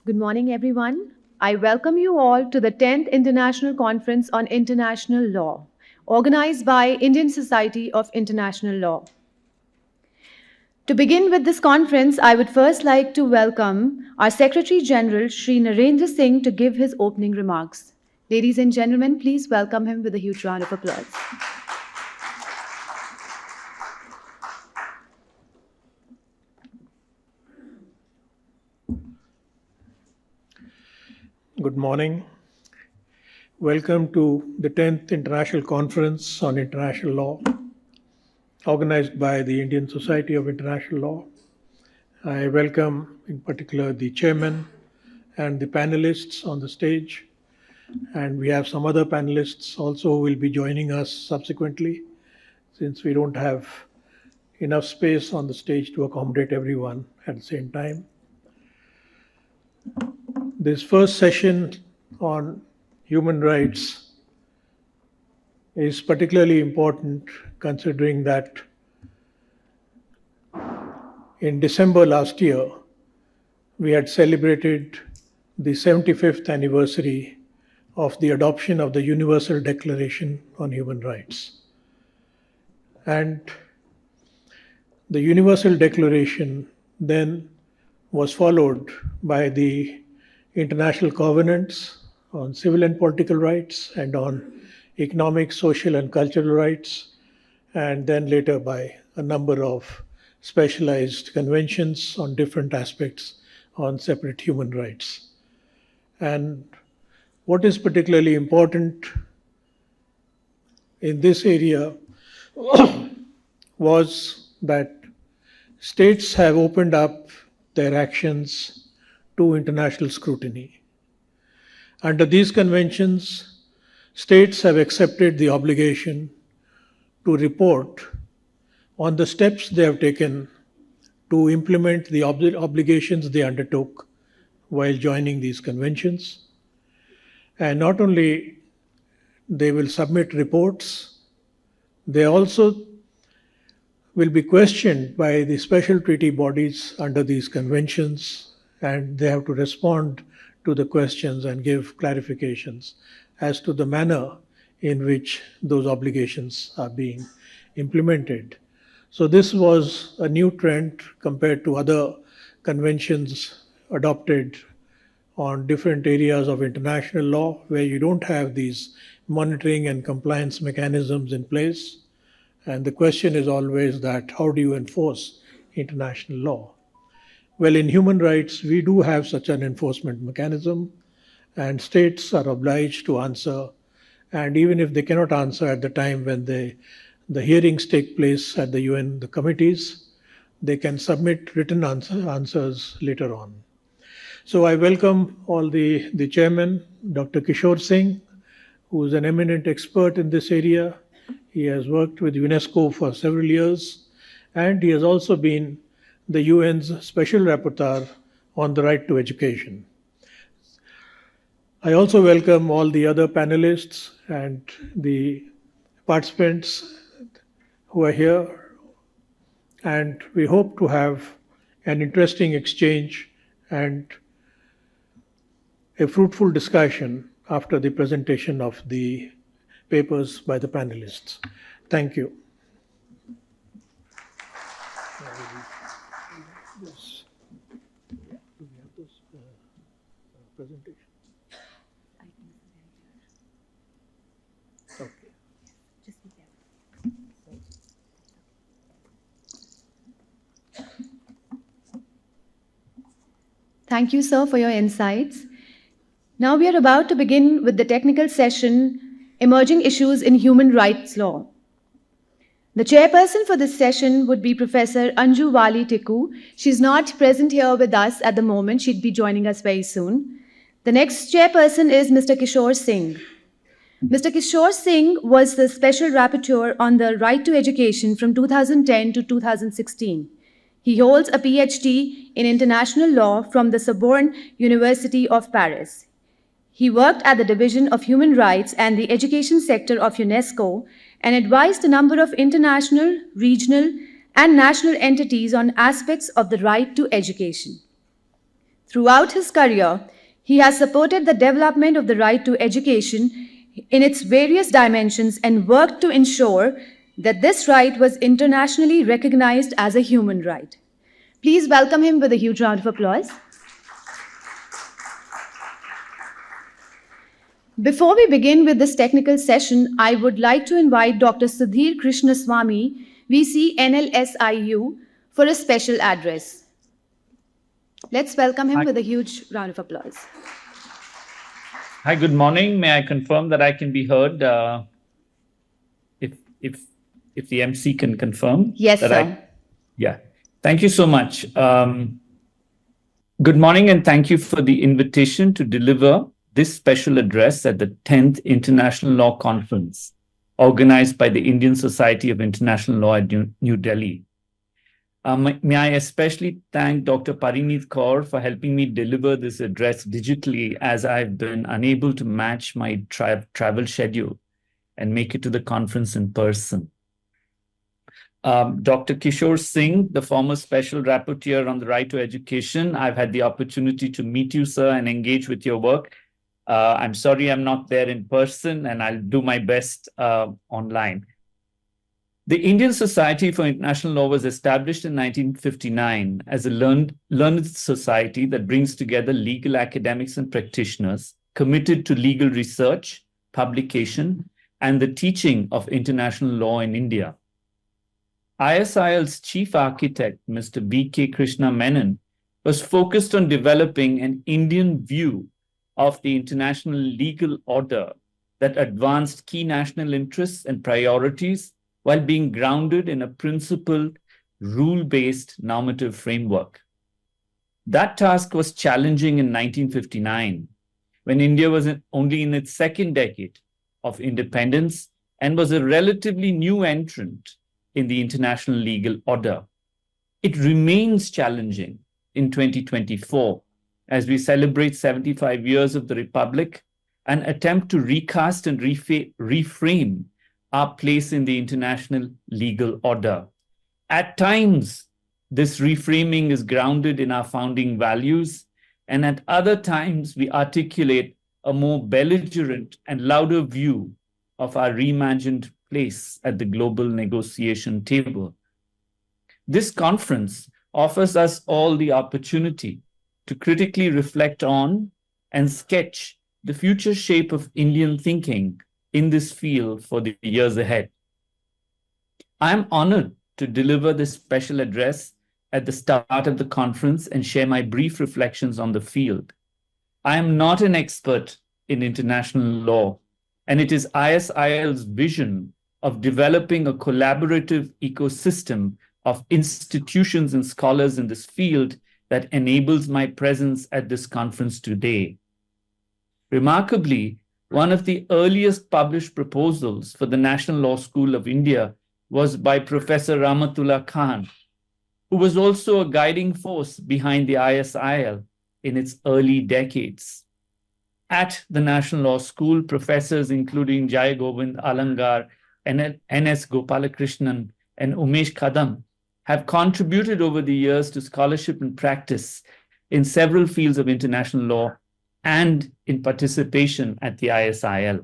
Good morning, everyone. I welcome you all to the 10th International Conference on International Law, organized by Indian Society of International Law. To begin with this conference, I would first like to welcome our Secretary General, Sri Narendra Singh, to give his opening remarks. Ladies and gentlemen, please welcome him with a huge round of applause. Good morning. Welcome to the 10th International Conference on International Law, organized by the Indian Society of International Law. I welcome in particular the chairman and the panelists on the stage, and we have some other panelists also who will be joining us subsequently, since we don't have enough space on the stage to accommodate everyone at the same time. This first session on human rights is particularly important considering that in December last year, we had celebrated the 75th anniversary of the adoption of the Universal Declaration on Human Rights. And the Universal Declaration then was followed by the International Covenants on Civil and Political Rights and on Economic, Social and Cultural Rights, and then later by a number of specialized conventions on different aspects on separate human rights. And what is particularly important in this area was that states have opened up their actions to international scrutiny. Under these conventions, states have accepted the obligation to report on the steps they have taken to implement the obligations they undertook while joining these conventions. And not only they will submit reports, they also will be questioned by the special treaty bodies under these conventions, and they have to respond to the questions and give clarifications as to the manner in which those obligations are being implemented. So this was a new trend compared to other conventions adopted on different areas of international law, where you don't have these monitoring and compliance mechanisms in place. And the question is always that, how do you enforce international law? Well, in human rights, we do have such an enforcement mechanism, and states are obliged to answer. And even if they cannot answer at the time when the hearings take place at the UN, the committees, they can submit written answers later on. So I welcome all the chairman, Dr. Kishore Singh, who is an eminent expert in this area. He has worked with UNESCO for several years, and he has also been the UN's Special Rapporteur on the right to education. I also welcome all the other panelists and the participants who are here, and we hope to have an interesting exchange and a fruitful discussion after the presentation of the papers by the panelists. Thank you. Yes. Do we have this presentation? Okay. Just be there. Thank you, sir, for your insights. Now we are about to begin with the technical session, Emerging Issues in Human Rights Law. The chairperson for this session would be Professor Anju Wali Tikku. She's not present here with us at the moment. She'd be joining us very soon. The next chairperson is Mr. Kishore Singh. Mr. Kishore Singh was the Special Rapporteur on the Right to Education from 2010 to 2016. He holds a PhD in International Law from the Sorbonne University of Paris. He worked at the Division of Human Rights and the Education sector of UNESCO and advised a number of international, regional, and national entities on aspects of the right to education. Throughout his career, he has supported the development of the right to education in its various dimensions and worked to ensure that this right was internationally recognized as a human right. Please welcome him with a huge round of applause. Before we begin with this technical session, I would like to invite Dr. Sudhir Krishnaswamy, VC NLSIU, for a special address. Let's welcome him with a huge round of applause. Hi, good morning. May I confirm that I can be heard? If the MC can confirm. Yes, sir. Yeah. Thank you so much. Good morning, and thank you for the invitation to deliver this special address at the 10th International Law Conference, organized by the Indian Society of International Law at New Delhi. May I especially thank Dr. Parineet Kaur for helping me deliver this address digitally, as I've been unable to match my travel schedule and make it to the conference in person. Dr. Kishore Singh, the former special rapporteur on the right to education, I've had the opportunity to meet you, sir, and engage with your work. I'm sorry I'm not there in person, and I'll do my best online. The Indian Society for International Law was established in 1959 as a learned society that brings together legal academics and practitioners committed to legal research, publication, and the teaching of international law in India. ISIL's chief architect, Mr. B.K. Krishna Menon, was focused on developing an Indian view of the international legal order that advanced key national interests and priorities while being grounded in a principled, rule-based normative framework. That task was challenging in 1959, when India was only in its second decade of independence and was a relatively new entrant in the international legal order. It remains challenging in 2024 as we celebrate 75 years of the Republic and attempt to recast and reframe our place in the international legal order. At times, this reframing is grounded in our founding values, and at other times, we articulate a more belligerent and louder view of our reimagined place at the global negotiation table. This conference offers us all the opportunity to critically reflect on and sketch the future shape of Indian thinking in this field for the years ahead. I am honored to deliver this special address at the start of the conference and share my brief reflections on the field. I am not an expert in international law, and it is ISIL's vision of developing a collaborative ecosystem of institutions and scholars in this field that enables my presence at this conference today. Remarkably, one of the earliest published proposals for the National Law School of India was by Professor Rahmatullah Khan, who was also a guiding force behind the ISIL in its early decades. At the National Law School, professors including Jai Govind Alangar, N.S. Gopalakrishnan, and Umesh Kadam have contributed over the years to scholarship and practice in several fields of international law and in participation at the ISIL.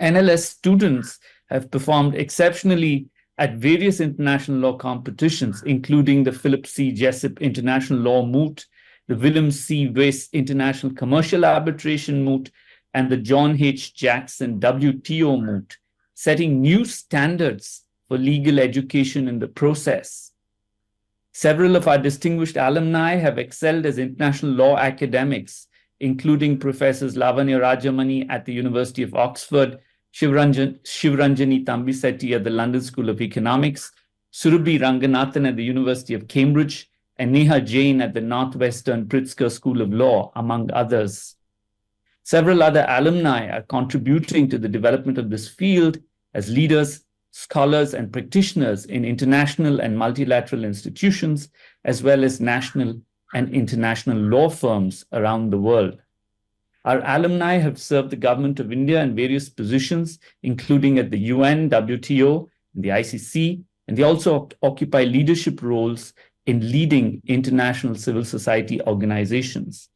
NLS students have performed exceptionally at various international law competitions, including the Philip C. Jessup International Law Moot, the William C. Weiss International Commercial Arbitration Moot, and the John H. Jackson WTO Moot, setting new standards for legal education in the process. Several of our distinguished alumni have excelled as international law academics, including Professors Lavanya Rajamani at the University of Oxford, Shivranjani Tambisetti at the London School of Economics, Surabhi Ranganathan at the University of Cambridge, and Neha Jain at the Northwestern Pritzker School of Law, among others. Several other alumni are contributing to the development of this field as leaders, scholars, and practitioners in international and multilateral institutions, as well as national and international law firms around the world. Our alumni have served the government of India in various positions, including at the UN, WTO, and the ICC, and they also occupy leadership roles in leading international civil society organizations.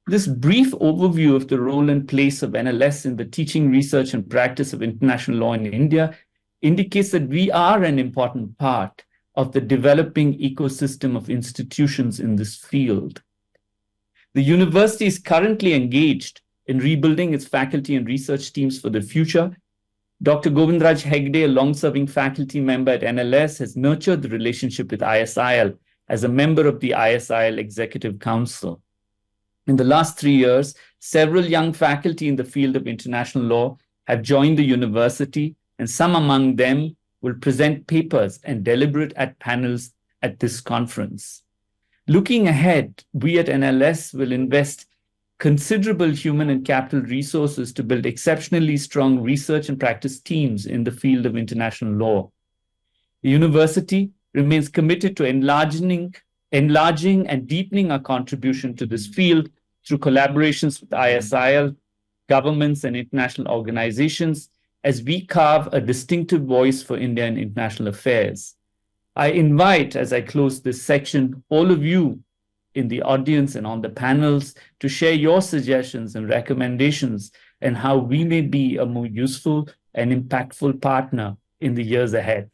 This brief overview of the role and place of NLS in the teaching, research, and practice of international law in India indicates that we are an important part of the developing ecosystem of institutions in this field. The university is currently engaged in rebuilding its faculty and research teams for the future. Dr. Govindraj Hegde, a long-serving faculty member at NLS, has nurtured the relationship with ISIL as a member of the ISIL Executive Council. In the last 3 years, several young faculty in the field of international law have joined the university, and some among them will present papers and deliberate at panels at this conference. Looking ahead, we at NLS will invest considerable human and capital resources to build exceptionally strong research and practice teams in the field of international law. The university remains committed to enlarging and deepening our contribution to this field through collaborations with ISIL, governments, and international organizations as we carve a distinctive voice for India in international affairs. I invite, as I close this section, all of you in the audience and on the panels to share your suggestions and recommendations and how we may be a more useful and impactful partner in the years ahead.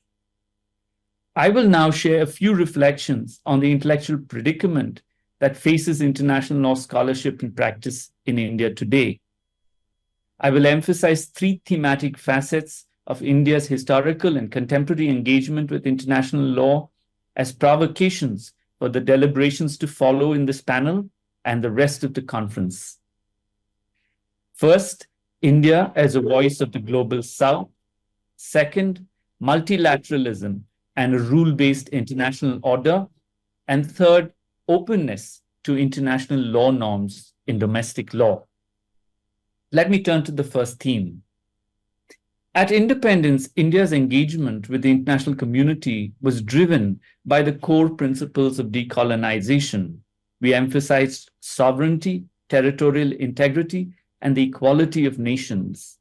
I will now share a few reflections on the intellectual predicament that faces international law scholarship and practice in India today. I will emphasize 3 thematic facets of India's historical and contemporary engagement with international law as provocations for the deliberations to follow in this panel and the rest of the conference. First, India as a voice of the global South. Second, multilateralism and a rule-based international order. And third, openness to international law norms in domestic law. Let me turn to the first theme. At independence, India's engagement with the international community was driven by the core principles of decolonization. We emphasized sovereignty, territorial integrity, and the equality of nations.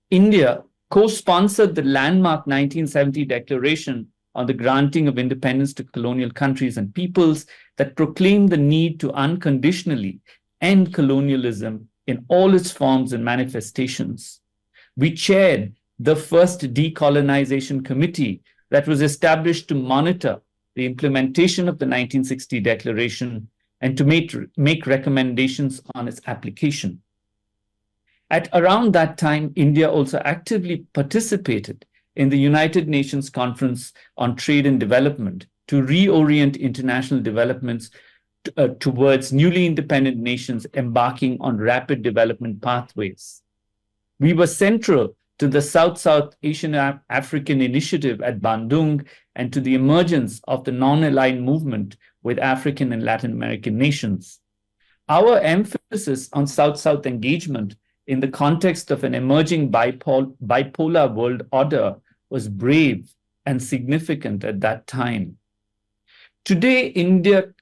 India co-sponsored the landmark 1970 declaration on the granting of independence to colonial countries and peoples that proclaimed the need to unconditionally end colonialism in all its forms and manifestations. We chaired the first decolonization committee that was established to monitor the implementation of the 1960 declaration and to make recommendations on its application. At around that time, India also actively participated in the United Nations Conference on Trade and Development to reorient international developments towards newly independent nations embarking on rapid development pathways. We were central to the South-South Asian African Initiative at Bandung and to the emergence of the non-aligned movement with African and Latin American nations. Our emphasis on South-South engagement in the context of an emerging bipolar world order was brave and significant at that time. Today, India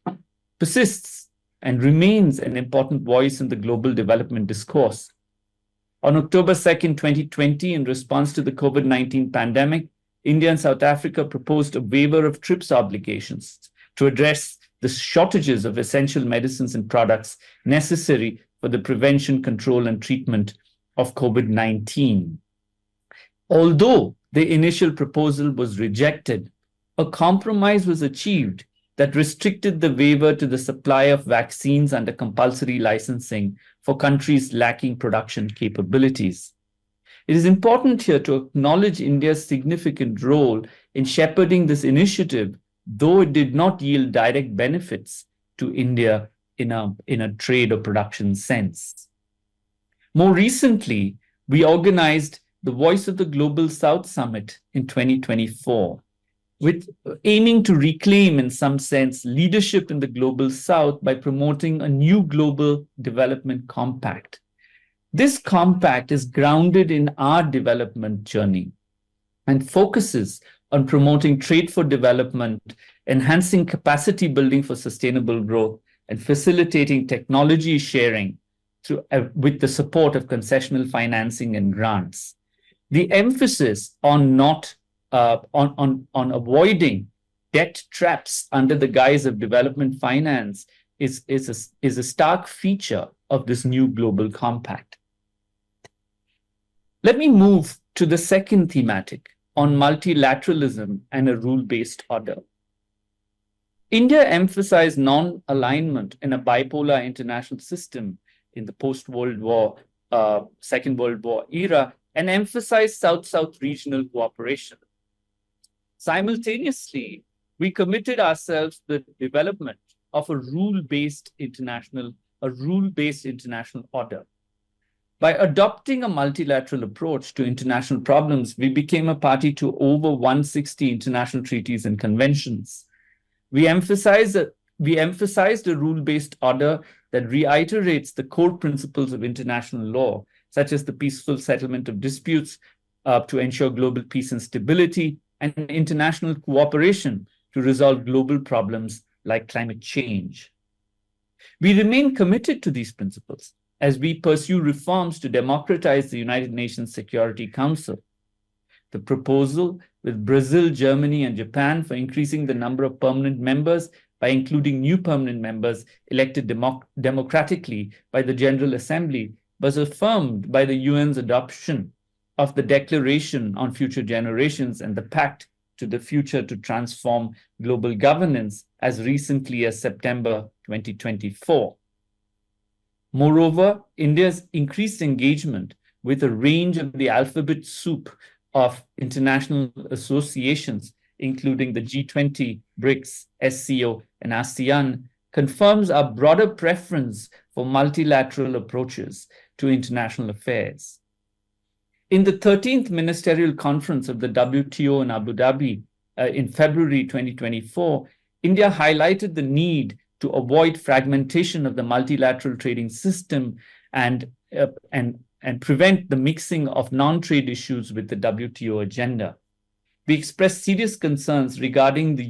persists and remains an important voice in the global development discourse. On October 2nd, 2020, in response to the COVID-19 pandemic, India and South Africa proposed a waiver of TRIPS obligations to address the shortages of essential medicines and products necessary for the prevention, control, and treatment of COVID-19. Although the initial proposal was rejected, a compromise was achieved that restricted the waiver to the supply of vaccines under compulsory licensing for countries lacking production capabilities. It is important here to acknowledge India's significant role in shepherding this initiative, though it did not yield direct benefits to India in a trade or production sense. More recently, we organized the Voice of the Global South Summit in 2024, with aiming to reclaim, in some sense, leadership in the Global South by promoting a new global development compact. This compact is grounded in our development journey and focuses on promoting trade for development, enhancing capacity building for sustainable growth, and facilitating technology sharing with the support of concessional financing and grants. The emphasis on avoiding debt traps under the guise of development finance is a stark feature of this new global compact. Let me move to the second thematic on multilateralism and a rule-based order. India emphasized non-alignment in a bipolar international system in the post-World War, Second World War era, and emphasized South-South regional cooperation. Simultaneously, we committed ourselves to the development of a rule-based international order. By adopting a multilateral approach to international problems, we became a party to over 160 international treaties and conventions. We emphasized a rule-based order that reiterates the core principles of international law, such as the peaceful settlement of disputes to ensure global peace and stability, and international cooperation to resolve global problems like climate change. We remain committed to these principles as we pursue reforms to democratize the United Nations Security Council. The proposal with Brazil, Germany, and Japan for increasing the number of permanent members by including new permanent members elected democratically by the General Assembly was affirmed by the UN's adoption of the Declaration on Future Generations and the Pact to the Future to Transform Global Governance as recently as September 2024. Moreover, India's increased engagement with a range of the alphabet soup of international associations, including the G20, BRICS, SCO, and ASEAN, confirms our broader preference for multilateral approaches to international affairs. In the 13th Ministerial Conference of the WTO in Abu Dhabi in February 2024, India highlighted the need to avoid fragmentation of the multilateral trading system and prevent the mixing of non-trade issues with the WTO agenda. We expressed serious concerns regarding the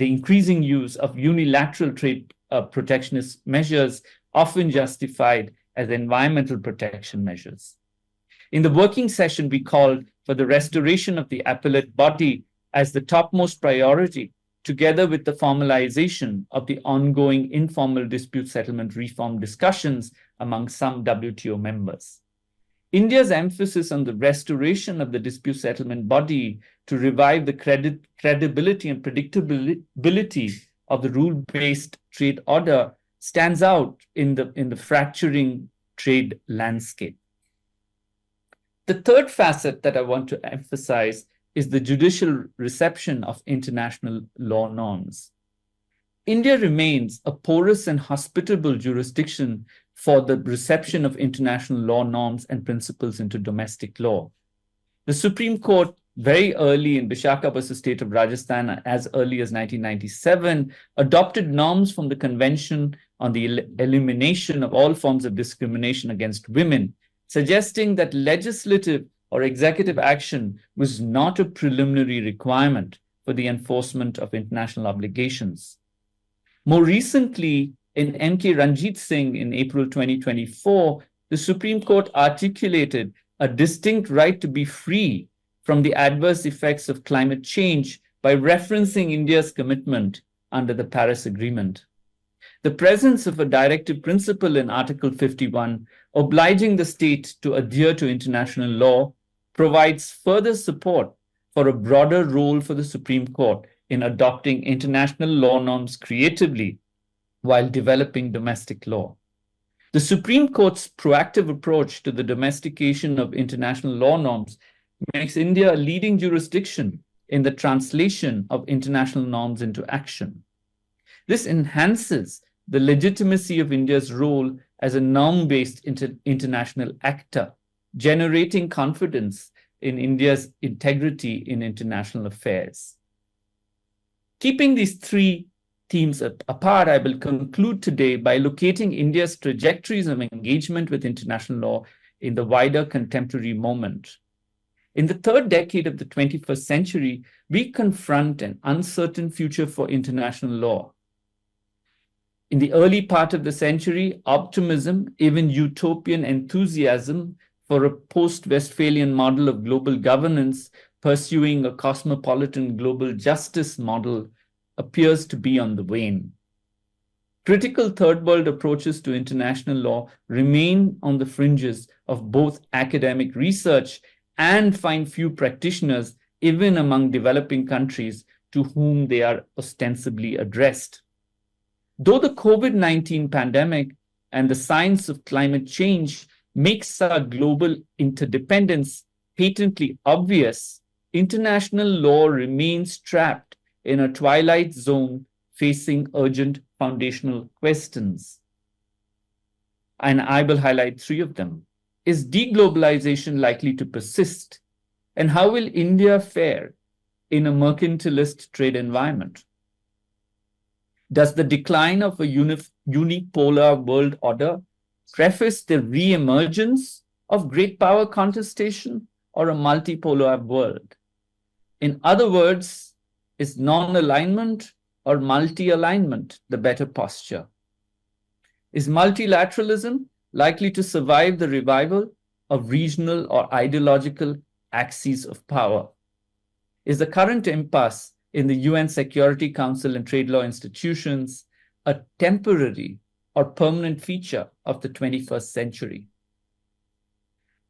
increasing use of unilateral trade protectionist measures, often justified as environmental protection measures. In the working session, we called for the restoration of the appellate body as the topmost priority, together with the formalization of the ongoing informal dispute settlement reform discussions among some WTO members. India's emphasis on the restoration of the dispute settlement body to revive the credibility and predictability of the rule-based trade order stands out in the fracturing trade landscape. The third facet that I want to emphasize is the judicial reception of international law norms. India remains a porous and hospitable jurisdiction for the reception of international law norms and principles into domestic law. The Supreme Court, very early in Bishaka versus State of Rajasthan, as early as 1997, adopted norms from the Convention on the Elimination of All Forms of Discrimination Against Women, suggesting that legislative or executive action was not a preliminary requirement for the enforcement of international obligations. More recently, in M.K. Ranjit Singh in April 2024, the Supreme Court articulated a distinct right to be free from the adverse effects of climate change by referencing India's commitment under the Paris Agreement. The presence of a directive principle in Article 51, obliging the state to adhere to international law, provides further support for a broader role for the Supreme Court in adopting international law norms creatively while developing domestic law. The Supreme Court's proactive approach to the domestication of international law norms makes India a leading jurisdiction in the translation of international norms into action. This enhances the legitimacy of India's role as a norm-based international actor, generating confidence in India's integrity in international affairs. Keeping these three themes apart, I will conclude today by locating India's trajectories of engagement with international law in the wider contemporary moment. In the third decade of the 21st century, we confront an uncertain future for international law. In the early part of the century, optimism, even utopian enthusiasm for a post-Westphalian model of global governance pursuing a cosmopolitan global justice model appears to be on the wane. Critical third world approaches to international law remain on the fringes of both academic research and find few practitioners, even among developing countries, to whom they are ostensibly addressed. Though the COVID-19 pandemic and the science of climate change makes our global interdependence patently obvious, international law remains trapped in a twilight zone facing urgent foundational questions. And I will highlight three of them. Is deglobalization likely to persist? And how will India fare in a mercantilist trade environment? Does the decline of a unipolar world order preface the re-emergence of great power contestation or a multipolar world? In other words, is non-alignment or multi-alignment the better posture? Is multilateralism likely to survive the revival of regional or ideological axes of power? Is the current impasse in the UN Security Council and trade law institutions a temporary or permanent feature of the 21st century?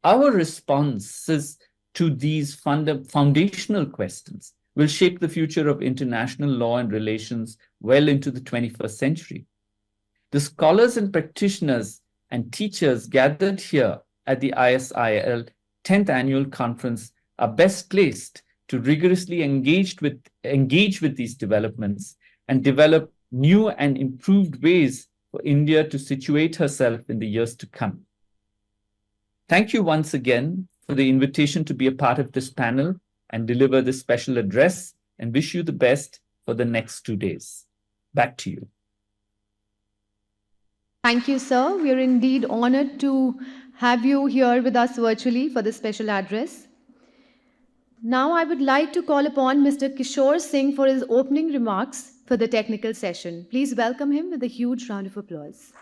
Our responses to these foundational questions will shape the future of international law and relations well into the 21st century. The scholars and practitioners and teachers gathered here at the ISIL 10th Annual Conference are best placed to rigorously engage with these developments and develop new and improved ways for India to situate herself in the years to come. Thank you once again for the invitation to be a part of this panel and deliver this special address, and wish you the best for the next 2 days. Back to you. Thank you, sir. We are indeed honored to have you here with us virtually for this special address. Now I would like to call upon Mr. Kishore Singh for his opening remarks for the technical session. Please welcome him with a huge round of applause.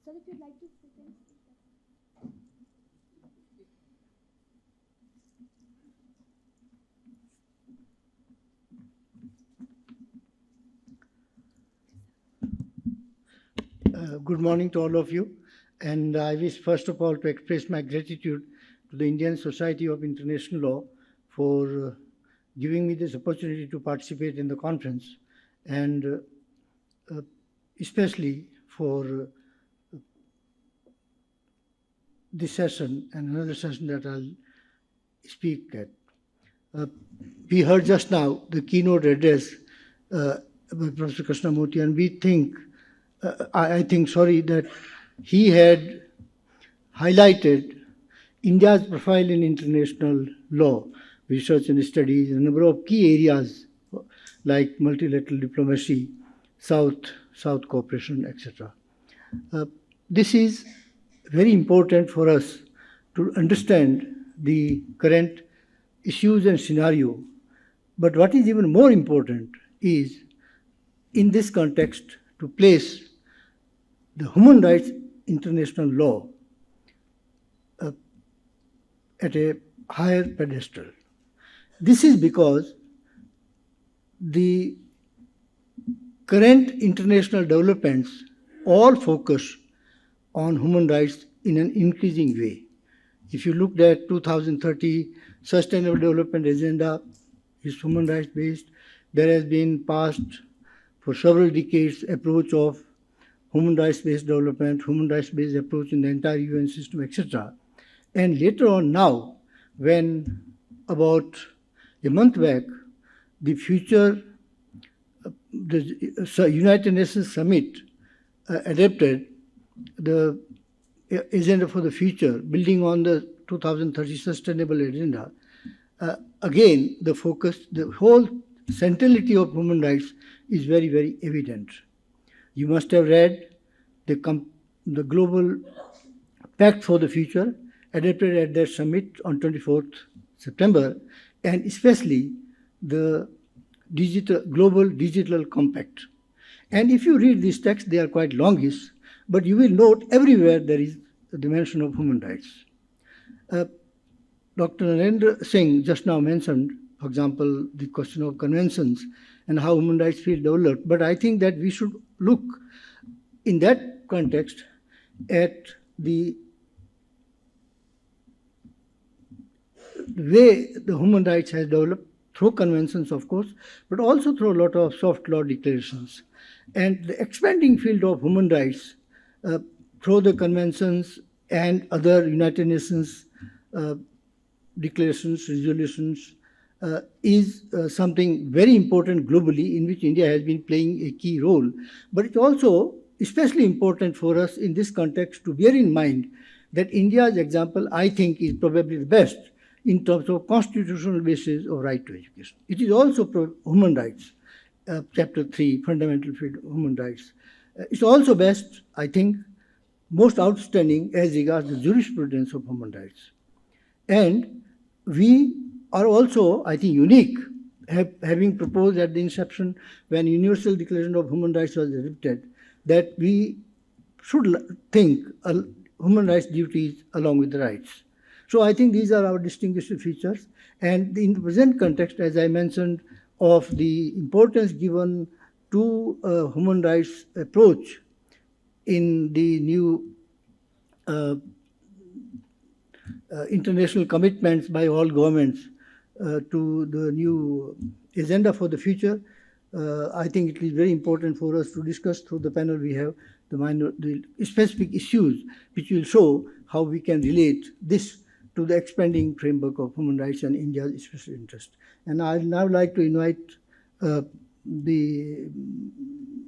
Sir, if you'd like to sit in. Good morning to all of you, and I wish first of all to express my gratitude to the Indian Society of International Law for giving me this opportunity to participate in the conference, and especially for this session and another session that I'll speak at. We heard just now the keynote address by Professor Krishnamurthy, and we think that he had highlighted India's profile in international law, research and studies, a number of key areas like multilateral diplomacy, South cooperation, etc. This is very important for us to understand the current issues and scenario. But what is even more important is, in this context, to place the human rights international law at a higher pedestal. This is because the current international developments all focus on human rights in an increasing way. If you looked at 2030 Sustainable Development Agenda, is human rights based. There has been passed for several decades approach of human rights based development, human rights based approach in the entire UN system, etc. And later on now, when about a month back, the United Nations Summit adopted the agenda for the future, building on the 2030 Sustainable Agenda. Again, the focus, the whole centrality of human rights is very, very evident. You must have read the Global Pact for the Future, adopted at that summit on 24th September, and especially the Global Digital Compact. And if you read these texts, they are quite longish, but you will note everywhere there is a dimension of human rights. Dr. Narendra Singh just now mentioned, for example, the question of conventions and how human rights feel developed. But I think that we should look in that context at the way the human rights has developed through conventions, of course, but also through a lot of soft law declarations. And the expanding field of human rights through the conventions and other United Nations declarations, resolutions, is something very important globally, in which India has been playing a key role. But it's also especially important for us in this context to bear in mind that India's example, I think, is probably the best in terms of constitutional basis of right to education. It is also human rights, Chapter 3, Fundamental Human Rights. It's also best, I think, most outstanding as regards the jurisprudence of human rights. And we are also, I think, unique, having proposed at the inception when Universal Declaration of Human Rights was adopted, that we should think human rights duties along with the rights. So I think these are our distinguishing features. And in the present context, as I mentioned, of the importance given to human rights approach in the new international commitments by all governments to the new agenda for the future, I think it is very important for us to discuss through the panel we have the specific issues which will show how we can relate this to the expanding framework of human rights and India's special interest. And I'd now like to invite the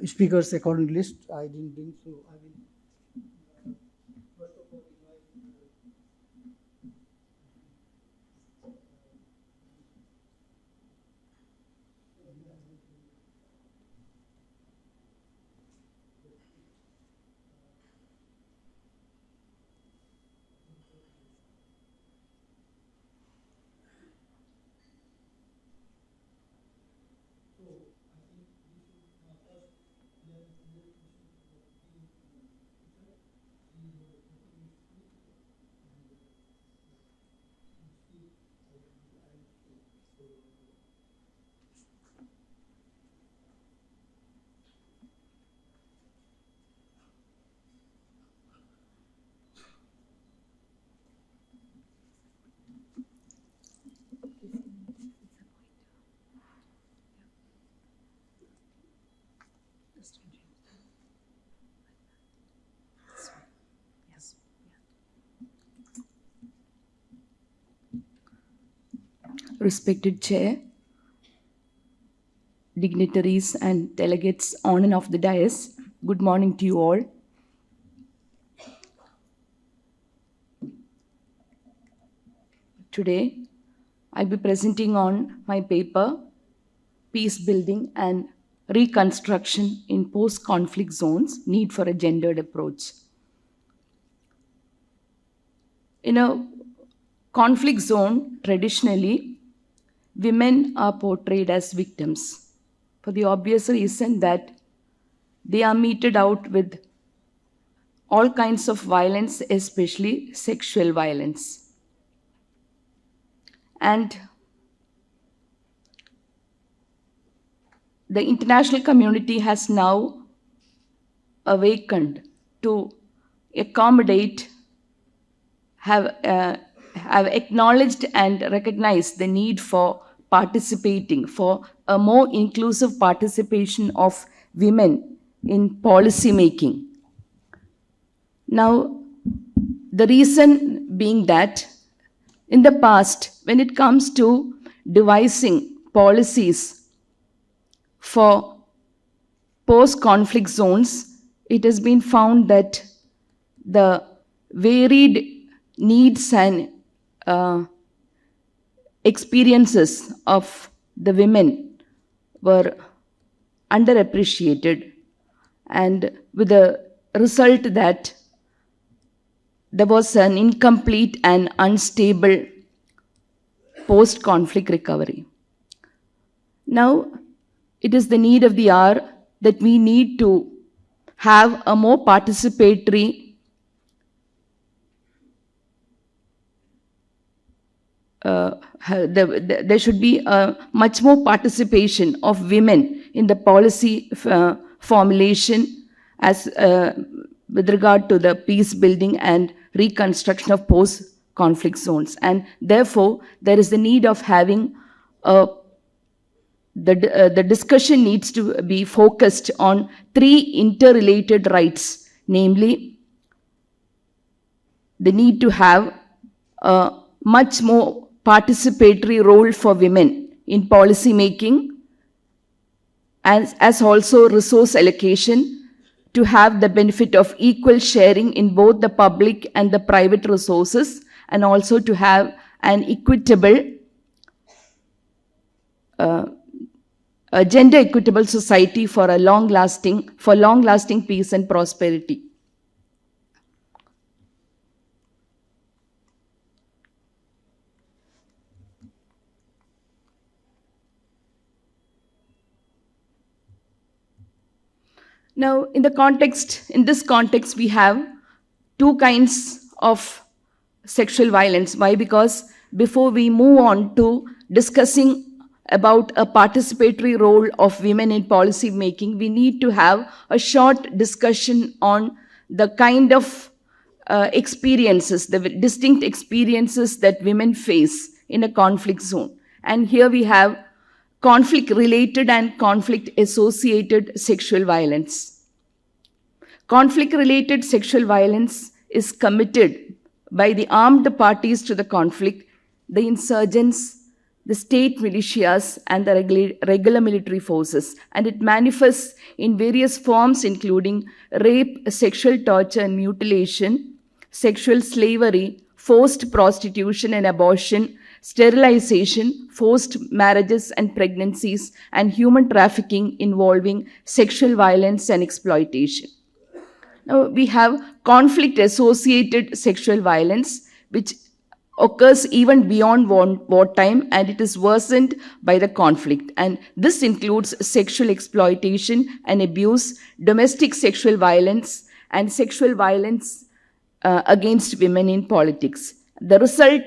speakers according list. I didn't think so. I will first of all invite Respected Chair, dignitaries and delegates on and off the dais, good morning to you all. Today, I'll be presenting on my paper, Peace Building and Reconstruction in Post-Conflict Zones, Need for a Gendered Approach. In a conflict zone, traditionally, women are portrayed as victims for the obvious reason that they are meted out with all kinds of violence, especially sexual violence. And the international community has now awakened to accommodate, have acknowledged and recognized the need for participating, for a more inclusive participation of women in policy making. Now, the reason being that in the past, when it comes to devising policies for post-conflict zones, it has been found that the varied needs and experiences of the women were underappreciated, and with the result that there was an incomplete and unstable post-conflict recovery. Now, it is the need of the hour that we need to have a more participatory there should be a much more participation of women in the policy formulation as with regard to the peace building and reconstruction of post-conflict zones. And therefore, there is the need of having the discussion needs to be focused on three interrelated rights, namely, the need to have a much more participatory role for women in policy making, as also resource allocation, to have the benefit of equal sharing in both the public and the private resources, and also to have an equitable, a gender equitable society for a long-lasting peace and prosperity. Now, in this context, we have two kinds of sexual violence. Why? Because before we move on to discussing about a participatory role of women in policy making, we need to have a short discussion on the kind of experiences, the distinct experiences that women face in a conflict zone. And here we have conflict-related and conflict-associated sexual violence. Conflict-related sexual violence is committed by the armed parties to the conflict, the insurgents, the state militias, and the regular military forces. And it manifests in various forms, including rape, sexual torture and mutilation, sexual slavery, forced prostitution and abortion, sterilization, forced marriages and pregnancies, and human trafficking involving sexual violence and exploitation. Now, we have conflict-associated sexual violence, which occurs even beyond wartime, and it is worsened by the conflict. And this includes sexual exploitation and abuse, domestic sexual violence, and sexual violence against women in politics. The result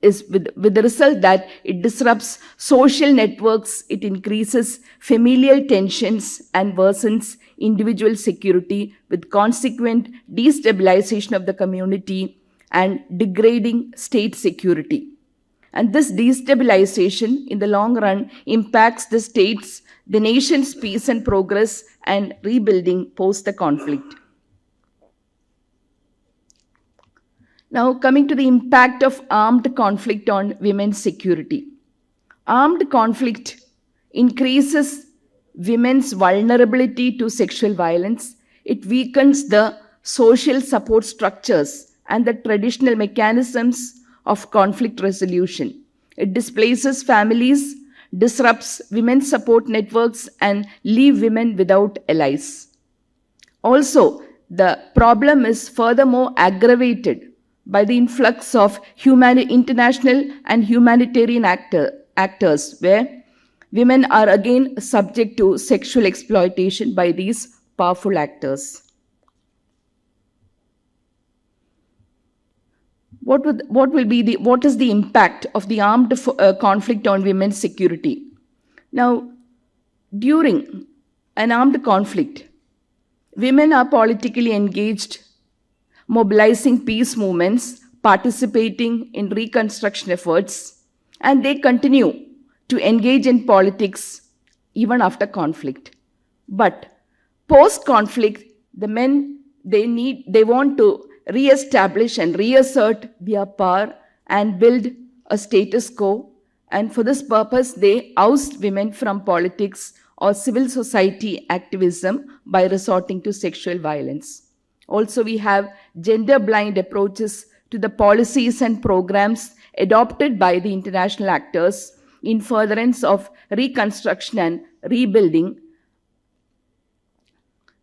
is with the result that it disrupts social networks, it increases familial tensions and worsens individual security, with consequent destabilization of the community and degrading state security. And this destabilization in the long run impacts the nation's peace and progress and rebuilding post the conflict. Now, coming to the impact of armed conflict on women's security. Armed conflict increases women's vulnerability to sexual violence. It weakens the social support structures and the traditional mechanisms of conflict resolution. It displaces families, disrupts women's support networks, and leaves women without allies. Also, the problem is furthermore aggravated by the influx of international and humanitarian actors, where women are again subject to sexual exploitation by these powerful actors. What is the impact of the armed conflict on women's security? Now, during an armed conflict, women are politically engaged, mobilizing peace movements, participating in reconstruction efforts, and they continue to engage in politics even after conflict. But post-conflict, the men, they want to re-establish and reassert their power and build a status quo. And for this purpose, they oust women from politics or civil society activism by resorting to sexual violence. Also, we have gender-blind approaches to the policies and programs adopted by the international actors in furtherance of reconstruction and rebuilding.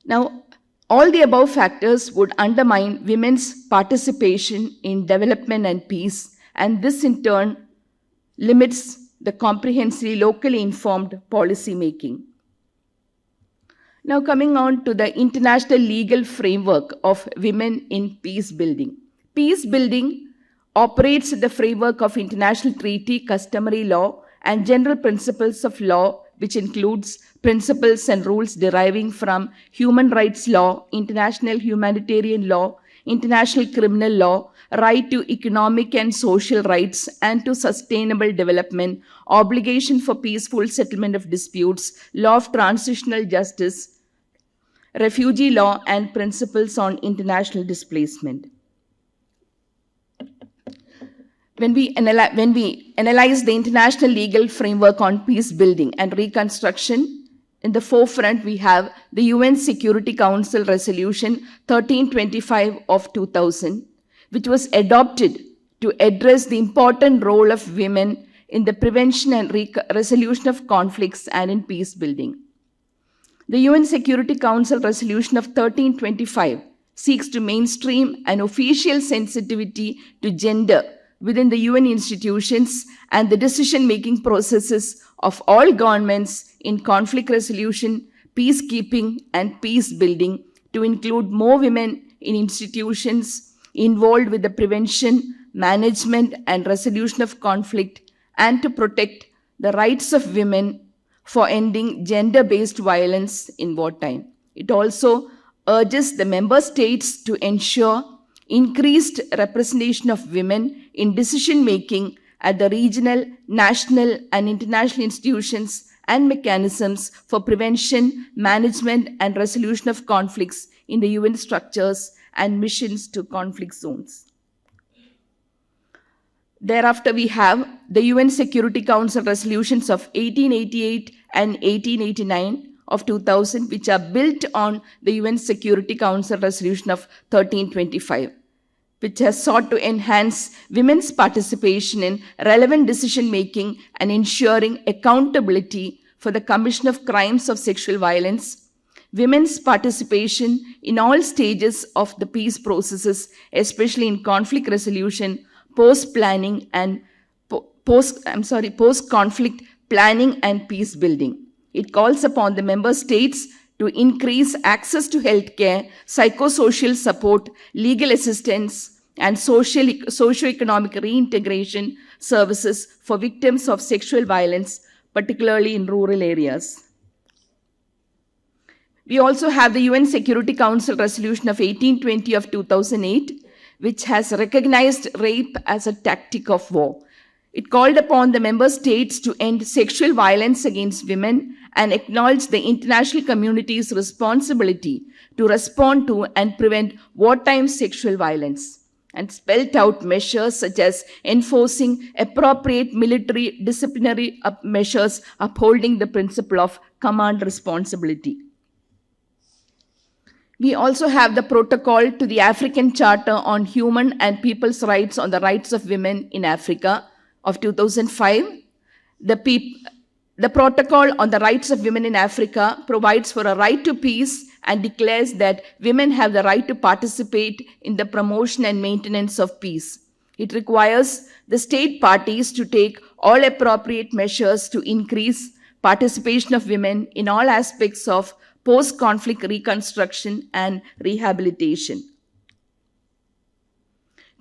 Now, all the above factors would undermine women's participation in development and peace, and this in turn limits the comprehensively locally informed policy making. Now, coming on to the international legal framework of women in peace building. Peace building operates in the framework of international treaty, customary law, and general principles of law, which includes principles and rules deriving from human rights law, international humanitarian law, international criminal law, right to economic and social rights, and to sustainable development, obligation for peaceful settlement of disputes, law of transitional justice, refugee law, and principles on international displacement. When we analyze the international legal framework on peace building and reconstruction, in the forefront we have the UN Security Council Resolution 1325 of 2000, which was adopted to address the important role of women in the prevention and resolution of conflicts and in peace building. The UN Security Council Resolution of 1325 seeks to mainstream an official sensitivity to gender within the UN institutions and the decision-making processes of all governments in conflict resolution, peacekeeping, and peace building to include more women in institutions involved with the prevention, management, and resolution of conflict, and to protect the rights of women for ending gender-based violence in wartime. It also urges the member states to ensure increased representation of women in decision-making at the regional, national, and international institutions and mechanisms for prevention, management, and resolution of conflicts in the UN structures and missions to conflict zones. Thereafter, we have the UN Security Council resolutions of 1888 and 1889 of 2000, which are built on the UN Security Council resolution of 1325, which has sought to enhance women's participation in relevant decision-making and ensuring accountability for the commission of crimes of sexual violence, women's participation in all stages of the peace processes, especially in conflict resolution, post-planning and post-conflict planning and peace building. It calls upon the member states to increase access to healthcare, psychosocial support, legal assistance, and socio-economic reintegration services for victims of sexual violence, particularly in rural areas. We also have the UN Security Council Resolution of 1820 of 2008, which has recognized rape as a tactic of war. It called upon the member states to end sexual violence against women and acknowledge the international community's responsibility to respond to and prevent wartime sexual violence, and spelled out measures such as enforcing appropriate military disciplinary measures upholding the principle of command responsibility. We also have the protocol to the African Charter on Human and People's Rights on the Rights of Women in Africa of 2005. The protocol on the rights of women in Africa provides for a right to peace and declares that women have the right to participate in the promotion and maintenance of peace. It requires the state parties to take all appropriate measures to increase participation of women in all aspects of post-conflict reconstruction and rehabilitation.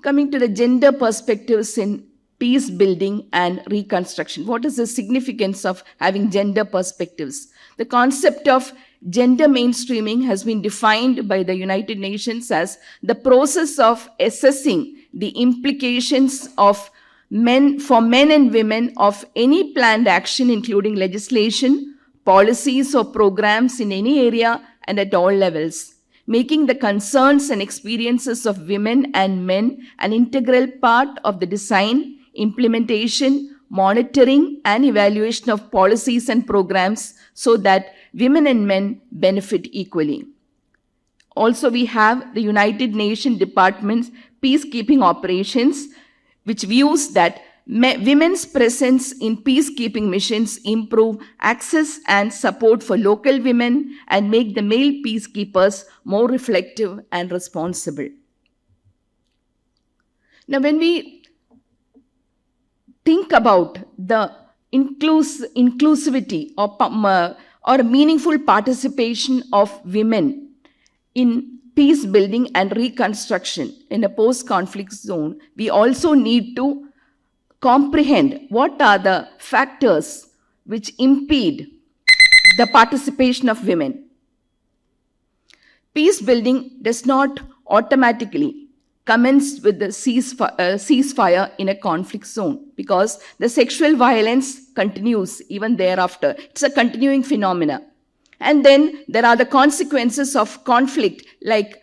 Coming to the gender perspectives in peace building and reconstruction. What is the significance of having gender perspectives? The concept of gender mainstreaming has been defined by the United Nations as the process of assessing the implications of for men and women of any planned action, including legislation, policies or programs in any area and at all levels, making the concerns and experiences of women and men an integral part of the design, implementation, monitoring, and evaluation of policies and programs so that women and men benefit equally. Also, we have the United Nations Department's peacekeeping operations, which views that women's presence in peacekeeping missions improve access and support for local women and make the male peacekeepers more reflective and responsible. Now, when we think about the inclusivity or meaningful participation of women in peace building and reconstruction in a post-conflict zone, we also need to comprehend what are the factors which impede the participation of women. Peace building does not automatically commence with the ceasefire in a conflict zone, because the sexual violence continues even thereafter. It's a continuing phenomena. And then there are the consequences of conflict, like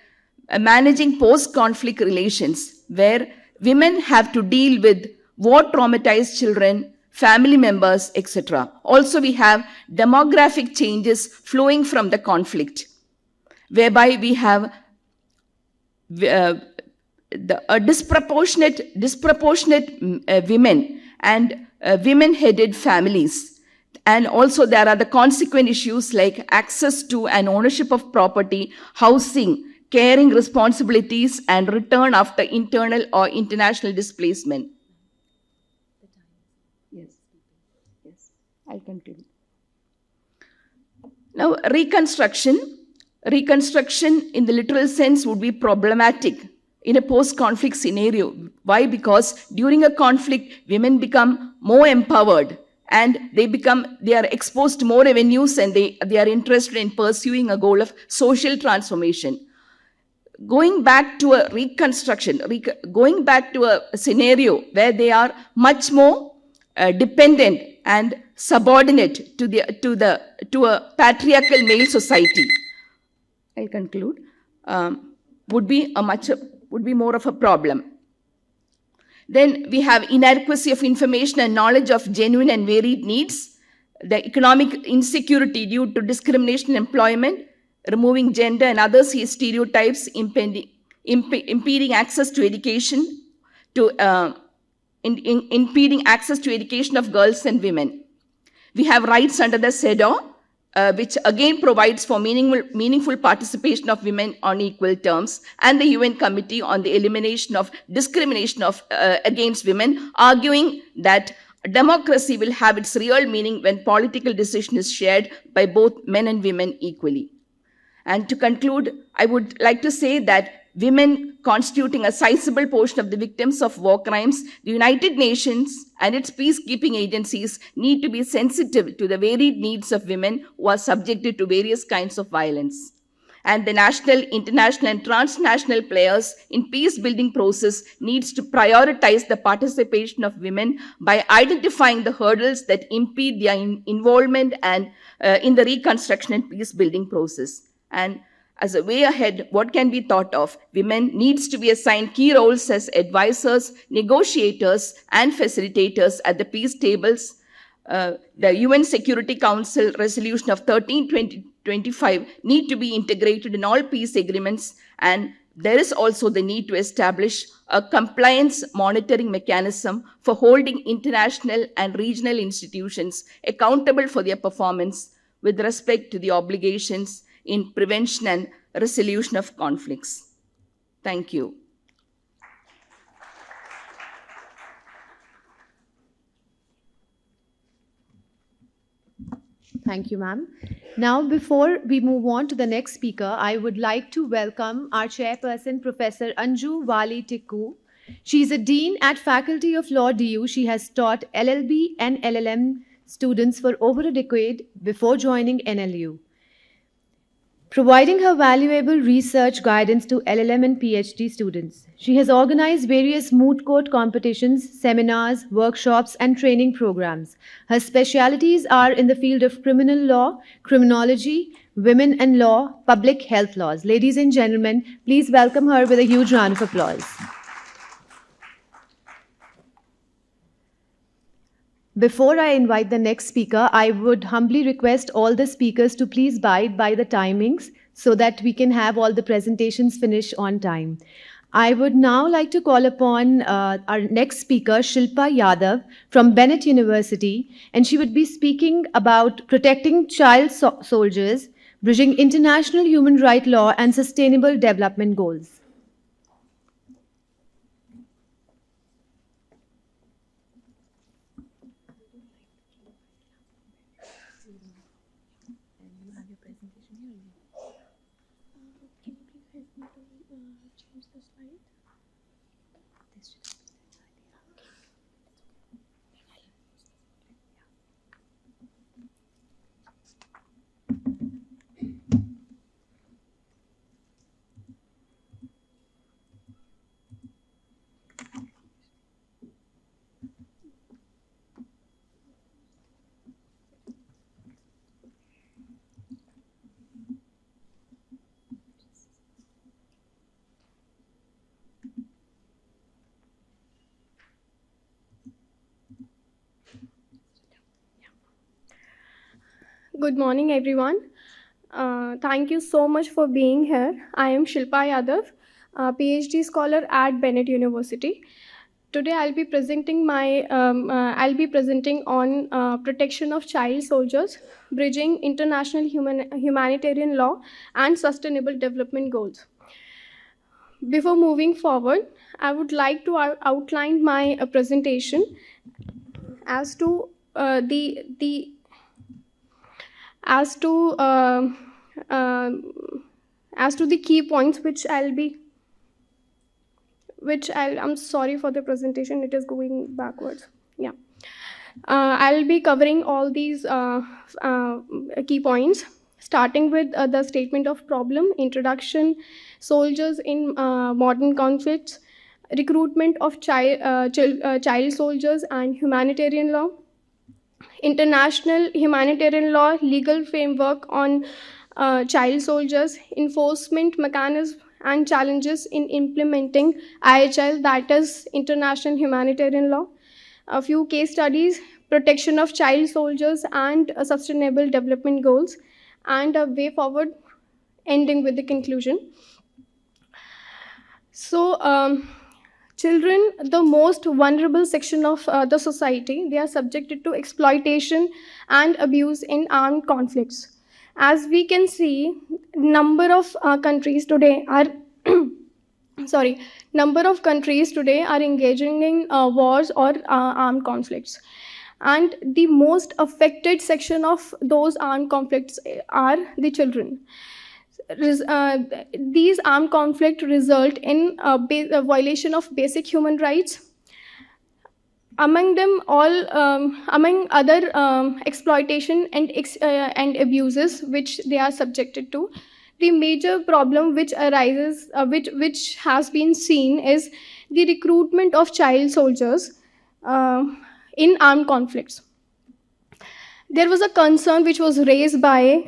managing post-conflict relations, where women have to deal with war-traumatized children, family members, etc. Also, we have demographic changes flowing from the conflict, whereby we have disproportionate women and women-headed families. And also there are the consequent issues like access to and ownership of property, housing, caring responsibilities, and return after internal or international displacement. Yes, I'll conclude. Now, reconstruction in the literal sense would be problematic in a post-conflict scenario. Why? Because during a conflict, women become more empowered and they are exposed to more avenues, and they are interested in pursuing a goal of social transformation. Going back to a reconstruction, going back to a scenario where they are much more dependent and subordinate to a patriarchal male society, I'll conclude, would be more of a problem. Then we have inadequacy of information and knowledge of genuine and varied needs, the economic insecurity due to discrimination in employment, removing gender and other stereotypes, impeding access to education, impeding access to education of girls and women. We have rights under the CEDAW, which again provides for meaningful participation of women on equal terms, and the UN Committee on the Elimination of Discrimination against Women, arguing that democracy will have its real meaning when political decision is shared by both men and women equally. And to conclude, I would like to say that women constituting a sizable portion of the victims of war crimes, the United Nations and its peacekeeping agencies need to be sensitive to the varied needs of women who are subjected to various kinds of violence. And the national, international, and transnational players in peace-building process needs to prioritize the participation of women by identifying the hurdles that impede their involvement and in the reconstruction and peace-building process. And as a way ahead, what can be thought of? Women needs to be assigned key roles as advisors, negotiators, and facilitators at the peace tables. The UN Security Council resolution of 13/2025 need to be integrated in all peace agreements, and there is also the need to establish a compliance monitoring mechanism for holding international and regional institutions accountable for their performance with respect to the obligations in prevention and resolution of conflicts. Thank you. Thank you, ma'am. Now, before we move on to the next speaker, I would like to welcome our chairperson, Professor Anju Wali Tikku. She is a dean at Faculty of Law, DU. She has taught LLB and LLM students for over a decade before joining NLU, providing her valuable research guidance to LLM and PhD students. She has organized various moot court competitions, seminars, workshops, and training programs. Her specialities are in the field of criminal law, criminology, women and law, public health laws. Ladies and gentlemen, please welcome her with a huge round of applause. Before I invite the next speaker, I would humbly request all the speakers to please abide by the timings so that we can have all the presentations finished on time. I would now like to call upon our next speaker, Shilpa Yadav from Bennett University, and she would be speaking about protecting child soldiers, bridging international human rights law and sustainable development goals. Good morning, everyone. Thank you so much for being here. I am Shilpa Yadav, a PhD scholar at Bennett University. Today, I'll be presenting on protection of child soldiers, bridging international humanitarian law and sustainable development goals. Before moving forward, I would like to outline my presentation as to the as to as to the key points I'm sorry for the presentation, it is going backwards. Yeah. I'll be covering all these key points, starting with the statement of problem, introduction, soldiers in modern conflicts, recruitment of child soldiers and humanitarian law, international humanitarian law, legal framework on child soldiers, enforcement mechanism, and challenges in implementing IHL, that is international humanitarian law. A few case studies, protection of child soldiers and sustainable development goals, and a way forward, ending with the conclusion. So, children, the most vulnerable section of the society, they are subjected to exploitation and abuse in armed conflicts. As we can see, number of countries today are number of countries today are engaging in wars or armed conflicts, and the most affected section of those armed conflicts are the children. These armed conflicts result in a violation of basic human rights. Among them all, among other exploitation and abuses which they are subjected to, the major problem which arises, which has been seen, is the recruitment of child soldiers in armed conflicts. There was a concern which was raised by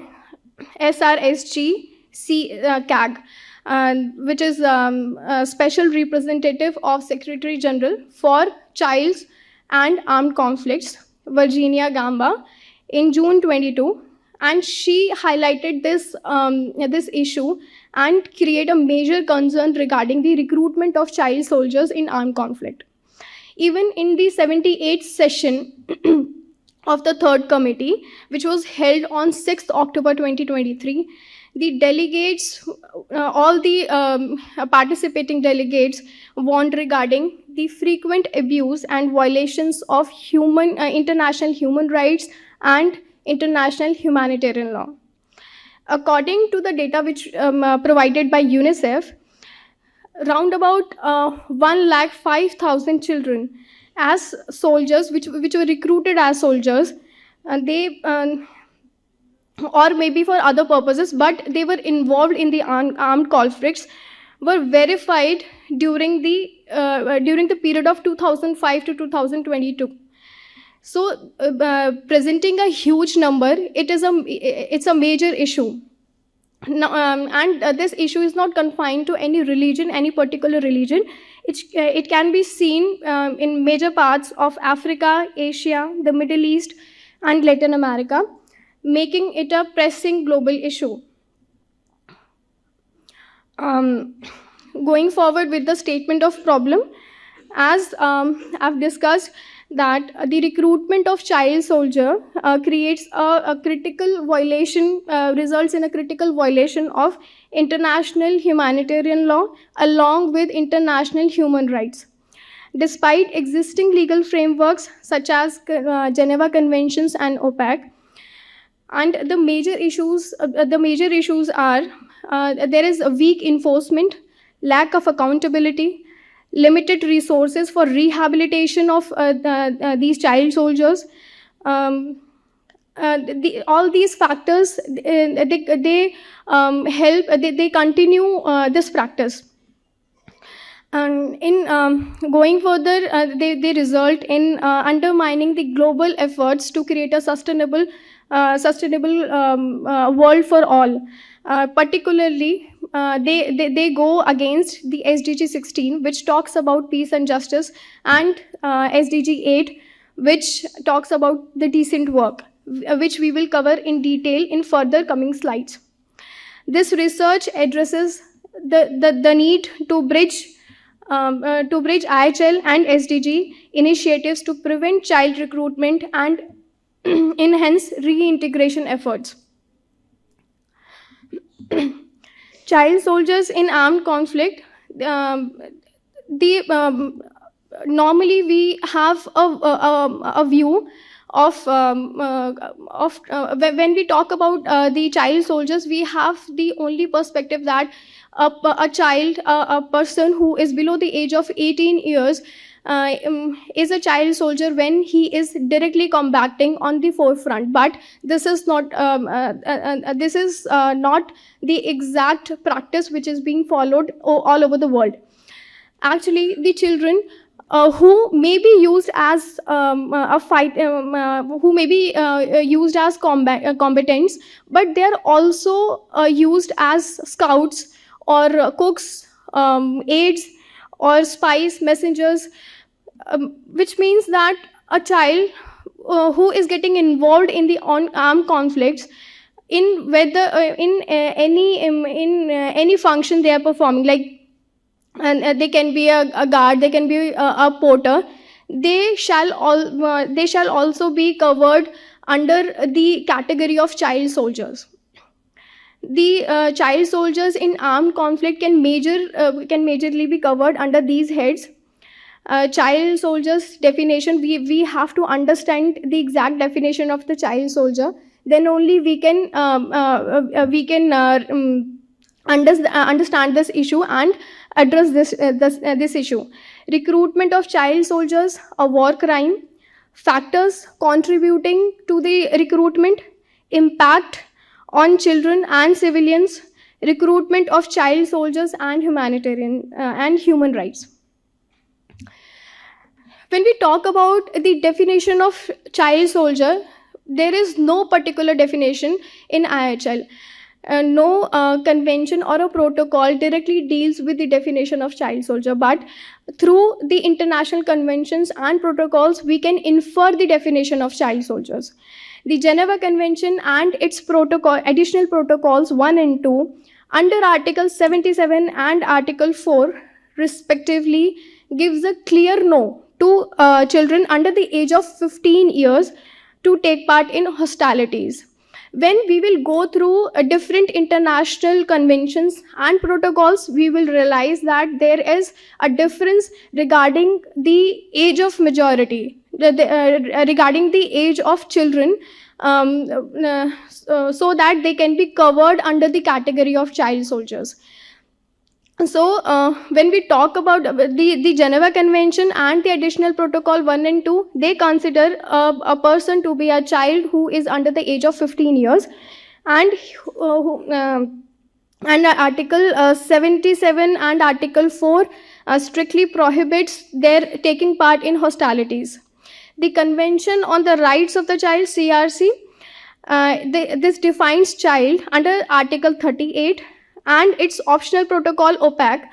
SRSG CAG, which is a special representative of Secretary General for Child and Armed Conflicts, Virginia Gamba, in June 22, and she highlighted this issue and created a major concern regarding the recruitment of child soldiers in armed conflict. Even in the 78th session of the third committee, which was held on 6th October 2023, the delegates, all the participating delegates, warned regarding the frequent abuse and violations of international human rights and international humanitarian law. According to the data which provided by UNICEF, round about 105,000 children as soldiers, which were recruited as soldiers, they or maybe for other purposes, but they were involved in the armed conflicts, were verified during the period of 2005 to 2022. So, presenting a huge number, it's a major issue. Now, and this issue is not confined to any religion, any particular religion. It can be seen in major parts of Africa, Asia, the Middle East, and Latin America, making it a pressing global issue. Going forward with the statement of problem, as I've discussed, that the recruitment of child soldier creates a critical violation, results in a critical violation of international humanitarian law along with international human rights. Despite existing legal frameworks such as Geneva Conventions and OPEC, And the major issues are there is a weak enforcement, lack of accountability, limited resources for rehabilitation of these child soldiers. All these factors they help they continue this practice. And in going further, they result in undermining the global efforts to create a sustainable world for all. Particularly, they go against the SDG 16, which talks about peace and justice, and SDG 8, which talks about the decent work, which we will cover in detail in further coming slides. This research addresses the need to bridge IHL and SDG initiatives to prevent child recruitment and enhance reintegration efforts. Child soldiers in armed conflict, normally we have a view of when we talk about the child soldiers, we have the only perspective that a child, a person who is below the age of 18 years is a child soldier when he is directly combating on the forefront. But this is not the exact practice which is being followed all over the world. Actually, the children who may be used as who may be used as combatants, but they are also used as scouts or cooks, aides, or spies, messengers, which means that a child who is getting involved in the armed conflicts, in whether in any function they are performing, like, and they can be a guard, they can be a porter, they shall also be covered under the category of child soldiers. The child soldiers in armed conflict can majorly be covered under these heads. Child soldiers definition, we have to understand the exact definition of the child soldier. Then only we can understand this issue and address this issue. Recruitment of child soldiers, a war crime. Factors contributing to the recruitment: impact on children and civilians, recruitment of child soldiers, and humanitarian and human rights. When we talk about the definition of child soldier, there is no particular definition in IHL. No convention or a protocol directly deals with the definition of child soldier, but through the international conventions and protocols, we can infer the definition of child soldiers. The Geneva Convention and its additional protocols 1 and 2, under Article 77 and Article 4, respectively, gives a clear no to children under the age of 15 years to take part in hostilities. When we will go through different international conventions and protocols, we will realize that there is a difference regarding the age of majority, regarding the age of children, so that they can be covered under the category of child soldiers. So when we talk about the Geneva Convention and the additional protocol 1 and 2, they consider a person to be a child who is under the age of 15 years, and Article 77 and Article 4 strictly prohibits their taking part in hostilities. The Convention on the Rights of the Child, CRC, this defines child under Article 38, and its optional protocol OPAC,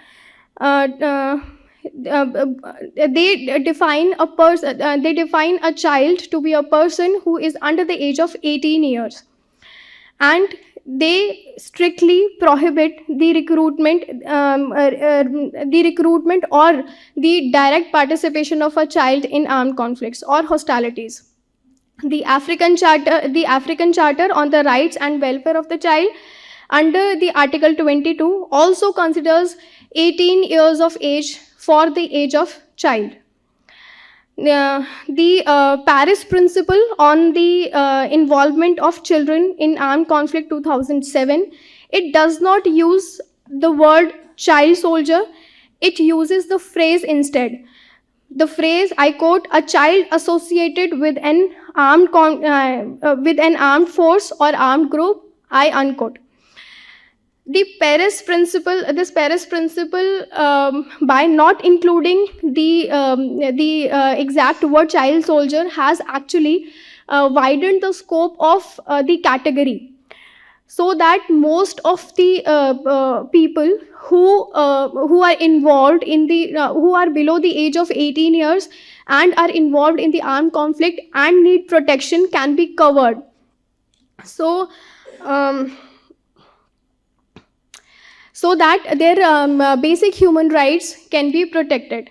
they define a person. They define a child to be a person who is under the age of 18 years, and they strictly prohibit the recruitment or the direct participation of a child in armed conflicts or hostilities. The African Charter on the Rights and Welfare of the Child, under the Article 22, also considers 18 years of age for the age of child. the Paris Principle on the involvement of children in armed conflict 2007, it does not use the word child soldier, it uses the phrase instead. The phrase, I quote, a child associated with an armed force or armed group, I unquote. This Paris Principle, by not including the exact word child soldier, has actually widened the scope of the category, so that most of the people who are involved in the who are below the age of 18 years and are involved in the armed conflict and need protection can be covered. So so that their basic human rights can be protected.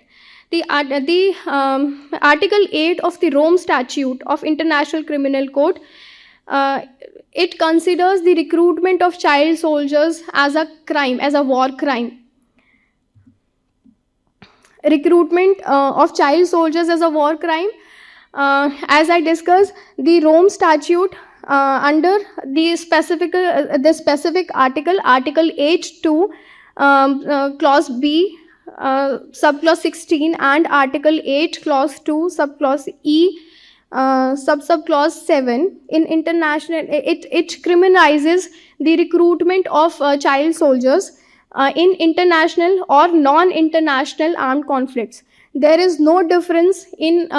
The Article 8 of the Rome Statute of International Criminal Court, it considers the recruitment of child soldiers as a crime, as a war crime. Recruitment of child soldiers as a war crime, as I discussed, the Rome Statute under the specific article, Article 8(2), Clause B, Subclause 16, and Article 8, Clause 2, Subclause E, Subclause 7, in international, it criminalizes the recruitment of child soldiers in international or non-international armed conflicts. There is no difference in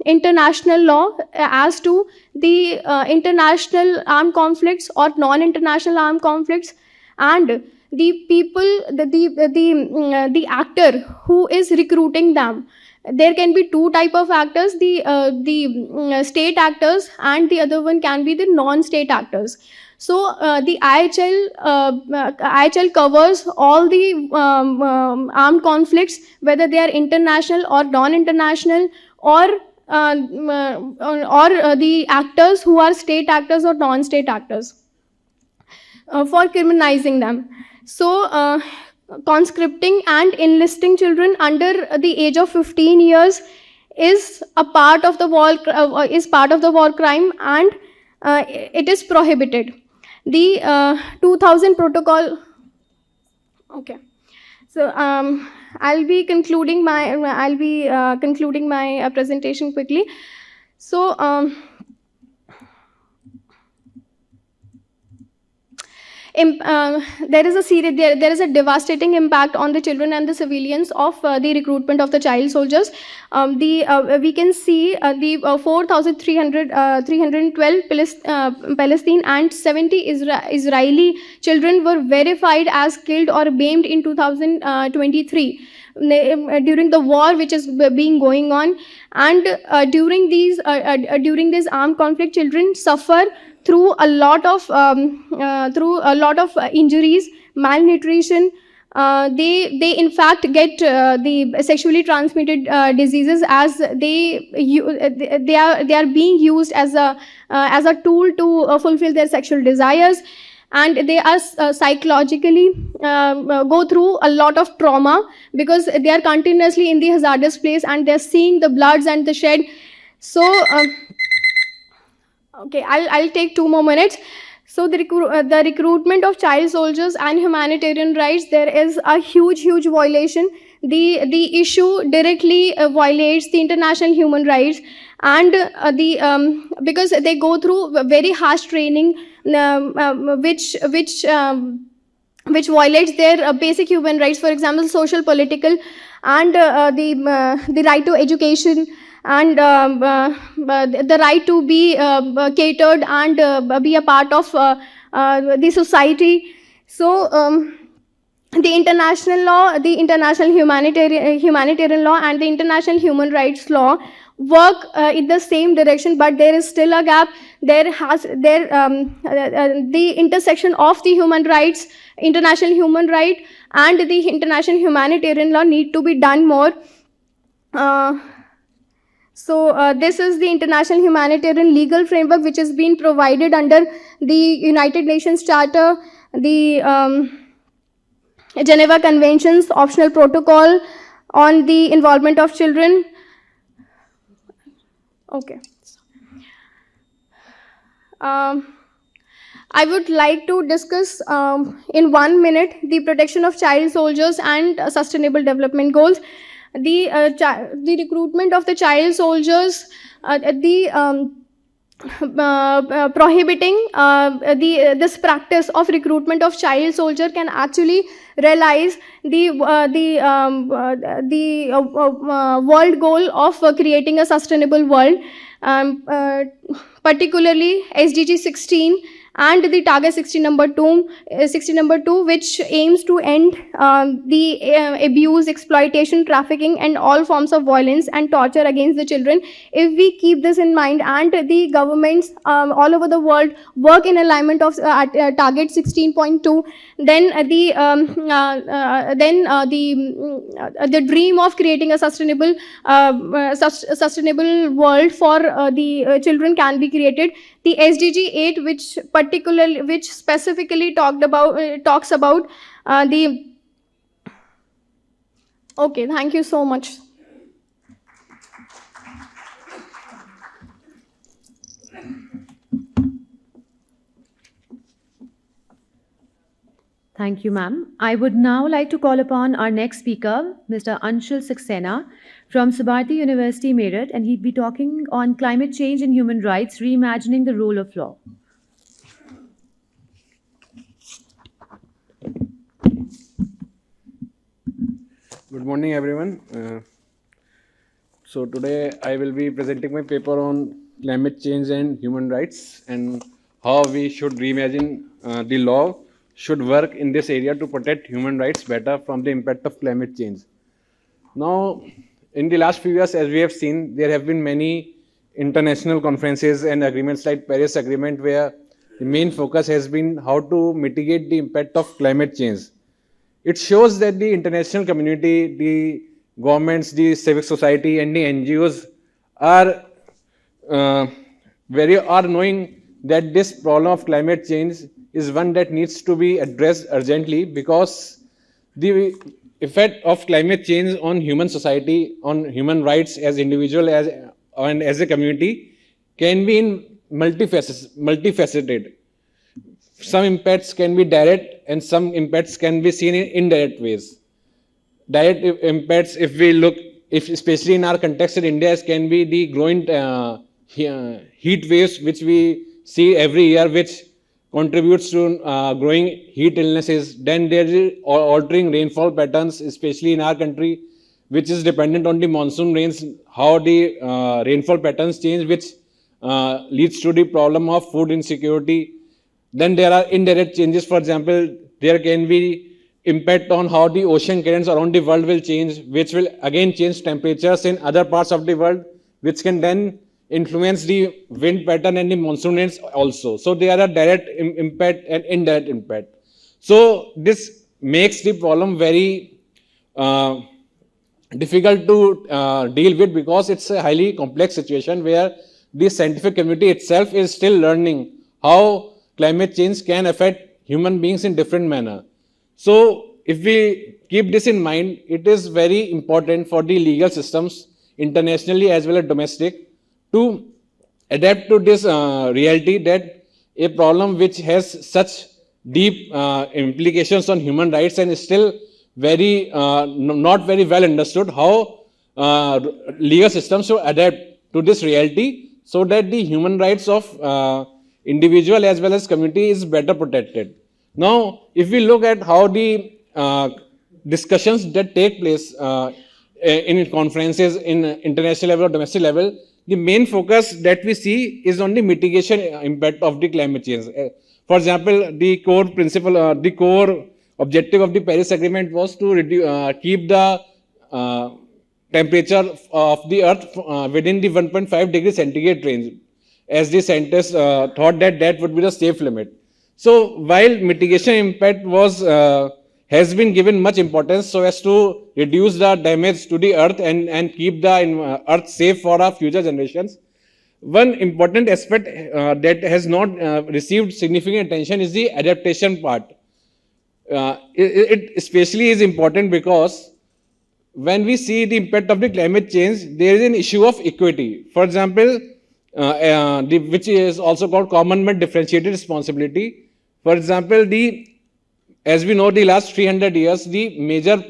international law as to the international armed conflicts or non-international armed conflicts, and the people, the actor who is recruiting them. There can be two type of actors: the state actors, and the other one can be the non-state actors. So the IHL covers all the armed conflicts, whether they are international or non-international, or the actors who are state actors or non-state actors, for criminalizing them. So conscripting and enlisting children under the age of 15 years is a part of the war crime, and it is prohibited. The 2000 protocol. Okay, so I'll be concluding my presentation quickly. So there is a devastating impact on the children and the civilians of the recruitment of the child soldiers. We can see the 4,312 Palestine and 70 Israeli children were verified as killed or maimed in 2023 during the war which is being going on, and during this armed conflict, children suffer through a lot of injuries, malnutrition. They in fact get the sexually transmitted diseases, as they are being used as a tool to fulfill their sexual desires, and they are psychologically go through a lot of trauma, because they are continuously in the hazardous place and they're seeing the bloods and the shed. So okay, I'll take 2 more minutes. So the recruitment of child soldiers and humanitarian rights, there is a huge violation. The issue directly violates the international human rights, and because they go through very harsh training, which violates their basic human rights. For example, social, political, and the right to education, and the right to be catered and be a part of the society. So the international law, the international humanitarian law, and the international human rights law work in the same direction, but there is still a gap. The intersection of the human rights, international human right, and the international humanitarian law need to be done more. So this is the international humanitarian legal framework which has been provided under the United Nations Charter, the Geneva Conventions, optional protocol on the involvement of children, Okay. I would like to discuss in 1 minute the protection of child soldiers and sustainable development goals. The recruitment of the child soldiers, prohibiting this practice of recruitment of child soldier can actually realize the world goal of creating a sustainable world, um, uh, particularly SDG 16 and the target 60 number 2, which aims to end the abuse, exploitation, trafficking and all forms of violence and torture against the children. If we keep this in mind and the governments all over the world work in alignment of target 16.2, then the dream of creating a sustainable world for the children can be created. The SDG 8, which specifically talks about the. Okay, thank you so much. Thank you, ma'am. I would now like to call upon our next speaker, Mr. Anshul Saxena from Sabarthi University, Meerut, and he'd be talking on climate change and human rights, reimagining the role of law. Good morning, everyone. So today I will be presenting my paper on climate change and human rights and how we should reimagine the law should work in this area to protect human rights better from the impact of climate change. Now, in the last few years, as we have seen, there have been many international conferences and agreements like Paris Agreement where the main focus has been how to mitigate the impact of climate change. It shows that the international community, the governments, the civic society and the NGOs are knowing that this problem of climate change is one that needs to be addressed urgently, because the effect of climate change on human society, on human rights as individual and as a community can be in multifaceted. Some impacts can be direct and some impacts can be seen in indirect ways. Direct impacts, if we look, especially in our context in India, can be the growing heat waves which we see every year, which contributes to growing heat illnesses. Then there is altering rainfall patterns, especially in our country, which is dependent on the monsoon rains, how the rainfall patterns change, which leads to the problem of food insecurity. Then there are indirect changes. For example, there can be impact on how the ocean currents around the world will change, which will again change temperatures in other parts of the world, which can then influence the wind pattern and the monsoon rains also. So there are direct impact and indirect impact. So this makes the problem very difficult to deal with, because it's a highly complex situation where the scientific community itself is still learning how climate change can affect human beings in different manner. So if we keep this in mind, it is very important for the legal systems internationally as well as domestic to adapt to this reality, that a problem which has such deep implications on human rights and is still very not very well understood, how legal systems should adapt to this reality so that the human rights of individual as well as community is better protected. Now, if we look at how the discussions that take place in conferences in international level or domestic level, the main focus that we see is on the mitigation impact of the climate change. For example, the core principle, the core objective of the Paris Agreement was to keep the temperature of the Earth within the 1.5 degrees centigrade range, as the scientists thought that that would be the safe limit. So while mitigation impact has been given much importance so as to reduce the damage to the earth and keep the earth safe for our future generations, one important aspect that has not received significant attention is the adaptation part. It especially is important because when we see the impact of the climate change, there is an issue of equity. For example, which is also called common but differentiated responsibility. For example, as we know, the last 300 years, the major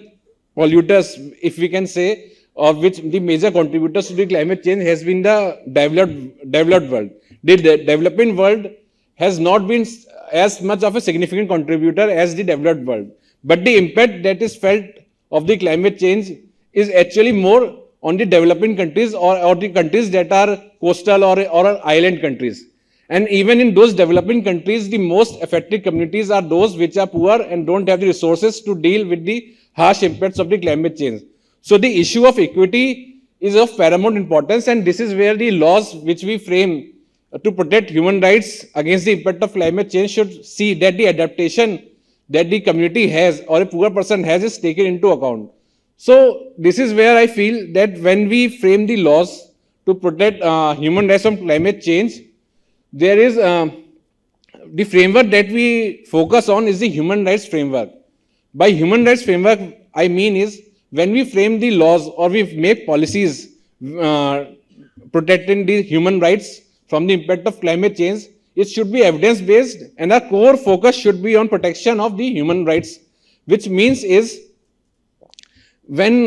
polluters, if we can say, or which the major contributors to the climate change has been the developed world. The developing world has not been as much of a significant contributor as the developed world. But the impact that is felt of the climate change is actually more on the developing countries or the countries that are coastal or island countries. And even in those developing countries, the most affected communities are those which are poor and don't have the resources to deal with the harsh impacts of the climate change. So the issue of equity is of paramount importance, and this is where the laws which we frame to protect human rights against the impact of climate change should see that the adaptation that the community has or a poor person has is taken into account. So this is where I feel that when we frame the laws to protect human rights from climate change, there is the framework that we focus on is the human rights framework. By human rights framework, I mean is when we frame the laws or we make policies protecting the human rights from the impact of climate change, it should be evidence based, and our core focus should be on protection of the human rights, which means is when,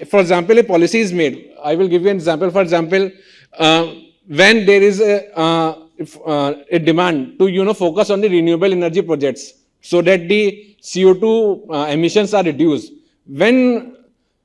for example, a policy is made. I will give you an example. For example, when there is a demand to focus on the renewable energy projects so that the CO2 emissions are reduced. When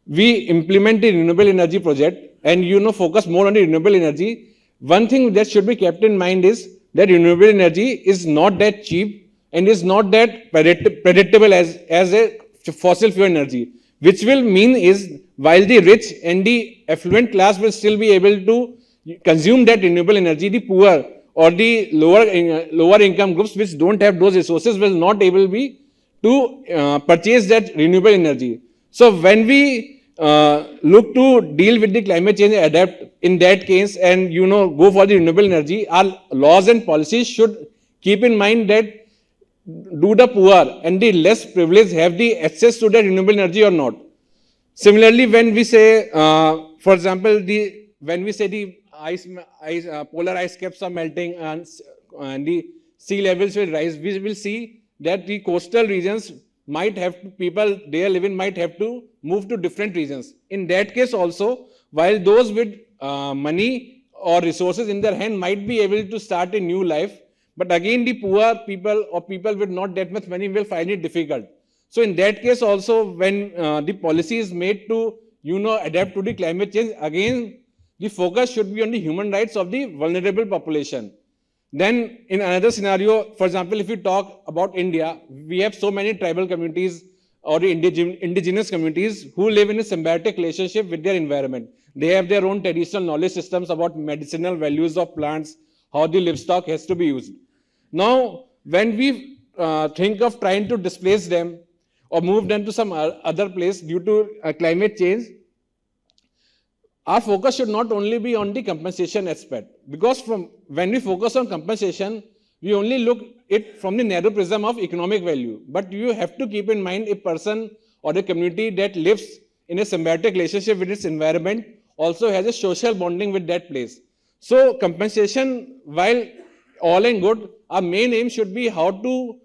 we implement the renewable energy project and focus more on the renewable energy, one thing that should be kept in mind is that renewable energy is not that cheap and is not that predictable as a fossil fuel energy, which will mean is while the rich and the affluent class will still be able to consume that renewable energy, the poor or the lower income groups which don't have those resources will not able be to purchase that renewable energy. So when we look to deal with the climate change and adapt in that case and go for the renewable energy, our laws and policies should keep in mind that do the poor and the less privileged have the access to the renewable energy or not. Similarly, when we say, for example, when we say the polar ice caps are melting and the sea levels will rise, we will see that the coastal regions might have to, people there living might have to move to different regions. In that case also, while those with money or resources in their hand might be able to start a new life, but again the poor people or people with not that much money will find it difficult. So in that case also, when the policy is made to adapt to the climate change, again the focus should be on the human rights of the vulnerable population. Then in another scenario, for example, if we talk about India, we have so many tribal communities or the indigenous communities who live in a symbiotic relationship with their environment. They have their own traditional knowledge systems about medicinal values of plants, how the livestock has to be used. Now, when we think of trying to displace them or move them to some other place due to climate change, our focus should not only be on the compensation aspect, because when we focus on compensation, we only look it from the narrow prism of economic value. But you have to keep in mind a person or a community that lives in a symbiotic relationship with its environment also has a social bonding with that place. So compensation, while all and good, our main aim should be how to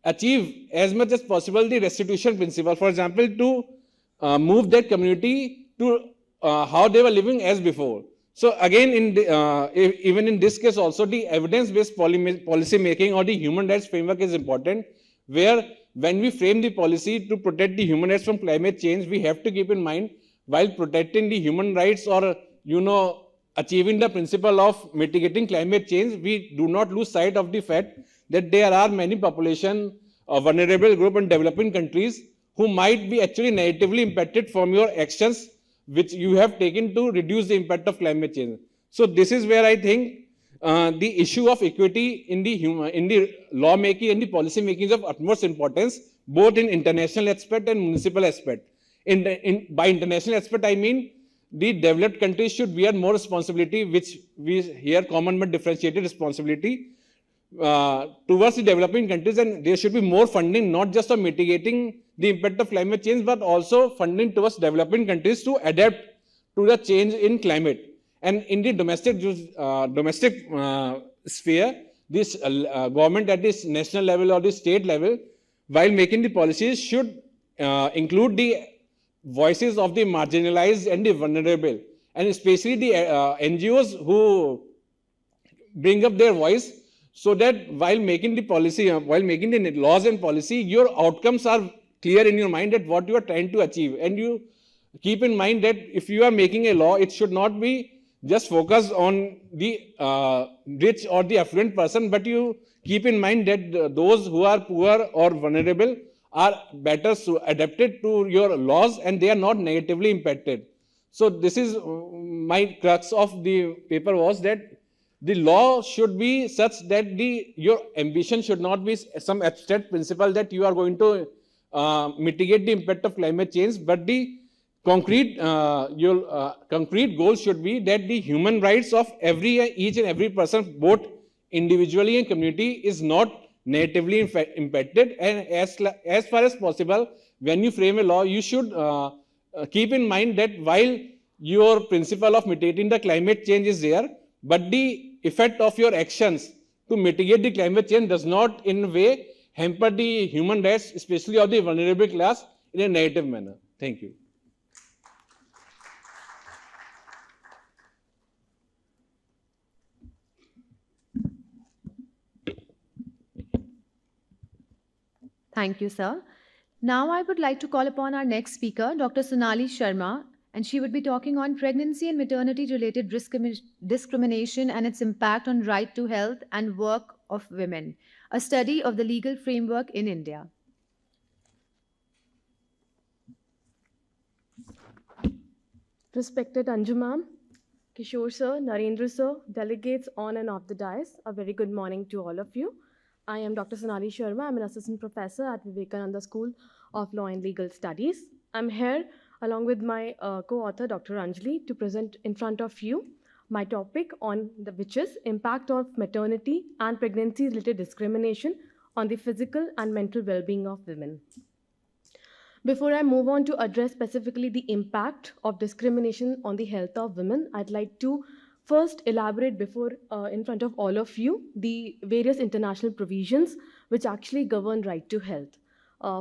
achieve as much as possible the restitution principle. For example, to move that community to how they were living as before. So again, even in this case also, the evidence-based policy making or the human rights framework is important, where when we frame the policy to protect the human rights from climate change, we have to keep in mind, while protecting the human rights or achieving the principle of mitigating climate change, we do not lose sight of the fact that there are many population, vulnerable group in developing countries who might be actually negatively impacted from your actions which you have taken to reduce the impact of climate change. So this is where I think the issue of equity in the law making and the policy making is of utmost importance, both in international aspect and municipal aspect. By international aspect, I mean the developed countries should bear more responsibility, which we hear common but differentiated responsibility towards the developing countries, and there should be more funding, not just for mitigating the impact of climate change, but also funding towards developing countries to adapt to the change in climate. And in the domestic sphere, this government at this national level or the state level, while making the policies, should include the voices of the marginalized and the vulnerable, and especially the NGOs who bring up their voice, so that while making the policy, while making the laws and policy, your outcomes are clear in your mind that what you are trying to achieve. And you keep in mind that if you are making a law, it should not be just focused on the rich or the affluent person, but you keep in mind that those who are poor or vulnerable are better adapted to your laws and they are not negatively impacted. So this is my crux of the paper, was that the law should be such that your ambition should not be some abstract principle that you are going to mitigate the impact of climate change, but the concrete concrete goal should be that the human rights of each and every person, both individually and community, is not negatively impacted. And as far as possible, when you frame a law, you should keep in mind that while your principle of mitigating the climate change is there, but the effect of your actions to mitigate the climate change does not in a way hamper the human rights, especially of the vulnerable class, in a negative manner. Thank you. Thank you, sir. Now I would like to call upon our next speaker, Dr. Sonali Sharma, and she would be talking on pregnancy and maternity-related discrimination and its impact on right to health and work of women, a study of the legal framework in India. Respected Anju ma'am, Kishore sir, Narendra sir, delegates on and off the dais, a very good morning to all of you. I am Dr. Sonali Sharma. I'm an assistant professor at Vivekananda School of Law and Legal Studies. I'm here along with my co-author, Dr. Anjali, to present in front of you my topic on which is impact of maternity and pregnancy-related discrimination on the physical and mental well-being of women. Before I move on to address specifically the impact of discrimination on the health of women, I'd like to first elaborate before in front of all of you the various international provisions which actually govern right to health.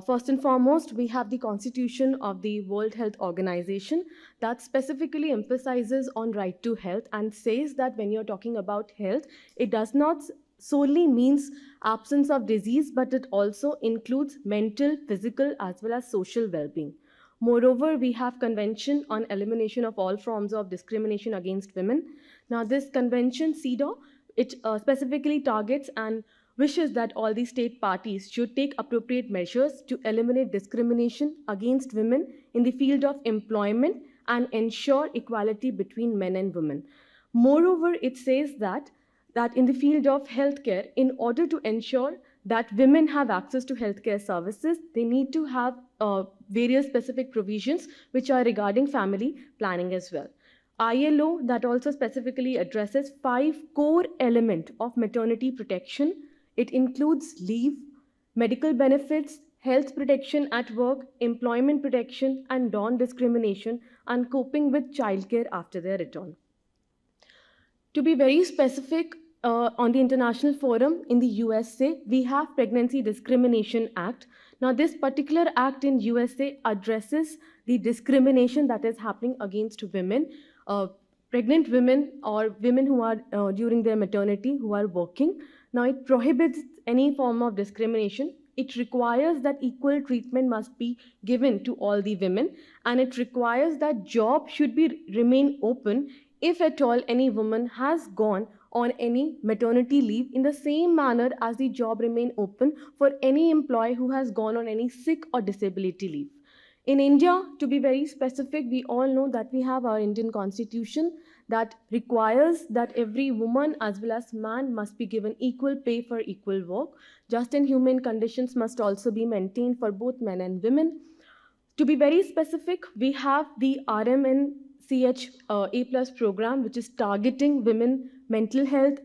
First and foremost, we have the Constitution of the World Health Organization that specifically emphasizes on right to health and says that when you're talking about health, it does not solely means absence of disease, but it also includes mental, physical, as well as social well-being. Moreover, we have Convention on Elimination of All Forms of Discrimination Against Women. Now, this convention, CEDAW, it specifically targets and wishes that all the state parties should take appropriate measures to eliminate discrimination against women in the field of employment and ensure equality between men and women. Moreover, it says that in the field of healthcare, in order to ensure that women have access to healthcare services, they need to have various specific provisions which are regarding family planning as well. ILO that also specifically addresses 5 core elements of maternity protection. It includes leave, medical benefits, health protection at work, employment protection, and non-discrimination, and coping with childcare after their return. To be very specific, on the international forum in the USA, we have Pregnancy Discrimination Act. Now, this particular act in USA addresses the discrimination that is happening against women, pregnant women or women who are during their maternity who are working. Now, it prohibits any form of discrimination. It requires that equal treatment must be given to all the women, and it requires that job should remain open if at all any woman has gone on any maternity leave in the same manner as the job remain open for any employee who has gone on any sick or disability leave. In India, to be very specific, we all know that we have our Indian Constitution that requires that every woman as well as man must be given equal pay for equal work. Just and human conditions must also be maintained for both men and women. To be very specific, we have the RMNCH A+ program, which is targeting women mental health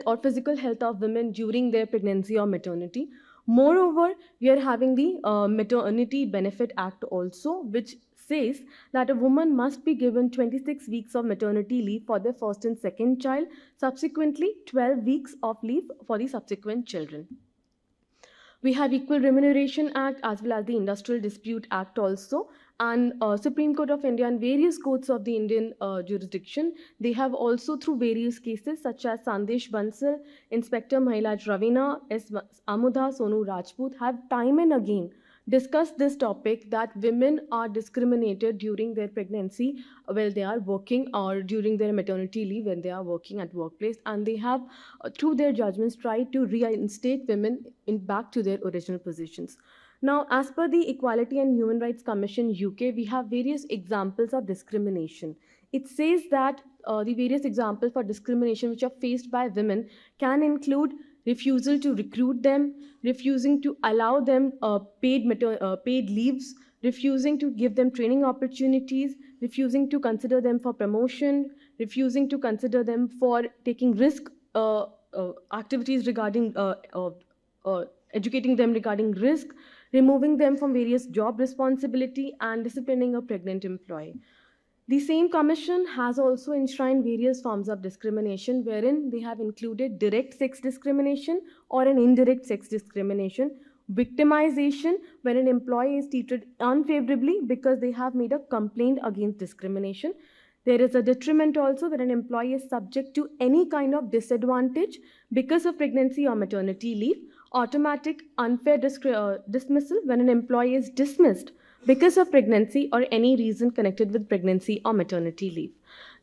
or physical health of women during their pregnancy or maternity. Moreover, we are having the Maternity Benefit Act also, which says that a woman must be given 26 weeks of maternity leave for their first and second child, subsequently 12 weeks of leave for the subsequent children. We have Equal Remuneration Act as well as the Industrial Dispute Act also, and Supreme Court of India and various courts of the Indian jurisdiction. They have also, through various cases such as Sandesh Bansal, Inspector Mahilaj Ravina, S. Amudha, Sonu Rajput, have time and again discussed this topic, that women are discriminated during their pregnancy while they are working, or during their maternity leave when they are working at workplace, and they have through their judgments tried to reinstate women back to their original positions. Now, as per the Equality and Human Rights Commission UK, we have various examples of discrimination. It says that the various examples for discrimination which are faced by women can include refusal to recruit them, refusing to allow them paid leaves, refusing to give them training opportunities, refusing to consider them for promotion, refusing to consider them for taking risk activities regarding educating them regarding risk, removing them from various job responsibility, and disciplining a pregnant employee. The same commission has also enshrined various forms of discrimination, wherein they have included direct sex discrimination or an indirect sex discrimination, victimization, when an employee is treated unfavorably because they have made a complaint against discrimination. There is a detriment also, where an employee is subject to any kind of disadvantage because of pregnancy or maternity leave. Automatic unfair dismissal, when an employee is dismissed because of pregnancy or any reason connected with pregnancy or maternity leave.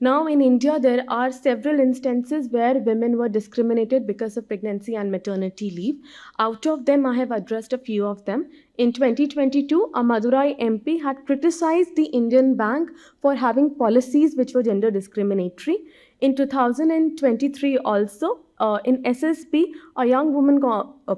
Now, in India, there are several instances where women were discriminated because of pregnancy and maternity leave. Out of them, I have addressed a few of them. In 2022, a Madurai MP had criticized the Indian Bank for having policies which were gender discriminatory. In 2023 also, in SSP, a young woman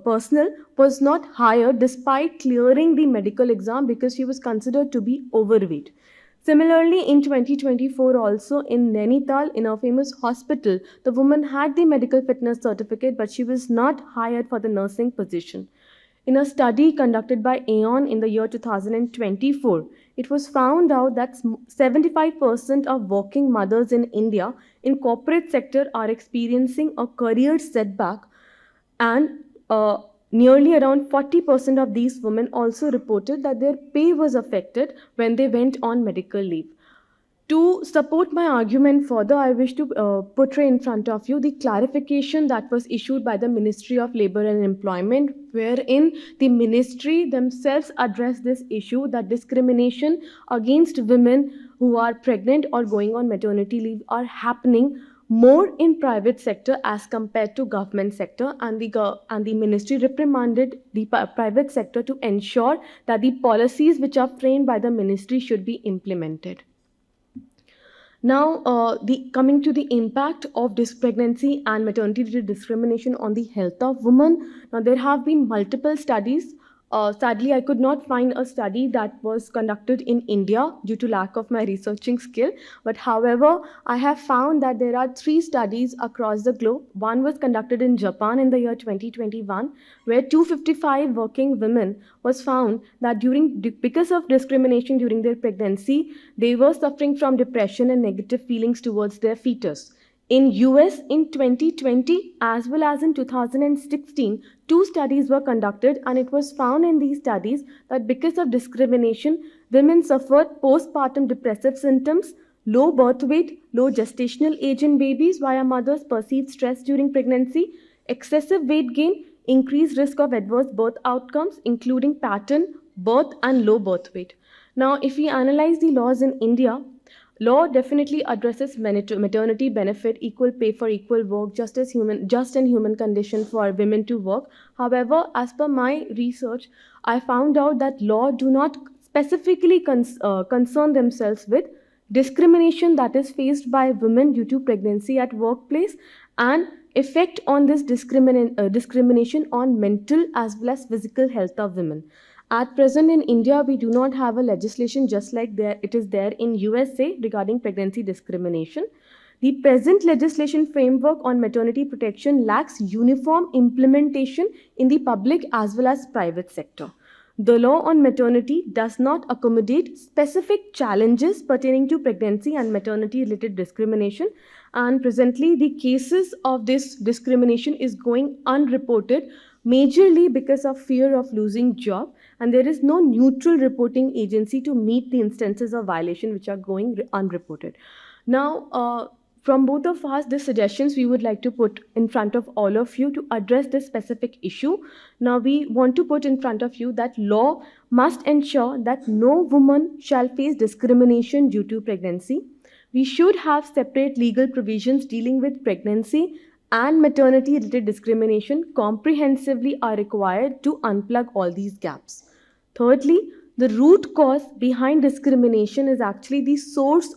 personnel was not hired despite clearing the medical exam because she was considered to be overweight. Similarly, in 2024 also, in Nainital, in a famous hospital, the woman had the medical fitness certificate, but she was not hired for the nursing position. In a study conducted by Aon in the year 2024, it was found out that 75% of working mothers in India in corporate sector are experiencing a career setback, and nearly around 40% of these women also reported that their pay was affected when they went on medical leave. To support my argument further, I wish to portray in front of you the clarification that was issued by the Ministry of Labour and Employment, wherein the ministry themselves addressed this issue, that discrimination against women who are pregnant or going on maternity leave are happening more in private sector as compared to government sector, and the ministry reprimanded the private sector to ensure that the policies which are framed by the ministry should be implemented. Now, coming to the impact of pregnancy and maternity discrimination on the health of women. Now, there have been multiple studies. Sadly, I could not find a study that was conducted in India due to lack of my researching skill. But however, I have found that there are 3 studies across the globe. One was conducted in Japan in the year 2021, where 255 working women was found that because of discrimination during their pregnancy, they were suffering from depression and negative feelings towards their fetus. In US in 2020 as well as in 2016, 2 studies were conducted, and it was found in these studies that because of discrimination, women suffered postpartum depressive symptoms, low birth weight, low gestational age in babies via mothers, perceived stress during pregnancy, excessive weight gain, increased risk of adverse birth outcomes, including pattern, birth, and low birth weight. Now, if we analyze the laws in India, law definitely addresses maternity benefit, equal pay for equal work, just and human condition for women to work. However, as per my research, I found out that law do not specifically concern themselves with discrimination that is faced by women due to pregnancy at workplace, and effect on this discrimination on mental as well as physical health of women. At present in India, we do not have a legislation just like it is there in USA regarding pregnancy discrimination. The present legislation framework on maternity protection lacks uniform implementation in the public as well as private sector. The law on maternity does not accommodate specific challenges pertaining to pregnancy and maternity related discrimination, and presently the cases of this discrimination is going unreported, majorly because of fear of losing job, and there is no neutral reporting agency to meet the instances of violation which are going unreported. Now, from both of us, the suggestions we would like to put in front of all of you to address this specific issue. Now, we want to put in front of you that law must ensure that no woman shall face discrimination due to pregnancy. We should have separate legal provisions dealing with pregnancy and maternity related discrimination comprehensively are required to unplug all these gaps. Thirdly, the root cause behind discrimination is actually the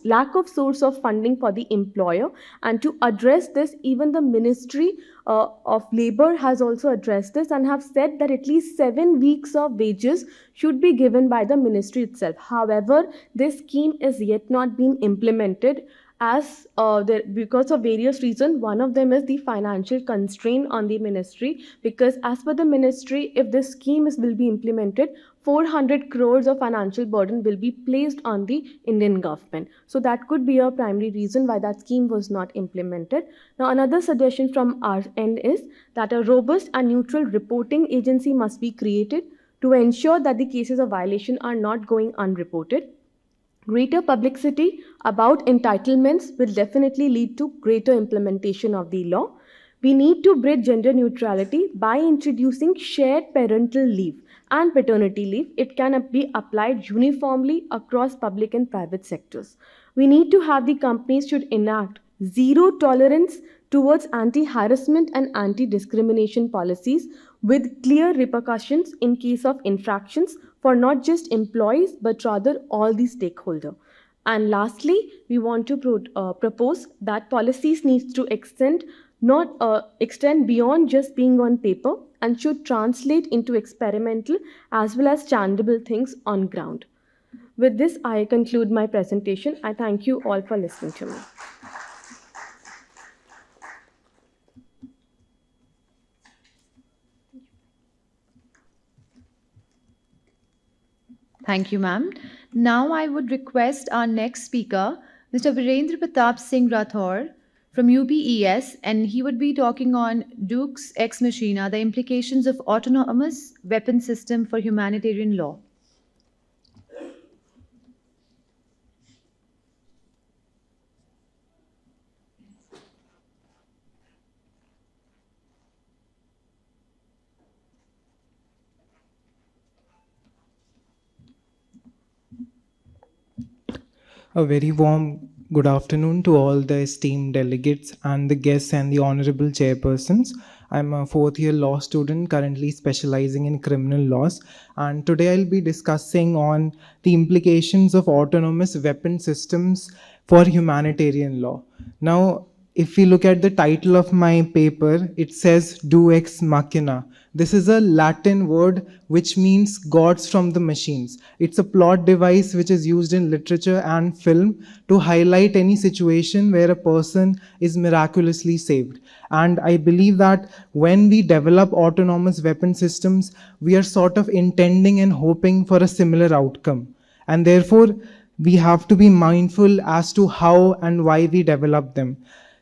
lack of source of funding for the employer, and to address this, even the Ministry of Labor has also addressed this and have said that at least 7 weeks of wages should be given by the ministry itself. However, this scheme is yet not being implemented as because of various reasons. One of them is the financial constraint on the ministry, because as per the ministry, if this scheme will be implemented, 400 crores of financial burden will be placed on the Indian government. So that could be a primary reason why that scheme was not implemented. Now, another suggestion from our end is that a robust and neutral reporting agency must be created to ensure that the cases of violation are not going unreported. Greater publicity about entitlements will definitely lead to greater implementation of the law. We need to bridge gender neutrality by introducing shared parental leave and paternity leave. It can be applied uniformly across public and private sectors. We need to have the companies should enact zero tolerance towards anti-harassment and anti-discrimination policies with clear repercussions in case of infractions for not just employees but rather all the stakeholders. And lastly, we want to propose that policies need to extend beyond just being on paper and should translate into experimental as well as tangible things on ground. With this, I conclude my presentation. I thank you all for listening to me. Thank you, ma'am. Now I would request our next speaker, Mr. Virendra Pratap Singh Rathore from UPES, and he would be talking on Dux Ex Machina, the implications of autonomous weapon system for humanitarian law. A very warm good afternoon to all the esteemed delegates and the guests and the honorable chairpersons. I'm a fourth-year law student currently specializing in criminal laws, and today I'll be discussing on the implications of autonomous weapon systems for humanitarian law. Now, if we look at the title of my paper, it says "Deus ex machina." This is a Latin word which means gods from the machines. It's a plot device which is used in literature and film to highlight any situation where a person is miraculously saved. And I believe that when we develop autonomous weapon systems, we are sort of intending and hoping for a similar outcome. And therefore, we have to be mindful as to how and why we develop them.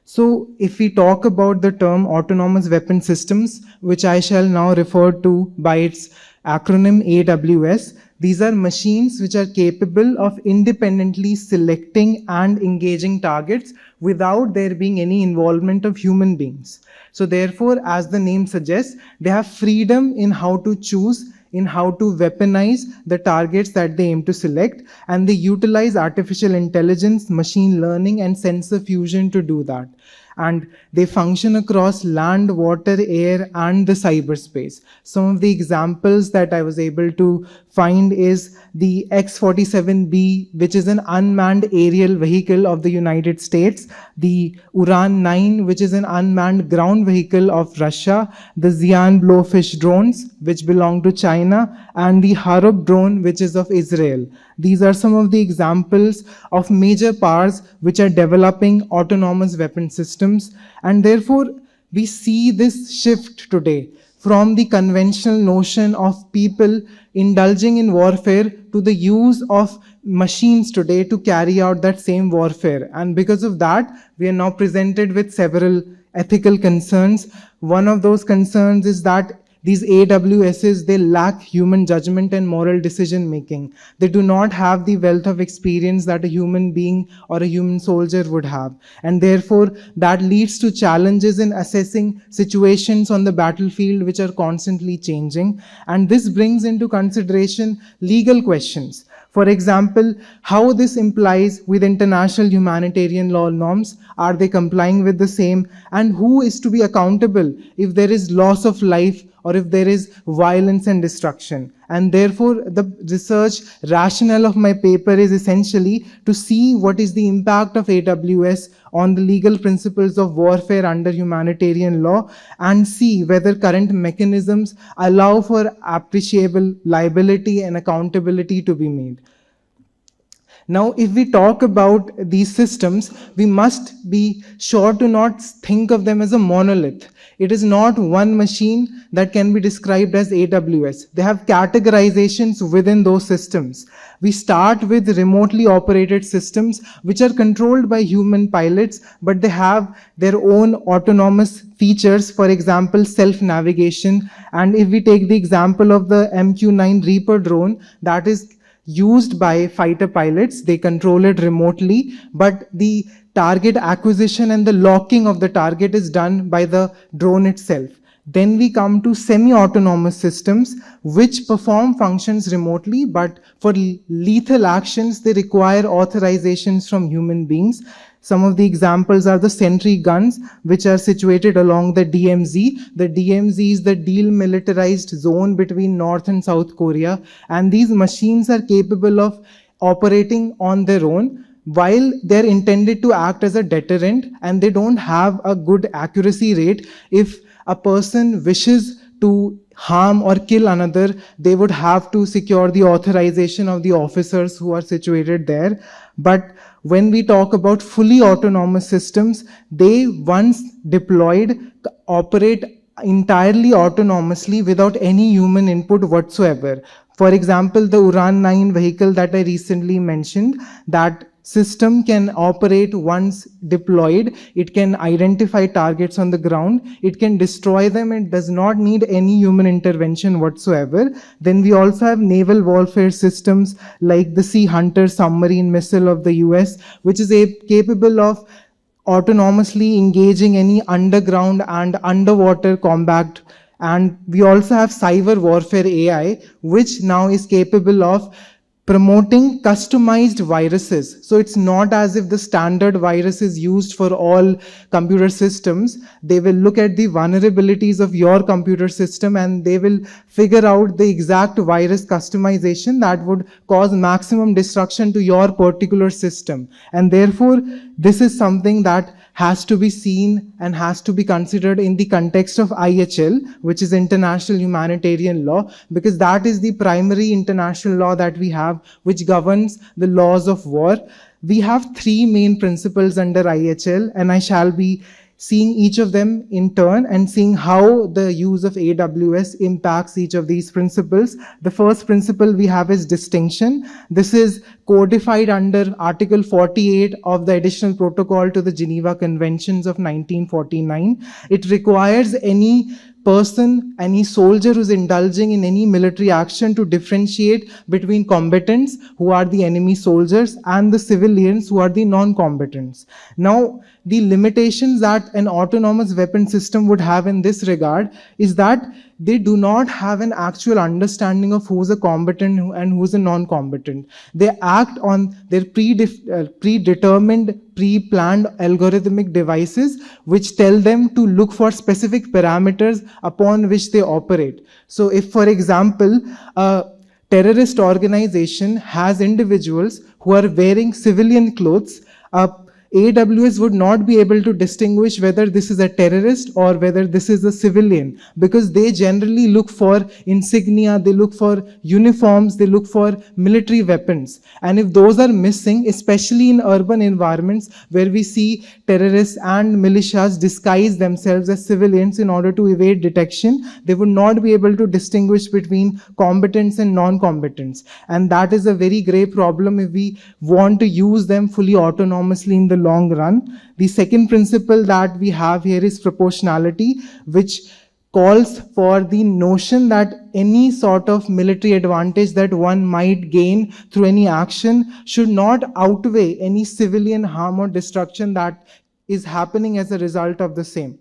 So if we talk about the term autonomous weapon systems, which I shall now refer to by its acronym AWS, these are machines which are capable of independently selecting and engaging targets without there being any involvement of human beings. So therefore, as the name suggests, they have freedom in how to choose, in how to weaponize the targets that they aim to select, and they utilize artificial intelligence, machine learning, and sensor fusion to do that. and they function across land, water, air, and the cyberspace. Some of the examples that I was able to find is the X-47B, which is an unmanned aerial vehicle of the United States, the Uran-9, which is an unmanned ground vehicle of Russia, the Xi'an blowfish drones, which belong to China, and the Harub drone, which is of Israel. These are some of the examples of major powers which are developing autonomous weapon systems, and therefore we see this shift today from the conventional notion of people indulging in warfare to the use of machines today to carry out that same warfare. And because of that, we are now presented with several ethical concerns. One of those concerns is that these AWSs, they lack human judgment and moral decision making. They do not have the wealth of experience that a human being or a human soldier would have. And therefore, that leads to challenges in assessing situations on the battlefield which are constantly changing. And this brings into consideration legal questions. For example, how this implies with international humanitarian law norms, are they complying with the same, and who is to be accountable if there is loss of life or if there is violence and destruction. And therefore, the research rationale of my paper is essentially to see what is the impact of AWS on the legal principles of warfare under humanitarian law, and see whether current mechanisms allow for appreciable liability and accountability to be made. Now, if we talk about these systems, we must be sure to not think of them as a monolith. It is not one machine that can be described as AWS. They have categorizations within those systems. We start with remotely operated systems which are controlled by human pilots, but they have their own autonomous features, for example, self-navigation. And if we take the example of the MQ-9 Reaper drone, that is used by fighter pilots, they control it remotely, but the target acquisition and the locking of the target is done by the drone itself. Then we come to semi-autonomous systems which perform functions remotely, but for lethal actions they require authorizations from human beings. Some of the examples are the sentry guns, which are situated along the DMZ. The DMZ is the demilitarized zone between North and South Korea, and these machines are capable of operating on their own while they're intended to act as a deterrent, and they don't have a good accuracy rate. If a person wishes to harm or kill another, they would have to secure the authorization of the officers who are situated there. But when we talk about fully autonomous systems, they once deployed operate entirely autonomously without any human input whatsoever. For example, the Uran-9 vehicle that I recently mentioned, that system can operate once deployed. It can identify targets on the ground. It can destroy them. It does not need any human intervention whatsoever. Then we also have naval warfare systems like the Sea Hunter submarine missile of the US, which is capable of autonomously engaging any underground and underwater combat. And we also have cyber warfare AI, which now is capable of promoting customized viruses. So it's not as if the standard virus is used for all computer systems. They will look at the vulnerabilities of your computer system and they will figure out the exact virus customization that would cause maximum destruction to your particular system. And therefore, this is something that has to be seen and has to be considered in the context of IHL, which is international humanitarian law, because that is the primary international law that we have, which governs the laws of war. We have three main principles under IHL, and I shall be seeing each of them in turn and seeing how the use of AWS impacts each of these principles. The first principle we have is distinction. This is codified under Article 48 of the Additional Protocol to the Geneva Conventions of 1949. It requires any person, any soldier who's indulging in any military action to differentiate between combatants, who are the enemy soldiers, and the civilians, who are the non-combatants. Now, the limitations that an autonomous weapon system would have in this regard is that they do not have an actual understanding of who's a combatant and who's a non-combatant. They act on their predetermined, pre-planned algorithmic devices which tell them to look for specific parameters upon which they operate. So if, for example, a terrorist organization has individuals who are wearing civilian clothes, AWS would not be able to distinguish whether this is a terrorist or whether this is a civilian, because they generally look for insignia, they look for uniforms, they look for military weapons. And if those are missing, especially in urban environments where we see terrorists and militias disguise themselves as civilians in order to evade detection, they would not be able to distinguish between combatants and non-combatants. And that is a very grave problem if we want to use them fully autonomously in the long run. The second principle that we have here is proportionality, which calls for the notion that any sort of military advantage that one might gain through any action should not outweigh any civilian harm or destruction that is happening as a result of the same.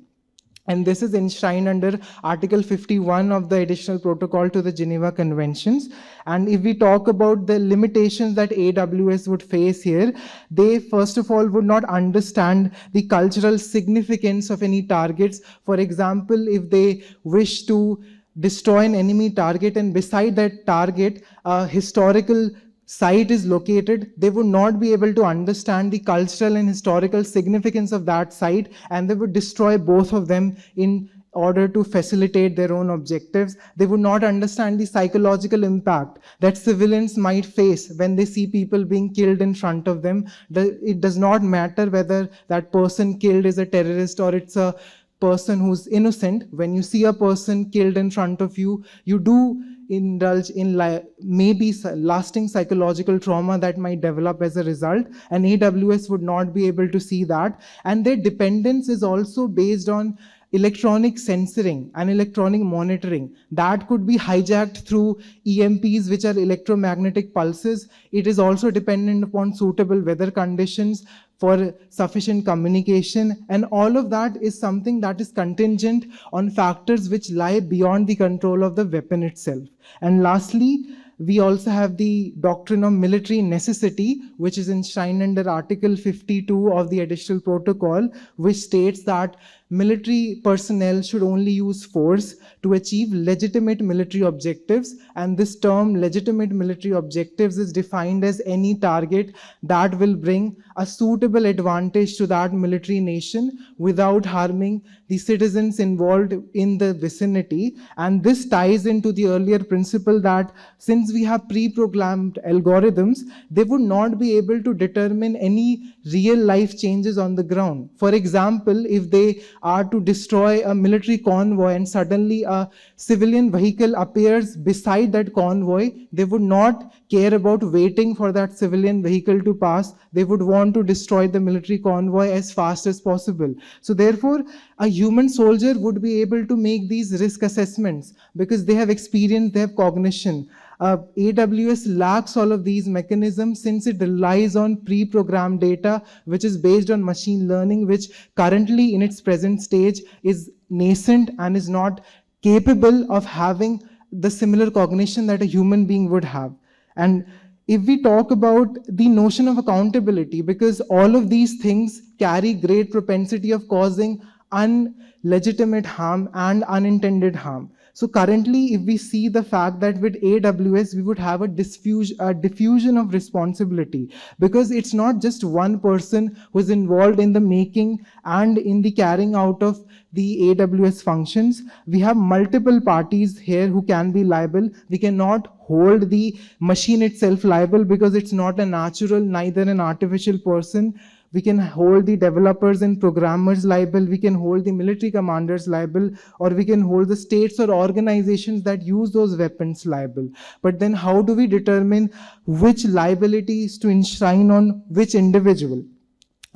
And this is enshrined under Article 51 of the Additional Protocol to the Geneva Conventions. And if we talk about the limitations that AWS would face here, they first of all would not understand the cultural significance of any targets. For example, if they wish to destroy an enemy target and beside that target, a historical site is located, they would not be able to understand the cultural and historical significance of that site, and they would destroy both of them in order to facilitate their own objectives. They would not understand the psychological impact that civilians might face when they see people being killed in front of them. It does not matter whether that person killed is a terrorist or it's a person who's innocent. When you see a person killed in front of you, you do indulge in maybe lasting psychological trauma that might develop as a result, and AWS would not be able to see that. And their dependence is also based on electronic censoring and electronic monitoring that could be hijacked through EMPs, which are electromagnetic pulses. It is also dependent upon suitable weather conditions for sufficient communication, and all of that is something that is contingent on factors which lie beyond the control of the weapon itself. And lastly, we also have the doctrine of military necessity, which is enshrined under Article 52 of the Additional Protocol, which states that military personnel should only use force to achieve legitimate military objectives. And this term, legitimate military objectives, is defined as any target that will bring a suitable advantage to that military nation without harming the citizens involved in the vicinity. And this ties into the earlier principle that since we have pre-programmed algorithms, they would not be able to determine any real life changes on the ground. For example, if they are to destroy a military convoy and suddenly a civilian vehicle appears beside that convoy, they would not care about waiting for that civilian vehicle to pass. They would want to destroy the military convoy as fast as possible. So therefore, a human soldier would be able to make these risk assessments because they have experience, they have cognition. AWS lacks all of these mechanisms since it relies on pre-programmed data, which is based on machine learning, which currently in its present stage is nascent and is not capable of having the similar cognition that a human being would have. And if we talk about the notion of accountability, because all of these things carry great propensity of causing unlegitimate harm and unintended harm. So currently, if we see the fact that with AWS, we would have a diffusion of responsibility, because it's not just one person who's involved in the making and in the carrying out of the AWS functions. We have multiple parties here who can be liable. We cannot hold the machine itself liable because it's not a natural, neither an artificial person. We can hold the developers and programmers liable, we can hold the military commanders liable, or we can hold the states or organizations that use those weapons liable. But then how do we determine which liabilities to enshrine on which individual?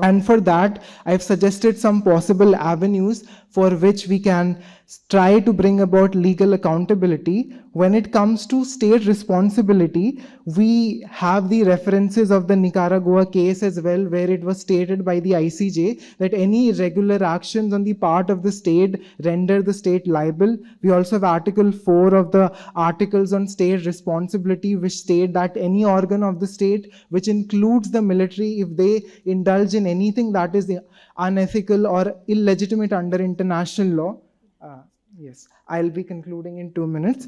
And for that, I've suggested some possible avenues. for which we can try to bring about legal accountability. When it comes to state responsibility, we have the references of the Nicaragua case as well, where it was stated by the ICJ that any irregular actions on the part of the state render the state liable. We also have Article 4 of the Articles on State Responsibility, which state that any organ of the state, which includes the military, if they indulge in anything that is unethical or illegitimate under international law, yes, I'll be concluding in 2 minutes.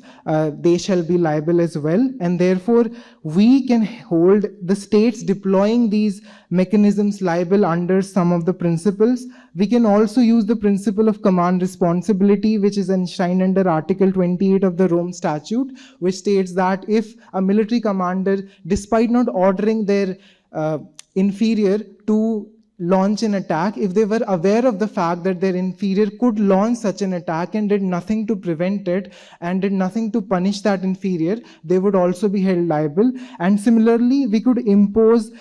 They shall be liable as well. And therefore, we can hold the states deploying these mechanisms liable under some of the principles. We can also use the principle of command responsibility, which is enshrined under Article 28 of the Rome Statute, which states that if a military commander, despite not ordering their inferior to launch an attack, if they were aware of the fact that their inferior could launch such an attack and did nothing to prevent it and did nothing to punish that inferior, they would also be held liable. And similarly, we could impose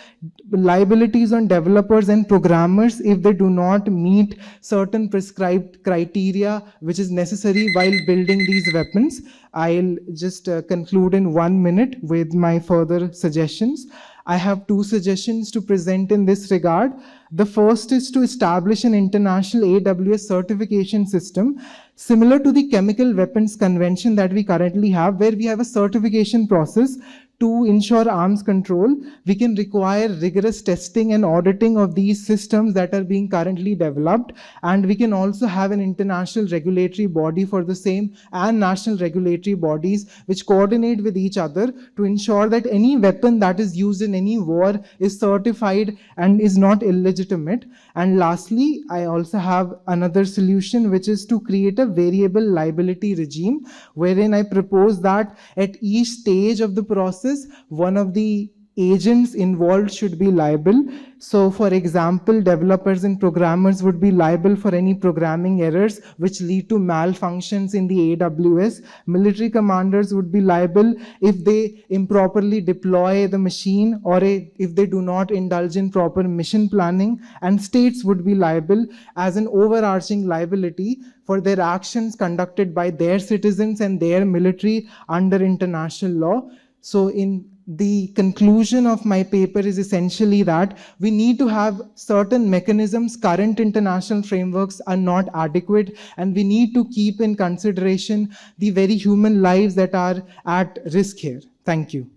liabilities on developers and programmers if they do not meet certain prescribed criteria which is necessary while building these weapons. I'll just conclude in 1 minute with my further suggestions. I have 2 suggestions to present in this regard. The first is to establish an international AWS certification system similar to the Chemical Weapons Convention that we currently have, where we have a certification process to ensure arms control. We can require rigorous testing and auditing of these systems that are being currently developed. And we can also have an international regulatory body for the same and national regulatory bodies which coordinate with each other to ensure that any weapon that is used in any war is certified and is not illegitimate. And lastly, I also have another solution, which is to create a variable liability regime, wherein I propose that at each stage of the process, one of the agents involved should be liable. So, for example, developers and programmers would be liable for any programming errors which lead to malfunctions in the AWS. Military commanders would be liable if they improperly deploy the machine or if they do not indulge in proper mission planning. And states would be liable as an overarching liability for their actions conducted by their citizens and their military under international law. So in the conclusion of my paper is essentially that we need to have certain mechanisms. Current international frameworks are not adequate, and we need to keep in consideration the very human lives that are at risk here. Thank you.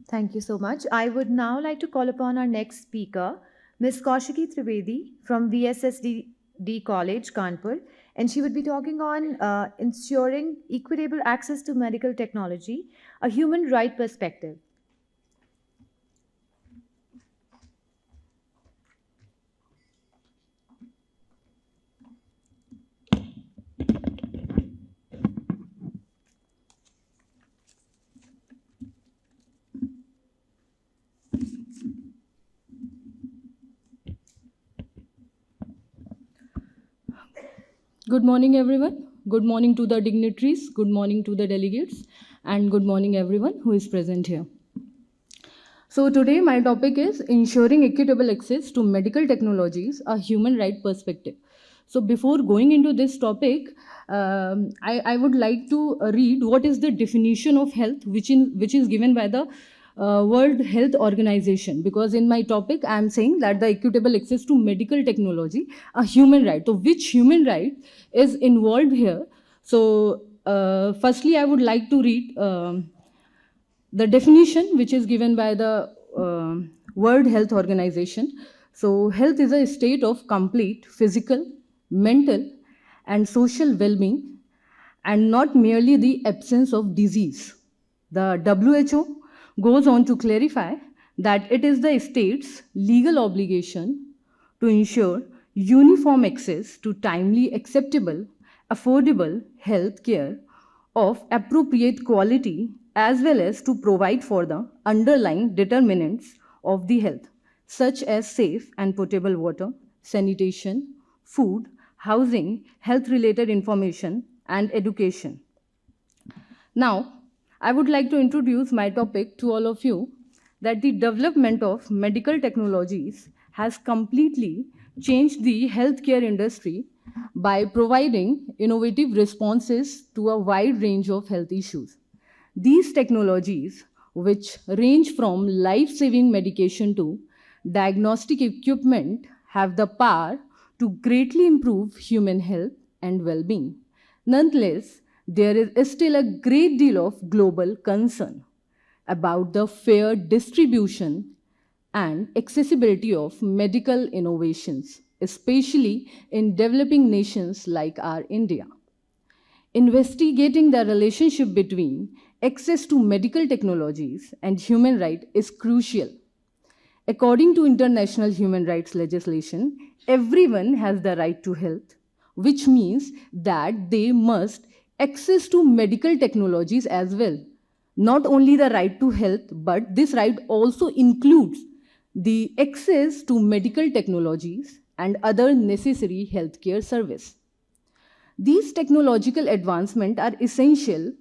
Thank you so much. I would now like to call upon our next speaker, Ms. Kaushiki Trivedi from VSSD College, Kanpur, and she would be talking on ensuring equitable access to medical technology, a human right perspective. Good morning, everyone. Good morning to the dignitaries, good morning to the delegates, and good morning, everyone who is present here. So today my topic is ensuring equitable access to medical technologies, a human right perspective. So before going into this topic, I would like to read what is the definition of health, which is given by the World Health Organization, because in my topic I am saying that the equitable access to medical technology, a human right. So which human right is involved here? So firstly, I would like to read the definition which is given by the World Health Organization. So health is a state of complete physical, mental, and social well-being, and not merely the absence of disease. The WHO goes on to clarify that it is the state's legal obligation to ensure uniform access to timely, acceptable, affordable health care of appropriate quality, as well as to provide for the underlying determinants of the health, such as safe and potable water, sanitation, food, housing, health-related information, and education. Now, I would like to introduce my topic to all of you, that the development of medical technologies has completely changed the healthcare industry by providing innovative responses to a wide range of health issues. These technologies, which range from life saving medication to diagnostic equipment, have the power to greatly improve human health and well being. Nonetheless, there is still a great deal of global concern about the fair distribution and accessibility of medical innovations, especially in developing nations like our India. Investigating the relationship between access to medical technologies and human rights is crucial. According to international human rights legislation, everyone has the right to health, which means that they must access to medical technologies as well. Not only the right to health, but this right also includes the access to medical technologies and other necessary healthcare service. These technological advancements are essential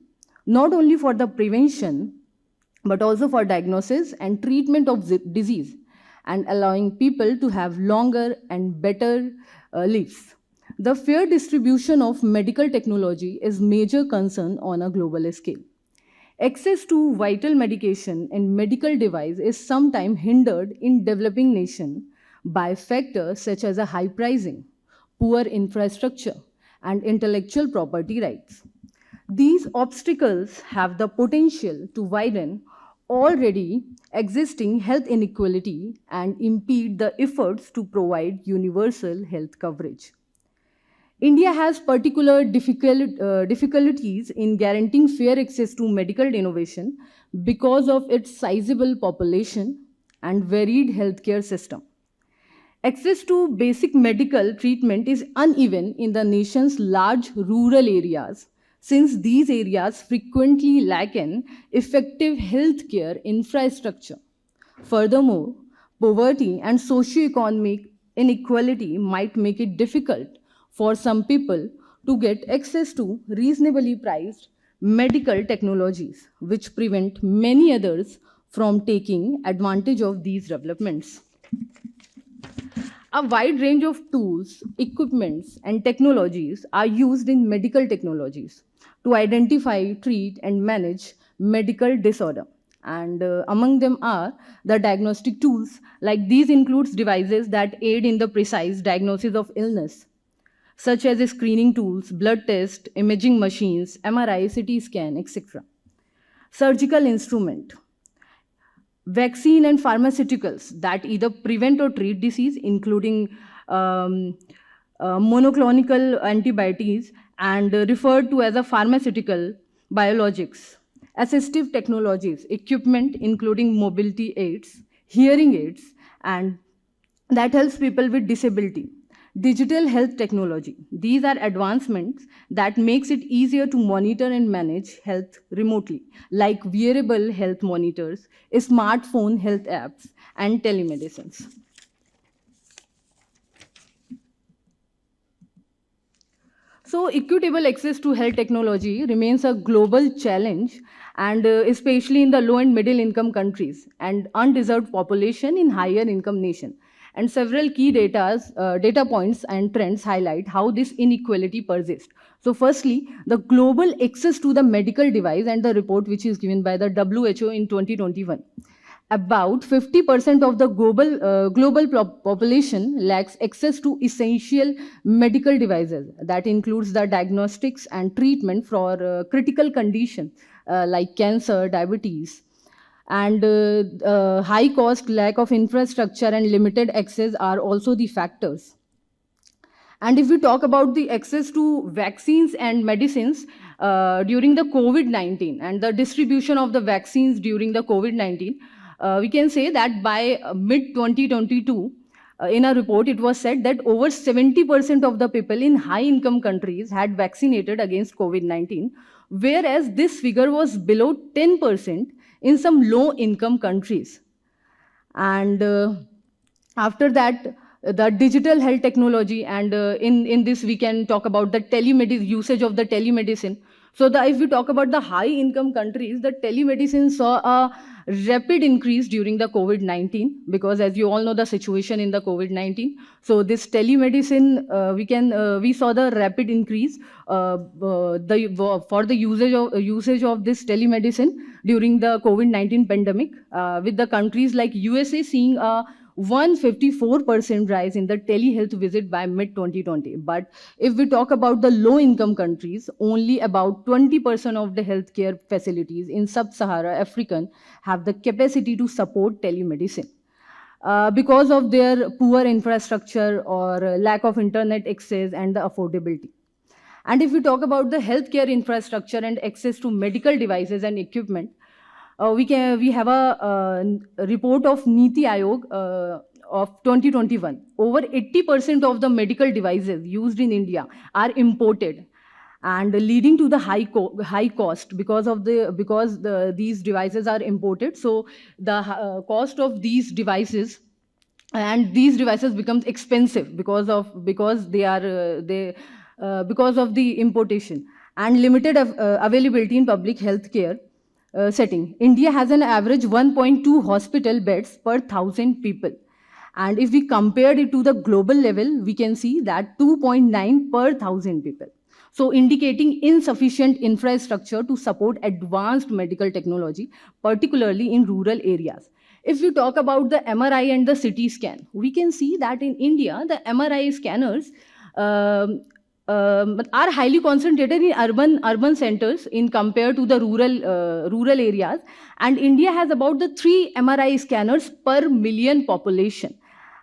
not only for the prevention but also for diagnosis and treatment of disease and allowing people to have longer and better lives. The fair distribution of medical technology is major concern on a global scale. Access to vital medication and medical device is sometimes hindered in developing nations by factors such as a high pricing, poor infrastructure, and intellectual property rights. These obstacles have the potential to widen already existing health inequality and impede the efforts to provide universal health coverage. India has particular difficulties in guaranteeing fair access to medical innovation because of its sizable population and varied healthcare system. Access to basic medical treatment is uneven in the nation's large rural areas, since these areas frequently lack an effective healthcare infrastructure. Furthermore, poverty and socioeconomic inequality might make it difficult for some people to get access to reasonably priced medical technologies, which prevent many others from taking advantage of these developments. A wide range of tools, equipments, and technologies are used in medical technologies to identify, treat, and manage medical disorder. And among them are the diagnostic tools, like these includes devices that aid in the precise diagnosis of illness, such as screening tools, blood tests, imaging machines, MRI, CT scan, etc. Surgical instrument, vaccine and pharmaceuticals that either prevent or treat disease, including monoclonal antibodies and referred to as a pharmaceutical biologics. Assistive technologies, equipment including mobility aids, hearing aids, and that helps people with disability. Digital health technology. These are advancements that makes it easier to monitor and manage health remotely, like wearable health monitors, smartphone health apps, and telemedicines. So equitable access to health technology remains a global challenge, and especially in the low and middle income countries and undeserved population in higher income nations. And several key data points and trends highlight how this inequality persists. So firstly, the global access to the medical device and the report which is given by the WHO in 2021. About 50% of the global population lacks access to essential medical devices. That includes the diagnostics and treatment for critical conditions like cancer, diabetes, and high cost, lack of infrastructure, and limited access are also the factors. And if we talk about the access to vaccines and medicines during the COVID-19 and the distribution of the vaccines during the COVID-19, we can say that by mid 2022, in a report, it was said that over 70% of the people in high income countries had vaccinated against COVID-19, whereas this figure was below 10% in some low income countries. And after that, the digital health technology, and in this we can talk about the usage of the telemedicine, So if we talk about the high income countries, the telemedicine saw a rapid increase during the COVID-19, because as you all know the situation in the COVID-19. So this telemedicine, we saw the rapid increase for the usage of this telemedicine during the COVID-19 pandemic, with the countries like USA seeing a 154% rise in the telehealth visit by mid 2020. But if we talk about the low income countries, only about 20% of the healthcare facilities in sub-Sahara African have the capacity to support telemedicine. Because of their poor infrastructure or lack of internet access and the affordability. And if we talk about the healthcare infrastructure and access to medical devices and equipment, we have a report of Niti Aayog of 2021. Over 80% of the medical devices used in India are imported, and leading to the high cost because these devices are imported. So the cost of these devices becomes expensive because of the importation and limited availability in public health care setting. India has an average 1.2 hospital beds per 1,000 people. And if we compare it to the global level, we can see that 2.9 per 1,000 people. So indicating insufficient infrastructure to support advanced medical technology, particularly in rural areas. If we talk about the MRI and the CT scan, we can see that in India, the MRI scanners are highly concentrated in urban centers in compared to the rural areas. And India has about the 3 MRI scanners per million population.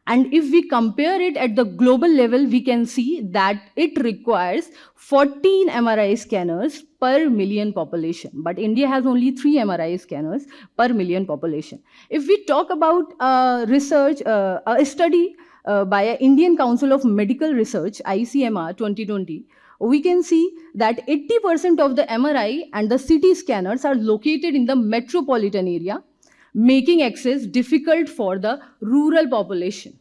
And if we compare it at the global level, we can see that it requires 14 MRI scanners per million population. But India has only 3 MRI scanners per million population. If we talk about a study by an Indian Council of Medical Research, ICMR 2020, we can see that 80% of the MRI and the CT scanners are located in the metropolitan area, making access difficult for the rural population.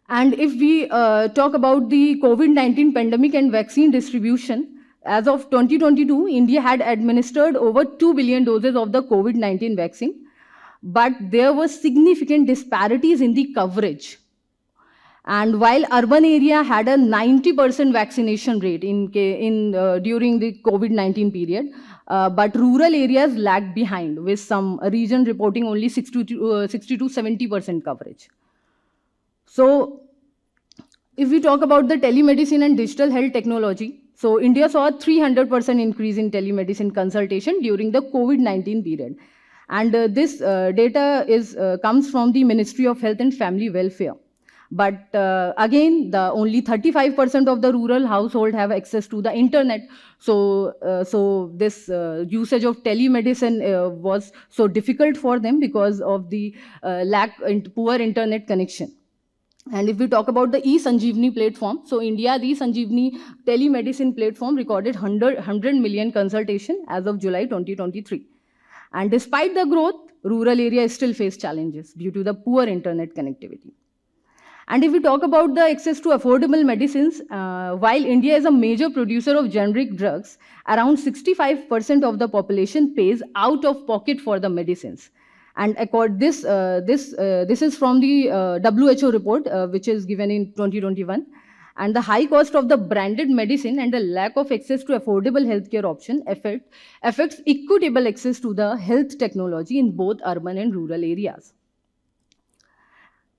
And if we talk about the COVID-19 pandemic and vaccine distribution, as of 2022, India had administered over 2 billion doses of the COVID-19 vaccine, but there were significant disparities in the coverage. And while urban area had a 90% vaccination rate during the COVID-19 period, but rural areas lagged behind, with some region reporting only 60 to 70% coverage. So if we talk about the telemedicine and digital health technology, so India saw a 300% increase in telemedicine consultation during the COVID-19 period. And this data comes from the Ministry of Health and Family Welfare. But again, only 35% of the rural household have access to the internet. So this usage of telemedicine was so difficult for them because of the poor internet connection. And if we talk about the e-Sanjeevani platform, so India, the e-Sanjeevani telemedicine platform recorded 100 million consultation as of July 2023. And despite the growth, rural areas still face challenges due to the poor internet connectivity. And if we talk about the access to affordable medicines, while India is a major producer of generic drugs, around 65% of the population pays out of pocket for the medicines. And this is from the WHO report, which is given in 2021. And the high cost of the branded medicine and the lack of access to affordable healthcare option affects equitable access to the health technology in both urban and rural areas.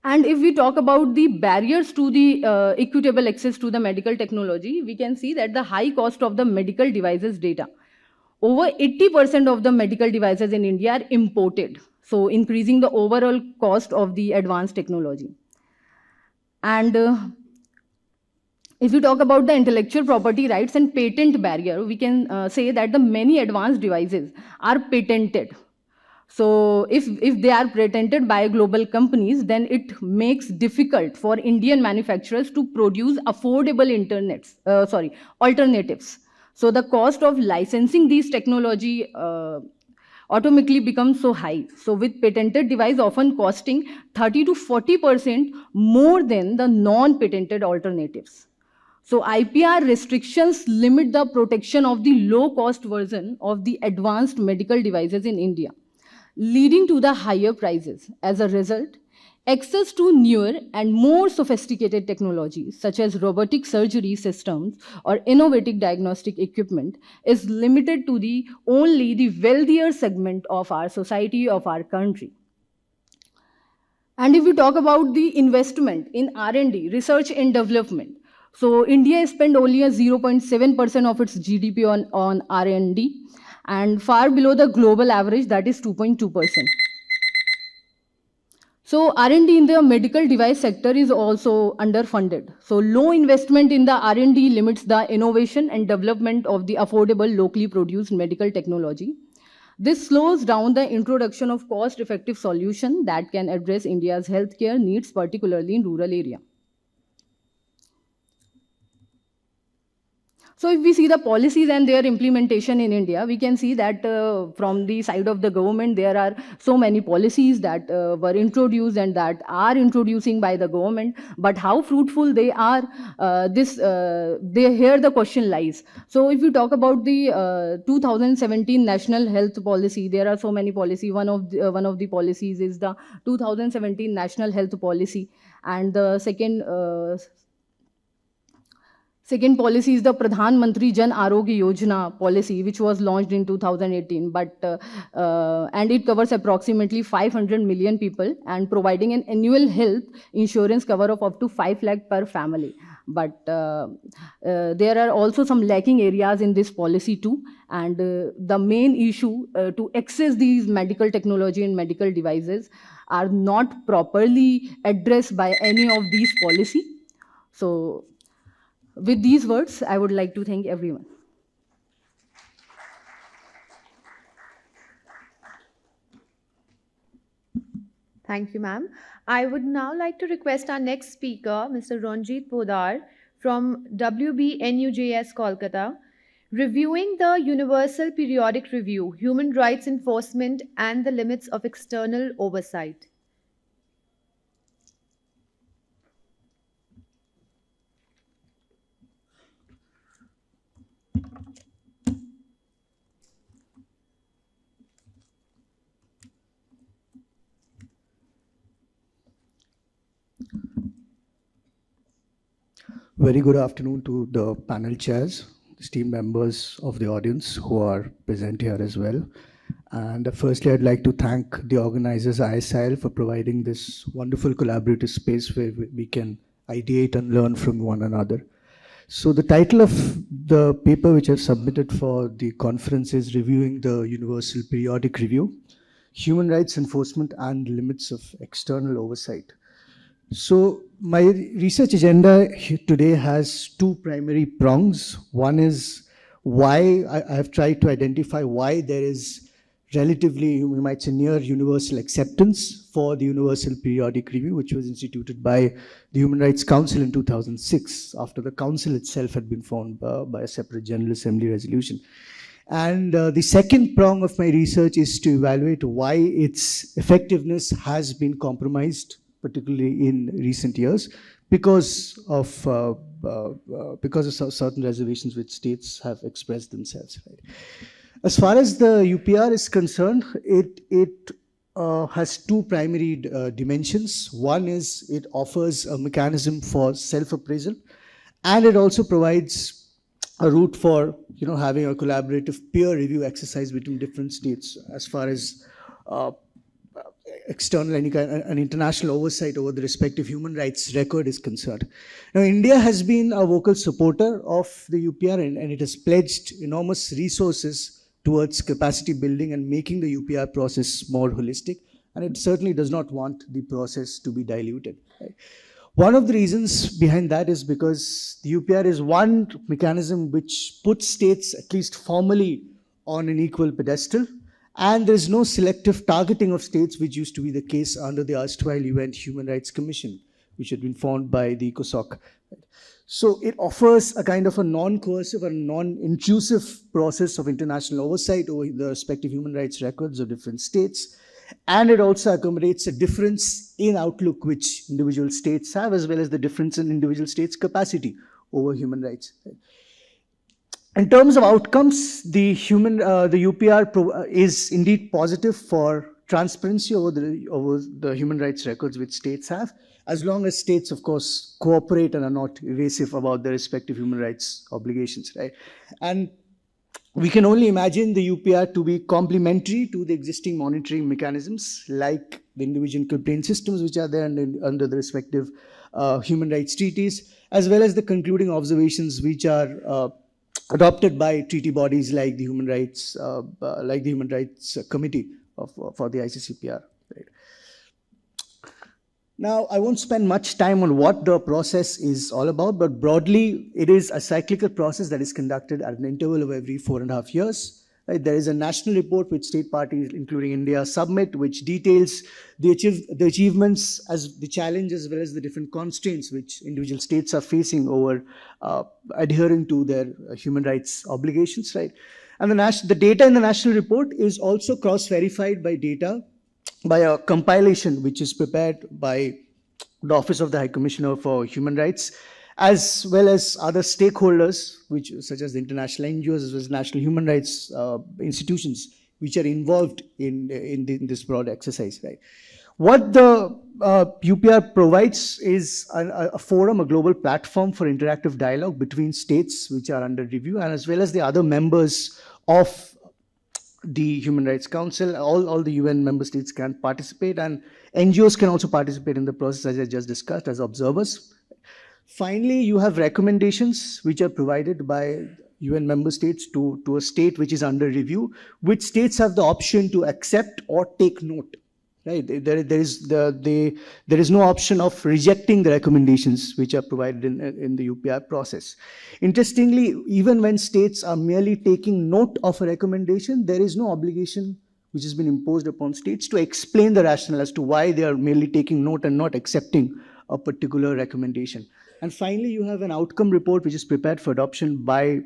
And if we talk about the barriers to the equitable access to the medical technology, we can see that the high cost of the medical devices data. Over 80% of the medical devices in India are imported, so increasing the overall cost of the advanced technology. And if we talk about the intellectual property rights and patent barrier, we can say that the many advanced devices are patented. So if they are patented by global companies, then it makes difficult for Indian manufacturers to produce affordable alternatives. So the cost of licensing these technology automatically becomes so high. So with patented device often costing 30 to 40% more than the non-patented alternatives. So IPR restrictions limit the protection of the low-cost version of the advanced medical devices in India, leading to the higher prices. As a result, access to newer and more sophisticated technologies, such as robotic surgery systems or innovative diagnostic equipment, is limited to only the wealthier segment of our society, of our country. And if we talk about the investment in R&D, research and development, so India spent only a 0.7% of its GDP on R&D, and far below the global average, that is 2.2%. So R&D in the medical device sector is also underfunded. So low investment in the R&D limits the innovation and development of the affordable, locally produced medical technology. This slows down the introduction of cost-effective solutions that can address India's healthcare needs, particularly in rural areas. So if we see the policies and their implementation in India, we can see that from the side of the government, there are so many policies that were introduced and that are introducing by the government. But how fruitful they are, here the question lies. So if you talk about the 2017 National Health Policy, there are so many policies. One of the policies is the 2017 National Health Policy, and the second policy is the Pradhan Mantri Jan Arogya Yojana policy, which was launched in 2018, and it covers approximately 500 million people and providing an annual health insurance cover of up to 5 lakh per family. But there are also some lacking areas in this policy too, and the main issue to access these medical technology and medical devices are not properly addressed by any of these policies. So with these words, I would like to thank everyone. Thank you, ma'am. I would now like to request our next speaker, Mr. Ranjit Podar from WBNUJS Kolkata, reviewing the Universal Periodic Review, Human Rights Enforcement and the Limits of External Oversight. Very good afternoon to the panel chairs, esteemed members of the audience who are present here as well. And firstly, I'd like to thank the organizers, ISIL, for providing this wonderful collaborative space where we can ideate and learn from one another. So the title of the paper which I've submitted for the conference is Reviewing the Universal Periodic Review, Human Rights Enforcement and Limits of External Oversight. So my research agenda today has two primary prongs. One is why I have tried to identify why there is relatively, we might say, near universal acceptance for the Universal Periodic Review, which was instituted by the Human Rights Council in 2006, after the Council itself had been formed by a separate General Assembly resolution. And the second prong of my research is to evaluate why its effectiveness has been compromised, particularly in recent years, because of certain reservations which states have expressed themselves. Right? As far as the UPR is concerned, it has two primary dimensions. One is it offers a mechanism for self-appraisal, and it also provides a route for having a collaborative peer review exercise between different states as far as external and international oversight over the respective human rights record is concerned. Now, India has been a vocal supporter of the UPR, and it has pledged enormous resources towards capacity building and making the UPR process more holistic, and it certainly does not want the process to be diluted. Right? One of the reasons behind that is because the UPR is one mechanism which puts states, at least formally, on an equal pedestal. And there is no selective targeting of states, which used to be the case under the erstwhile UN Human Rights Commission, which had been formed by the ECOSOC. So it offers a kind of a non-coercive and non-intrusive process of international oversight over the respective human rights records of different states. And it also accommodates a difference in outlook which individual states have, as well as the difference in individual states' capacity over human rights. In terms of outcomes, the UPR is indeed positive for transparency over the human rights records which states have, as long as states, of course, cooperate and are not evasive about their respective human rights obligations, right? And we can only imagine the UPR to be complementary to the existing monitoring mechanisms, like the individual complaint systems which are there under the respective human rights treaties, as well as the concluding observations which are adopted by treaty bodies like the Human Rights Committee for the ICCPR. Right. Now, I won't spend much time on what the process is all about, but broadly, it is a cyclical process that is conducted at an interval of every 4.5 years. Right? There is a national report which state parties, including India, submit, which details the achievements, as the challenges, as well as the different constraints which individual states are facing over adhering to their human rights obligations. Right? And the data in the national report is also cross-verified by a compilation which is prepared by the Office of the High Commissioner for Human Rights, as well as other stakeholders, such as the international NGOs, as well as national human rights institutions, which are involved in this broad exercise. Right? What the UPR provides is a forum, a global platform for interactive dialogue between states which are under review, and as well as the other members of the Human Rights Council. All the UN member states can participate, and NGOs can also participate in the process, as I just discussed, as observers. Finally, you have recommendations which are provided by UN member states to a state which is under review, which states have the option to accept or take note. Right? There is no option of rejecting the recommendations which are provided in the UPR process. Interestingly, even when states are merely taking note of a recommendation, there is no obligation which has been imposed upon states to explain the rationale as to why they are merely taking note and not accepting a particular recommendation. And finally, you have an outcome report which is prepared for adoption by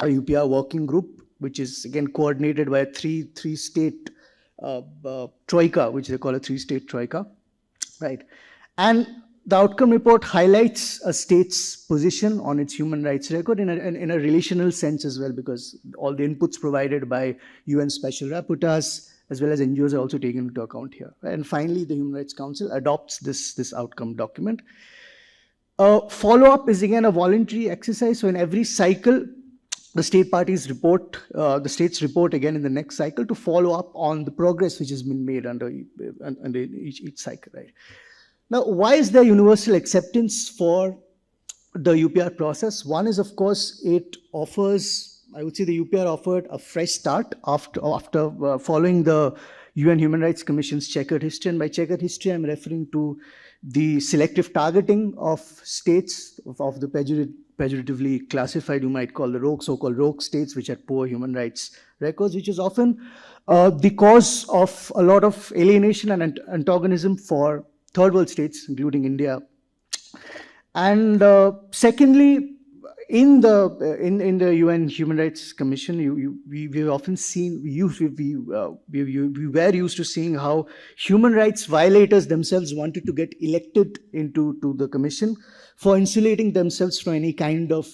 a UPR working group, which is again coordinated by a three-state troika, which they call a three-state troika, right? And the outcome report highlights a state's position on its human rights record in a relational sense as well, because all the inputs provided by UN special rapporteurs as well as NGOs are also taken into account here. And finally, the Human Rights Council adopts this outcome document. Follow-up is again a voluntary exercise. So in every cycle, the state parties report, the states report again in the next cycle to follow up on the progress which has been made under each cycle, right? Now, why is there universal acceptance for the UPR process? One is, of course, it offers, I would say the UPR offered a fresh start after following the UN Human Rights Commission's checkered history. And by checkered history, I'm referring to the selective targeting of states, of the pejoratively classified, you might call the so-called rogue states, which had poor human rights records, which is often the cause of a lot of alienation and antagonism for third world states, including India. And secondly, in the UN Human Rights Commission, we've often seen, we were used to seeing how human rights violators themselves wanted to get elected into the commission for insulating themselves from any kind of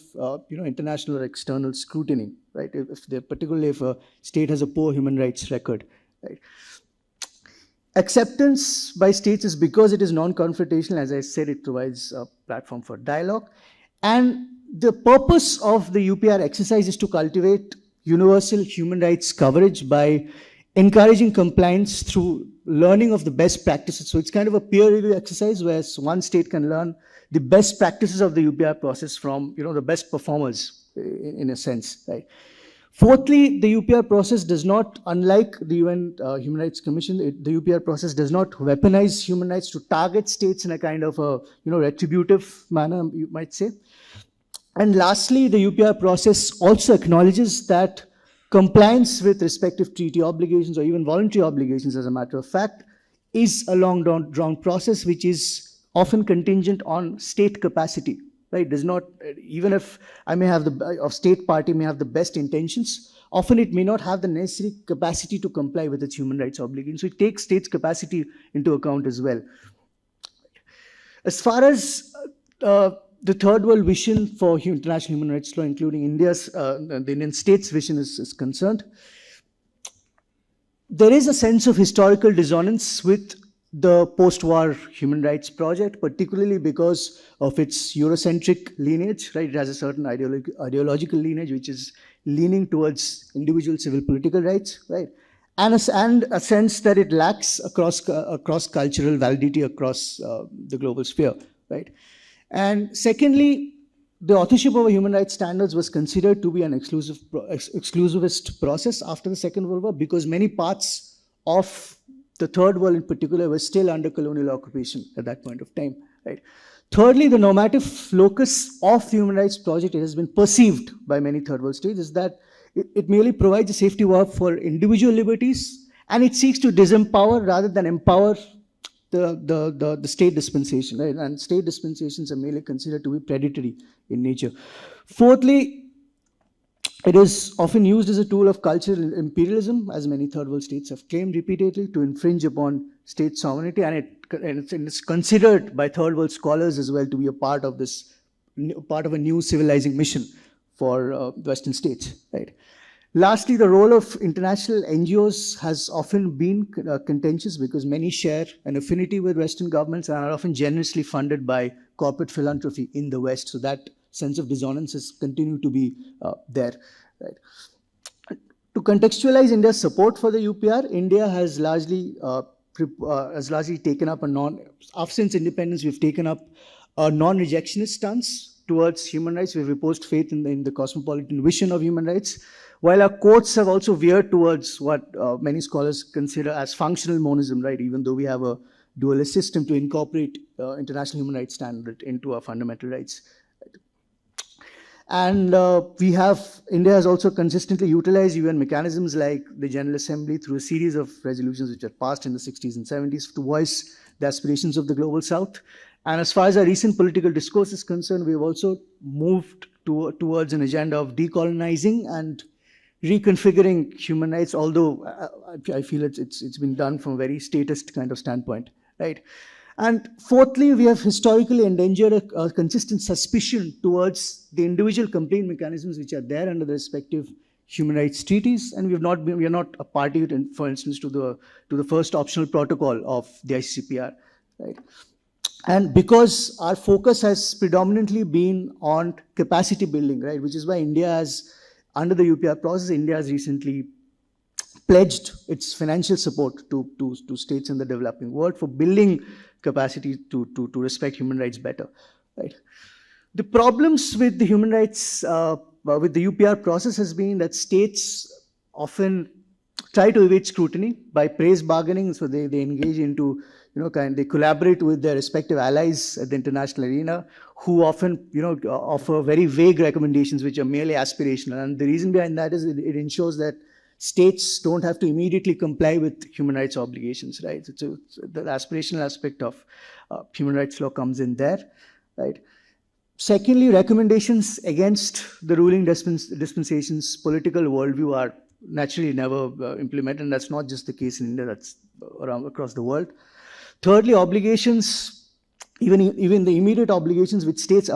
international or external scrutiny, right? Particularly if a state has a poor human rights record, right? Acceptance by states is because it is non-confrontational. As I said, it provides a platform for dialogue. And the purpose of the UPR exercise is to cultivate universal human rights coverage by encouraging compliance through learning of the best practices. So it's kind of a peer review exercise where one state can learn the best practices of the UPR process from the best performers in a sense, right? Fourthly, the UPR process does not, unlike the UN Human Rights Commission, the UPR process does not weaponize human rights to target states in a kind of a retributive manner, you might say. And lastly, the UPR process also acknowledges that compliance with respective treaty obligations or even voluntary obligations, as a matter of fact, is a long drawn process which is often contingent on state capacity. Right, does not, even if I may have a state party may have the best intentions, often it may not have the necessary capacity to comply with its human rights obligations. So it takes states' capacity into account as well. As far as the third world vision for international human rights law, including the Indian state's vision is concerned, there is a sense of historical dissonance with the post-war human rights project, particularly because of its Eurocentric lineage, right? It has a certain ideological lineage which is leaning towards individual civil political rights, right? And a sense that it lacks across cultural validity across the global sphere, right? And secondly, the authorship of human rights standards was considered to be an exclusivist process after the Second World War, because many parts of the Third World in particular were still under colonial occupation at that point of time, right? Thirdly, the normative locus of the human rights project, it has been perceived by many third world states, is that it merely provides a safety valve for individual liberties, and it seeks to disempower rather than empower the state dispensation, right? And state dispensations are merely considered to be predatory in nature. Fourthly, it is often used as a tool of cultural imperialism, as many third world states have claimed repeatedly, to infringe upon state sovereignty, and it's considered by third world scholars as well to be a part of a new civilizing mission for Western states, right? Lastly, the role of international NGOs has often been contentious, because many share an affinity with Western governments and are often generously funded by corporate philanthropy in the West. So that sense of dissonance has continued to be there, right? To contextualize India's support for the UPR, India has largely taken up since independence, we've taken up a non-rejectionist stance towards human rights. We've reposed faith in the cosmopolitan vision of human rights, while our courts have also veered towards what many scholars consider as functional monism, right? Even though we have a dualist system to incorporate international human rights standard into our fundamental rights. And India has also consistently utilized UN mechanisms like the General Assembly through a series of resolutions which are passed in the 60s and 70s to voice the aspirations of the global South. And as far as our recent political discourse is concerned, we've also moved towards an agenda of decolonizing and reconfiguring human rights, although I feel it's been done from a very statist kind of standpoint, right? And fourthly, we have historically endangered a consistent suspicion towards the individual complaint mechanisms which are there under the respective human rights treaties, and we are not a party, for instance, to the first optional protocol of the ICCPR, right? And because our focus has predominantly been on capacity building, right, which is why India has, under the UPR process, India has recently pledged its financial support to states in the developing world for building capacity to respect human rights better, right? The problems with the human rights, with the UPR process has been that states often try to evade scrutiny by praise bargaining, so they engage into, they collaborate with their respective allies at the international arena, who often, offer very vague recommendations which are merely aspirational. And the reason behind that is it ensures that states don't have to immediately comply with human rights obligations, right? So the aspirational aspect of human rights law comes in there, right? Secondly, recommendations against the ruling dispensations' political worldview are naturally never implemented, and that's not just the case in India, that's around across the world. Thirdly, obligations, even the immediate obligations which states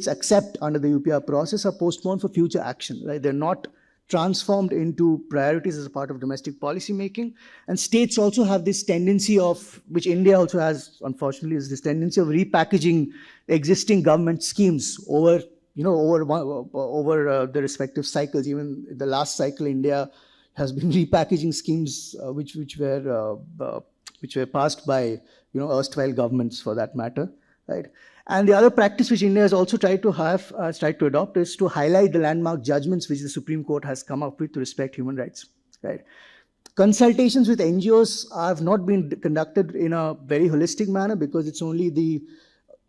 accept under the UPR process are postponed for future action, right? They're not transformed into priorities as a part of domestic policy making. And states also have this tendency of, which India also has, unfortunately, is this tendency of repackaging existing government schemes over the respective cycles. Even the last cycle, India has been repackaging schemes which were passed by erstwhile governments, for that matter, right? And the other practice which India has also tried to adopt is to highlight the landmark judgments which the Supreme Court has come up with to respect human rights, right? Consultations with NGOs have not been conducted in a very holistic manner, because it's only the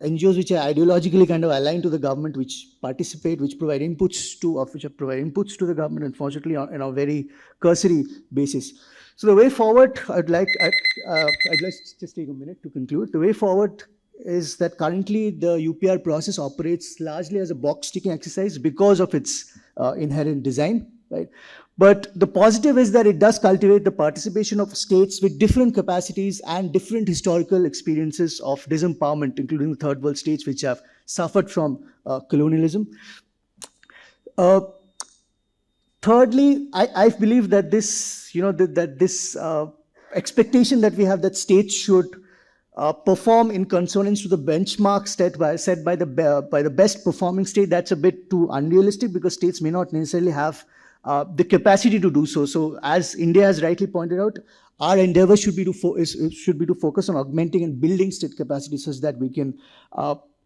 NGOs which are ideologically kind of aligned to the government which participate, which provide inputs to the government, unfortunately, on a very cursory basis. So the way forward, I'd like to just take a minute to conclude. The way forward is that currently the UPR process operates largely as a box-ticking exercise because of its inherent design, right? But the positive is that it does cultivate the participation of states with different capacities and different historical experiences of disempowerment, including the third world states which have suffered from colonialism. Thirdly, I believe that this, this expectation that we have that states should perform in consonance to the benchmark set by the best performing state, that's a bit too unrealistic because states may not necessarily have the capacity to do so. So, as India has rightly pointed out, our endeavor should be to focus on augmenting and building state capacity such that we can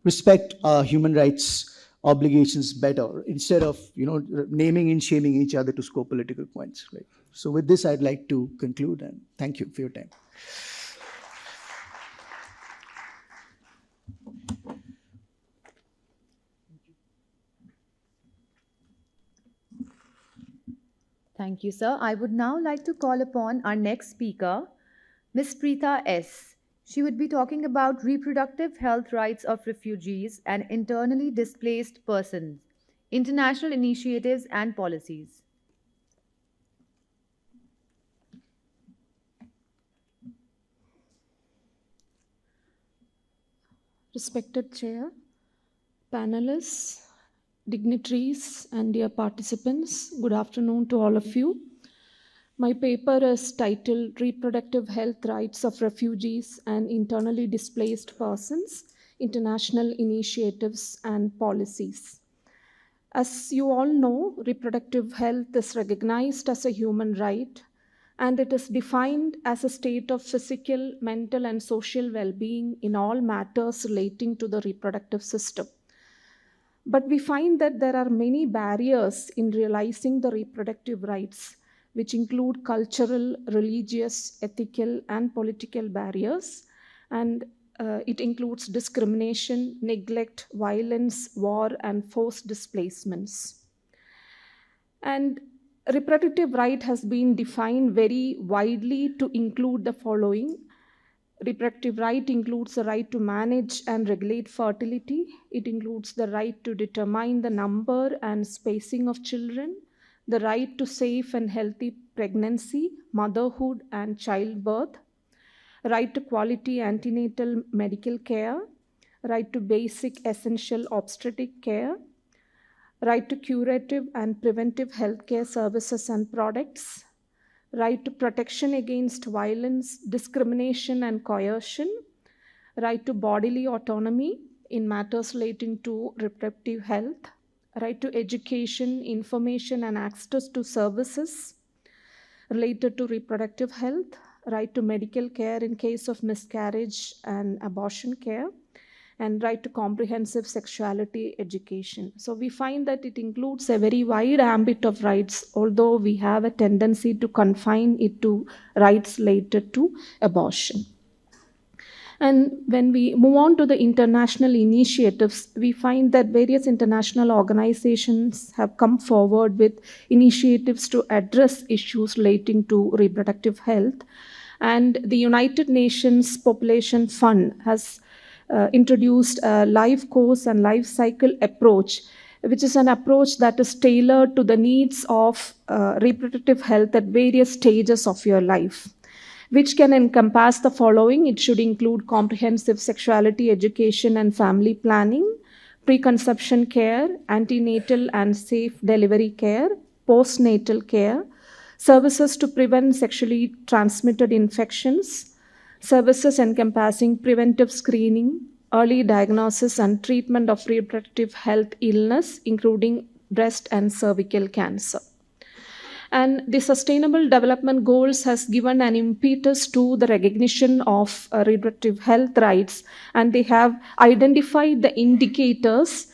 respect human rights obligations better instead of naming and shaming each other to score political points. Right. So, with this, I'd like to conclude and thank you for your time. Thank you, sir. I would now like to call upon our next speaker, Ms. Preetha S. She would be talking about reproductive health rights of refugees and internally displaced persons, international initiatives and policies. Respected Chair, panelists, dignitaries, and dear participants, good afternoon to all of you. My paper is titled Reproductive Health Rights of Refugees and Internally Displaced Persons, International Initiatives and Policies. As you all know, reproductive health is recognized as a human right, and it is defined as a state of physical, mental, and social well-being in all matters relating to the reproductive system. But we find that there are many barriers in realizing the reproductive rights, which include cultural, religious, ethical, and political barriers. And it includes discrimination, neglect, violence, war, and forced displacements. And reproductive right has been defined very widely to include the following. Reproductive right includes the right to manage and regulate fertility. It includes the right to determine the number and spacing of children, the right to safe and healthy pregnancy, motherhood, and childbirth, right to quality antenatal medical care, right to basic essential obstetric care, right to curative and preventive healthcare services and products, right to protection against violence, discrimination, and coercion, right to bodily autonomy in matters relating to reproductive health, right to education, information, and access to services related to reproductive health, right to medical care in case of miscarriage and abortion care, and right to comprehensive sexuality education. So we find that it includes a very wide ambit of rights, although we have a tendency to confine it to rights related to abortion. And when we move on to the international initiatives, we find that various international organizations have come forward with initiatives to address issues relating to reproductive health. And the United Nations Population Fund has introduced a life course and life cycle approach, which is an approach that is tailored to the needs of reproductive health at various stages of your life, which can encompass the following. It should include comprehensive sexuality education and family planning, preconception care, antenatal and safe delivery care, postnatal care, services to prevent sexually transmitted infections, services encompassing preventive screening, early diagnosis and treatment of reproductive health illness, including breast and cervical cancer. And the Sustainable Development Goals has given an impetus to the recognition of reproductive health rights, and they have identified the indicators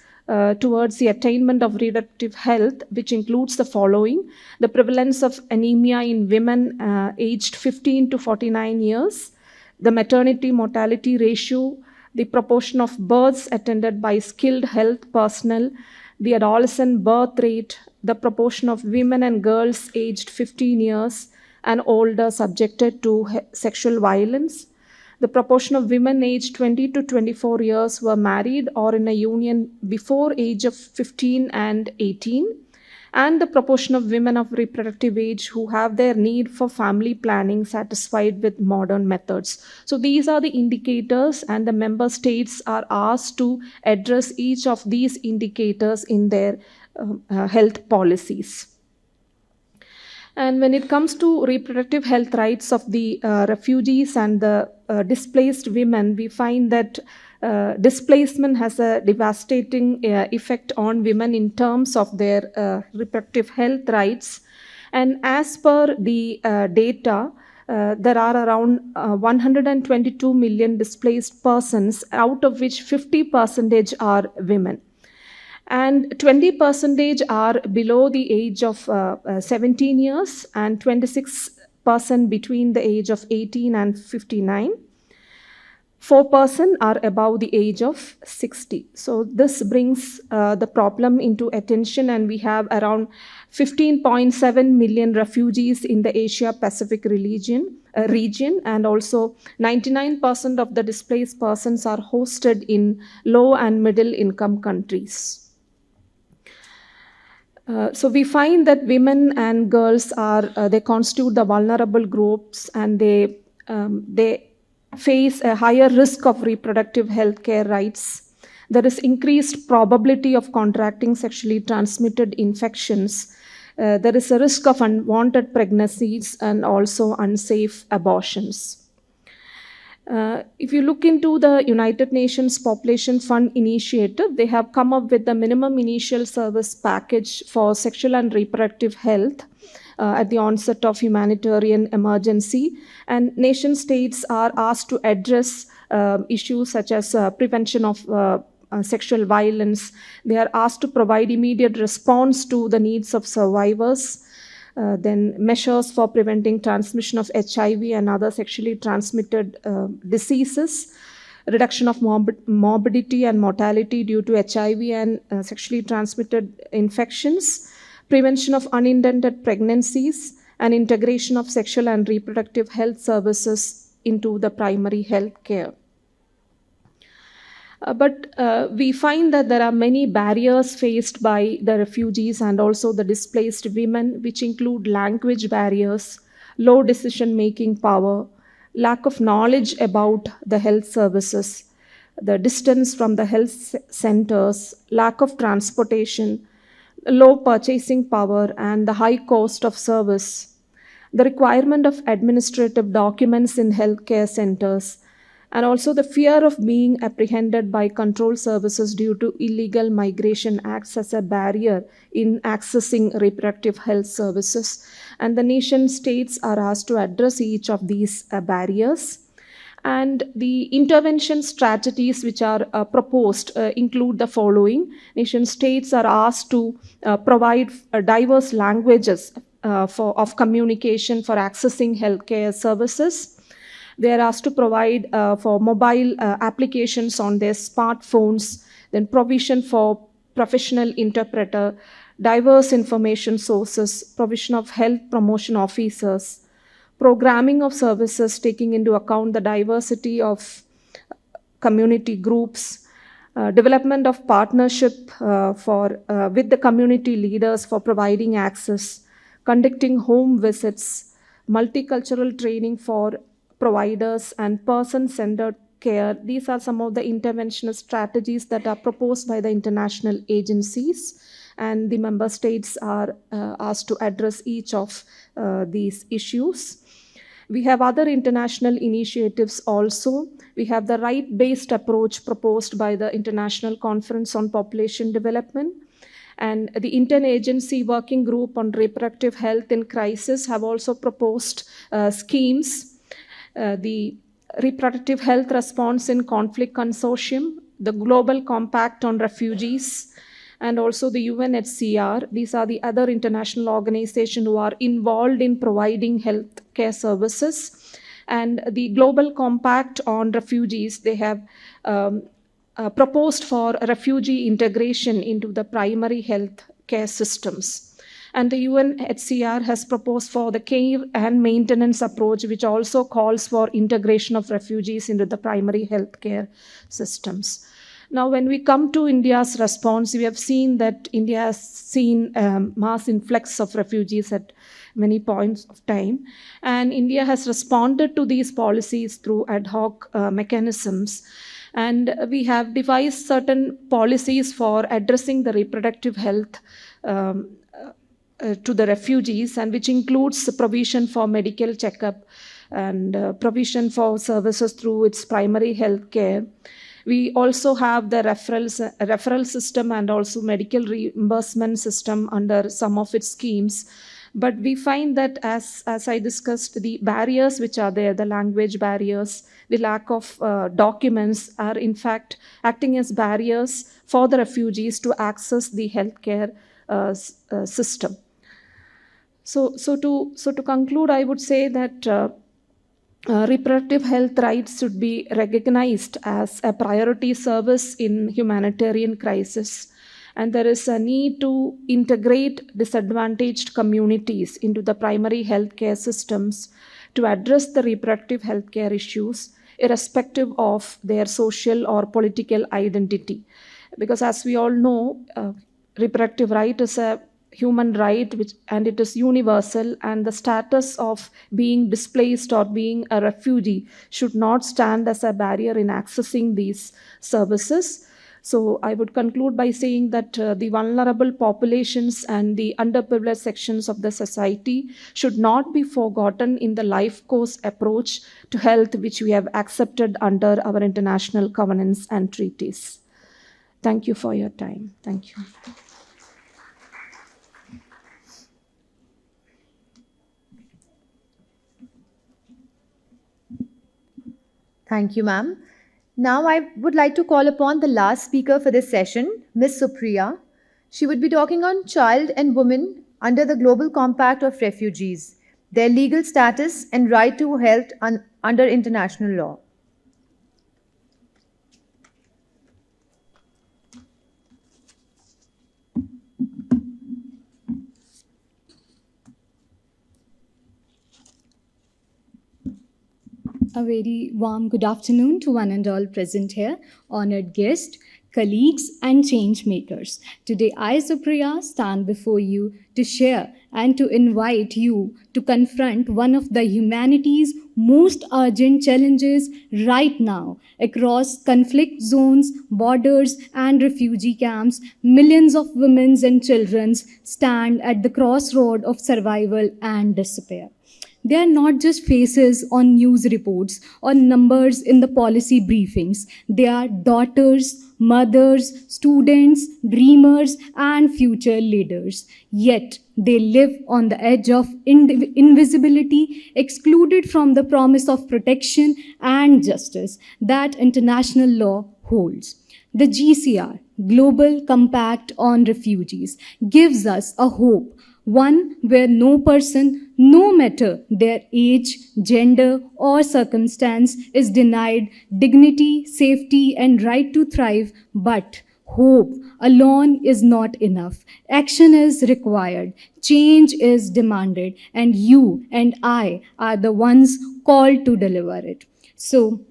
towards the attainment of reproductive health, which includes the following: the prevalence of anemia in women aged 15 to 49 years, the maternity mortality ratio, the proportion of births attended by skilled health personnel, the adolescent birth rate, the proportion of women and girls aged 15 years and older subjected to sexual violence, the proportion of women aged 20 to 24 years were married or in a union before age of 15 and 18, and the proportion of women of reproductive age who have their need for family planning satisfied with modern methods. So these are the indicators, and the member states are asked to address each of these indicators in their health policies. And when it comes to reproductive health rights of the refugees and the displaced women, we find that displacement has a devastating effect on women in terms of their reproductive health rights. And as per the data, there are around 122 million displaced persons, out of which 50% are women. And 20% are below the age of 17 years, and 26% between the age of 18 and 59. 4% are above the age of 60. So this brings the problem into attention, and we have around 15.7 million refugees in the Asia-Pacific region, and also 99% of the displaced persons are hosted in low and middle income countries. So we find that women and girls they constitute the vulnerable groups, and they face a higher risk of reproductive health care rights. There is increased probability of contracting sexually transmitted infections. There is a risk of unwanted pregnancies and also unsafe abortions. If you look into the United Nations Population Fund initiative, they have come up with the minimum initial service package for sexual and reproductive health at the onset of humanitarian emergency. And nation states are asked to address issues such as prevention of sexual violence. They are asked to provide immediate response to the needs of survivors. Then measures for preventing transmission of HIV and other sexually transmitted diseases, reduction of morbidity and mortality due to HIV and sexually transmitted infections, prevention of unintended pregnancies, and integration of sexual and reproductive health services into the primary health care. But we find that there are many barriers faced by the refugees and also the displaced women, which include language barriers, low decision-making power, lack of knowledge about the health services, the distance from the health centers, lack of transportation, low purchasing power, and the high cost of service, the requirement of administrative documents in healthcare centers, and also the fear of being apprehended by control services due to illegal migration acts as a barrier in accessing reproductive health services. And the nation states are asked to address each of these barriers. And the intervention strategies which are proposed include the following. Nation states are asked to provide diverse languages of communication for accessing healthcare services. They are asked to provide for mobile applications on their smartphones, then provision for professional interpreter, diverse information sources, provision of health promotion officers, programming of services taking into account the diversity of community groups, development of partnership with the community leaders for providing access, conducting home visits, multicultural training for providers, and person-centered care. These are some of the intervention strategies that are proposed by the international agencies, and the member states are asked to address each of these issues. We have other international initiatives also. We have the right-based approach proposed by the International Conference on Population Development, and the Interagency Working Group on Reproductive Health in Crisis have also proposed schemes. The Reproductive Health Response in Conflict Consortium, the Global Compact on Refugees, and also the UNHCR. These are the other international organizations who are involved in providing health care services. And the Global Compact on Refugees, they have proposed for refugee integration into the primary health care systems. And the UNHCR has proposed for the care and maintenance approach, which also calls for integration of refugees into the primary health care systems. Now, when we come to India's response, we have seen that India has seen mass influx of refugees at many points of time. And India has responded to these policies through ad hoc mechanisms. And we have devised certain policies for addressing the reproductive health to the refugees, and which includes provision for medical checkup and provision for services through its primary health care. We also have the referral system and also medical reimbursement system under some of its schemes. But we find that, as I discussed, the barriers which are there, the language barriers, the lack of documents, are in fact acting as barriers for the refugees to access the healthcare system. So to conclude, I would say that reproductive health rights should be recognized as a priority service in humanitarian crisis. And there is a need to integrate disadvantaged communities into the primary healthcare systems to address the reproductive healthcare issues, irrespective of their social or political identity. Because as we all know, reproductive right is a human right, and it is universal, and the status of being displaced or being a refugee should not stand as a barrier in accessing these services. So I would conclude by saying that the vulnerable populations and the underprivileged sections of the society should not be forgotten in the life course approach to health which we have accepted under our international covenants and treaties. Thank you for your time. Thank you. Thank you, ma'am. Now I would like to call upon the last speaker for this session, Ms. Supriya. She would be talking on child and women under the Global Compact of Refugees, their legal status and right to health under international law. A very warm good afternoon to one and all present here, honored guests, colleagues, and change makers. Today, I, Supriya, stand before you to share and to invite you to confront one of the humanity's most urgent challenges right now. Across conflict zones, borders, and refugee camps, millions of women and children stand at the crossroad of survival and despair. They are not just faces on news reports or numbers in the policy briefings. They are daughters, mothers, students, dreamers, and future leaders. Yet, they live on the edge of invisibility, excluded from the promise of protection and justice that international law holds. The GCR, Global Compact on Refugees, gives us a hope, one where no person, no matter their age, gender, or circumstance, is denied dignity, safety, and right to thrive. But hope alone is not enough. Action is required. Change is demanded. And you and I are the ones called to deliver it. So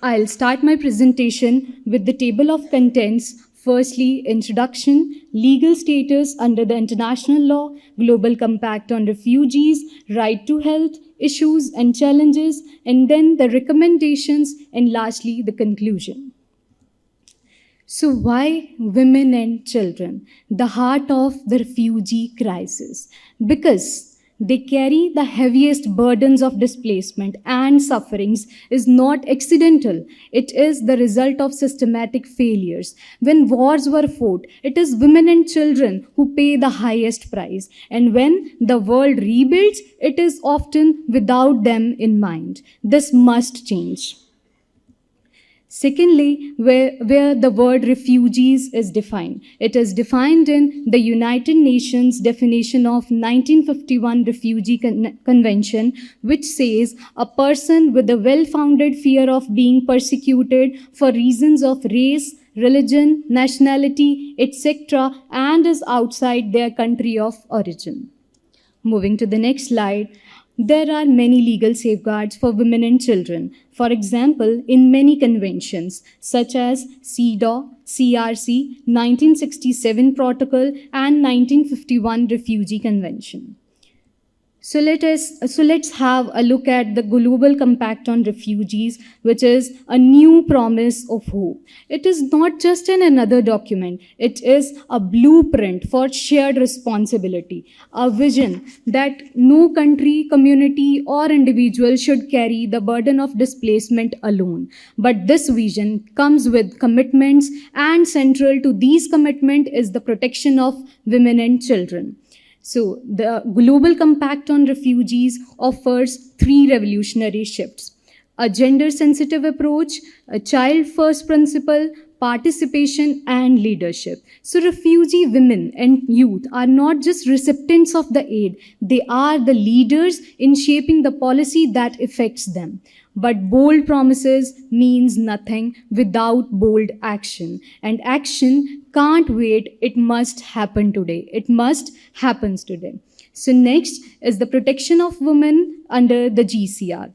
I'll start my presentation with the table of contents. Firstly, introduction, legal status under the international law, Global Compact on Refugees, right to health, issues and challenges, and then the recommendations, and lastly, the conclusion. So why women and children? The heart of the refugee crisis. Because they carry the heaviest burdens of displacement and sufferings is not accidental. It is the result of systematic failures. When wars were fought, it is women and children who pay the highest price. And when the world rebuilds, it is often without them in mind. This must change. Secondly, where the word refugees is defined. It is defined in the United Nations definition of 1951 Refugee Convention, which says a person with a well-founded fear of being persecuted for reasons of race, religion, nationality, etc., and is outside their country of origin. Moving to the next slide. There are many legal safeguards for women and children. For example, in many conventions such as CEDAW, CRC, 1967 Protocol, and 1951 Refugee Convention. So let's have a look at the Global Compact on Refugees, which is a new promise of hope. It is not just another document, it is a blueprint for shared responsibility, a vision that no country, community, or individual should carry the burden of displacement alone. But this vision comes with commitments, and central to these commitments is the protection of women and children. So, the Global Compact on Refugees offers three revolutionary shifts: a gender sensitive approach, a child first principle, participation, and leadership. So, refugee women and youth are not just recipients of the aid, they are the leaders in shaping the policy that affects them. But bold promises means nothing without bold action. And action can't wait, it must happen today. It must happen today. So next is the protection of women under the GCR.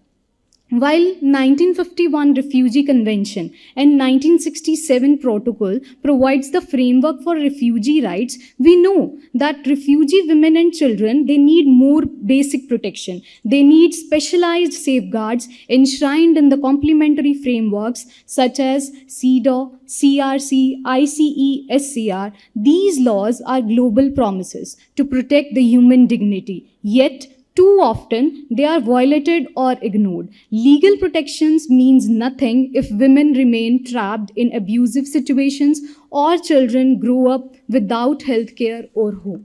While 1951 Refugee Convention and 1967 Protocol provides the framework for refugee rights, we know that refugee women and children, they need more basic protection. They need specialized safeguards enshrined in the complementary frameworks such as CEDAW, CRC, ICE, SCR. These laws are global promises to protect the human dignity. Yet, too often, they are violated or ignored. Legal protections means nothing if women remain trapped in abusive situations or children grow up without health care or hope.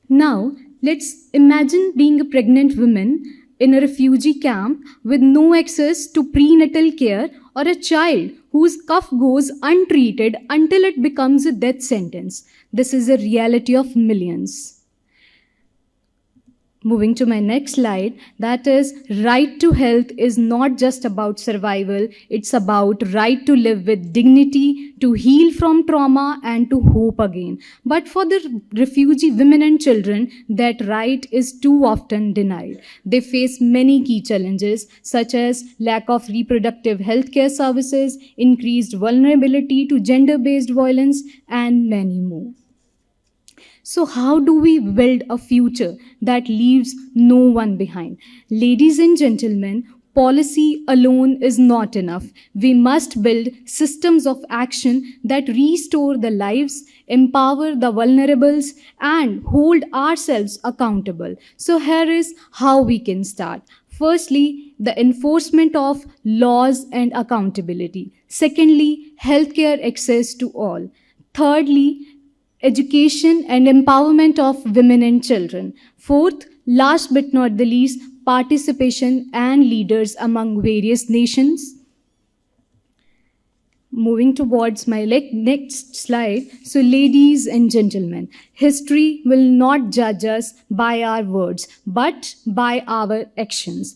Now, let's imagine being a pregnant woman in a refugee camp with no access to prenatal care, or a child whose cough goes untreated until it becomes a death sentence. This is a reality of millions. Moving to my next slide, that is, right to health is not just about survival, it's about right to live with dignity, to heal from trauma, and to hope again. But for the refugee women and children, that right is too often denied. They face many key challenges, such as lack of reproductive health care services, increased vulnerability to gender-based violence, and many more. So, how do we build a future that leaves no one behind? Ladies and gentlemen, policy alone is not enough. We must build systems of action that restore the lives, empower the vulnerables, and hold ourselves accountable. So, here is how we can start. Firstly, the enforcement of laws and accountability. Secondly, healthcare access to all. Thirdly, education and empowerment of women and children. Fourth, last but not the least, participation and leaders among various nations. Moving towards my next slide. So, ladies and gentlemen, history will not judge us by our words, but by our actions.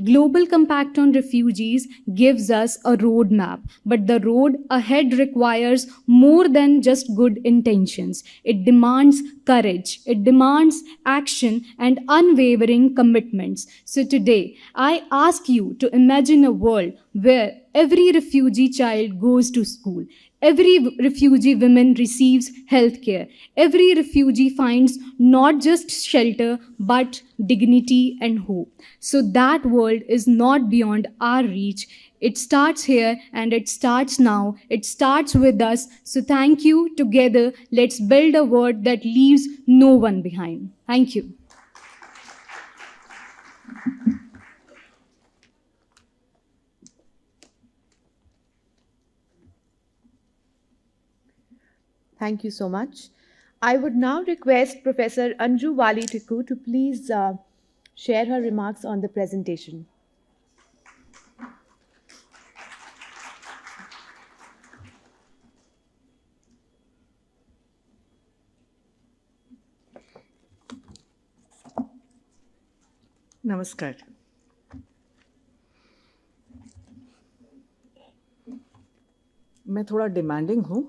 Global Compact on Refugees gives us a roadmap, but the road ahead requires more than just good intentions. It demands courage, it demands action and unwavering commitments. So today, I ask you to imagine a world where every refugee child goes to school, every refugee woman receives health care, every refugee finds not just shelter but dignity and hope. So that world is not beyond our reach. It starts here and it starts now. It starts with us. So thank you. Together, let's build a world that leaves no one behind. Thank you. Thank you so much. I would now request Professor Anju Wali Tikku to please share her remarks on the presentation. नमस्कार। मैं थोड़ा demanding हूँ,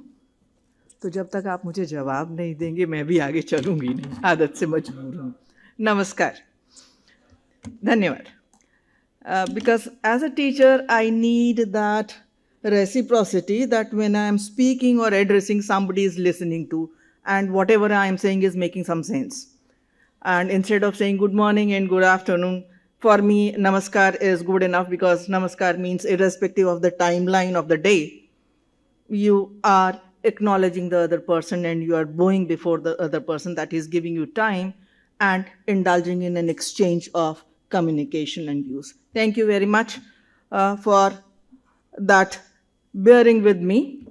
तो जब तक आप मुझे जवाब नहीं देंगे मैं भी आगे चलूँगी नहीं, आदत से मजबूर हूँ। नमस्कार। Dhanyavad. Because as a teacher, I need that reciprocity that when I am speaking or addressing, somebody is listening to, and whatever I am saying is making some sense. And instead of saying good morning and good afternoon, for me, namaskar is good enough because namaskar means irrespective of the timeline of the day, you are acknowledging the other person and you are bowing before the other person, that is giving you time and indulging in an exchange of communication and views. Thank you very much for that bearing with me.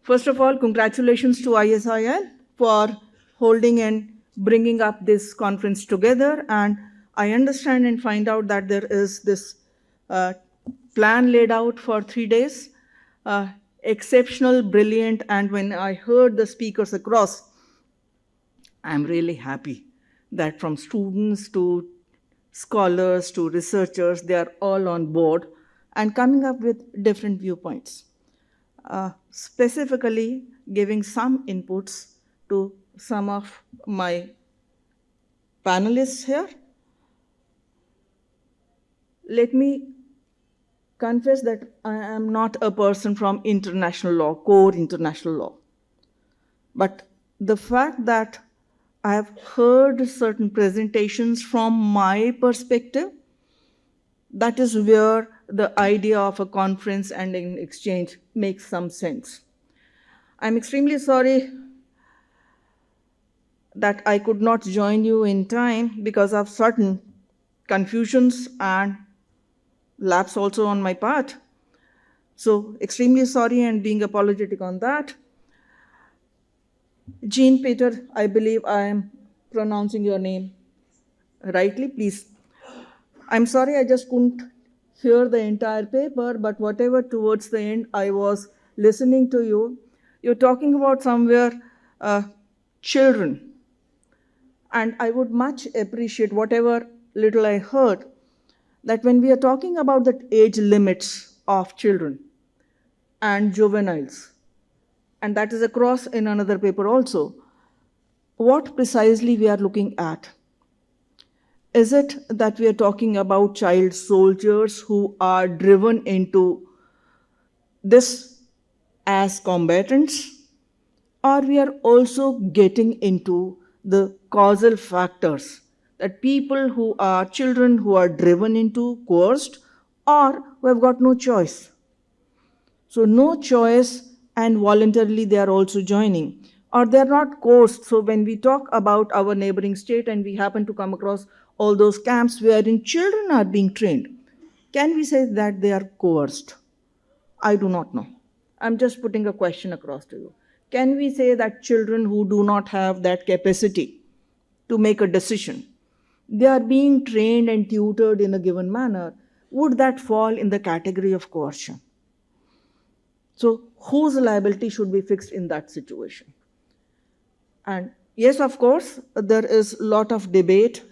First of all, congratulations to ISIL for holding and bringing up this conference together. And I understand and find out that there is this plan laid out for 3 days. Exceptional, brilliant, and when I heard the speakers across, I'm really happy that from students to scholars to researchers, they are all on board and coming up with different viewpoints. Specifically giving some inputs to some of my panelists here. Let me confess that I am not a person from international law, core international law. But the fact that I have heard certain presentations from my perspective, that is where the idea of a conference and an exchange makes some sense. I'm extremely sorry that I could not join you in time because of certain confusions and lapse also on my part. So extremely sorry and being apologetic on that. Jean Peter, I believe I am pronouncing your name rightly, please. I'm sorry I just couldn't hear the entire paper, but whatever towards the end I was listening to you, you're talking about somewhere children. And I would much appreciate whatever little I heard, that when we are talking about the age limits of children and juveniles, and that is across in another paper also, what precisely we are looking at. Is it that we are talking about child soldiers who are driven into this as combatants, or we are also getting into the causal factors, that people who are children who are driven into, coerced, or who have got no choice. So no choice and voluntarily they are also joining, or they are not coerced. So when we talk about our neighboring state and we happen to come across all those camps wherein children are being trained, can we say that they are coerced? I do not know. I'm just putting a question across to you. Can we say that children who do not have that capacity to make a decision, they are being trained and tutored in a given manner? Would that fall in the category of coercion? So whose liability should be fixed in that situation? And yes, of course, there is a lot of debate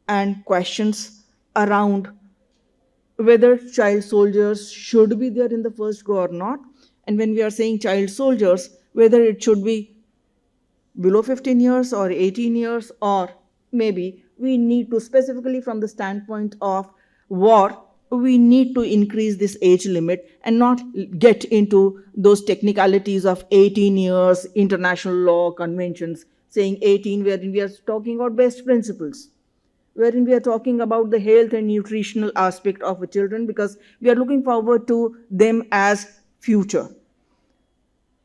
and questions around whether child soldiers should be there in the first go or not. And when we are saying child soldiers, whether it should be below 15 years or 18 years, or maybe we need to, specifically from the standpoint of war, we need to increase this age limit and not get into those technicalities of 18 years, international law conventions saying 18, wherein we are talking about best principles, wherein we are talking about the health and nutritional aspect of the children, because we are looking forward to them as future.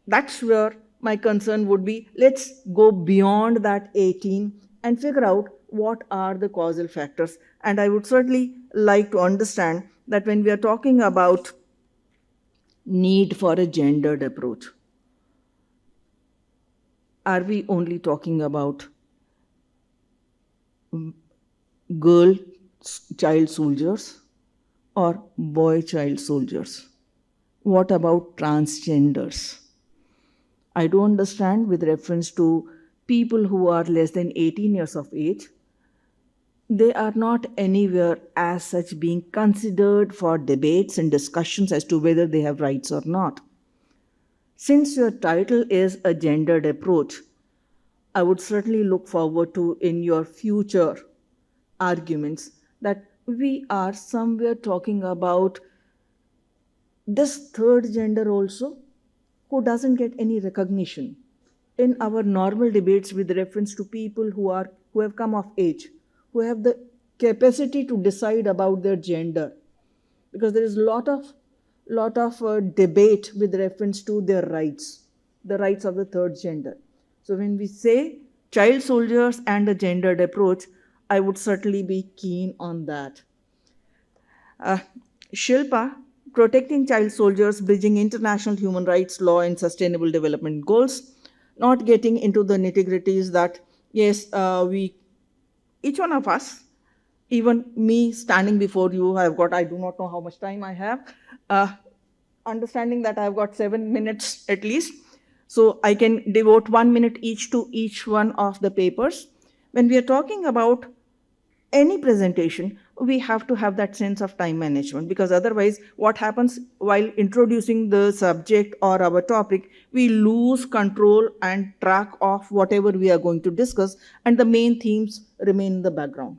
That's where my concern would be. Let's go beyond that 18 and figure out what are the causal factors. And I would certainly like to understand that when we are talking about need for a gendered approach, are we only talking about girl child soldiers or boy child soldiers? What about transgenders? I do understand with reference to people who are less than 18 years of age, they are not anywhere as such being considered for debates and discussions as to whether they have rights or not. Since your title is a gendered approach, I would certainly look forward to, in your future arguments that we are somewhere talking about this third gender also, who doesn't get any recognition in our normal debates with reference to people who have come of age, who have the capacity to decide about their gender, because there is a lot of debate with reference to their rights, the rights of the third gender. So when we say child soldiers and a gendered approach, I would certainly be keen on that. Shilpa, protecting child soldiers, bridging international human rights law and sustainable development goals, not getting into the nitty-gritties that, yes, each one of us, even me standing before you, I do not know how much time I have, understanding that I've got 7 minutes at least, so I can devote 1 minute each to each one of the papers. When we are talking about any presentation, we have to have that sense of time management, because otherwise what happens while introducing the subject or our topic, we lose control and track of whatever we are going to discuss, and the main themes remain in the background.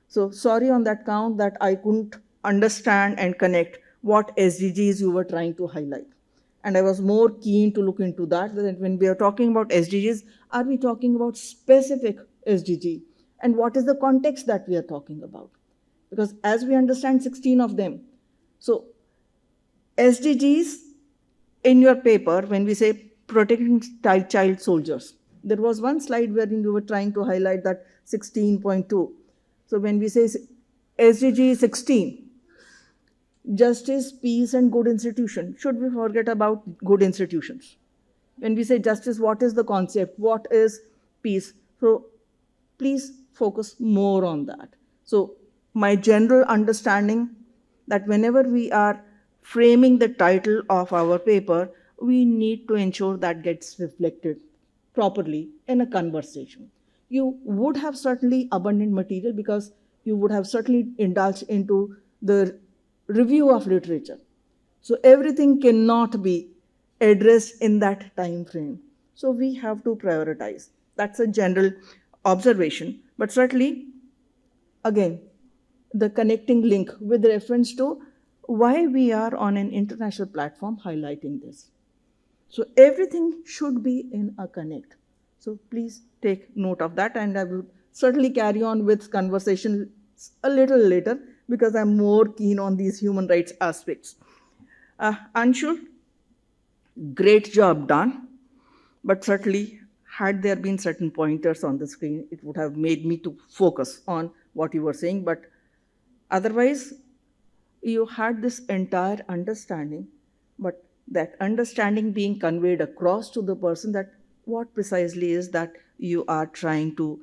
So sorry on that count that I couldn't understand and connect what SDGs you were trying to highlight. And I was more keen to look into that when we are talking about SDGs, are we talking about specific SDG? And what is the context that we are talking about? Because as we understand 16 of them, so SDGs in your paper, when we say protecting child soldiers, there was one slide wherein you were trying to highlight that 16.2. So when we say SDG 16, justice, peace, and good institution, should we forget about good institutions? When we say justice, what is the concept? What is peace? So please focus more on that. So my general understanding that whenever we are framing the title of our paper, we need to ensure that gets reflected properly in a conversation. You would have certainly abundant material because you would have certainly indulged into the review of literature. So everything cannot be addressed in that time frame. So we have to prioritize. That's a general observation. But certainly, again, the connecting link with reference to why we are on an international platform highlighting this. So everything should be in a connect. So please take note of that, and I will certainly carry on with conversation a little later because I'm more keen on these human rights aspects. Anshul, great job done, but certainly had there been certain pointers on the screen, it would have made me to focus on what you were saying, but otherwise you had this entire understanding, but that understanding being conveyed across to the person that what precisely is that you are trying to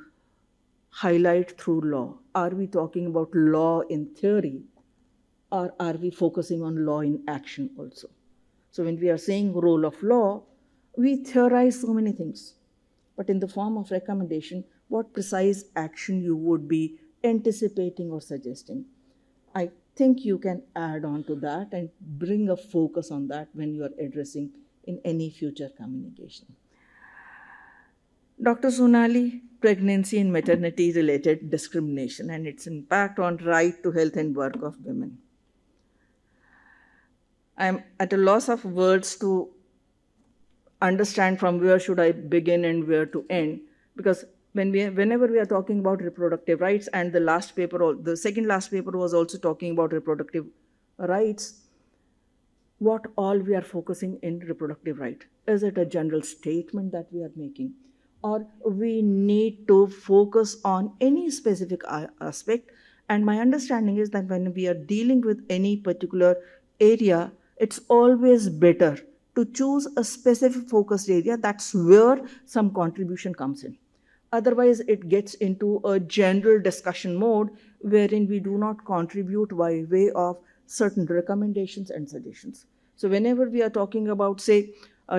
highlight through law. Are we talking about law in theory, or are we focusing on law in action also? So when we are saying role of law, we theorize so many things, but in the form of recommendation, what precise action you would be anticipating or suggesting. I think you can add on to that and bring a focus on that when you are addressing in any future communication. Dr. Sonali, pregnancy and maternity related discrimination and its impact on right to health and work of women. I'm at a loss of words to understand from where should I begin and where to end, because whenever we are talking about reproductive rights, and the second last paper was also talking about reproductive rights, what all we are focusing in reproductive right? Is it a general statement that we are making? Or we need to focus on any specific aspect? And my understanding is that when we are dealing with any particular area, it's always better to choose a specific focused area. That's where some contribution comes in. Otherwise, it gets into a general discussion mode wherein we do not contribute by way of certain recommendations and suggestions. So whenever we are talking about, say,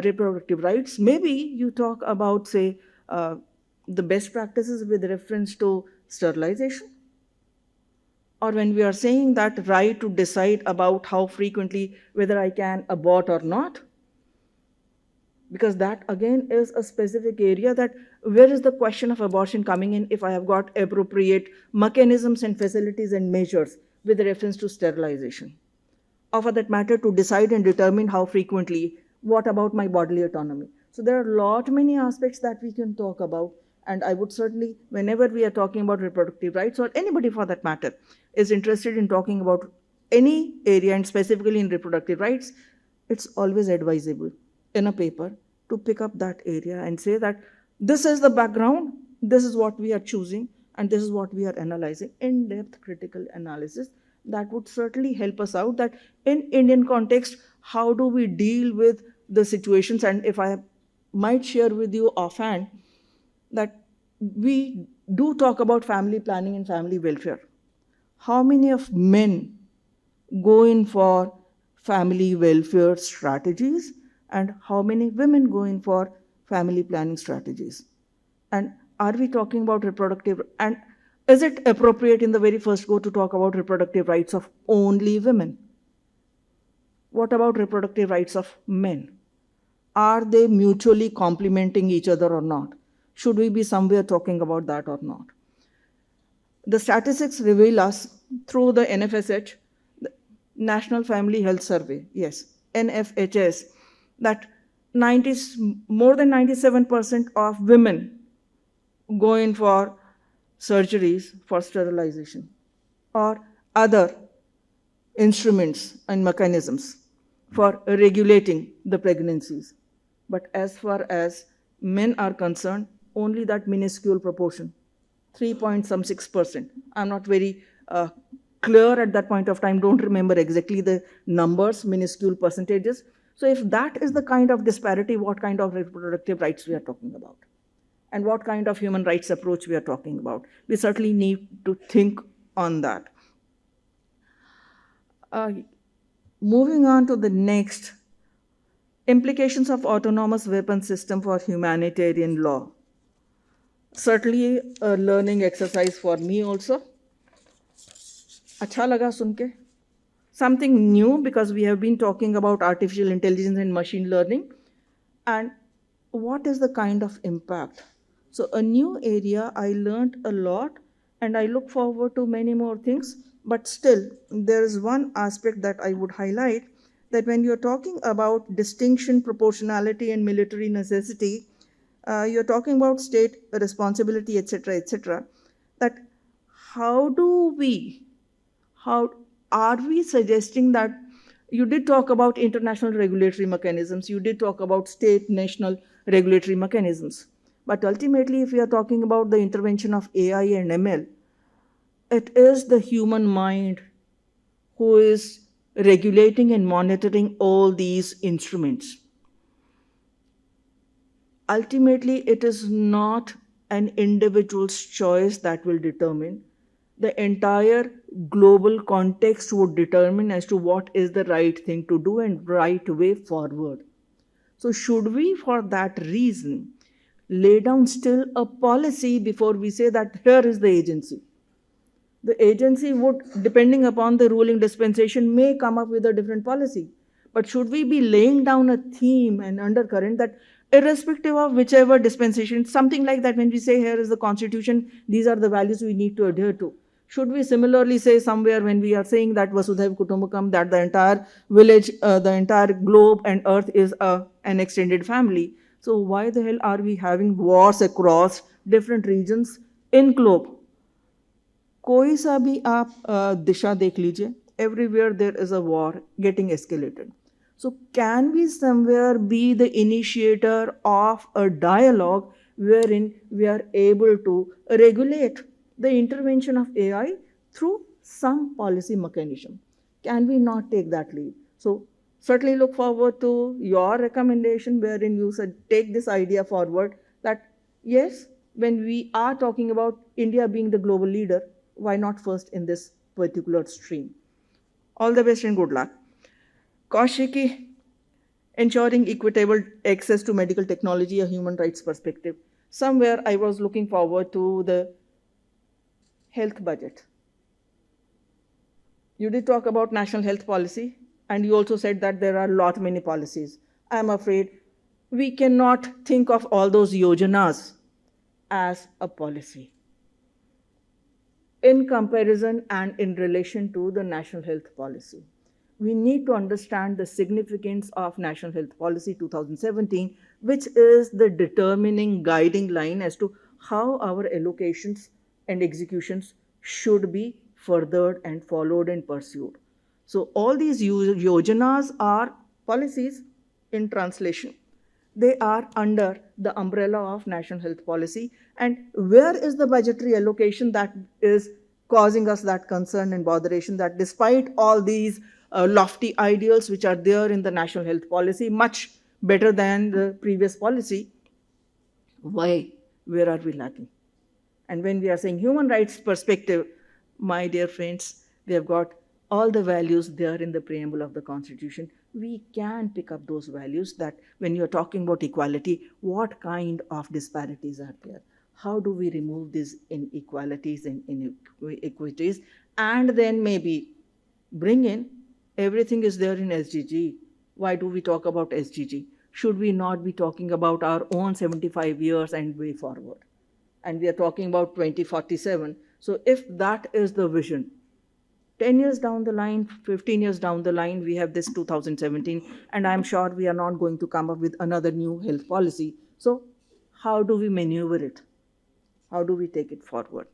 reproductive rights, maybe you talk about, say, the best practices with reference to sterilization. Or when we are saying that right to decide about how frequently, whether I can abort or not. because that again is a specific area that where is the question of abortion coming in if I have got appropriate mechanisms and facilities and measures with reference to sterilization, or for that matter to decide and determine how frequently, what about my bodily autonomy. So there are many aspects that we can talk about, and I would certainly, whenever we are talking about reproductive rights, or anybody for that matter is interested in talking about any area and specifically in reproductive rights, it's always advisable in a paper to pick up that area and say that this is the background, this is what we are choosing, and this is what we are analyzing. In-depth critical analysis that would certainly help us out that in Indian context, how do we deal with the situations. And if I might share with you offhand that we do talk about family planning and family welfare. How many of men go in for family welfare strategies and how many women go in for family planning strategies? And are we talking about reproductive, and is it appropriate in the very first go to talk about reproductive rights of only women? What about reproductive rights of men? Are they mutually complementing each other or not? Should we be somewhere talking about that or not? The statistics reveal us through the NFSH, the National Family Health Survey, yes, NFHS, that more than 97% of women go in for surgeries for sterilization or other instruments and mechanisms for regulating the pregnancies. But as far as men are concerned, only that minuscule proportion, 3.6%. I'm not very clear at that point of time, don't remember exactly the numbers, minuscule percentages. So if that is the kind of disparity, what kind of reproductive rights we are talking about? And what kind of human rights approach we are talking about? We certainly need to think on that. Moving on to the next, implications of autonomous weapon system for humanitarian law. Certainly a learning exercise for me also. Acha laga sunke. Something new because we have been talking about artificial intelligence and machine learning. And what is the kind of impact? So a new area, I learned a lot and I look forward to many more things. But still, there is one aspect that I would highlight, that when you're talking about distinction, proportionality, and military necessity, you're talking about state responsibility, etc., that how are we suggesting that you did talk about international regulatory mechanisms, you did talk about state, national regulatory mechanisms. But ultimately, if we are talking about the intervention of AI and ML, it is the human mind who is regulating and monitoring all these instruments. Ultimately, it is not an individual's choice that will determine. The entire global context would determine as to what is the right thing to do and right way forward. So should we, for that reason, lay down still a policy before we say that here is the agency? The agency would, depending upon the ruling dispensation, may come up with a different policy. But should we be laying down a theme and undercurrent that irrespective of whichever dispensation, something like that when we say here is the constitution, these are the values we need to adhere to? Should we similarly say somewhere when we are saying that Vasudhaiva Kutumbakam, that the entire village, the entire globe and earth is an extended family? So why the hell are we having wars across different regions in globe? कोई सा भी आप दिशा देख लीजिए, everywhere there is a war getting escalated. So can we somewhere be the initiator of a dialogue wherein we are able to regulate the intervention of AI through some policy mechanism? Can we not take that lead? So certainly look forward to your recommendation wherein you said take this idea forward that yes, when we are talking about India being the global leader, why not first in this particular stream? All the best and good luck. Kaushiki, ensuring equitable access to medical technology, a human rights perspective. Somewhere I was looking forward to the health budget. You did talk about national health policy, and you also said that there are many policies. I'm afraid we cannot think of all those yojanas as a policy in comparison and in relation to the national health policy. We need to understand the significance of National Health Policy 2017, which is the determining guiding line as to how our allocations and executions should be furthered and followed and pursued. So all these yojanas are policies in translation. They are under the umbrella of National Health Policy. And where is the budgetary allocation that is causing us that concern and botheration, that despite all these lofty ideals which are there in the National Health Policy, much better than the previous policy, why? Where are we lacking? And when we are saying human rights perspective, my dear friends, we have got all the values there in the preamble of the Constitution. We can pick up those values, that when you're talking about equality, what kind of disparities are there? How do we remove these inequalities and inequities? And then maybe bring in everything is there in SDG. Why do we talk about SDG? Should we not be talking about our own 75 years and way forward? And we are talking about 2047. So if that is the vision, 10 years down the line, 15 years down the line, we have this 2017, and I'm sure we are not going to come up with another new health policy. So how do we maneuver it? How do we take it forward?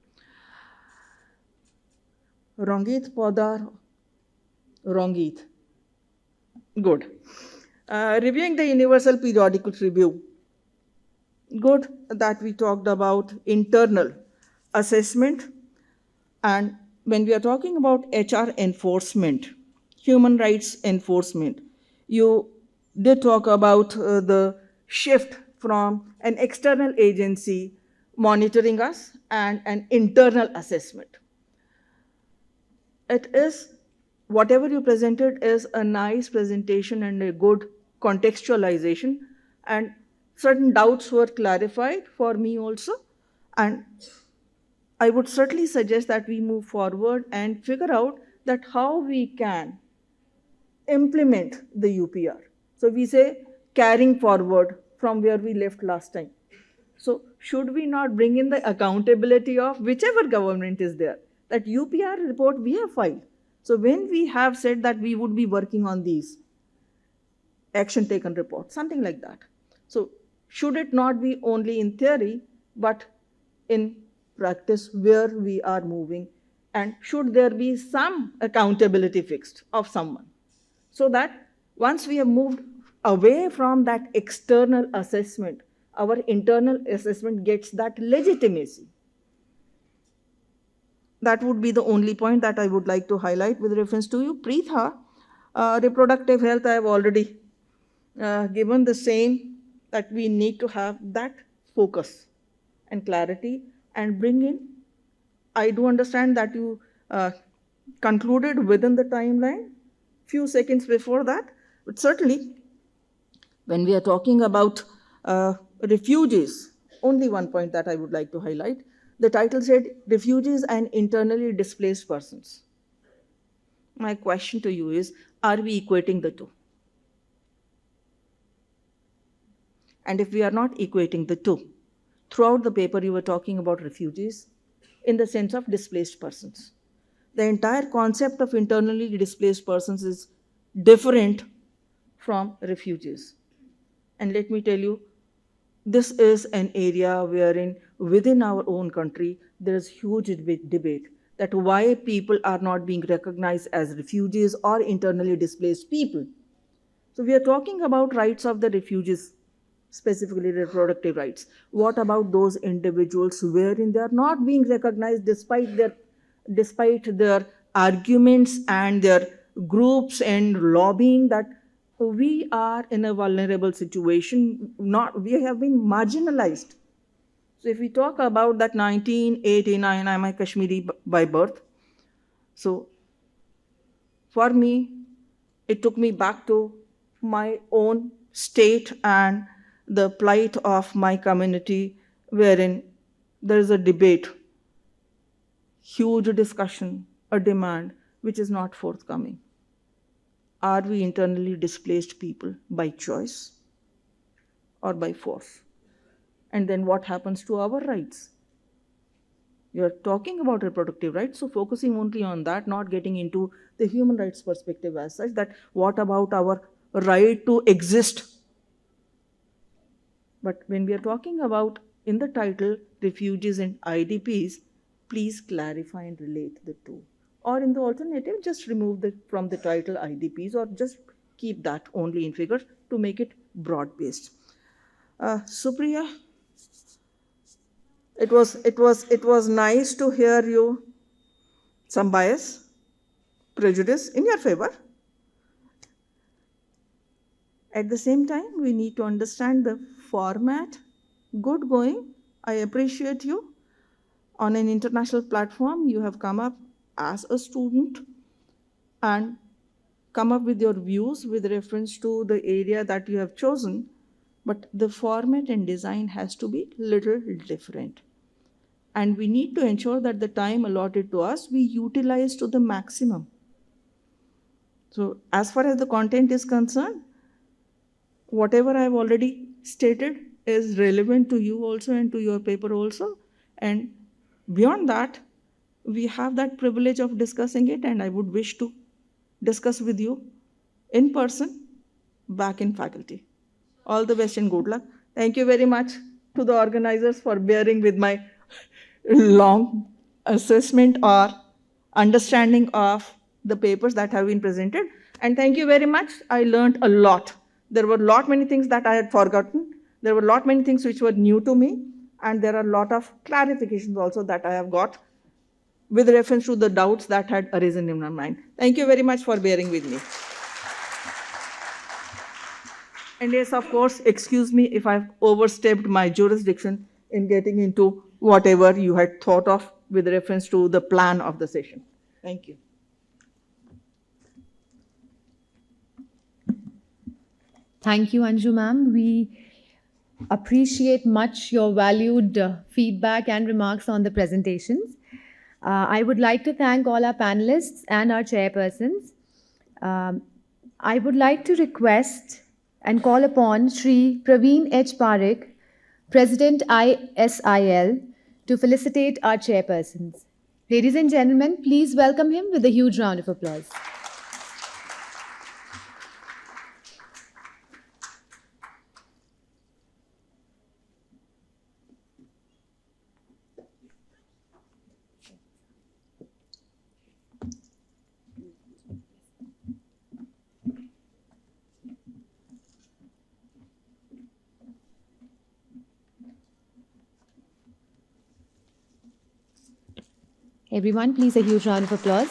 Rangit Podar, Rangit. Good. Reviewing the Universal Periodical Review. Good that we talked about internal assessment. And when we are talking about HR enforcement, human rights enforcement, you did talk about the shift from an external agency monitoring us and an internal assessment. It is, whatever you presented is a nice presentation and a good contextualization, and certain doubts were clarified for me also. And I would certainly suggest that we move forward and figure out that how we can implement the UPR. So we say carrying forward from where we left last time. So should we not bring in the accountability of whichever government is there? That UPR report we have filed. So when we have said that we would be working on these action taken report, something like that. So should it not be only in theory, but in practice where we are moving, and should there be some accountability fixed of someone, so that once we have moved away from that external assessment, our internal assessment gets that legitimacy. That would be the only point that I would like to highlight with reference to you. Preetha, reproductive health, I have already given the same, that we need to have that focus and clarity and bring in. I do understand that you concluded within the timeline, few seconds before that, but certainly when we are talking about refugees, only one point that I would like to highlight. The title said refugees and internally displaced persons. My question to you is, are we equating the two? And if we are not equating the two, throughout the paper you were talking about refugees in the sense of displaced persons. The entire concept of internally displaced persons is different from refugees. And let me tell you, this is an area wherein within our own country there is huge debate that why people are not being recognized as refugees or internally displaced people. So we are talking about rights of the refugees, specifically reproductive rights. What about those individuals wherein they are not being recognized despite their arguments and their groups and lobbying that we are in a vulnerable situation, we have been marginalized. So if we talk about that 1989, I'm a Kashmiri by birth. So for me, it took me back to my own state and the plight of my community, wherein there is a debate, huge discussion, a demand which is not forthcoming. Are we internally displaced people by choice? or by force? And then what happens to our rights? You're talking about reproductive rights, so focusing only on that, not getting into the human rights perspective as such, that what about our right to exist? But when we are talking about, in the title, refugees and IDPs, please clarify and relate the two. Or in the alternative, just remove from the title IDPs, or just keep that only in figures to make it broad-based. Supriya, it was nice to hear you some bias, prejudice in your favor. At the same time, we need to understand the format. Good going. I appreciate you. On an international platform, you have come up as a student and come up with your views with reference to the area that you have chosen, but the format and design has to be little different. And we need to ensure that the time allotted to us, we utilize to the maximum. So as far as the content is concerned, whatever I have already stated is relevant to you also and to your paper also. And beyond that, we have that privilege of discussing it, and I would wish to discuss with you in person back in faculty. All the best and good luck. Thank you very much to the organizers for bearing with my long assessment or understanding of the papers that have been presented. And thank you very much. I learned a lot. There were many things that I had forgotten. There were many things which were new to me. And there are a lot of clarifications also that I have got with reference to the doubts that had arisen in my mind. Thank you very much for bearing with me. And yes, of course, excuse me if I've overstepped my jurisdiction in getting into whatever you had thought of with reference to the plan of the session. Thank you. Thank you, Anju ma'am. We appreciate much your valued feedback and remarks on the presentations. I would like to thank all our panelists and our chairpersons. I would like to request and call upon Shri Praveen H. Parekh, President ISIL, to felicitate our chairpersons. Ladies and gentlemen, please welcome him with a huge round of applause. Everyone, please a huge round of applause.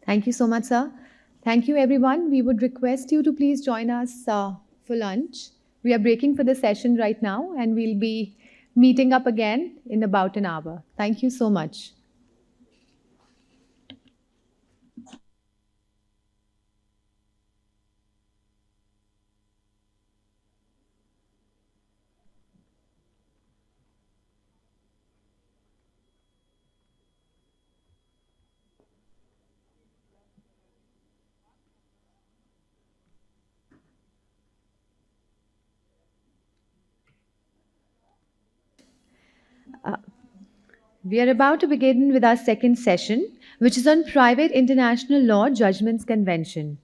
Thank you so much, sir. Thank you, everyone. We would request you to please join us for lunch. We are breaking for the session right now, and we'll be meeting up again in about an hour. Thank you so much. We are about to begin with our second session, which is on Private International Law Judgments Convention.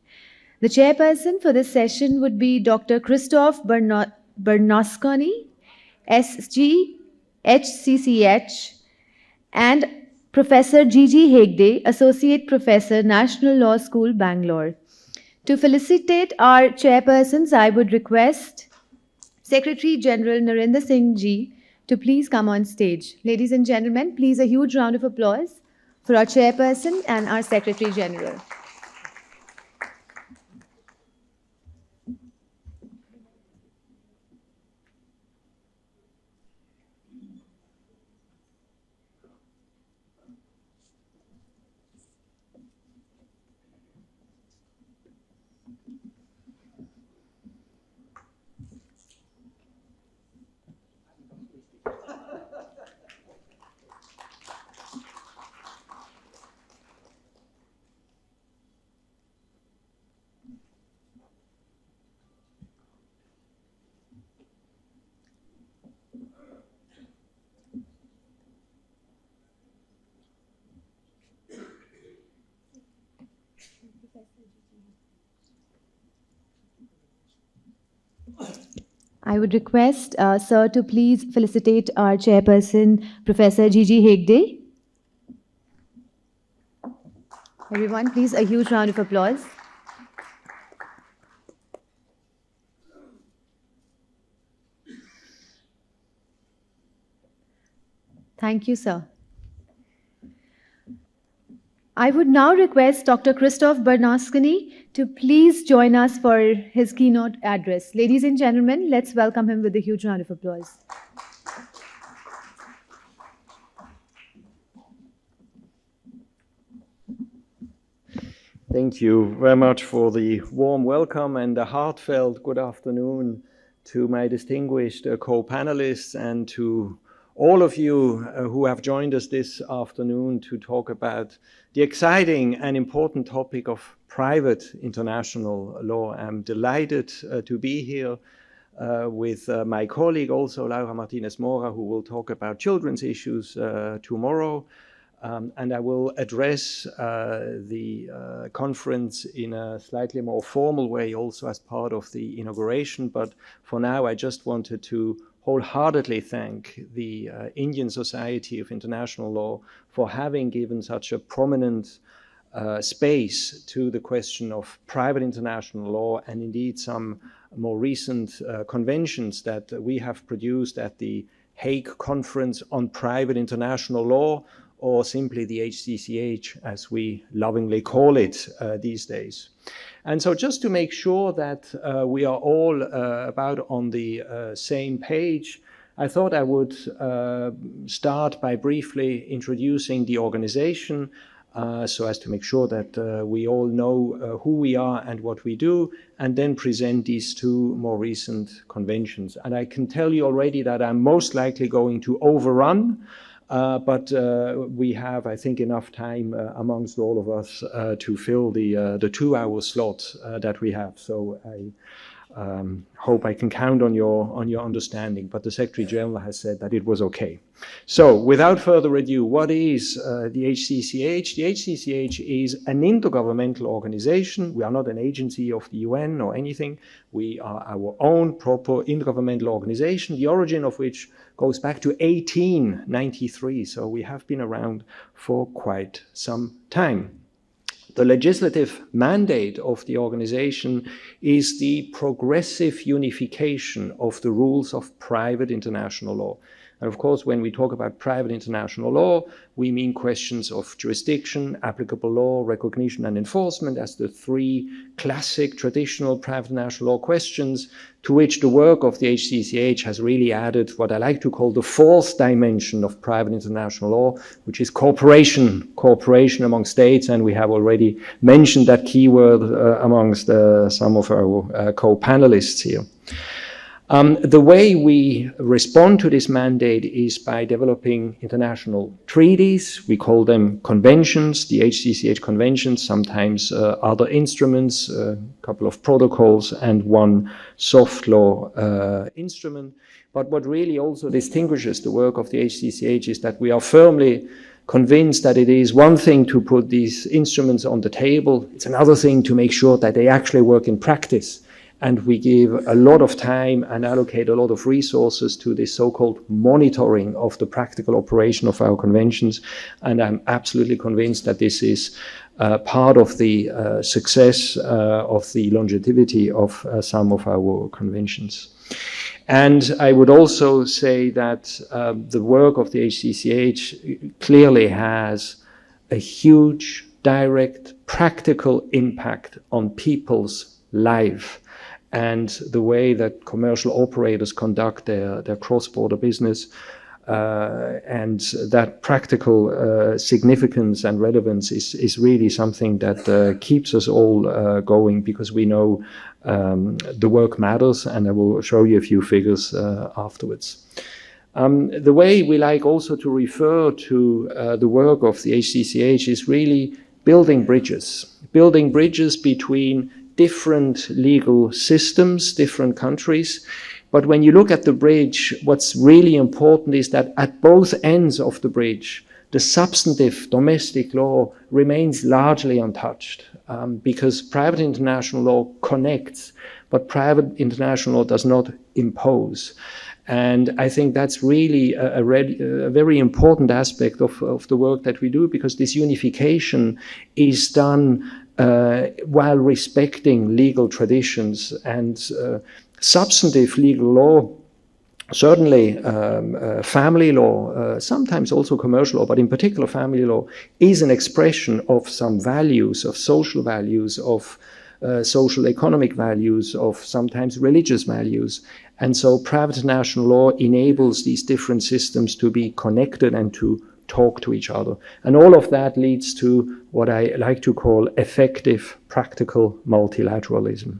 The chairperson for this session would be Dr. Christoph Bernasconi, SG, HCCH, and Professor Gigi Hegde, Associate Professor, National Law School, Bangalore. To felicitate our chairpersons, I would request Secretary General Narendra Singh Ji to please come on stage. Ladies and gentlemen, please a huge round of applause for for our chairperson and our Secretary General. I would request Sir to please felicitate our chairperson, Professor Gigi Hegde. Everyone, please a huge round of applause. Thank you, sir. I would now request Dr. Christoph Bernasconi to please join us for his keynote address. Ladies and gentlemen, let's welcome him with a huge round of applause. Thank you very much for the warm welcome and a heartfelt good afternoon to my distinguished co-panelists and to all of you who have joined us this afternoon to talk about the exciting and important topic of private international law. I'm delighted to be here with my colleague also, Laura Martinez Mora, who will talk about children's issues tomorrow. And I will address the conference in a slightly more formal way also as part of the inauguration. But for now, I just wanted to wholeheartedly thank the Indian Society of International Law for having given such a prominent space to the question of private international law and indeed some more recent conventions that we have produced at the Hague Conference on Private International Law, or simply the HCCH, as we lovingly call it these days. And so just to make sure that we are all about on the same page, I thought I would start by briefly introducing the organization so as to make sure that we all know who we are and what we do, and then present these two more recent conventions. And I can tell you already that I'm most likely going to overrun, but we have, I think, enough time amongst all of us to fill the 2-hour slot that we have. So I hope I can count on your understanding. But the Secretary General has said that it was okay. So without further ado, what is the HCCH? The HCCH is an intergovernmental organization. We are not an agency of the UN or anything. We are our own proper intergovernmental organization, the origin of which goes back to 1893, so we have been around for quite some time. The legislative mandate of the organization is the progressive unification of the rules of private international law. And of course, when we talk about private international law, we mean questions of jurisdiction, applicable law, recognition, and enforcement as the three classic traditional private international law questions to which the work of the HCCH has really added what I like to call the fourth dimension of private international law, which is cooperation among states. And we have already mentioned that keyword amongst some of our co-panelists here. The way we respond to this mandate is by developing international treaties. We call them conventions, the HCCH conventions, sometimes other instruments, a couple of protocols, and one soft law instrument. But what really also distinguishes the work of the HCCH is that we are firmly convinced that it is one thing to put these instruments on the table. It's another thing to make sure that they actually work in practice. And we give a lot of time and allocate a lot of resources to this so-called monitoring of the practical operation of our conventions. And I'm absolutely convinced that this is part of the success of the longevity of some of our conventions. And I would also say that the work of the HCCH clearly has a huge, direct, practical impact on people's life and the way that commercial operators conduct their cross-border business. And that practical significance and relevance is really something that keeps us all going, because we know the work matters, and I will show you a few figures afterwards. The way we like also to refer to the work of the HCCH is really building bridges between different legal systems, different countries. But when you look at the bridge, what's really important is that at both ends of the bridge, the substantive domestic law remains largely untouched, because private international law connects, but private international law does not impose. And I think that's really a very important aspect of the work that we do, because this unification is done while respecting legal traditions and substantive legal law. Certainly family law, sometimes also commercial law, but in particular family law, is an expression of some values, of social values, of social economic values, of sometimes religious values. And so private national law enables these different systems to be connected and to talk to each other. And all of that leads to what I like to call effective, practical multilateralism.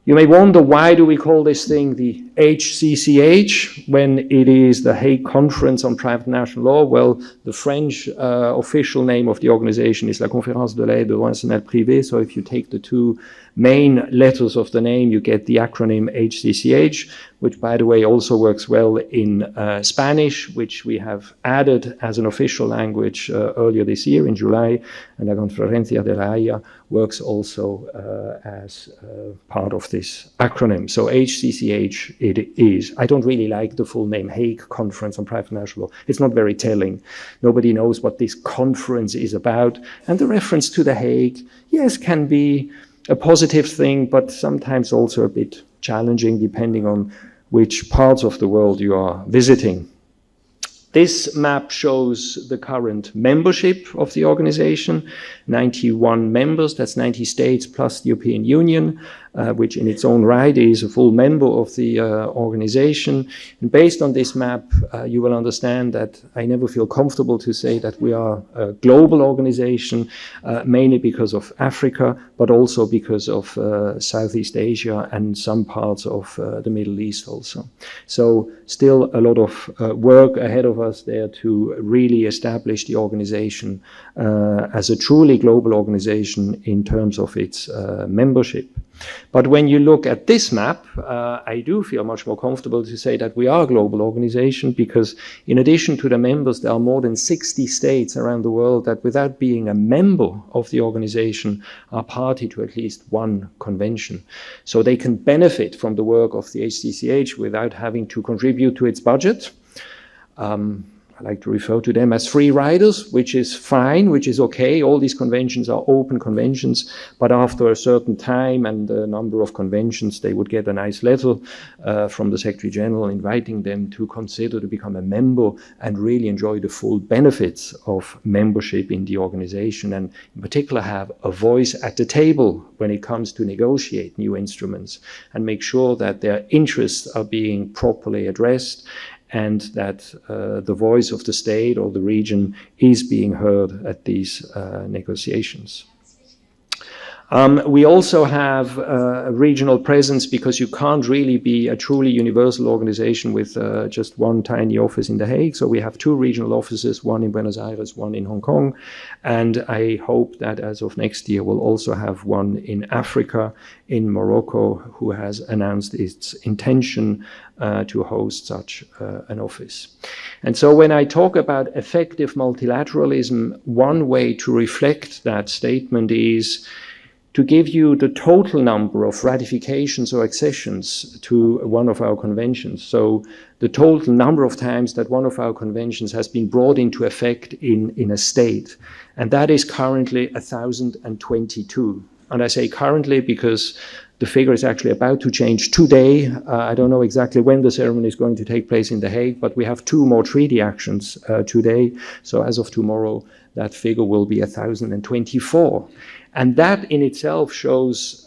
You may wonder, why do we call this thing the HCCH when it is the Hague Conference on Private National Law? Well, the French official name of the organization is La Conférence de l'aide internationale privée. So if you take the two main letters of the name, you get the acronym HCCH, which, by the way, also works well in Spanish, which we have added as an official language earlier this year in July. And La Conferencia de la Haya works also as part of this acronym. So HCCH it is. I don't really like the full name, Hague Conference on Private National Law. It's not very telling. Nobody knows what this conference is about. And the reference to The Hague, yes, can be a positive thing, but sometimes also a bit challenging depending on which parts of the world you are visiting. This map shows the current membership of the organization, 91 members, that's 90 states plus the European Union, which in its own right is a full member of the organization. And based on this map, you will understand that I never feel comfortable to say that we are a global organization, mainly because of Africa, but also because of Southeast Asia and some parts of the Middle East also. So still a lot of work ahead of us there to really establish the organization as a truly global organization in terms of its membership. But when you look at this map, I do feel much more comfortable to say that we are a global organization, because in addition to the members, there are more than 60 states around the world that, without being a member of the organization, are party to at least one convention. So they can benefit from the work of the HCCH without having to contribute to its budget. I like to refer to them as free riders, which is fine, which is okay. All these conventions are open conventions, but after a certain time and a number of conventions, they would get a nice letter from the Secretary General inviting them to consider to become a member and really enjoy the full benefits of membership in the organization, and in particular have a voice at the table when it comes to negotiate new instruments and make sure that their interests are being properly addressed, and that the voice of the state or the region is being heard at these negotiations. We also have a regional presence, because you can't really be a truly universal organization with just one tiny office in The Hague. So we have two regional offices, one in Buenos Aires, one in Hong Kong. And I hope that as of next year, we'll also have one in Africa, in Morocco, who has announced its intention to host such an office. And so when I talk about effective multilateralism, one way to reflect that statement is to give you the total number of ratifications or accessions to one of our conventions. So the total number of times that one of our conventions has been brought into effect in a state. And that is currently 1,022. And I say currently because The figure is actually about to change today. I don't know exactly when the ceremony is going to take place in The Hague, but we have 2 more treaty actions today. So as of tomorrow, that figure will be 1,024. And that in itself shows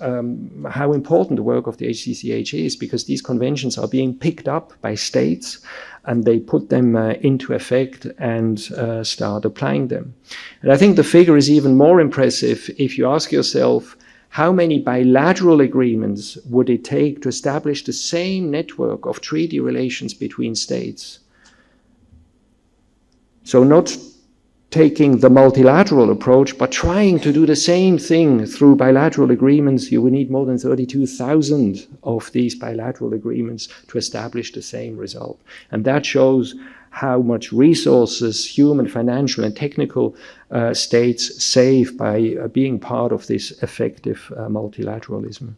how important the work of the HCCH is, because these conventions are being picked up by states and they put them into effect and start applying them. And I think the figure is even more impressive if you ask yourself, how many bilateral agreements would it take to establish the same network of treaty relations between states? So not taking the multilateral approach, but trying to do the same thing through bilateral agreements. You would need more than 32,000 of these bilateral agreements to establish the same result. And that shows how much resources, human, financial, and technical states save by being part of this effective multilateralism.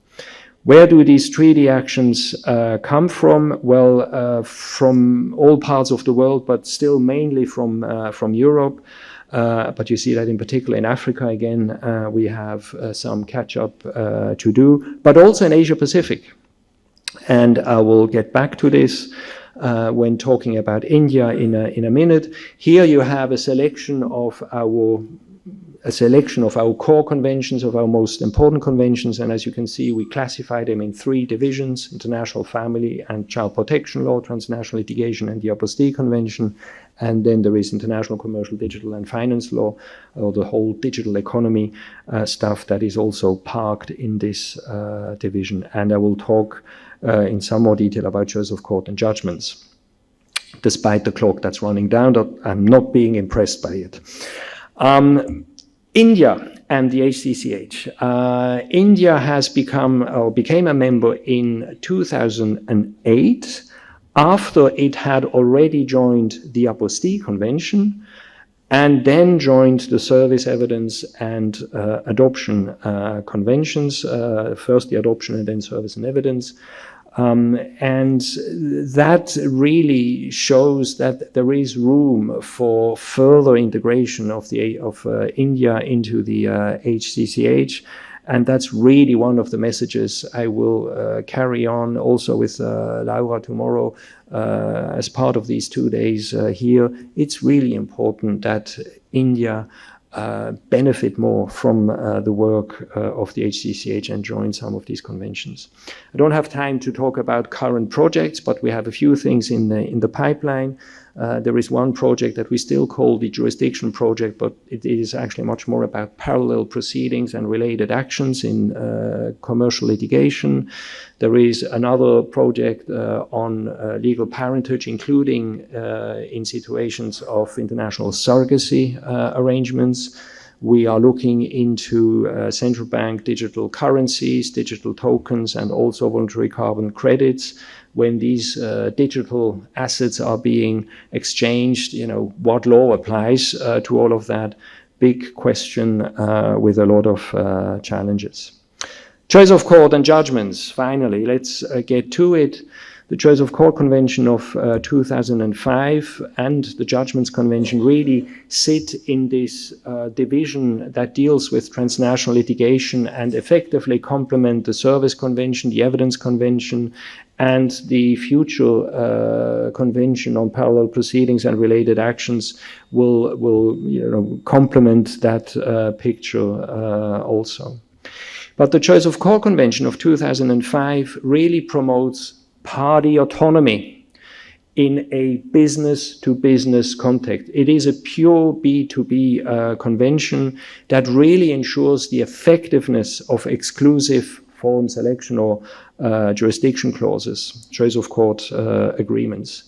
Where do these treaty actions come from? Well, from all parts of the world, but still mainly from Europe. But you see that in particular in Africa, again, we have some catch-up to do, but also in Asia Pacific. And I will get back to this when talking about India in a minute. Here you have a selection of our core conventions, of our most important conventions, and as you can see, we classify them in 3 divisions: international family and child protection law, transnational litigation, and the Apostille Convention. And then there is international commercial, digital, and finance law, or the whole digital economy stuff that is also parked in this division. And I will talk in some more detail about choice of court and judgments. Despite the clock that's running down, I'm not being impressed by it. India and the HCCH. India has became a member in 2008 after it had already joined the Apostille Convention and then joined the service evidence and adoption conventions, first the adoption and then service and evidence. And that really shows that there is room for further integration of India into the HCCH. And that's really one of the messages I will carry on also with Laura tomorrow as part of these 2 days here. It's really important that India benefit more from the work of the HCCH and join some of these conventions. I don't have time to talk about current projects, but we have a few things in the pipeline. There is one project that we still call the jurisdiction project, but it is actually much more about parallel proceedings and related actions in commercial litigation. There is another project on legal parentage, including in situations of international surrogacy arrangements. We are looking into central bank digital currencies, digital tokens, and also voluntary carbon credits. When these digital assets are being exchanged, what law applies to all of that? Big question with a lot of challenges. Choice of court and judgments, finally, let's get to it. The Choice of Court Convention of 2005 and the Judgments Convention really sit in this division that deals with transnational litigation and effectively complement the Service Convention, the Evidence Convention, and the future Convention on Parallel Proceedings and Related Actions will complement that picture also. But the Choice of Court Convention of 2005 really promotes party autonomy in a business-to-business context. It is a pure B2B convention that really ensures the effectiveness of exclusive forum selection or jurisdiction clauses, choice of court agreements.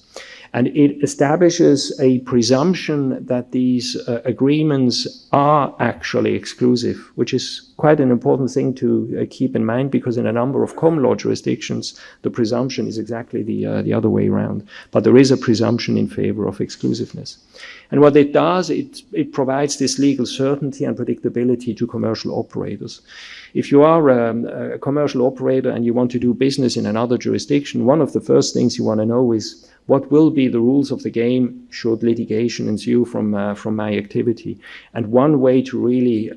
And it establishes a presumption that these agreements are actually exclusive, which is quite an important thing to keep in mind, because in a number of common law jurisdictions, the presumption is exactly the other way around. But there is a presumption in favor of exclusiveness. And what it does, it provides this legal certainty and predictability to commercial operators. If you are a commercial operator and you want to do business in another jurisdiction, one of the first things you want to know is what will be the rules of the game should litigation ensue from my activity. And one way to really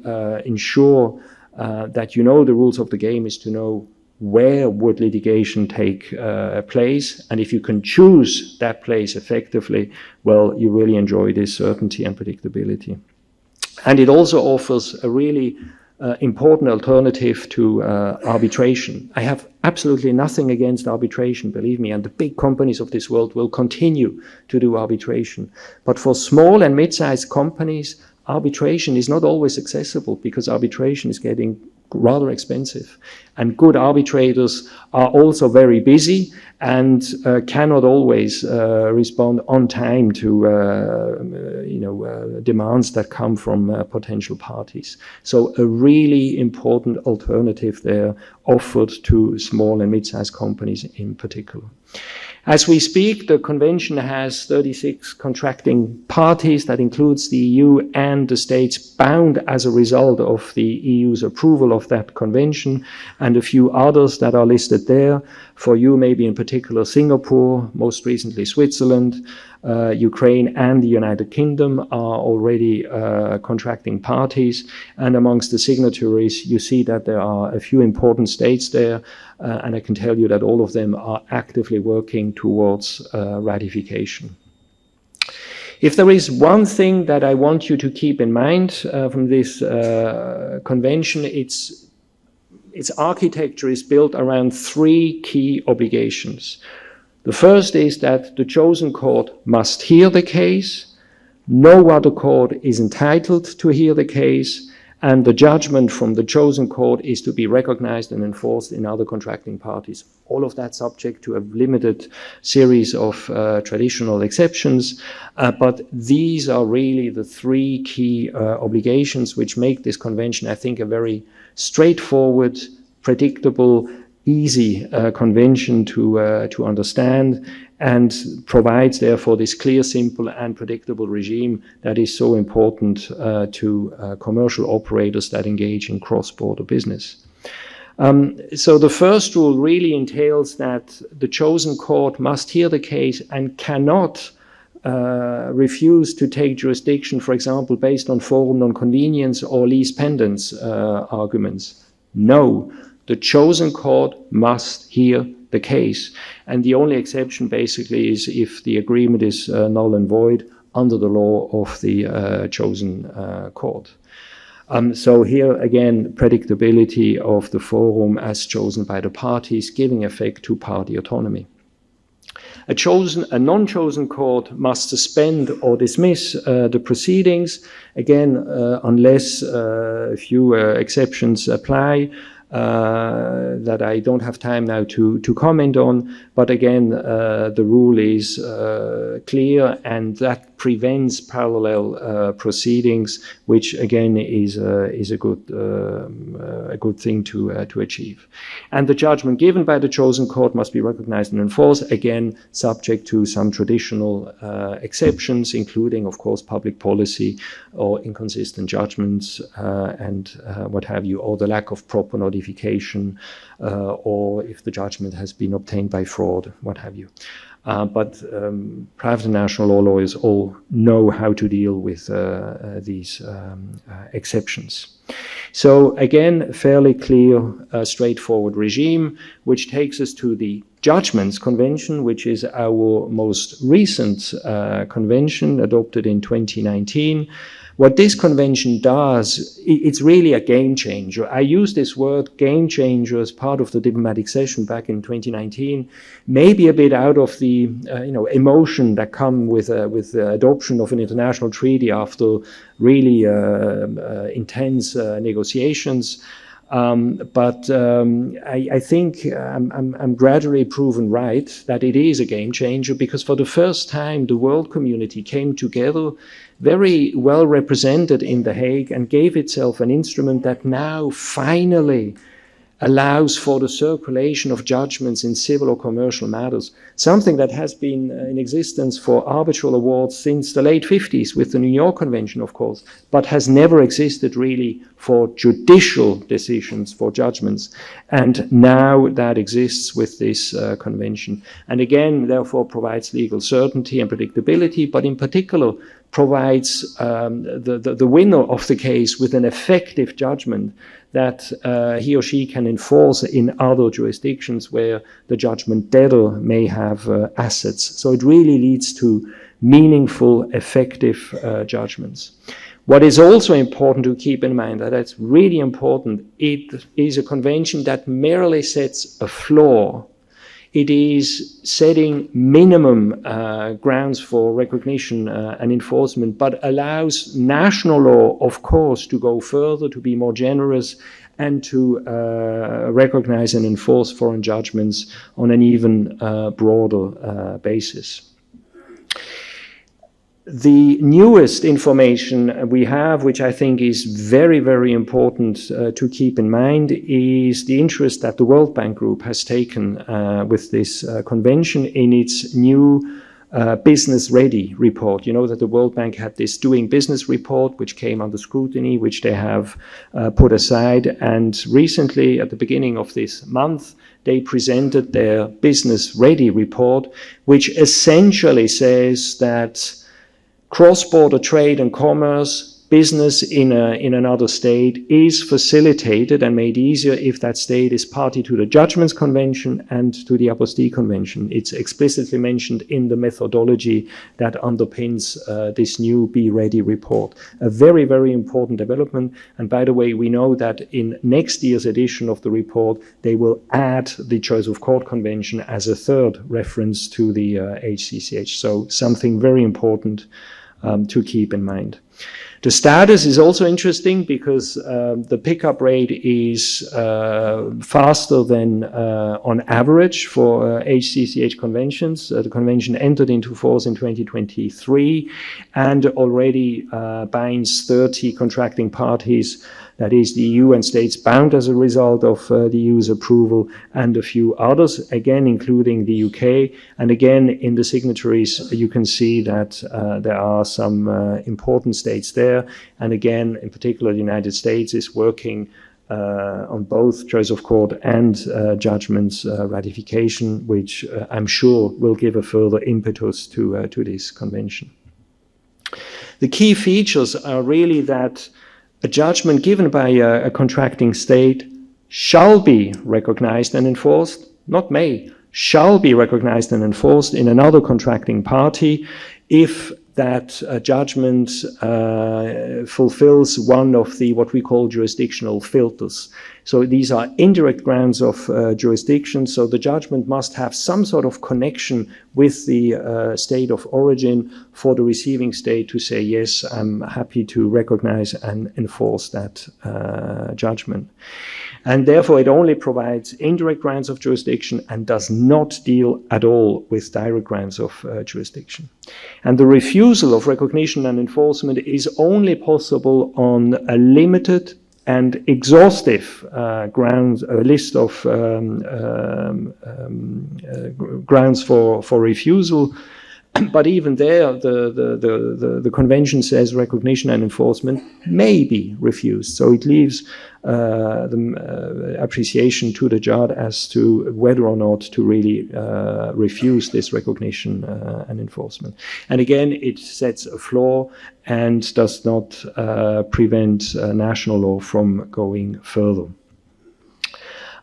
ensure that you know the rules of the game is to know where would litigation take place. And if you can choose that place effectively, well, you really enjoy this certainty and predictability. And it also offers a really important alternative to arbitration. I have absolutely nothing against arbitration, believe me, and the big companies of this world will continue to do arbitration. But for small and mid-sized companies, arbitration is not always accessible because arbitration is getting rather expensive. And good arbitrators are also very busy and cannot always respond on time to demands that come from potential parties. So a really important alternative there offered to small and mid-sized companies in particular. As we speak, the convention has 36 contracting parties. That includes the EU and the states bound as a result of the EU's approval of that convention, and a few others that are listed there. For you, maybe in particular Singapore, most recently Switzerland, Ukraine and the United Kingdom are already contracting parties. And amongst the signatories, you see that there are a few important states there, and I can tell you that all of them are actively working towards ratification. If there is one thing that I want you to keep in mind from this convention, its architecture is built around three key obligations. The first is that the chosen court must hear the case, no other court is entitled to hear the case, and the judgment from the chosen court is to be recognized and enforced in other contracting parties. All of that subject to a limited series of traditional exceptions, but these are really the three key obligations which make this convention, I think, a very straightforward, predictable, easy convention to understand, and provides therefore this clear, simple and predictable regime that is so important to commercial operators that engage in cross-border business. So the first rule really entails that the chosen court must hear the case and cannot refuse to take jurisdiction, for example, based on forum non-convenience or lease pendens arguments. No. The chosen court must hear the case. And the only exception basically is if the agreement is null and void under the law of the chosen court. So here again, predictability of the forum as chosen by the parties, giving effect to party autonomy. A non-chosen court must suspend or dismiss the proceedings, again, unless a few exceptions apply. That I don't have time now to comment on, but again, the rule is clear, and that prevents parallel proceedings, which again is a good thing to achieve. And the judgment given by the chosen court must be recognized and enforced, again subject to some traditional exceptions, including, of course, public policy or inconsistent judgments and what have you, or the lack of proper notification, or if the judgment has been obtained by fraud, what have you. But private and national law lawyers all know how to deal with these exceptions. So again, fairly clear, straightforward regime, which takes us to the Judgments Convention, which is our most recent convention adopted in 2019. What this convention does, it's really a game changer. I use this word game changer as part of the diplomatic session back in 2019, maybe a bit out of the emotion that come with the adoption of an international treaty after really intense negotiations. But I think I'm gradually proven right that it is a game changer, because for the first time the world community came together very well represented in The Hague and gave itself an instrument that now finally allows for the circulation of judgments in civil or commercial matters, something that has been in existence for arbitral awards since the late 50s with the New York Convention, of course, but has never existed really for judicial decisions, for judgments. And now that exists with this convention. And again, therefore, provides legal certainty and predictability, but in particular provides the winner of the case with an effective judgment that he or she can enforce in other jurisdictions where the judgment debtor may have assets. So it really leads to meaningful, effective judgments. What is also important to keep in mind, that it's really important, it is a convention that merely sets a floor. It is setting minimum grounds for recognition and enforcement, but allows national law, of course, to go further, to be more generous, and to recognize and enforce foreign judgments on an even broader basis. The newest information we have, which I think is very, very important to keep in mind, is the interest that the World Bank Group has taken with this convention in its new Business Ready report. You know that the World Bank had this Doing Business report, which came under scrutiny, which they have put aside. And recently, at the beginning of this month, they presented their Business Ready report, which essentially says that cross-border trade and commerce, business in another state is facilitated and made easier if that state is party to the Judgments Convention and to the Apostille Convention. It's explicitly mentioned in the methodology that underpins this new Be Ready report. A very, very important development. And by the way, we know that in next year's edition of the report, they will add the Choice of Court Convention as a third reference to the HCCH. So something very important to keep in mind. The status is also interesting because the pickup rate is faster than on average for HCCH conventions. The convention entered into force in 2023 and already binds 30 contracting parties, that is the EU and states bound as a result of the EU's approval, and a few others, again including the UK. And again, in the signatories, you can see that there are some important states there. And again, in particular, the United States is working on both choice of court and judgments ratification, which I'm sure will give a further impetus to this convention. The key features are really that a judgment given by a contracting state shall be recognized and enforced, not may, shall be recognized and enforced in another contracting party if that judgment fulfills one of the what we call jurisdictional filters. So these are indirect grounds of jurisdiction, so the judgment must have some sort of connection with the state of origin for the receiving state to say, yes, I'm happy to recognize and enforce that judgment. And therefore, it only provides indirect grounds of jurisdiction and does not deal at all with direct grounds of jurisdiction. And the refusal of recognition and enforcement is only possible on a limited and exhaustive grounds, a list of grounds for refusal. But even there, the convention says recognition and enforcement may be refused. So it leaves the appreciation to the judge as to whether or not to really refuse this recognition and enforcement. And again, it sets a floor and does not prevent national law from going further.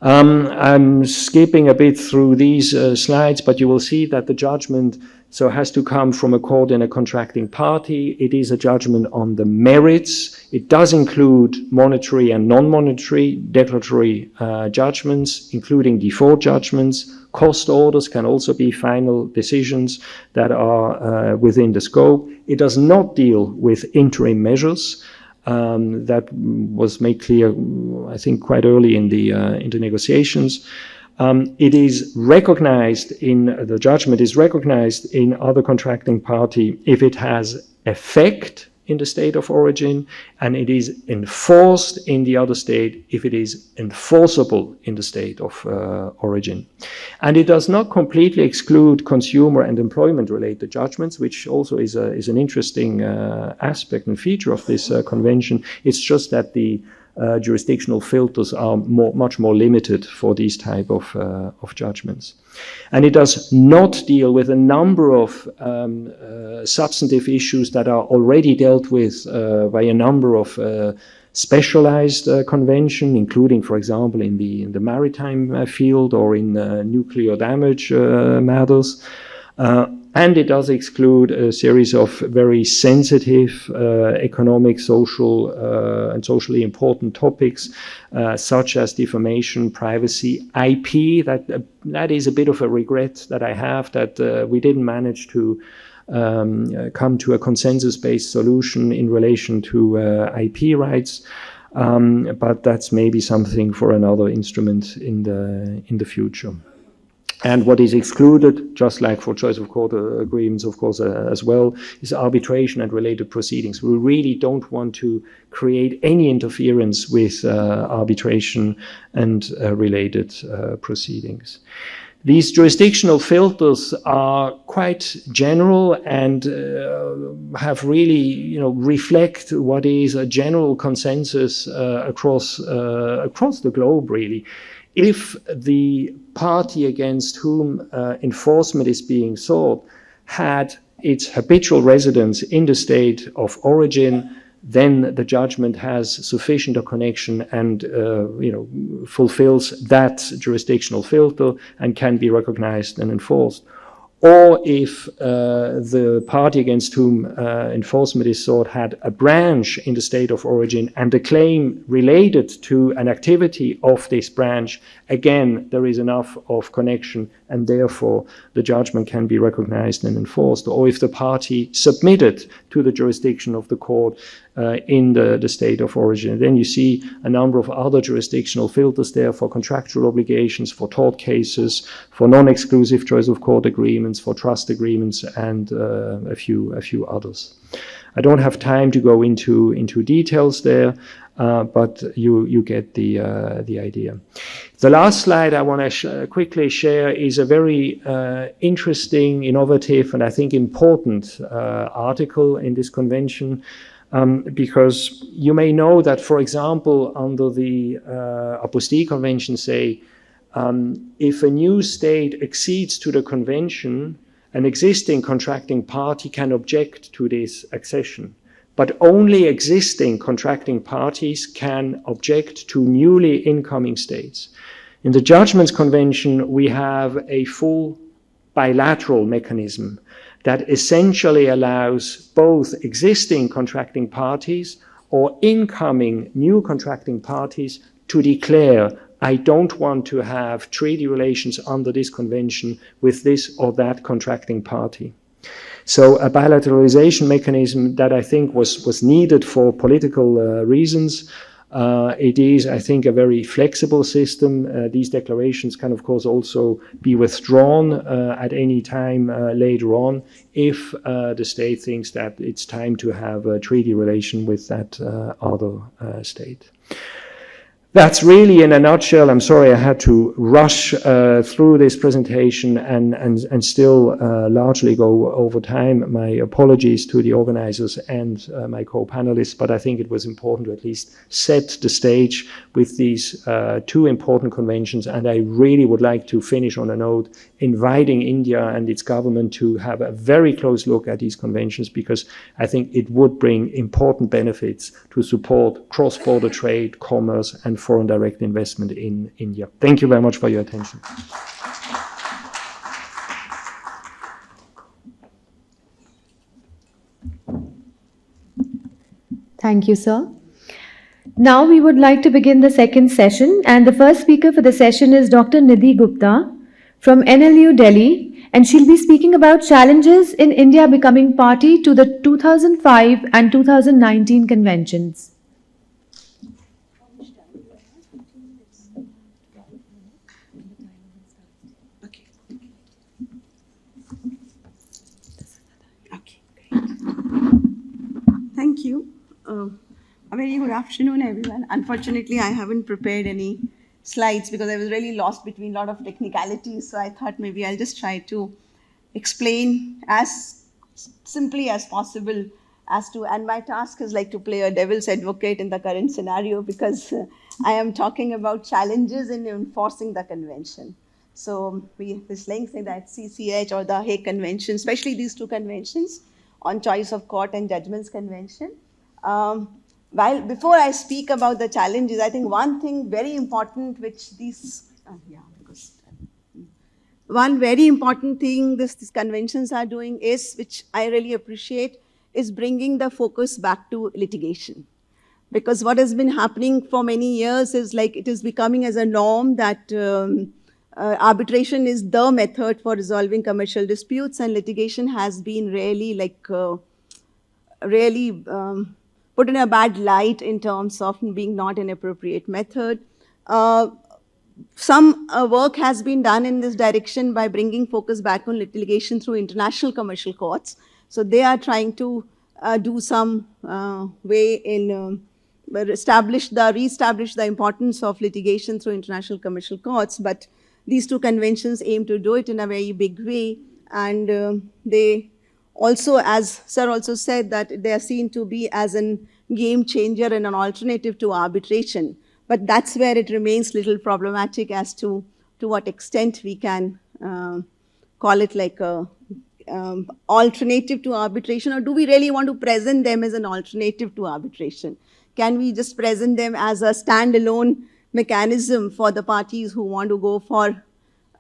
I'm skipping a bit through these slides, but you will see that the judgment has to come from a court in a contracting party. It is a judgment on the merits. It does include monetary and non-monetary declaratory judgments, including default judgments. Cost orders can also be final decisions that are within the scope. It does not deal with interim measures. That was made clear, I think, quite early in the negotiations. It is recognized in the judgment is recognized in other contracting party if it has effect in the state of origin, and it is enforced in the other state if it is enforceable in the state of origin. And it does not completely exclude consumer and employment related judgments, which also is an interesting aspect and feature of this convention. It's just that the jurisdictional filters are much more limited for these type of judgments. And it does not deal with a number of substantive issues that are already dealt with by a number of specialized convention, including, for example, in the maritime field or in nuclear damage matters. And it does exclude a series of very sensitive economic, social, and socially important topics, such as defamation, privacy, IP. That is a bit of a regret that I have, that we didn't manage to come to a consensus-based solution in relation to IP rights. But that's maybe something for another instrument in the future. And what is excluded, just like for choice of court agreements, of course, as well, is arbitration and related proceedings. We really don't want to create any interference with arbitration and related proceedings. These jurisdictional filters are quite general and have really, reflect what is a general consensus across the globe, really. If the party against whom enforcement is being sought had its habitual residence in the state of origin, then the judgment has sufficient a connection and fulfills that jurisdictional filter and can be recognized and enforced. Or if the party against whom enforcement is sought had a branch in the state of origin and a claim related to an activity of this branch, again, there is enough of connection and therefore the judgment can be recognized and enforced. Or if the party submitted to the jurisdiction of the court in the state of origin. Then you see a number of other jurisdictional filters there for contractual obligations, for tort cases, for non-exclusive choice of court agreements, for trust agreements, and a few others. I don't have time to go into details there, but you get the idea. The last slide I want to quickly share is a very interesting, innovative, and I think important article in this convention. Because you may know that, for example, under the Apostille Convention, say, if a new state accedes to the convention, an existing contracting party can object to this accession. But only existing contracting parties can object to newly incoming states. In the Judgments Convention, we have a full bilateral mechanism that essentially allows both existing contracting parties or incoming new contracting parties to declare, I don't want to have treaty relations under this convention with this or that contracting party. So a bilateralization mechanism that I think was needed for political reasons. It is, I think, a very flexible system. These declarations can, of course, also be withdrawn at any time later on if the state thinks that it's time to have a treaty relation with that other state. That's really in a nutshell. I'm sorry I had to rush through this presentation and still largely go over time. My apologies to the organizers and my co-panelists, but I think it was important to at least set the stage with these two important conventions. And I really would like to finish on a note inviting India and its government to have a very close look at these conventions, because I think it would bring important benefits to support cross-border trade, commerce, and foreign direct investment in India. Thank you very much for your attention. Thank you, sir. Now we would like to begin the second session, and the first speaker for the session is Dr. Nidhi Gupta from NLU Delhi, and she'll be speaking about challenges in India becoming party to the 2005 and 2019 conventions. Thank you. A very good afternoon, everyone. Unfortunately, I haven't prepared any slides because I was really lost between a lot of technicalities. So I thought maybe I'll just try to explain as simply as possible and my task is like to play a devil's advocate in the current scenario, because I am talking about challenges in enforcing the convention. So this link saying that CCH or the Hague Convention, especially these two conventions on choice of court and judgments convention, while before I speak about the challenges, I think one thing very important which one very important thing these conventions are doing is, which I really appreciate, is bringing the focus back to litigation. Because what has been happening for many years is like it is becoming as a norm that arbitration is the method for resolving commercial disputes, and litigation has been really put in a bad light in terms of being not an appropriate method. Some work has been done in this direction by bringing focus back on litigation through international commercial courts. So they are trying to do some way in reestablish the importance of litigation through international commercial courts. But these two conventions aim to do it in a very big way, and they also, as Sir also said, that they are seen to be as a game changer and an alternative to arbitration. But that's where it remains little problematic as to what extent we can call it like a alternative to arbitration, or do we really want to present them as an alternative to arbitration? Can we just present them as a standalone mechanism for the parties who want to go for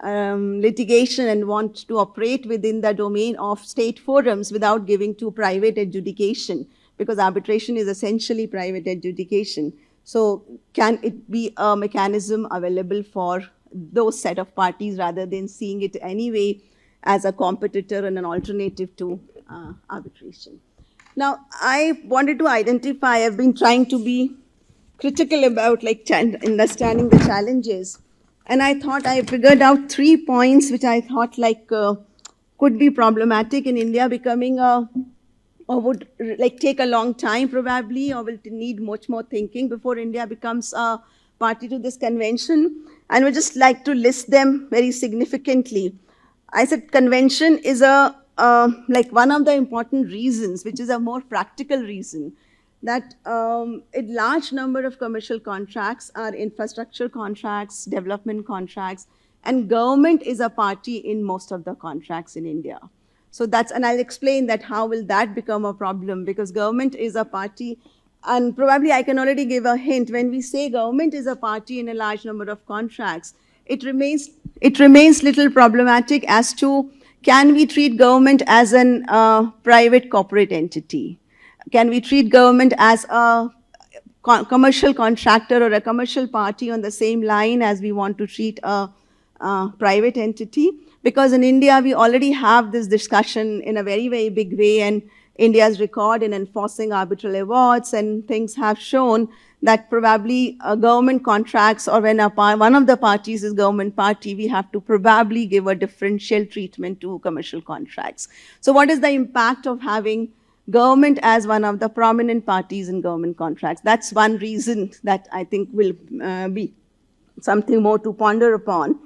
litigation and want to operate within the domain of state forums without giving to private adjudication? Because arbitration is essentially private adjudication. So can it be a mechanism available for those set of parties rather than seeing it anyway as a competitor and an alternative to arbitration? Now, I wanted to identify, I've been trying to be critical about understanding the challenges. And I thought I figured out 3 points which I thought could be problematic in India becoming or would take a long time probably, or will need much more thinking before India becomes a party to this convention. And would just like to list them very significantly. I said convention is one of the important reasons, which is a more practical reason, that a large number of commercial contracts are infrastructure contracts, development contracts, and government is a party in most of the contracts in India. So and I'll explain that how will that become a problem, because government is a party, and probably I can already give a hint. When we say government is a party in a large number of contracts, it remains little problematic as to, can we treat government as a private corporate entity? Can we treat government as a commercial contractor or a commercial party on the same line as we want to treat a private entity? Because in India, we already have this discussion in a very, very big way, and India's record in enforcing arbitral awards and things have shown that probably government contracts, or when one of the parties is government party, we have to probably give a differential treatment to commercial contracts. So what is the impact of having government as one of the prominent parties in government contracts? That's one reason that I think will be something more to ponder upon.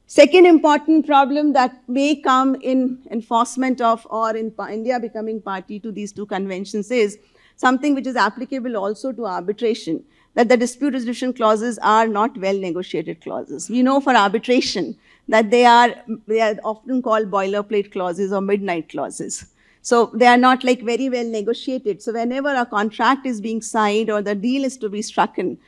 Second important problem that may come in enforcement of, or in India becoming party to these two conventions, is something which is applicable also to arbitration, that the dispute resolution clauses are not well negotiated clauses. We know for arbitration that they are often called boilerplate clauses or midnight clauses. So they are not very well negotiated. So whenever a contract is being signed or the deal is to be struck in,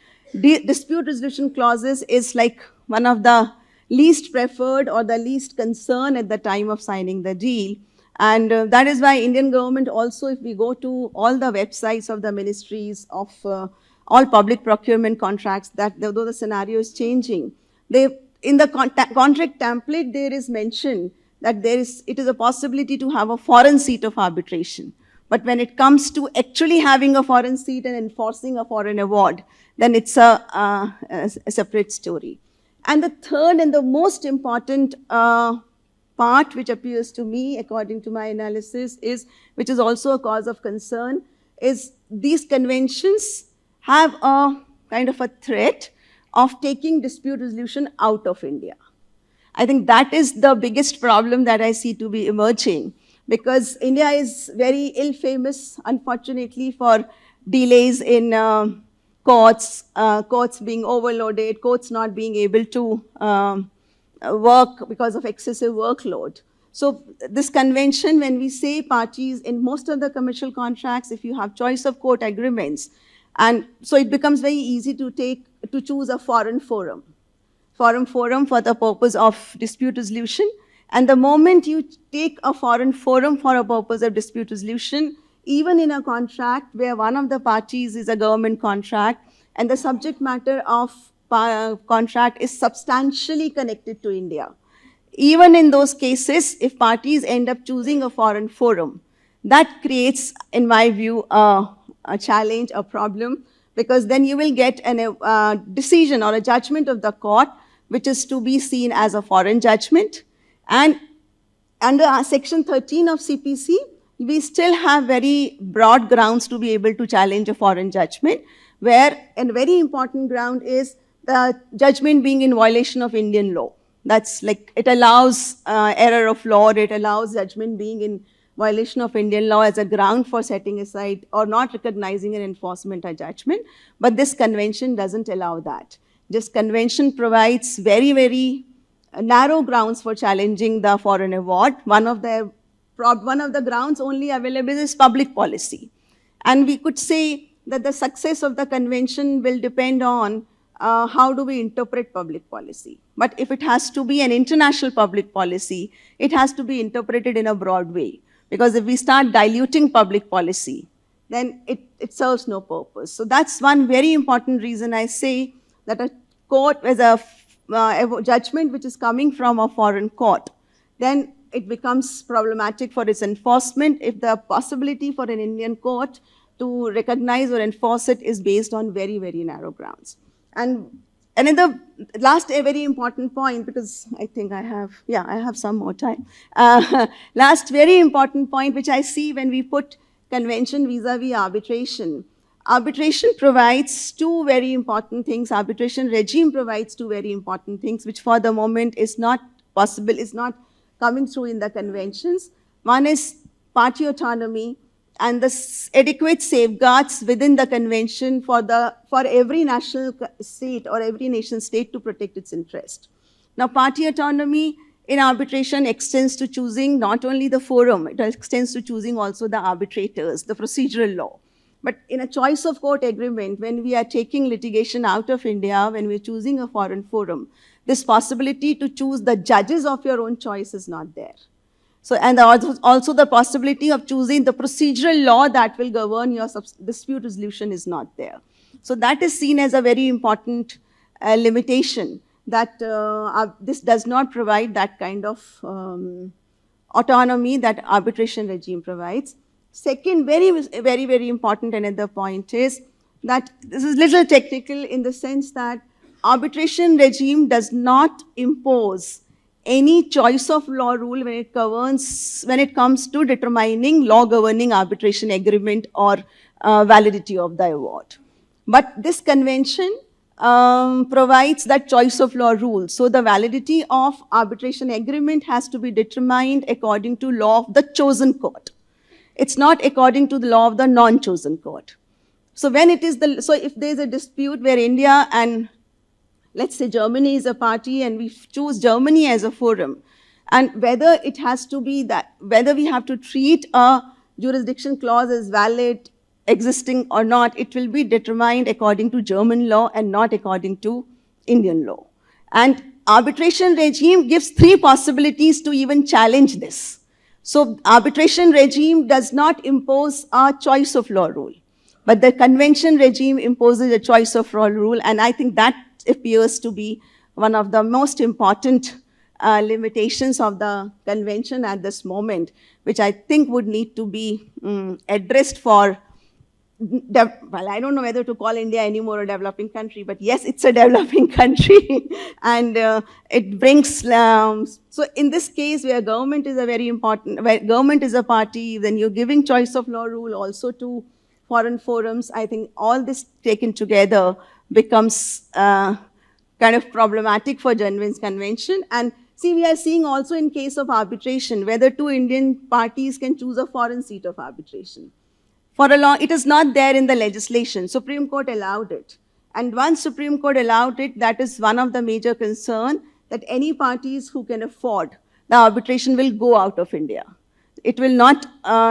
dispute resolution clauses is one of the least preferred or the least concern at the time of signing the deal. And that is why Indian government also, if we go to all the websites of the ministries of all public procurement contracts, that though the scenario is changing, in the contract template there is mentioned that it is a possibility to have a foreign seat of arbitration. But when it comes to actually having a foreign seat and enforcing a foreign award, then it's a separate story. And the third and the most important part, which appears to me, according to my analysis, which is also a cause of concern, is these conventions have a kind of a threat of taking dispute resolution out of India. I think that is the biggest problem that I see to be emerging, because India is very ill-famous, unfortunately, for delays in courts being overloaded, courts not being able to work because of excessive workload. So this convention, when we say parties in most of the commercial contracts, if you have choice of court agreements, And so it becomes very easy to choose a foreign forum for the purpose of dispute resolution. And the moment you take a foreign forum for a purpose of dispute resolution, even in a contract where one of the parties is a government contract and the subject matter of contract is substantially connected to India, even in those cases, if parties end up choosing a foreign forum, that creates, in my view, a challenge, a problem, because then you will get a decision or a judgment of the court which is to be seen as a foreign judgment. And under Section 13 of CPC, we still have very broad grounds to be able to challenge a foreign judgment, where a very important ground is the judgment being in violation of Indian law. That's like, it allows error of law, it allows judgment being in violation of Indian law as a ground for setting aside or not recognizing an enforcement or judgment. But this convention doesn't allow that. This convention provides very, very narrow grounds for challenging the foreign award. One of the grounds only available is public policy. And we could say that the success of the convention will depend on how do we interpret public policy. But if it has to be an international public policy, it has to be interpreted in a broad way. Because if we start diluting public policy, then it serves no purpose. So that's one very important reason I say that a court as a judgment which is coming from a foreign court, then it becomes problematic for its enforcement if the possibility for an Indian court to recognize or enforce it is based on very, very narrow grounds. And in the last, a very important point, because I think I have some more time. Last very important point, which I see when we put convention vis-a-vis arbitration. Arbitration provides two very important things. Arbitration regime provides two very important things, which for the moment is not possible, is not coming through in the conventions. One is party autonomy and the adequate safeguards within the convention for every national state or every nation state to protect its interest. Now, party autonomy in arbitration extends to choosing not only the forum, it extends to choosing also the arbitrators, the procedural law. But in a choice of court agreement, when we are taking litigation out of India, when we're choosing a foreign forum, this possibility to choose the judges of your own choice is not there. So, and also the possibility of choosing the procedural law that will govern your dispute resolution is not there. So that is seen as a very important limitation, that this does not provide that kind of autonomy that arbitration regime provides. Second, very, very, very important another point is that this is little technical in the sense that arbitration regime does not impose any choice of law rule when it comes to determining law governing arbitration agreement or validity of the award. But this convention provides that choice of law rule. So the validity of arbitration agreement has to be determined according to law of the chosen court. It's not according to the law of the non-chosen court. So when it is so if there's a dispute where India and let's say Germany is a party and we choose Germany as a forum, and whether it has to be that, whether we have to treat a jurisdiction clause as valid, existing or not, it will be determined according to German law and not according to Indian law. And arbitration regime gives three possibilities to even challenge this. So arbitration regime does not impose a choice of law rule, but the convention regime imposes a choice of law rule, and I think that appears to be one of the most important limitations of the convention at this moment, which I think would need to be addressed for, well, I don't know whether to call India anymore a developing country, but yes, it's a developing country. And it brings, so in this case where government is a very important, where government is a party, then you're giving choice of law rule also to foreign forums, I think all this taken together becomes kind of problematic for Genvin's convention. And see, we are seeing also in case of arbitration, whether two Indian parties can choose a foreign seat of arbitration. For a long, it is not there in the legislation. Supreme Court allowed it. And once Supreme Court allowed it, that is one of the major concern, that any parties who can afford the arbitration will go out of India. It will not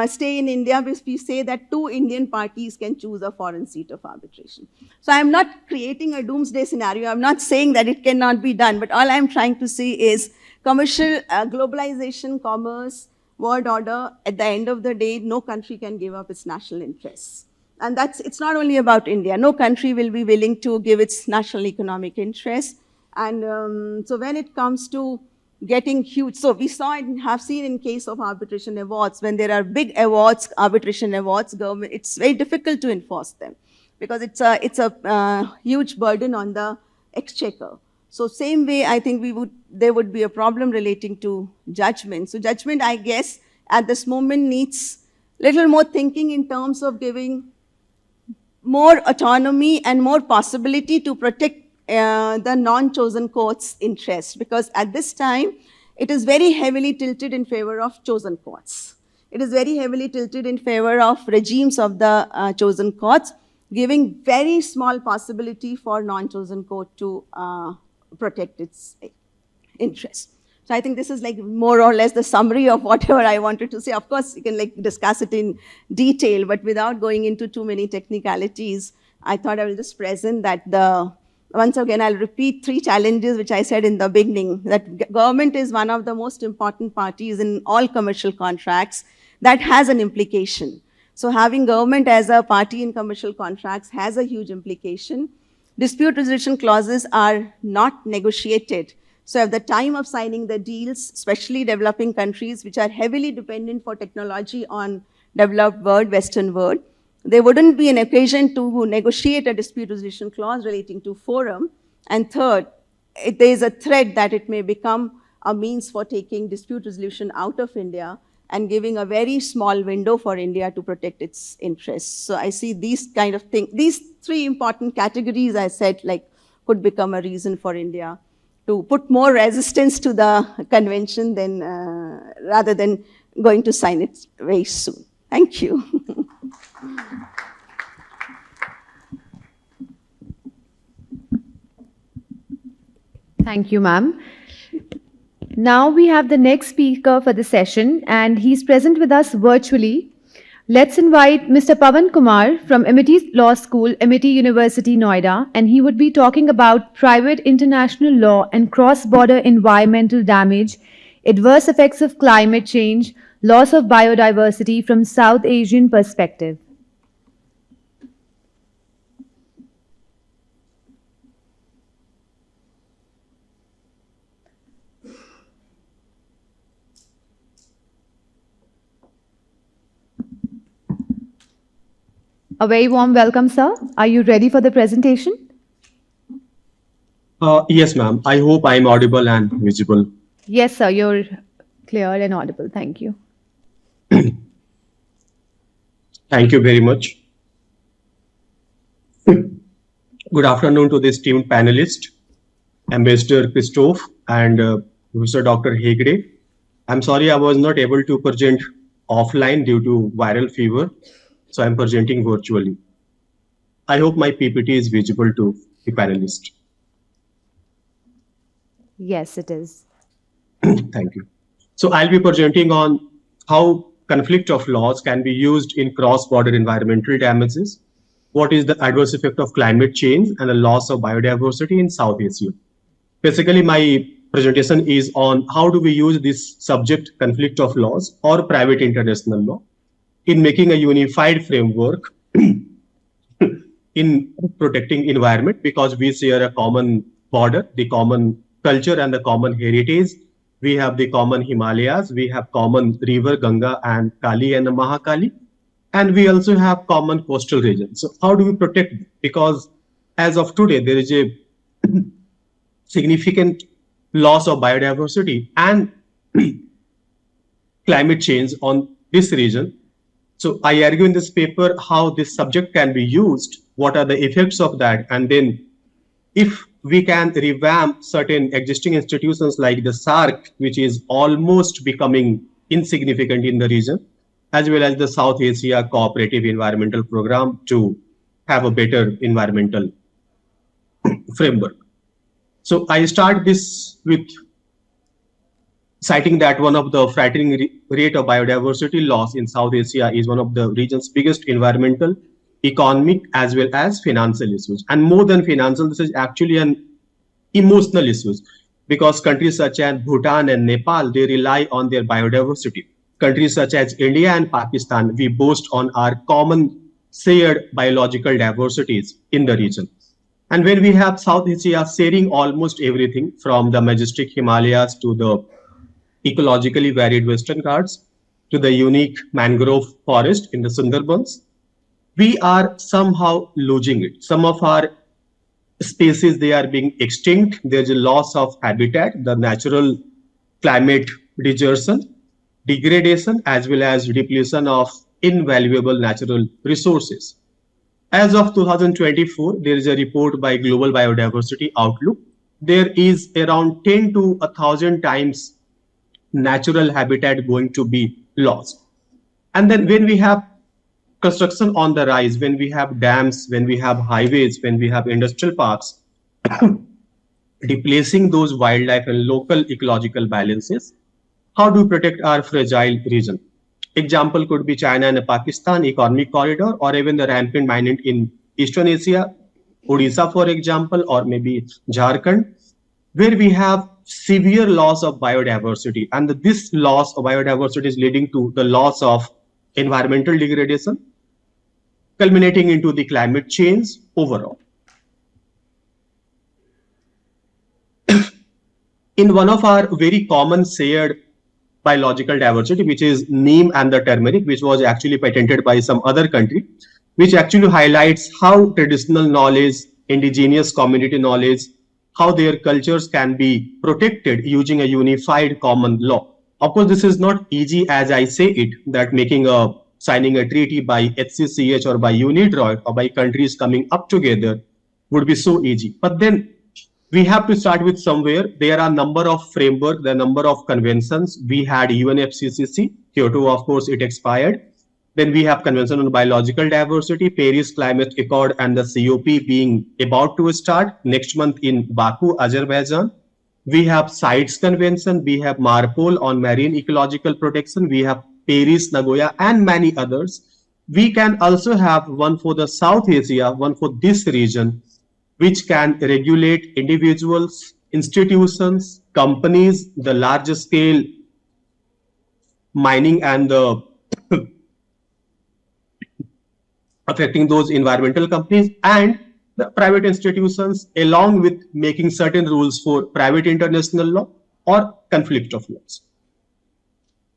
stay in India if we say that 2 Indian parties can choose a foreign seat of arbitration. So I'm not creating a doomsday scenario. I'm not saying that it cannot be done, but all I'm trying to say is commercial globalization, commerce, world order, at the end of the day, no country can give up its national interests. And it's not only about India. No country will be willing to give its national economic interests. And so when it comes to getting huge, so we saw and have seen in case of arbitration awards, when there are big awards, arbitration awards, government, it's very difficult to enforce them because it's a huge burden on the exchequer. So same way, I think there would be a problem relating to judgment. So judgment, I guess, at this moment needs little more thinking in terms of giving more autonomy and more possibility to protect the non-chosen court's interest, because at this time, it is very heavily tilted in favor of chosen courts. It is very heavily tilted in favor of regimes of the chosen courts, giving very small possibility for non-chosen court to protect its interests. So I think this is like more or less the summary of whatever I wanted to say. Of course, you can like discuss it in detail, but without going into too many technicalities, I thought I will just present that once again, I'll repeat 3 challenges which I said in the beginning, that government is one of the most important parties in all commercial contracts. That has an implication. So having government as a party in commercial contracts has a huge implication. Dispute resolution clauses are not negotiated. So at the time of signing the deals, especially developing countries which are heavily dependent for technology on developed world, Western world, there wouldn't be an occasion to negotiate a dispute resolution clause relating to forum. And third, there is a threat that it may become a means for taking dispute resolution out of India and giving a very small window for India to protect its interests. So I see these kind of things, these 3 important categories I said like could become a reason for India to put more resistance to the convention than rather than going to sign it very soon. Thank you. Thank you, ma'am. Now we have the next speaker for the session, and he's present with us virtually. Let's invite Mr. Pawan Kumar from Amity Law School, Amity University, Noida, and he would be talking about private international law and cross-border environmental damage, adverse effects of climate change, loss of biodiversity from South Asian perspective. A very warm welcome, sir. Are you ready for the presentation? Yes, ma'am. I hope I'm audible and visible. Yes, sir. You're clear and audible. Thank you. Thank you very much. Good afternoon to the esteemed panelists, Ambassador Christoph and Professor Dr. Hegde. I'm sorry I was not able to present offline due to viral fever, so I'm presenting virtually. I hope my PPT is visible to the panelists. Yes, it is. Thank you. So I'll be presenting on how conflict of laws can be used in cross-border environmental damages, what is the adverse effect of climate change and the loss of biodiversity in South Asia. Basically, my presentation is on how do we use this subject conflict of laws or private international law in making a unified framework in protecting environment, because we share a common border, the common culture and the common heritage. We have the common Himalayas, we have common river Ganga and Kali and Mahakali, and we also have common coastal regions. So how do we protect them? Because as of today, there is a significant loss of biodiversity and climate change on this region. So I argue in this paper how this subject can be used, what are the effects of that, and then if we can revamp certain existing institutions like the SARC, which is almost becoming insignificant in the region, as well as the South Asia Cooperative Environmental Program to have a better environmental framework. So I start this with citing that one of the frightening rate of biodiversity loss in South Asia is one of the region's biggest environmental, economic, as well as financial issues. And more than financial, this is actually an emotional issues, because countries such as Bhutan and Nepal, they rely on their biodiversity. Countries such as India and Pakistan, we boast on our common shared biological diversities in the region. And when we have South Asia sharing almost everything from the majestic Himalayas to the ecologically varied Western Ghats to the unique mangrove forest in the Sundarbans, we are somehow losing it. Some of our species, they are being extinct. There's a loss of habitat, the natural climate desertion, degradation, as well as depletion of invaluable natural resources. As of 2024, there is a report by Global Biodiversity Outlook. There is around 10 to 1,000 times natural habitat going to be lost. And then when we have construction on the rise, when we have dams, when we have highways, when we have industrial parks, replacing those wildlife and local ecological balances, how do we protect our fragile region? Example could be China and Pakistan economic corridor, or even the rampant mining in Eastern Asia, Odisha, for example, or maybe Jharkhand, where we have severe loss of biodiversity. And this loss of biodiversity is leading to the loss of environmental degradation, culminating into the climate change overall. In one of our very common shared biological diversity, which is neem and the turmeric, which was actually patented by some other country, which actually highlights how traditional knowledge, indigenous community knowledge, how their cultures can be protected using a unified common law. Of course, this is not easy as I say it, that signing a treaty by HCCH or by UNIDROIT or by countries coming up together would be so easy. But then we have to start with somewhere. There are a number of framework, the number of conventions. We had UNFCCC, Kyoto, of course, it expired. Then we have Convention on Biological Diversity, Paris Climate Accord, and the COP being about to start next month in Baku, Azerbaijan. We have CITES Convention, we have MARPOL on marine ecological protection, we have Paris, Nagoya, and many others. We can also have one for the South Asia, one for this region, which can regulate individuals, institutions, companies, the larger scale mining and the affecting those environmental companies and the private institutions, along with making certain rules for private international law or conflict of laws.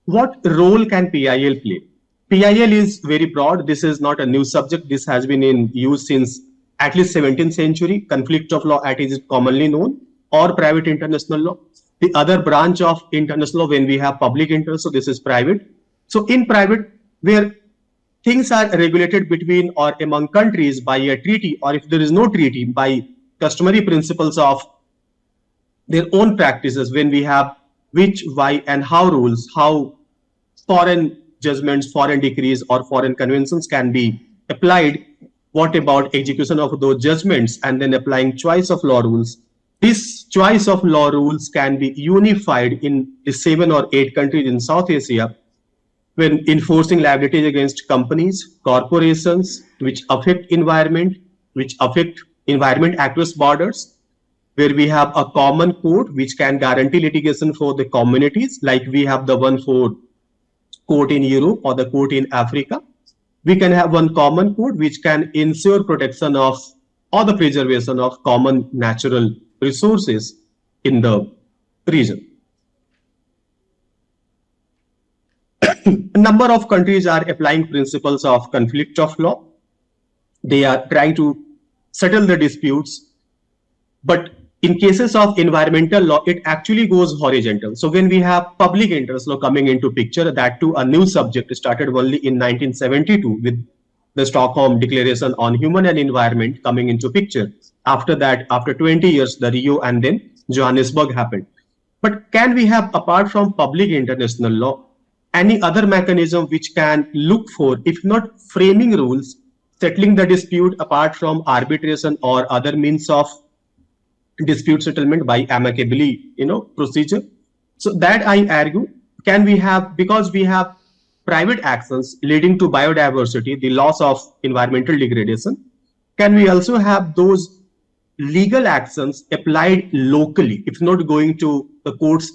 What role can PIL play? PIL is very broad. This is not a new subject. This has been in use since at least 17th century. Conflict of law as is commonly known, or private international law. The other branch of international law, when we have public interest, so this is private. So in private, where things are regulated between or among countries by a treaty, or if there is no treaty, by customary principles of their own practices, when we have which, why, and how rules, how foreign judgments, foreign decrees, or foreign conventions can be applied. What about execution of those judgments and then applying choice of law rules? This choice of law rules can be unified in the 7 or 8 countries in South Asia when enforcing liabilities against companies, corporations, which affect environment across borders, where we have a common code which can guarantee litigation for the communities, like we have the one for court in Europe or the court in Africa. We can have one common code which can ensure protection of or the preservation of common natural resources in the region. A number of countries are applying principles of conflict of law. They are trying to settle the disputes, but in cases of environmental law, it actually goes horizontal. So when we have public interest law coming into picture, that too a new subject started only in 1972 with the Stockholm Declaration on Human and Environment coming into picture. After that, after 20 years, the Rio and then Johannesburg happened. But can we have, apart from public international law, any other mechanism which can look for, if not framing rules, settling the dispute apart from arbitration or other means of dispute settlement by amicably, procedure? So that I argue, can we have, because we have private actions leading to biodiversity, the loss of environmental degradation, can we also have those legal actions applied locally, if not going to the courts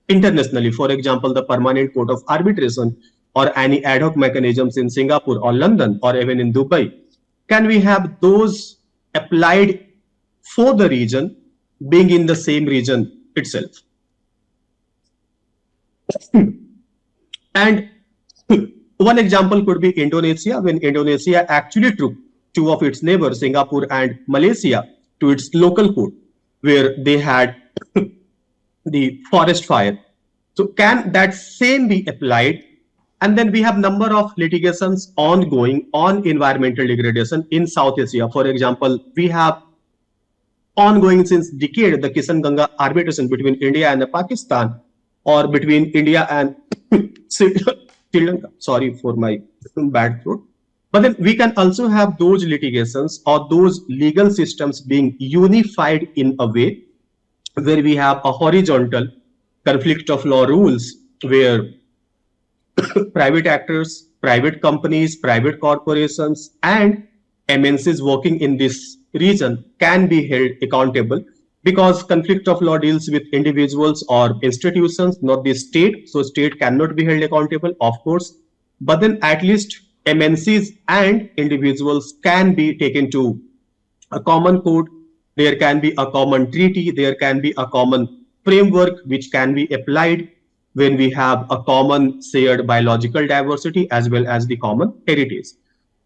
internationally, for example, the Permanent Court of Arbitration or any ad hoc mechanisms in Singapore or London or even in Dubai? Can we have those applied for the region being in the same region itself? And one example could be Indonesia, when Indonesia actually took two of its neighbors, Singapore and Malaysia, to its local court, where they had the forest fire. So can that same be applied? And then we have number of litigations ongoing on environmental degradation in South Asia. For example, we have ongoing since decade the Kishan-Ganga arbitration between India and Pakistan, or between India and Sri Lanka. Sorry for my bad throat. But then we can also have those litigations or those legal systems being unified in a way where we have a horizontal conflict of law rules where private actors, private companies, private corporations, and MNCs working in this region can be held accountable, because conflict of law deals with individuals or institutions, not the state. So state cannot be held accountable, of course, but then at least MNCs and individuals can be taken to a common code. There can be a common treaty. There can be a common framework which can be applied when we have a common shared biological diversity as well as the common heritage.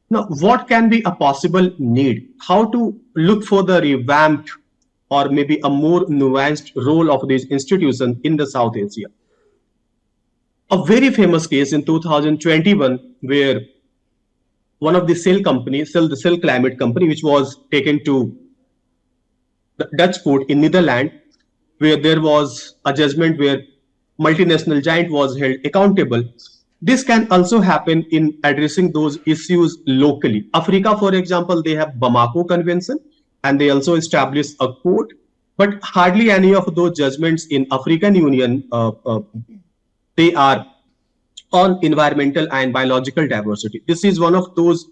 Now, what can be a possible need? How to look for the revamped or maybe a more nuanced role of these institutions in the South Asia? A very famous case in 2021 where one of the cell companies, the cell climate company, which was taken to the Dutch court in Netherlands, where there was a judgment where multinational giant was held accountable. This can also happen in addressing those issues locally. Africa, for example, they have Bamako Convention, and they also established a court, but hardly any of those judgments in African Union, they are on environmental and biological diversity. This is one of those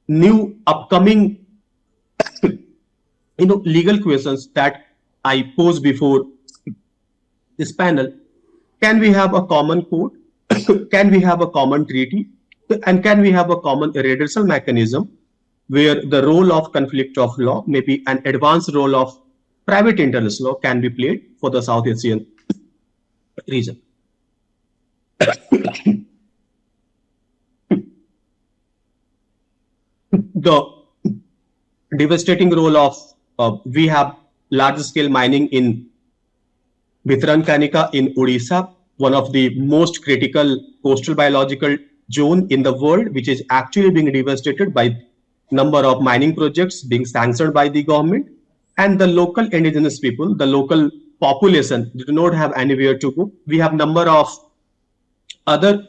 new upcoming legal questions that I pose before this panel. Can we have a common code? Can we have a common treaty? And can we have a common redressal mechanism where the role of conflict of law, maybe an advanced role of private interest law, can be played for the South Asian region? The devastating role of we have large scale mining in Bhitrankanika in Odisha, one of the most critical coastal biological zone in the world, which is actually being devastated by number of mining projects being sanctioned by the government, and the local indigenous people, the local population do not have anywhere to go. We have number of other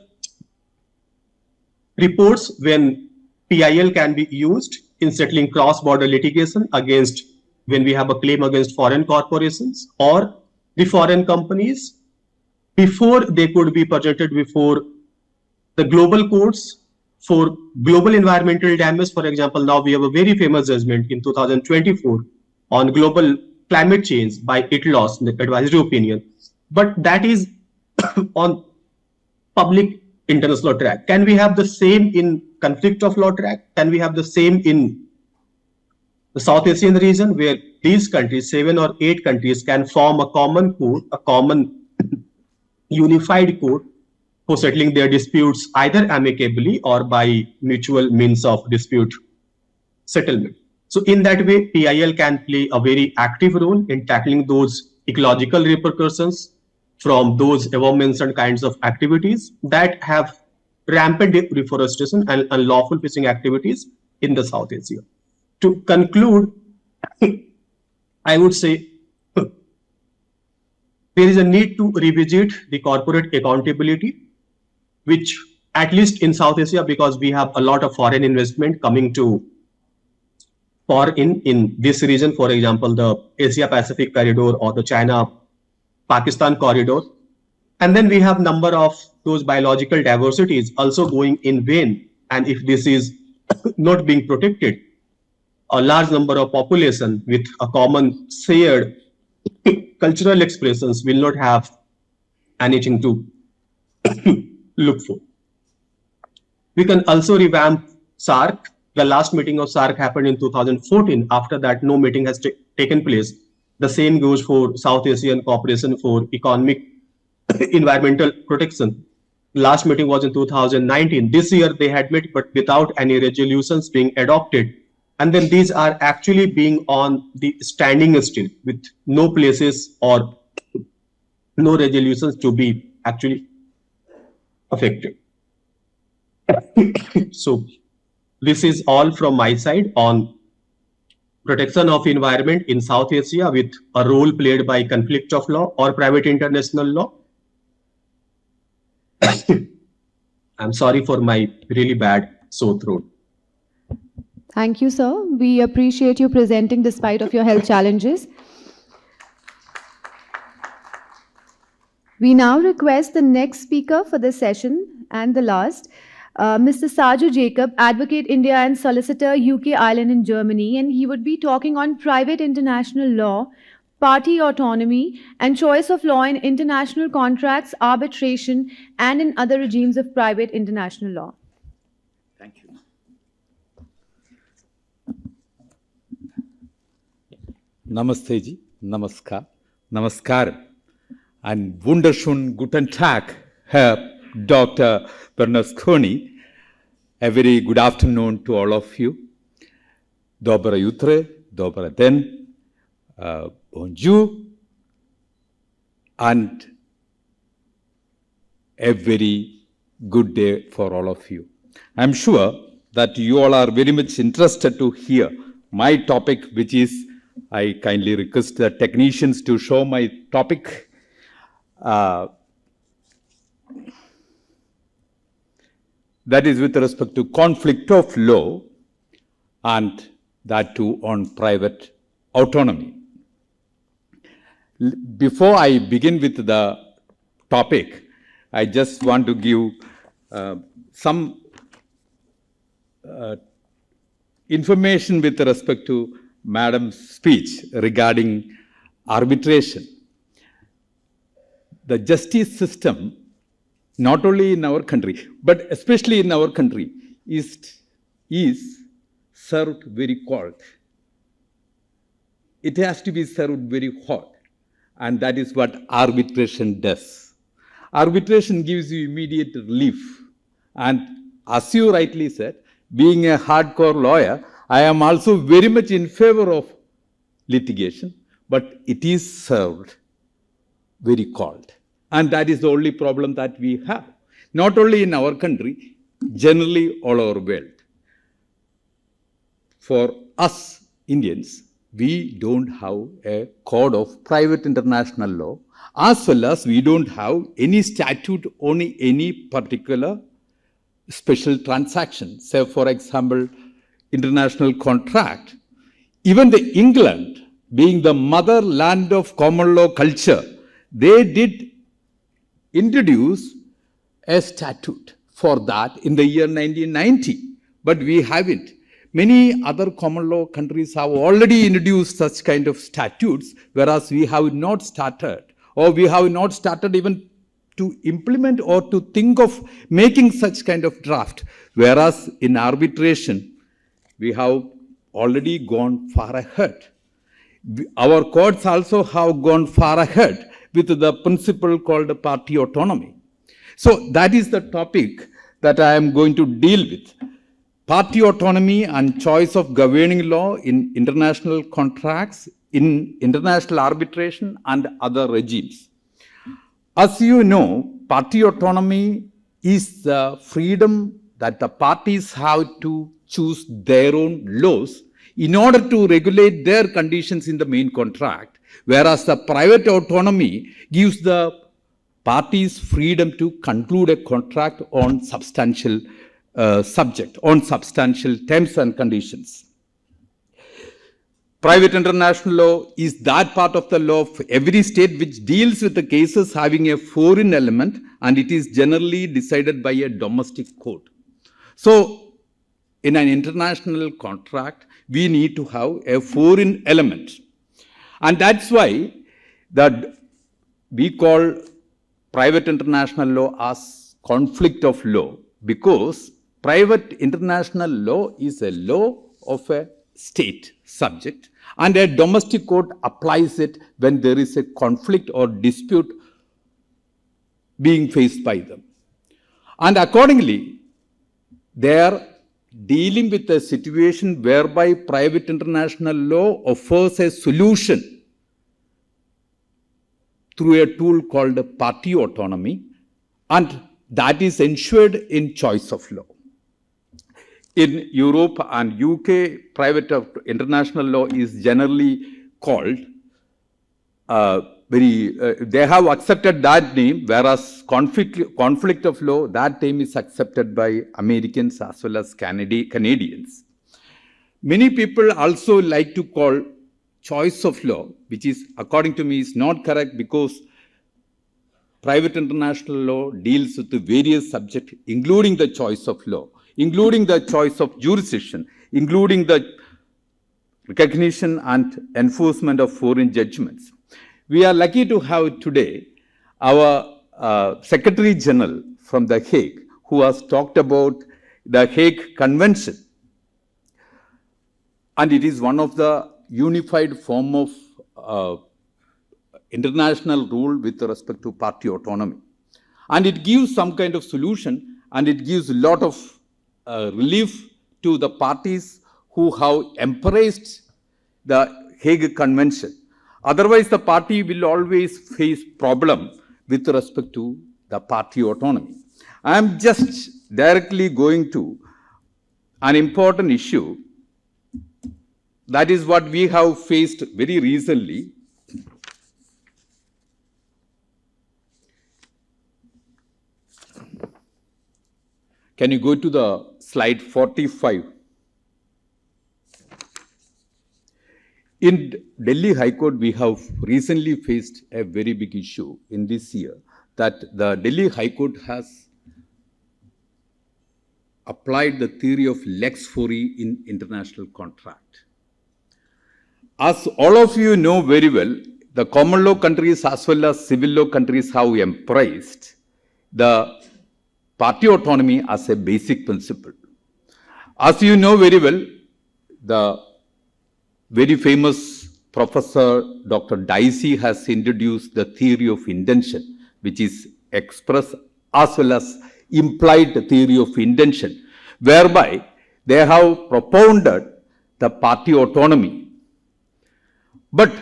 reports when PIL can be used in settling cross-border litigation against, when we have a claim against foreign corporations or the foreign companies, before they could be projected before the global courts for global environmental damage. For example, now we have a very famous judgment in 2024 on global climate change by ITLOS, the advisory opinion, but that is on public international law track. Can we have the same in conflict of law track? Can we have the same in the South Asian region, where these countries, 7 or 8 countries, can form a common court, a common unified court for settling their disputes either amicably or by mutual means of dispute settlement? So in that way, PIL can play a very active role in tackling those ecological repercussions from those above-mentioned kinds of activities that have rampant reforestation and unlawful fishing activities in the South Asia. To conclude, I would say there is a need to revisit the corporate accountability, which at least in South Asia, because we have a lot of foreign investment coming to in this region, for example, the Asia Pacific corridor or the China Pakistan corridor, And then we have number of those biological diversities also going in vain. And if this is not being protected, a large number of population with a common shared cultural expressions will not have anything to look for. We can also revamp SARC. The last meeting of SARC happened in 2014. After that, no meeting has taken place. The same goes for South Asian Cooperation for Economic Environmental Protection. Last meeting was in 2019. This year they had met, but without any resolutions being adopted. And then these are actually being on the standing still with no places or no resolutions to be actually affected. So this is all from my side on protection of environment in South Asia with a role played by conflict of law or private international law. I'm sorry for my really bad sore throat. Thank you, sir. We appreciate you presenting despite of your health challenges. We now request the next speaker for this session and the last, Mr. Saju Jacob, Advocate India and Solicitor UK, Ireland and Germany, and he would be talking on private international law, party autonomy, and choice of law in international contracts, arbitration, and in other regimes of private international law. Thank you. Namaste ji, namaskar, namaskaram, and wunderschönen guten Tag, Herr Dr. Bernasconi. A very good afternoon to all of you. Dobra jutre, dobra den, bonjour, and a very good day for all of you. I'm sure that you all are very much interested to hear my topic, which is, I kindly request the technicians to show my topic. That is with respect to conflict of law, and that too on private autonomy. Before I begin with the topic, I just want to give some information with respect to Madam's speech regarding arbitration. The justice system, not only in our country, but especially in our country, is served very cold. It has to be served very hot, and that is what arbitration does. Arbitration gives you immediate relief, and as you rightly said, being a hardcore lawyer, I am also very much in favor of litigation, but it is served very cold. And that is the only problem that we have, not only in our country, generally all over the world. For us Indians, we don't have a code of private international law, as well as we don't have any statute on any particular special transaction. Say, for example, international contract. Even the England, being the motherland of common law culture, they did introduce a statute for that in the year 1990, but we haven't. Many other common law countries have already introduced such kind of statutes, whereas we have not started, or we have not started even to implement or to think of making such kind of draft. Whereas in arbitration, we have already gone far ahead. Our courts also have gone far ahead with the principle called party autonomy. So that is the topic that I am going to deal with. Party autonomy and choice of governing law in international contracts, in international arbitration and other regimes. As you know, party autonomy is the freedom that the parties have to choose their own laws in order to regulate their conditions in the main contract, whereas the private autonomy gives the parties freedom to conclude a contract on substantial subject, on substantial terms and conditions. Private international law is that part of the law of every state which deals with the cases having a foreign element, and it is generally decided by a domestic court. So, in an international contract, we need to have a foreign element. And that's why we call private international law as conflict of law, because private international law is a law of a state subject, and a domestic court applies it when there is a conflict or dispute being faced by them. And accordingly, they are dealing with a situation whereby private international law offers a solution through a tool called party autonomy, and that is ensured in choice of law. In Europe and UK, private international law is generally called they have accepted that name, whereas conflict of law, that name is accepted by Americans as well as Canadians. Many people also like to call choice of law, which is, according to me, is not correct, because private international law deals with the various subjects, including the choice of law, including the choice of jurisdiction, including the recognition and enforcement of foreign judgments. We are lucky to have today our Secretary General from The Hague, who has talked about the Hague Convention. And it is one of the unified form of international rule with respect to party autonomy. And it gives some kind of solution, and it gives a lot of relief to the parties who have embraced the Hague Convention. Otherwise, the party will always face problem with respect to the party autonomy. I am just directly going to an important issue. That is what we have faced very recently. Can you go to the slide 45? In Delhi High Court, we have recently faced a very big issue in this year, that the Delhi High Court has applied the theory of lex fori in international contract. As all of you know very well, the common law countries as well as civil law countries have embraced the party autonomy as a basic principle. As you know very well, the very famous Professor Dr. Dicey has introduced the theory of intention, which is express as well as implied theory of intention, whereby they have propounded the party autonomy. But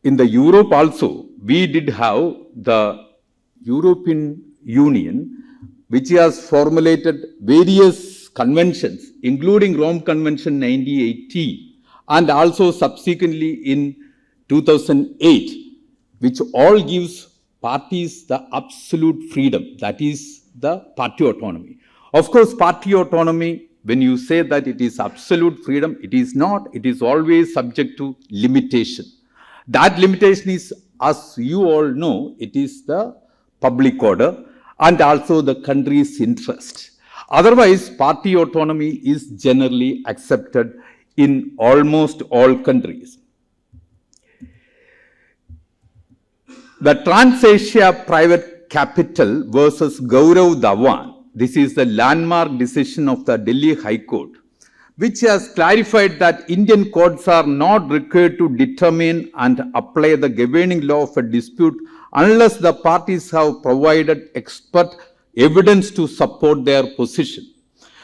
in the Europe also, we did have the European Union, which has formulated various conventions, including Rome Convention 1980, and also subsequently in 2008, which all gives parties the absolute freedom, that is the party autonomy. Of course, party autonomy, when you say that it is absolute freedom, it is not. It is always subject to limitation. That limitation is, as you all know, it is the public order and also the country's interest. Otherwise, party autonomy is generally accepted in almost all countries. The TransAsia Private Capital versus Gaurav Dhawan, this is the landmark decision of the Delhi High Court, which has clarified that Indian courts are not required to determine and apply the governing law of a dispute unless the parties have provided expert evidence to support their position.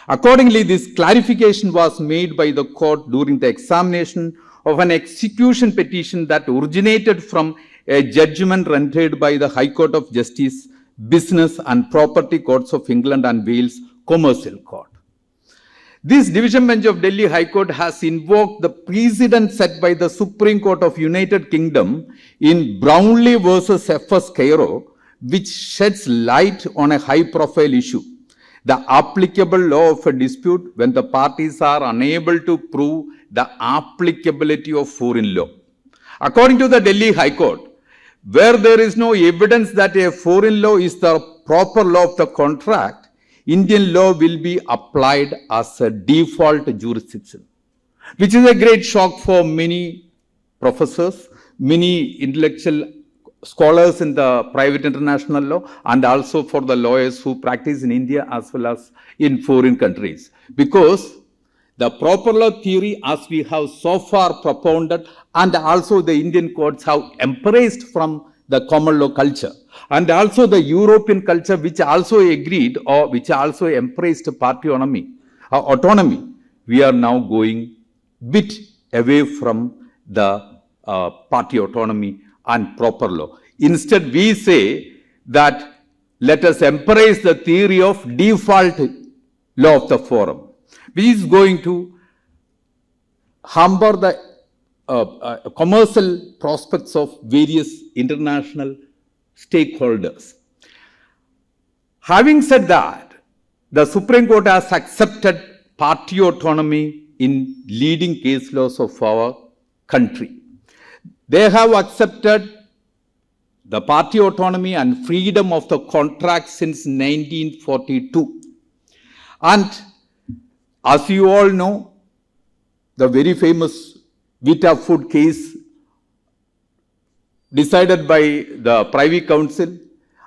Accordingly, this clarification was made by the court during the examination of an execution petition that originated from a judgment rendered by the High Court of Justice, Business and Property Courts of England and Wales Commercial Court. This division bench of Delhi High Court has invoked the precedent set by the Supreme Court of United Kingdom in Brownlee versus F.S. Cairo, which sheds light on a high-profile issue. the applicable law of a dispute when the parties are unable to prove the applicability of foreign law. According to the Delhi High Court, where there is no evidence that a foreign law is the proper law of the contract, Indian law will be applied as a default jurisdiction, which is a great shock for many professors, many intellectual scholars in the private international law, and also for the lawyers who practice in India as well as in foreign countries. Because the proper law theory, as we have so far propounded, and also the Indian courts have embraced from the common law culture, and also the European culture, which also agreed or which also embraced party autonomy, we are now going bit away from the party autonomy and proper law. Instead, we say that let us embrace the theory of default law of the forum, which is going to hamper the commercial prospects of various international stakeholders. Having said that, the Supreme Court has accepted party autonomy in leading case laws of our country. They have accepted the party autonomy and freedom of the contract since 1942. And as you all know, the very famous Vita Food case decided by the Privy Council,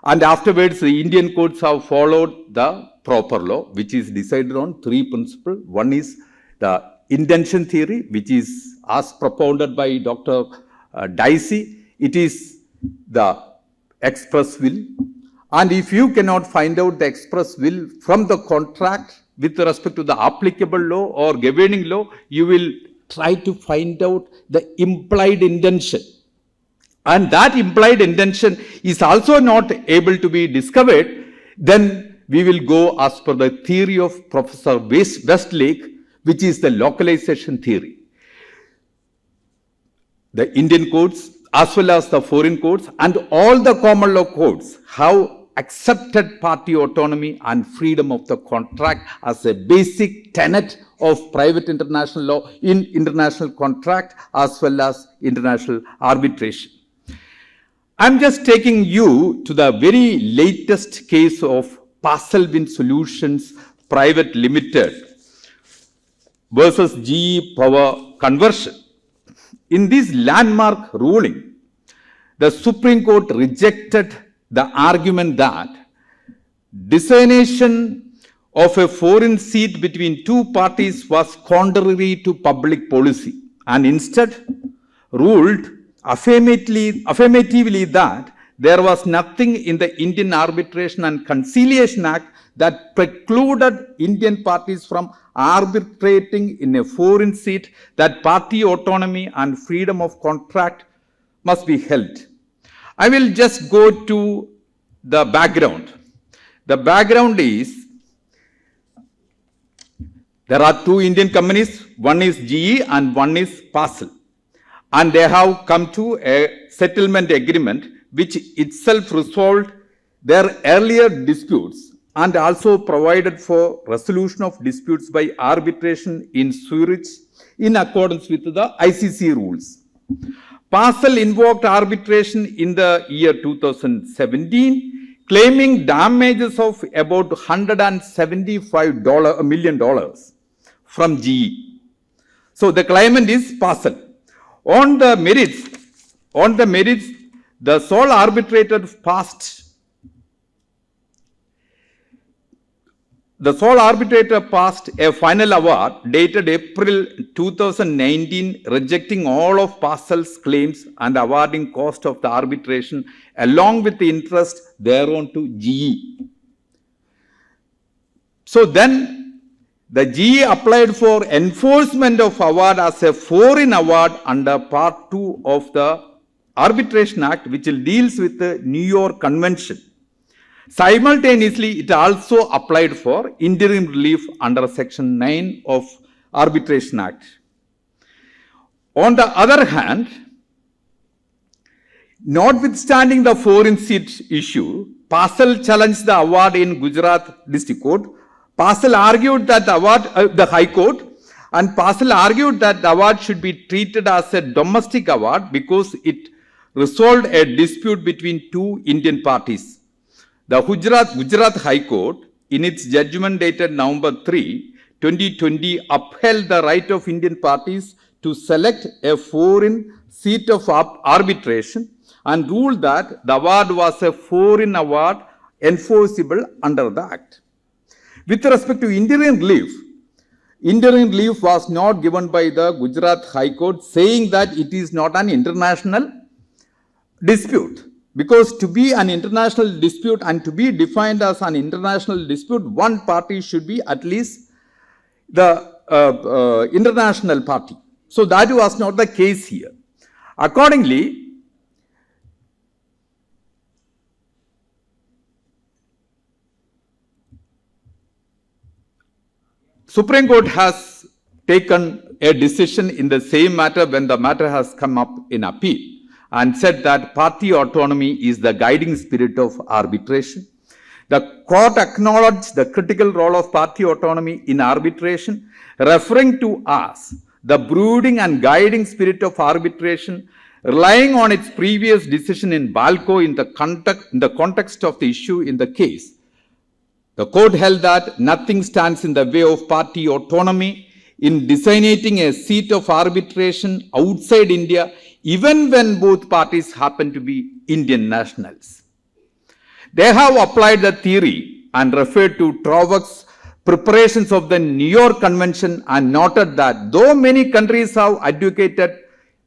and afterwards the Indian courts have followed the proper law, which is decided on three principles. One is the intention theory, which is as propounded by Dr. Dicey. It is the express will, and if you cannot find out the express will from the contract with respect to the applicable law or governing law, you will try to find out the implied intention, and that implied intention is also not able to be discovered. Then we will go as per the theory of Professor Westlake, which is the localization theory. The Indian courts as well as the foreign courts and all the common law courts have accepted party autonomy and freedom of the contract as a basic tenet of private international law in international contract as well as international arbitration. I'm just taking you to the very latest case of Parcelvin Solutions Private Limited versus GE Power Conversion. In this landmark ruling, the Supreme Court rejected the argument that designation of a foreign seat between two parties was contrary to public policy, and instead ruled affirmatively that there was nothing in the Indian Arbitration and Conciliation Act that precluded Indian parties from arbitrating in a foreign seat, that party autonomy and freedom of contract must be held. I will just go to the background. The background is there are two Indian companies, one is GE and one is Parcel, and they have come to a settlement agreement which itself resolved their earlier disputes and also provided for resolution of disputes by arbitration in Zurich in accordance with the ICC rules. Parcel invoked arbitration in the year 2017, claiming damages of about $175 million from GE. So the claimant is Parcel. On the merits, the sole arbitrator passed a final award dated April 2019, rejecting all of Parcel's claims and awarding cost of the arbitration along with the interest thereon to GE. So then the GE applied for enforcement of award as a foreign award under Part 2 of the Arbitration Act, which deals with the New York Convention. Simultaneously, it also applied for interim relief under Section 9 of Arbitration Act. On the other hand, notwithstanding the foreign seat issue, Parcel challenged the award in Gujarat District Court Parcel argued that the award, the High Court, and Parcel argued that the award should be treated as a domestic award because it resolved a dispute between two Indian parties. The Gujarat High Court, in its judgment dated November 3, 2020, upheld the right of Indian parties to select a foreign seat of arbitration and ruled that the award was a foreign award enforceable under the Act. With respect to interim relief was not given by the Gujarat High Court, saying that it is not an international dispute. Because to be an international dispute and to be defined as an international dispute, one party should be at least the international party. So that was not the case here. Accordingly, Supreme Court has taken a decision in the same matter when the matter has come up in appeal and said that party autonomy is the guiding spirit of arbitration. The court acknowledged the critical role of party autonomy in arbitration, referring to as the brooding and guiding spirit of arbitration, relying on its previous decision in Balco in the context of the issue in the case. The court held that nothing stands in the way of party autonomy in designating a seat of arbitration outside India, even when both parties happen to be Indian nationals. They have applied the theory and referred to Trovik's preparations of the New York Convention and noted that though many countries have advocated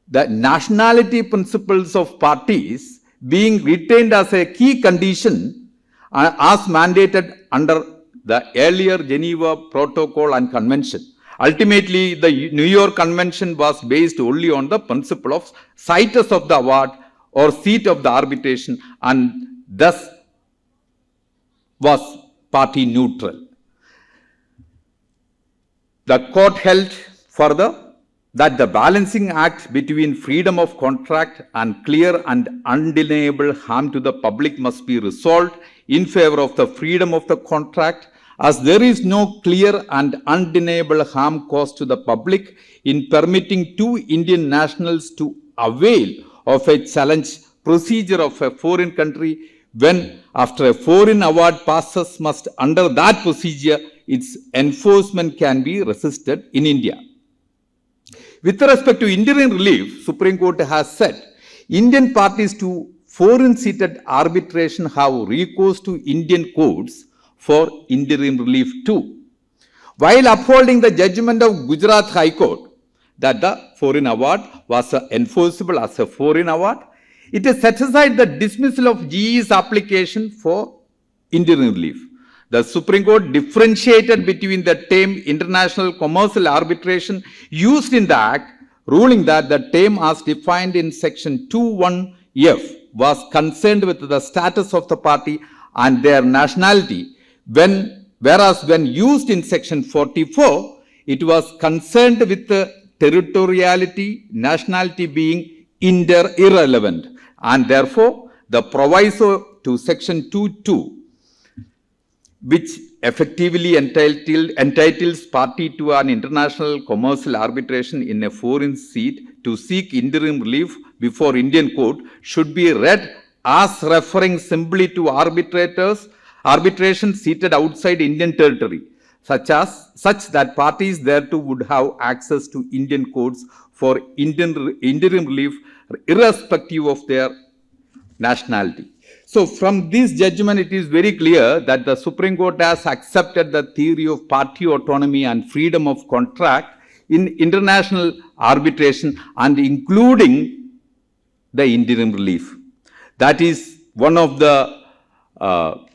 the nationality principles of parties being retained as a key condition as mandated under the earlier Geneva Protocol and Convention. Ultimately, the New York Convention was based only on the principle of situs of the award or seat of the arbitration and thus was party neutral. The court held further that the balancing act between freedom of contract and clear and undeniable harm to the public must be resolved in favor of the freedom of the contract, as there is no clear and undeniable harm caused to the public in permitting two Indian nationals to avail of a challenge procedure of a foreign country when, after a foreign award passes muster under that procedure, its enforcement can be resisted in India. With respect to interim relief, Supreme Court has said Indian parties to foreign-seated arbitration have recourse to Indian courts for interim relief too. While upholding the judgment of Gujarat High Court that the foreign award was enforceable as a foreign award, it has set aside the dismissal of GE's application for interim relief. The Supreme Court differentiated between the term international commercial arbitration used in the Act, ruling that the term as defined in section 2(1)(f) was concerned with the status of the party and their nationality, whereas when used in section 44, it was concerned with the territoriality, nationality being irrelevant, and therefore the proviso to section 2(2), which effectively entitles party to an international commercial arbitration in a foreign seat to seek interim relief before Indian court, should be read as referring simply to arbitration seated outside Indian territory, such that parties thereto would have access to Indian courts for interim relief irrespective of their nationality. So from this judgment, it is very clear that the Supreme Court has accepted the theory of party autonomy and freedom of contract in international arbitration and including the interim relief. That is one of the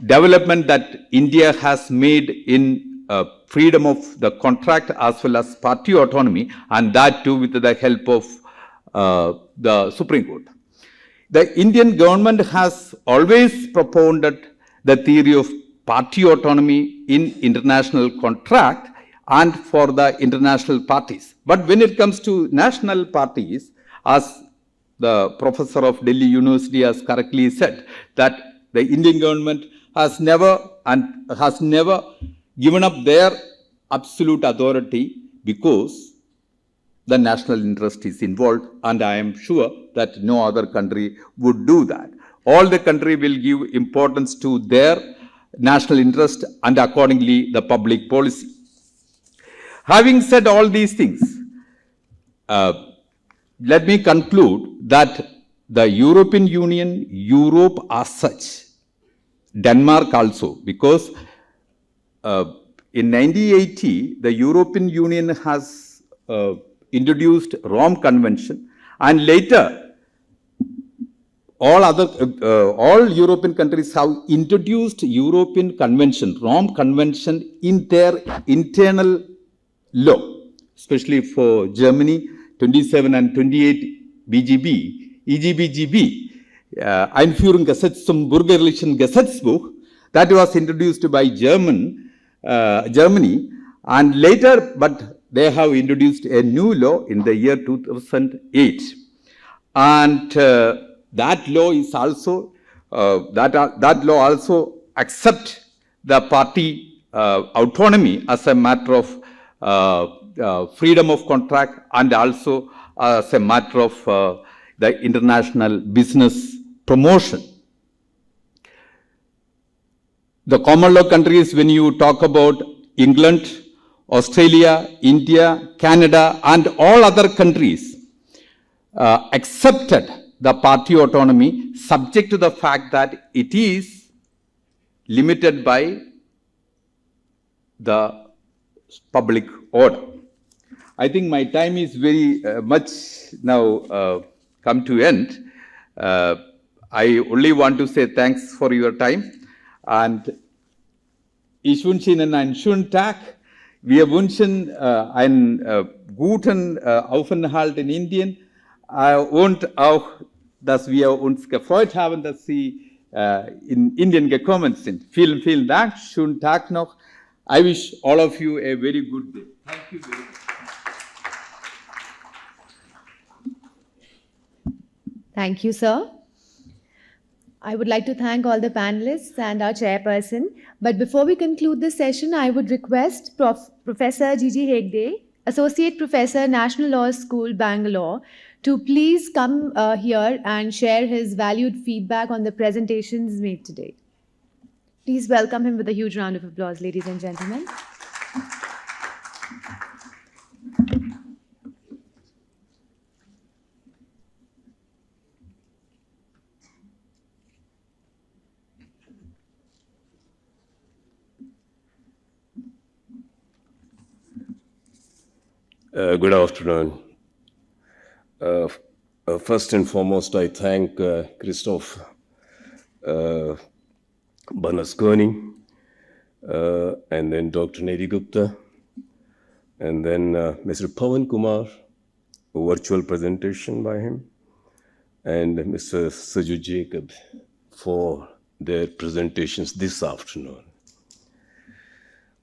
development that India has made in freedom of the contract as well as party autonomy, and that too with the help of the Supreme Court. The Indian government has always propounded the theory of party autonomy in international contract and for the international parties. But when it comes to national parties, as the professor of Delhi University has correctly said, that the Indian government has never given up their absolute authority because the national interest is involved, and I am sure that no other country would do that. All the country will give importance to their national interest and accordingly the public policy. Having said all these things, let me conclude that the European Union, Europe as such, Denmark also, because in 1980, the European Union has introduced Rome Convention, and later all European countries have introduced European Convention, Rome Convention in their internal law, especially for Germany, 27 and 28 BGB, EGBGB, Einführungsgesetz zum Bürgerlichen Gesetzbuch, that was introduced by Germany, and later, but they have introduced a new law in the year 2008. And that law is also, that law also accept the party autonomy as a matter of freedom of contract and also as a matter of the international business promotion. The common law countries, when you talk about England, Australia, India, Canada, and all other countries accepted the party autonomy subject to the fact that it is limited by the public order. I think my time is very much now come to end. I only want to say thanks for your time. And ich wünsche Ihnen einen schönen Tag. Wir wünschen einen guten Aufenthalt in Indien und auch, dass wir uns gefreut haben, dass Sie in Indien gekommen sind. Vielen, vielen Dank. Schönen Tag noch. I wish all of you a very good day. Thank you very much. Thank you, sir. I would like to thank all the panelists and our chairperson. But before we conclude this session, I would request Professor Gigi Hegde, Associate Professor, National Law School, Bangalore, to please come here and share his valued feedback on the presentations made today. Please welcome him with a huge round of applause, ladies and gentlemen. Good afternoon. First and foremost, I thank Christoph Banasconi, and then Dr. Nedi Gupta, and then Mr. Pawan Kumar, a virtual presentation by him, and Mr. Saju Jacob for their presentations this afternoon.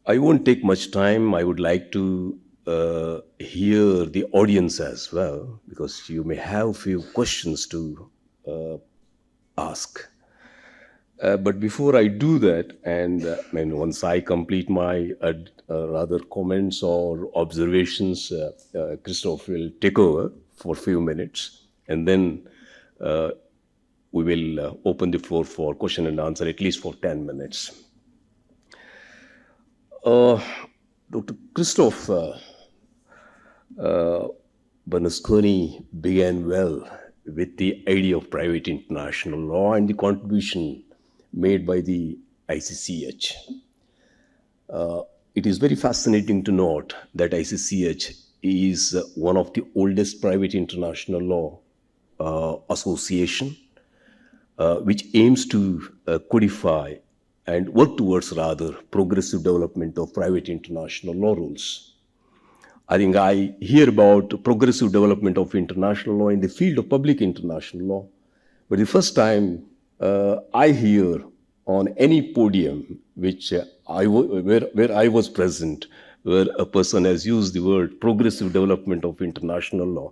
I won't take much time. I would like to hear the audience as well, because you may have few questions to ask. But before I do that, and once I complete my rather comments or observations, Christoph will take over for a few minutes, and then we will open the floor for question and answer, at least for 10 minutes. Dr. Christoph Banasconi began well with the idea of private international law and the contribution made by the ICCH. It is very fascinating to note that ICCH is one of the oldest private international law association, which aims to codify and work towards rather progressive development of private international law rules. I think I hear about progressive development of international law in the field of public international law, but the first time I hear on any podium which where I was present, where a person has used the word progressive development of international law,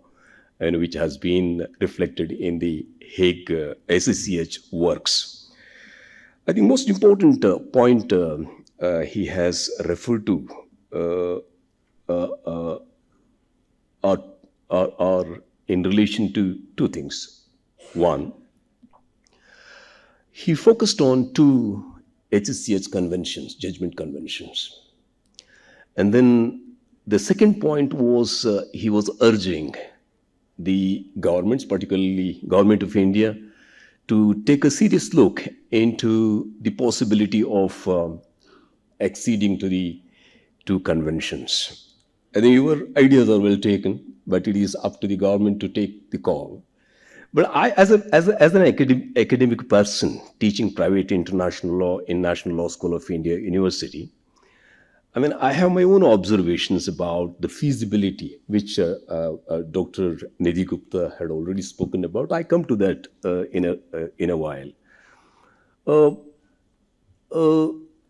and which has been reflected in the Hague ICCH works. I think most important point he has referred to are in relation to two things. One, he focused on two HSCH conventions, judgment conventions. And then the second point was he was urging the governments, particularly Government of India, to take a serious look into the possibility of acceding to the two conventions. I think your ideas are well taken, but it is up to the government to take the call. But I, as an academic person teaching private international law in National Law School of India University, I mean, I have my own observations about the feasibility, which Dr. Nidhi Gupta had already spoken about. I come to that in a while.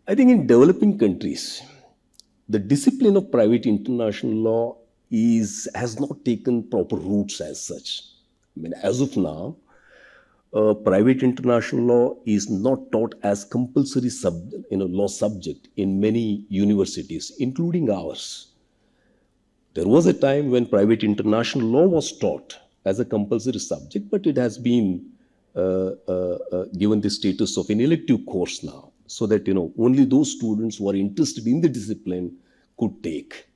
I think in developing countries, the discipline of private international law has not taken proper roots as such. I mean, as of now, private international law is not taught as compulsory law subject in many universities, including ours. There was a time when private international law was taught as a compulsory subject, but it has been given the status of an elective course now, so that only those students who are interested in the discipline could take.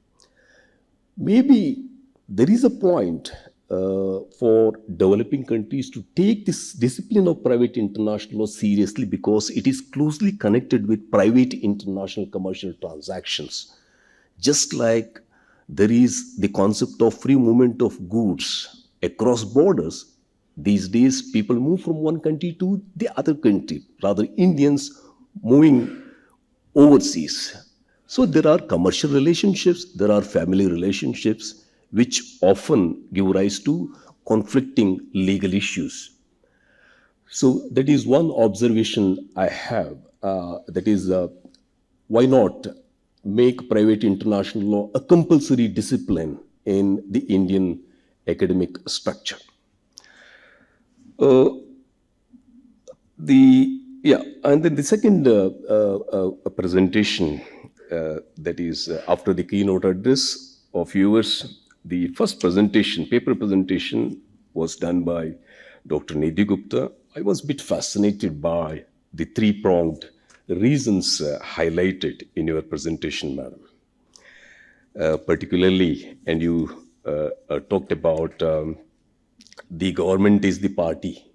Maybe there is a point for developing countries to take this discipline of private international law seriously, because it is closely connected with private international commercial transactions. Just like there is the concept of free movement of goods across borders, these days people move from one country to the other country, rather Indians moving overseas. So there are commercial relationships, there are family relationships, which often give rise to conflicting legal issues. So that is one observation I have. That is, why not make private international law a compulsory discipline in the Indian academic structure? And then the second presentation, that is after the keynote address of yours, the first presentation, paper presentation, was done by Dr. Nidhi Gupta. I was a bit fascinated by the three-pronged reasons highlighted in your presentation, madam. Particularly, and you talked about the government is the party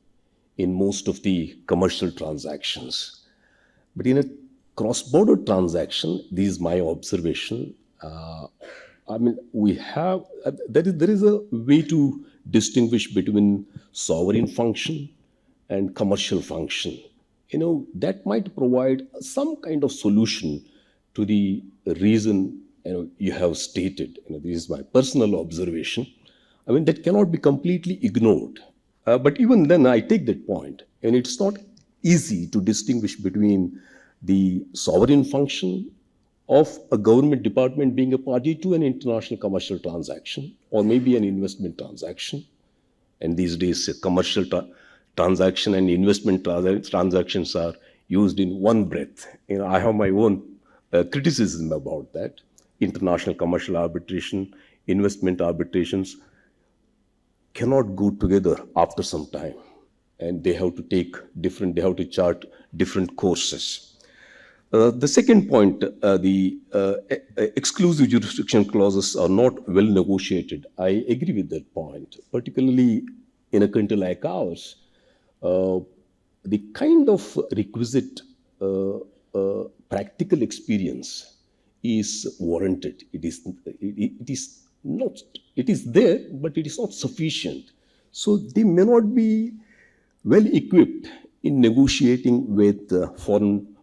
in most of the commercial transactions. But in a cross-border transaction, this is my observation, I mean, we have, there is a way to distinguish between sovereign function and commercial function. That might provide some kind of solution to the reason you have stated. This is my personal observation. I mean, that cannot be completely ignored. But even then, I take that point. And it's not easy to distinguish between the sovereign function of a government department being a party to an international commercial transaction, or maybe an investment transaction. And these days, commercial transaction and investment transactions are used in one breath. I have my own criticism about that. International commercial arbitration, investment arbitrations cannot go together after some time, and they have to chart different courses. The second point, the exclusive jurisdiction clauses are not well negotiated. I agree with that point, particularly in a country like ours. The kind of requisite practical experience is warranted. It is there, but it is not sufficient. So they may not be well equipped in negotiating with foreign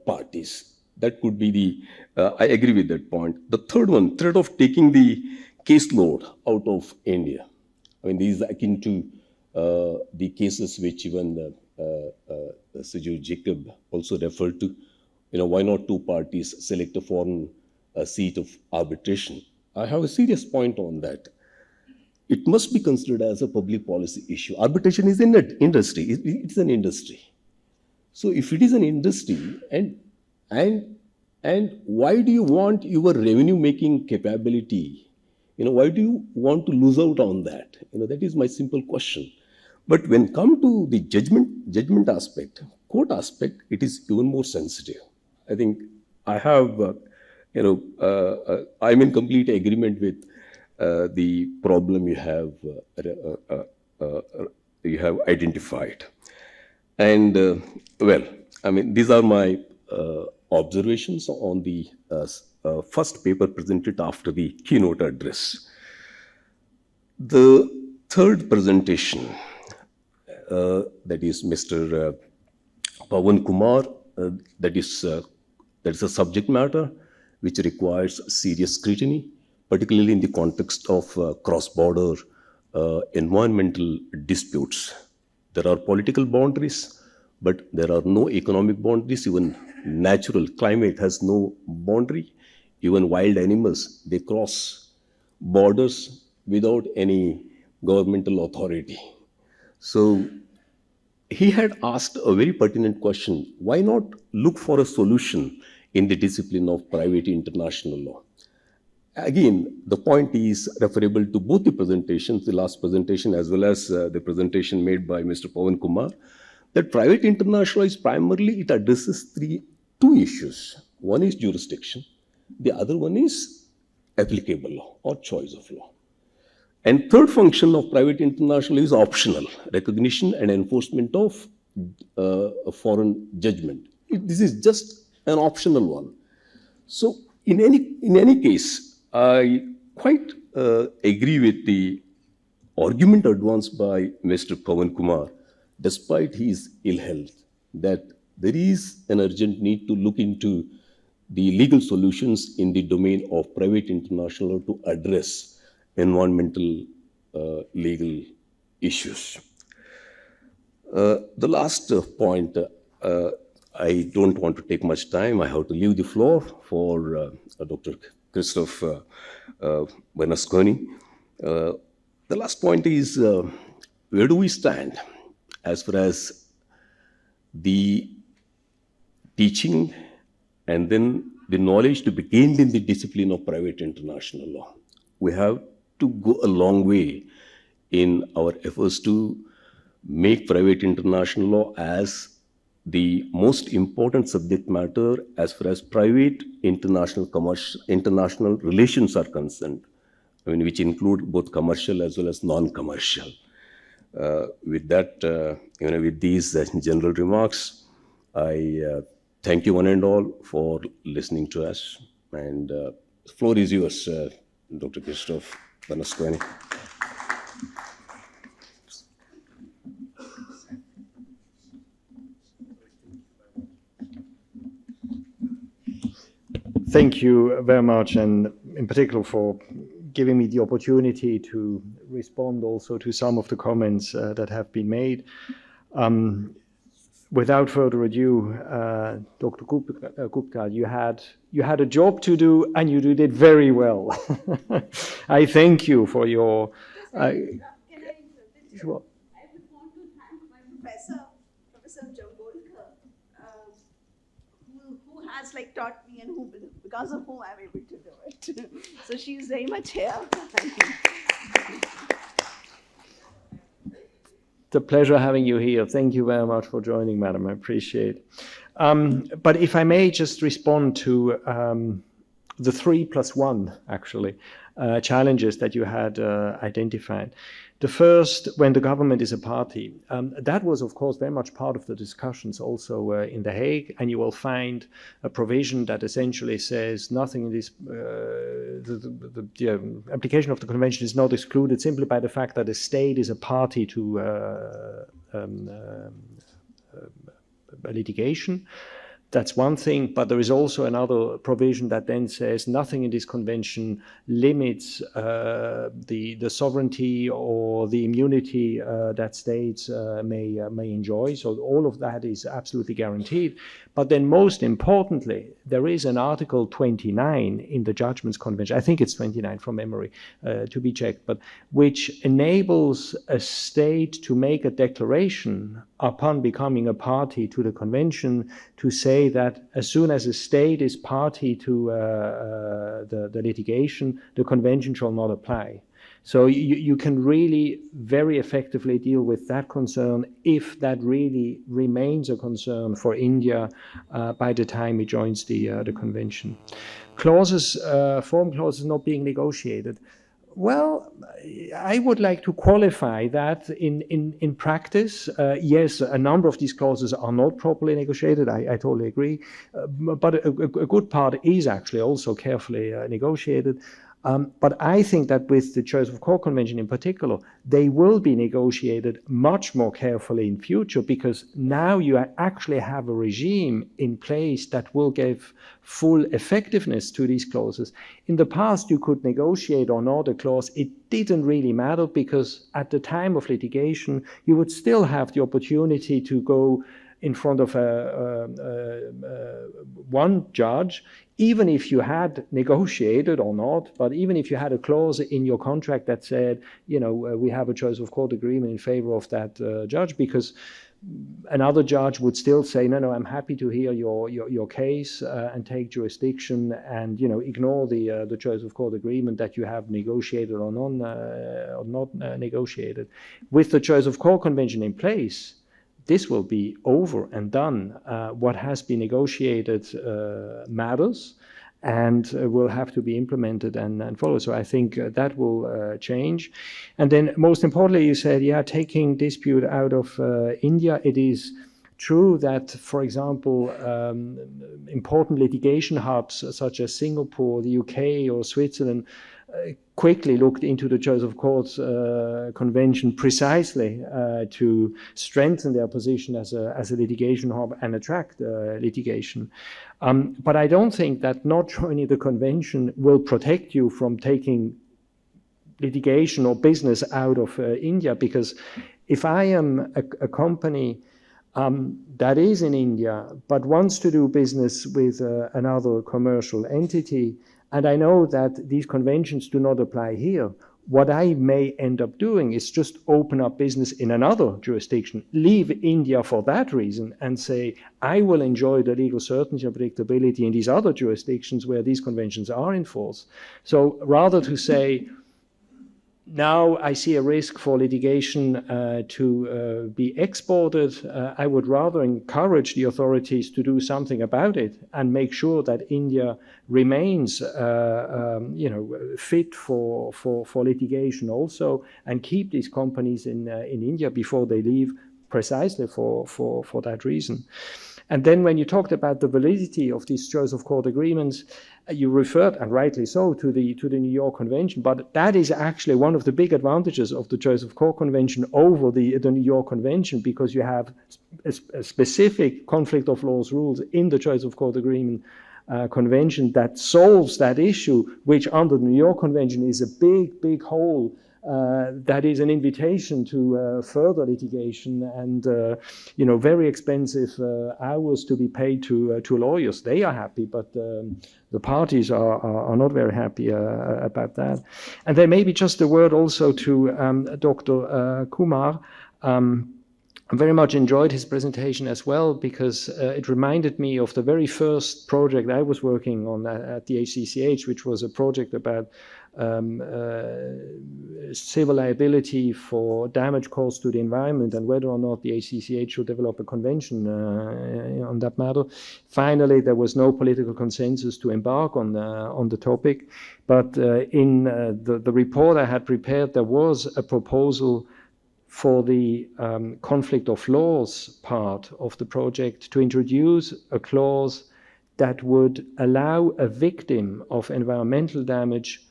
parties. That could be I agree with that point. The third one, threat of taking the caseload out of India. I mean, these are akin to the cases which even Saju Jacob also referred to. Why not two parties select a foreign seat of arbitration? I have a serious point on that. It must be considered as a public policy issue. Arbitration is an industry. It's an industry. So if it is an industry and And why do you want your revenue making capability? Why do you want to lose out on that? That is my simple question. But when come to the judgment aspect, court aspect, it is even more sensitive. I think I have, I'm in complete agreement with the problem you have identified. And well, I mean, these are my observations on the first paper presented after the keynote address. The third presentation, that is Mr. Pawan Kumar, that is a subject matter which requires serious scrutiny, particularly in the context of cross-border environmental disputes. There are political boundaries, but there are no economic boundaries. Even natural climate has no boundary. Even wild animals, they cross borders without any governmental authority. So he had asked a very pertinent question: why not look for a solution in the discipline of private international law? Again, the point is referable to both the presentations, the last presentation as well as the presentation made by Mr. Pawan Kumar, that private international law is primarily, it addresses two issues. One is jurisdiction, the other one is applicable law or choice of law. And third function of private international law is optional, recognition and enforcement of a foreign judgment. This is just an optional one. So in any case, I quite agree with the argument advanced by Mr. Pawan Kumar, despite his ill health, that there is an urgent need to look into the legal solutions in the domain of private international law to address environmental legal issues. The last point, I don't want to take much time. I have to leave the floor for Dr. Christoph Bernasconi. The last point is, where do we stand as far as the teaching and then the knowledge to be gained in the discipline of private international law? We have to go a long way in our efforts to make private international law as the most important subject matter as far as private international relations are concerned, I mean, which include both commercial as well as non-commercial. With that, with these general remarks, I thank you one and all for listening to us. And the floor is yours, Dr. Christoph Bernasconi. Thank you very much, and in particular for giving me the opportunity to respond also to some of the comments that have been made. Without further ado, Dr. Gupta, you had a job to do, and you did it very well. I thank you for your. Sure. I would want to thank my Professor Jambolkar, who has taught me and because of whom I'm able to do it. So she's very much here. It's a pleasure having you here. Thank you very much for joining, madam. I appreciate it. But if I may just respond to the 3+1, actually, challenges that you had identified. The first, when the government is a party, that was, of course, very much part of the discussions also in The Hague, and you will find a provision that essentially says nothing in this, the application of the convention is not excluded simply by the fact that a state is a party to a litigation. That's one thing, but there is also another provision that then says nothing in this convention limits the sovereignty or the immunity that states may enjoy. So all of that is absolutely guaranteed. But then most importantly, there is an Article 29 in the Judgments Convention, I think it's 29 from memory, to be checked, but which enables a state to make a declaration upon becoming a party to the convention to say that as soon as a state is party to the litigation, the convention shall not apply. So you can really very effectively deal with that concern if that really remains a concern for India by the time it joins the convention. Clauses, form clauses not being negotiated. Well, I would like to qualify that in practice. Yes, a number of these clauses are not properly negotiated. I totally agree. But a good part is actually also carefully negotiated. But I think that with the Choice of Court Convention in particular, they will be negotiated much more carefully in future, because now you actually have a regime in place that will give full effectiveness to these clauses. In the past, you could negotiate or not a clause. It didn't really matter, because at the time of litigation, you would still have the opportunity to go in front of one judge, even if you had negotiated or not, but even if you had a clause in your contract that said, you know, we have a choice of court agreement in favor of that judge, because another judge would still say, no, I'm happy to hear your case and take jurisdiction, and, you know, ignore the choice of court agreement that you have negotiated or not negotiated. With the Choice of Court Convention in place, this will be over and done. What has been negotiated matters and will have to be implemented and followed. So I think that will change. And then most importantly, you said, yeah, taking dispute out of India, it is true that, for example, important litigation hubs such as Singapore, the UK or Switzerland quickly looked into the Choice of Courts Convention precisely to strengthen their position as a litigation hub and attract litigation. But I don't think that not joining the convention will protect you from taking litigation or business out of India, because if I am a company that is in India but wants to do business with another commercial entity, and I know that these conventions do not apply here, what I may end up doing is just open up business in another jurisdiction, leave India for that reason, and say, I will enjoy the legal certainty and predictability in these other jurisdictions where these conventions are in force. So rather to say, now I see a risk for litigation to be exported, I would rather encourage the authorities to do something about it and make sure that India remains fit for litigation also, and keep these companies in India before they leave, precisely for that reason. And then when you talked about the validity of these Choice of Court agreements, you referred, and rightly so, to the New York Convention, but that is actually one of the big advantages of the Choice of Court Convention over the New York Convention, because you have a specific conflict of laws rules in the Choice of Court Agreement Convention that solves that issue, which under the New York Convention is a big hole. That is an invitation to further litigation and very expensive hours to be paid to lawyers. They are happy, but the parties are not very happy about that. And then maybe just a word also to Dr. Kumar. I very much enjoyed his presentation as well, because it reminded me of the very first project I was working on at the HCCH, which was a project about civil liability for damage caused to the environment, and whether or not the HCCH should develop a convention on that matter. Finally, there was no political consensus to embark on the topic, but in the report I had prepared, there was a proposal for the conflict of laws part of the project to introduce a clause that would allow a victim of environmental damage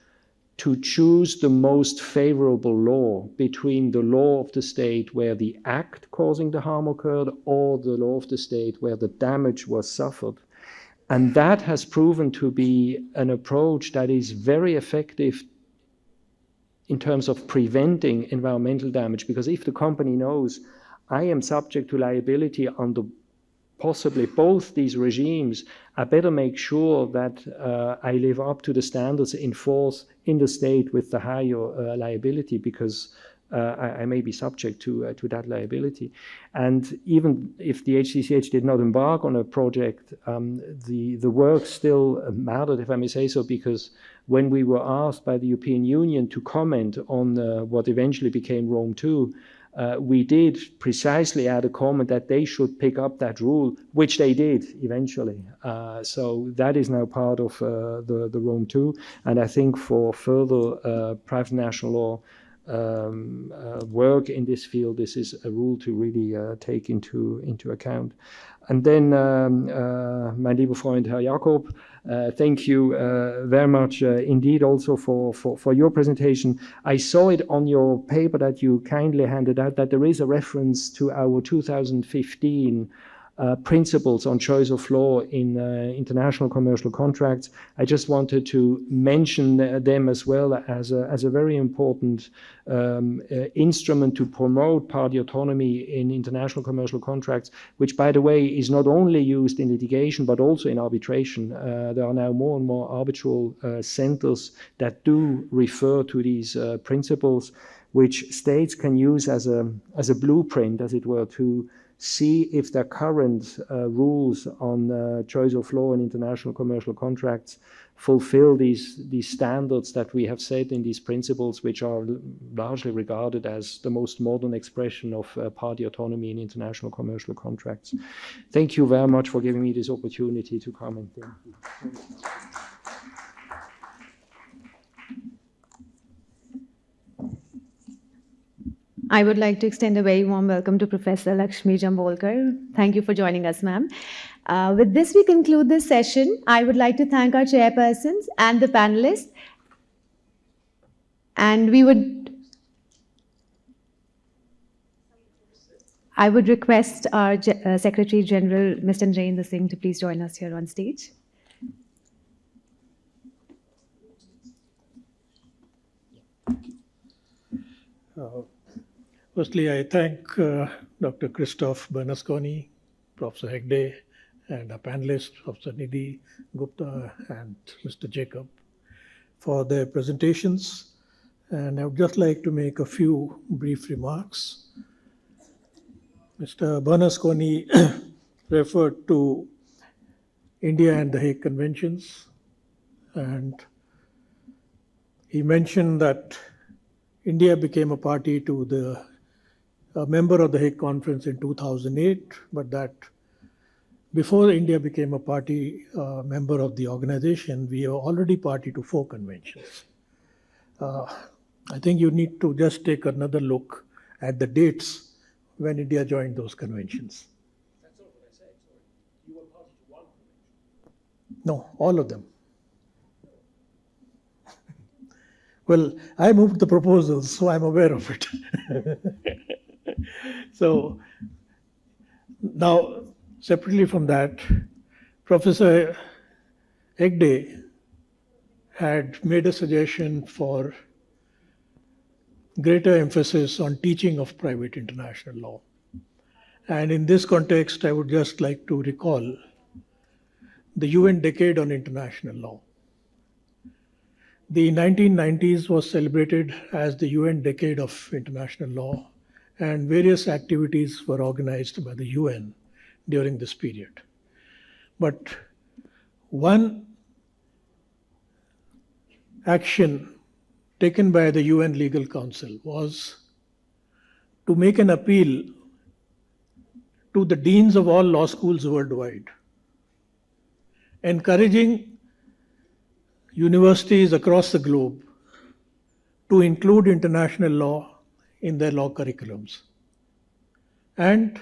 to choose the most favorable law between the law of the state where the act causing the harm occurred, or the law of the state where the damage was suffered. And that has proven to be an approach that is very effective in terms of preventing environmental damage, because if the company knows I am subject to liability under possibly both these regimes, I better make sure that I live up to the standards in force in the state with the higher liability, because I may be subject to that liability. And even if the HCCH did not embark on a project, the work still mattered, if I may say so, because when we were asked by the European Union to comment on what eventually became Rome II, we did precisely add a comment that they should pick up that rule, which they did eventually. So that is now part of the Rome II, and I think for further private national law work in this field, this is a rule to really take into account. And then, mein lieber Freund Herr Jakob, thank you very much indeed also for your presentation. I saw it on your paper that you kindly handed out that there is a reference to our 2015 principles on choice of law in international commercial contracts. I just wanted to mention them as well as a very important instrument to promote party autonomy in international commercial contracts, which, by the way, is not only used in litigation but also in arbitration. There are now more and more arbitral centers that do refer to these principles, which states can use as a blueprint, as it were, to see if their current rules on choice of law in international commercial contracts fulfill these standards that we have set in these principles, which are largely regarded as the most modern expression of party autonomy in international commercial contracts. Thank you very much for giving me this opportunity to comment. Thank you. I would like to extend a very warm welcome to Professor Lakshmi Jambolkar. Thank you for joining us, ma'am. With this, we conclude this session. I would like to thank our chairpersons and the panelists. And I would request our Secretary General, Mr. Narendra Singh, to please join us here on stage. Firstly, I thank Dr. Christoph Bernasconi, Professor Hegde, and our panelists, Professor Nidhi Gupta and Mr. Jacob, for their presentations. And I would just like to make a few brief remarks. Mr. Bernasconi referred to India and the Hague Conventions, and he mentioned that India became a party to a member of the Hague Conference in 2008, but that before India became a party member of the organization, we were already party to 4 conventions. I think you need to just take another look at the dates when India joined those conventions. That's not what I said. Sorry. You were party to 1 convention. No, all of them. Well, I moved the proposals, so I'm aware of it. So now, separately from that, Professor Hegde had made a suggestion for greater emphasis on teaching of private international law. And in this context, I would just like to recall the UN Decade on International Law. The 1990s was celebrated as the UN Decade of International Law, and various activities were organized by the UN during this period. But one action taken by the UN Legal Council was to make an appeal to the deans of all law schools worldwide, encouraging universities across the globe to include international law in their law curriculums. And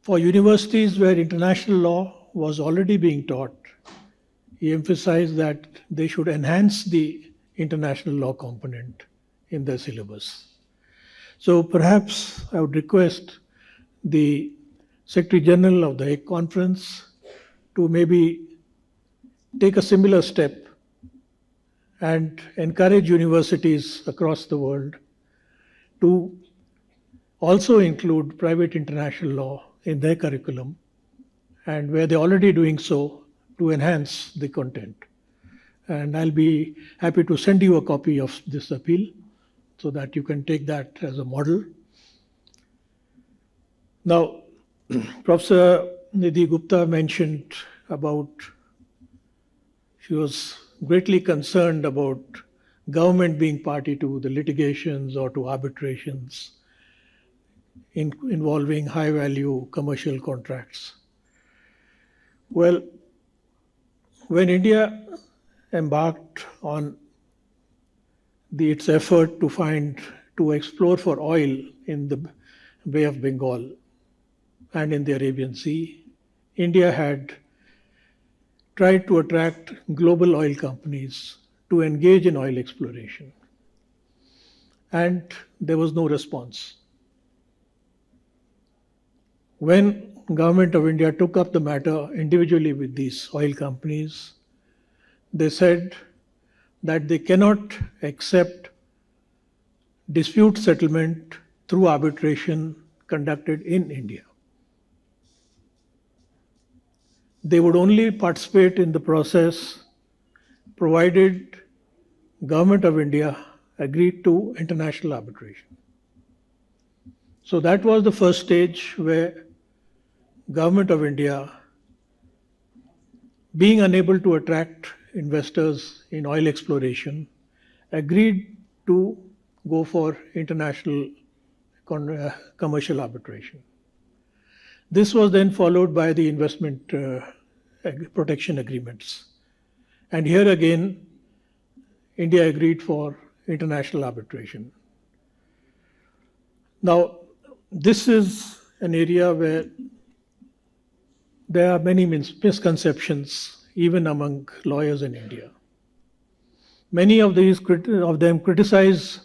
for universities where international law was already being taught, he emphasized that they should enhance the international law component in their syllabus. So perhaps I would request the Secretary General of the Hague Conference to maybe take a similar step and encourage universities across the world to also include private international law in their curriculum, and where they're already doing so to enhance the content. And I'll be happy to send you a copy of this appeal so that you can take that as a model. Now, Professor Nidhi Gupta mentioned about, she was greatly concerned about government being party to the litigations or to arbitrations involving high value commercial contracts. Well, when India embarked on its effort to explore for oil in the Bay of Bengal and in the Arabian Sea, India had tried to attract global oil companies to engage in oil exploration. And there was no response. When Government of India took up the matter individually with these oil companies, they said that they cannot accept dispute settlement through arbitration conducted in India. They would only participate in the process provided Government of India agreed to international arbitration. So that was the first stage where Government of India, being unable to attract investors in oil exploration, agreed to go for international commercial arbitration. This was then followed by the investment protection agreements. And here again, India agreed for international arbitration. Now, this is an area where there are many misconceptions, even among lawyers in India. Many of them criticize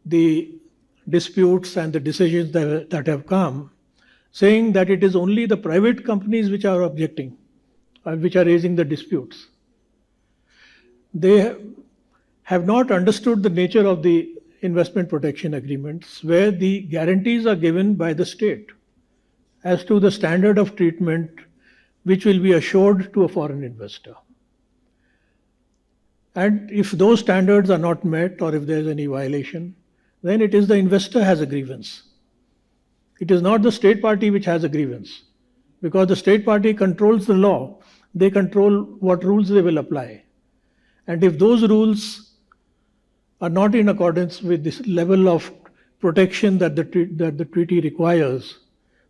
the disputes and the decisions that have come, saying that it is only the private companies which are objecting, which are raising the disputes. They have not understood the nature of the investment protection agreements, where the guarantees are given by the state as to the standard of treatment which will be assured to a foreign investor. And if those standards are not met, or if there is any violation, then it is the investor has a grievance. It is not the state party which has a grievance, because the state party controls the law. They control what rules they will apply. And if those rules are not in accordance with this level of protection that the treaty requires,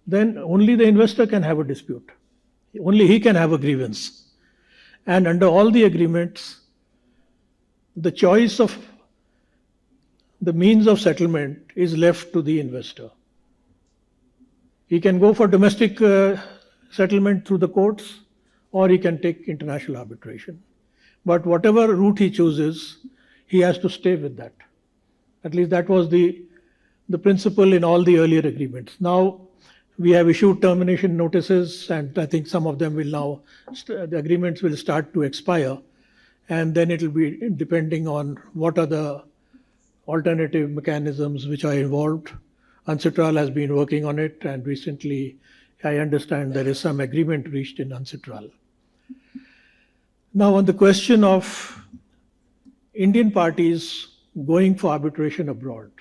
then only the investor can have a dispute. Only he can have a grievance. And under all the agreements, the choice of the means of settlement is left to the investor. He can go for domestic settlement through the courts, or he can take international arbitration. But whatever route he chooses, he has to stay with that. At least that was the principle in all the earlier agreements. Now, we have issued termination notices, and I think some of them will now, the agreements will start to expire, and then it will be depending on what are the alternative mechanisms which are involved. UNCITRAL has been working on it, and recently I understand there is some agreement reached in UNCITRAL. Now, on the question of Indian parties going for arbitration abroad,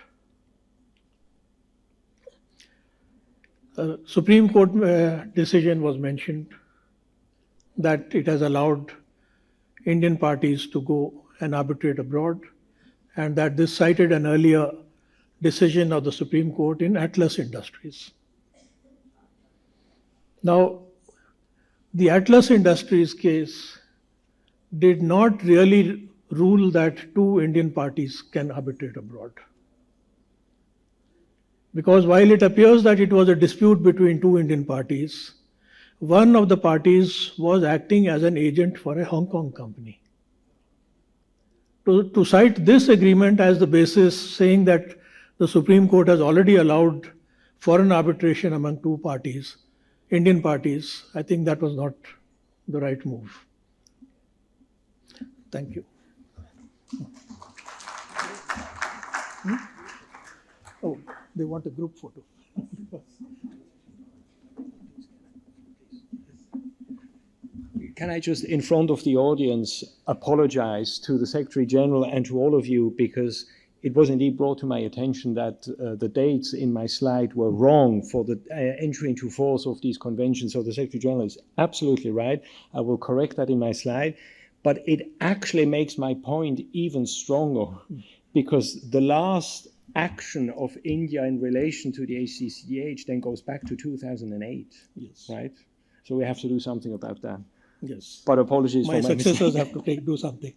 Supreme Court decision was mentioned that it has allowed Indian parties to go and arbitrate abroad, and that this cited an earlier decision of the Supreme Court in Atlas Industries. Now, the Atlas Industries case did not really rule that two Indian parties can arbitrate abroad. Because while it appears that it was a dispute between two Indian parties, one of the parties was acting as an agent for a Hong Kong company. To cite this agreement as the basis, saying that the Supreme Court has already allowed foreign arbitration among two parties, Indian parties, I think that was not the right move. Thank you. Oh, they want a group photo. can I just, in front of the audience, apologize to the Secretary General and to all of you, because it was indeed brought to my attention that the dates in my slide were wrong for the entry into force of these conventions. So the Secretary General is absolutely right. I will correct that in my slide. But it actually makes my point even stronger, because the last action of India in relation to the ACCDH then goes back to 2008, yes. Right? So we have to do something about that. Yes. But apologies my for my successors mistake. have to do something.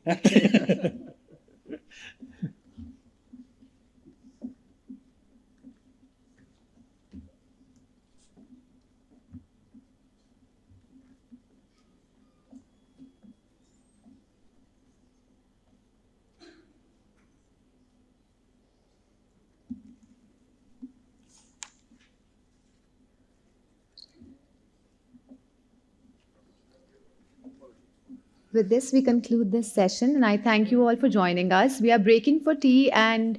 With this, we conclude this session, and I thank you all for joining us. We are breaking for tea, and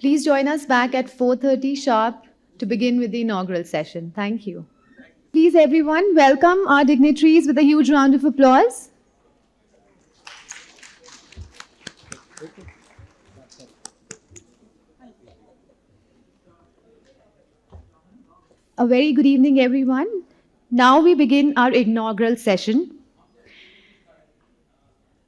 please join us back at 4:30 sharp to begin with the inaugural session. Thank you. Please, everyone, welcome our dignitaries with a huge round of applause. A very good evening, everyone. Now we begin our inaugural session.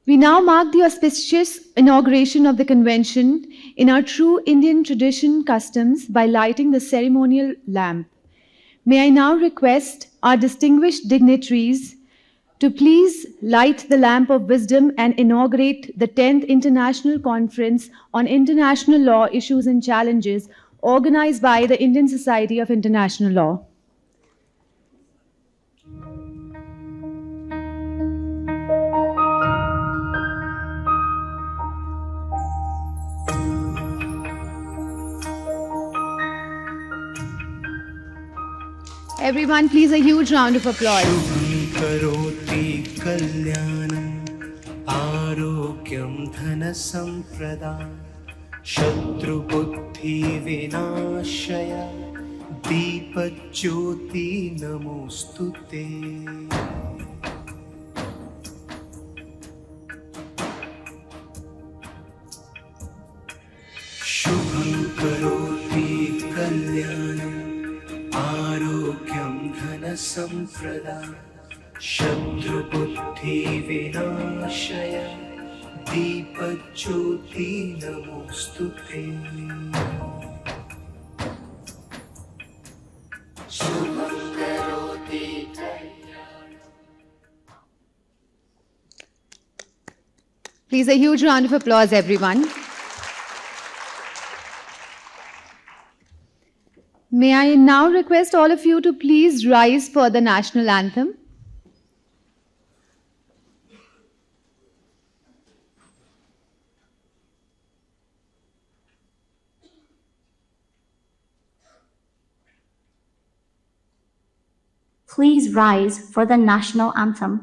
We now mark the auspicious inauguration of the convention in our true Indian tradition customs by lighting the ceremonial lamp. May I now request our distinguished dignitaries to please light the lamp of wisdom and inaugurate the 10th International Conference on International Law Issues and Challenges organized by the Indian Society of International Law. Everyone, please a huge round of applause. करोति कल्याणम् आरोग्यं धनसम्प्रदा शत्रुबुद्धिविनाशय दीपज्योति नमोऽस्तु ते। शुभं करोति कल्याणम् आरोग्यं धनसम्प्रदा शत्रुबुद्धिविनाशय दीपज्योति नमोऽस्तु ते। शुभं करोति Please a huge round of applause, everyone. May I now request all of you to please rise for the national anthem. Please rise for the national anthem.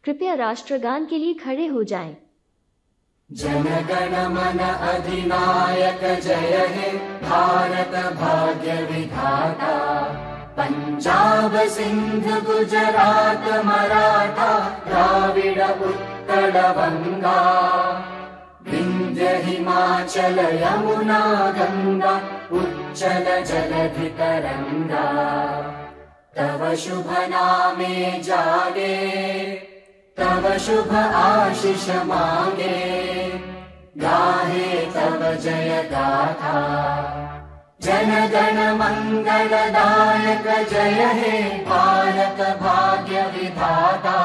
कृपया राष्ट्रगान के लिए खड़े हो जाएं। जनगण मन अधिनायक जय हे भारत भाग्य विधाता पंजाब सिंध गुजरात मराठा द्राविड़ उत्कल बंगा विंध्य हिमाचल यमुना गंगा उच्चल जलधि तरंगा तव शुभ नामे जागे तव शुभ आशीष मांगे गाहे तव जय गाथा जन गण मंगलदायक जय हे भारत भाग्य विधाता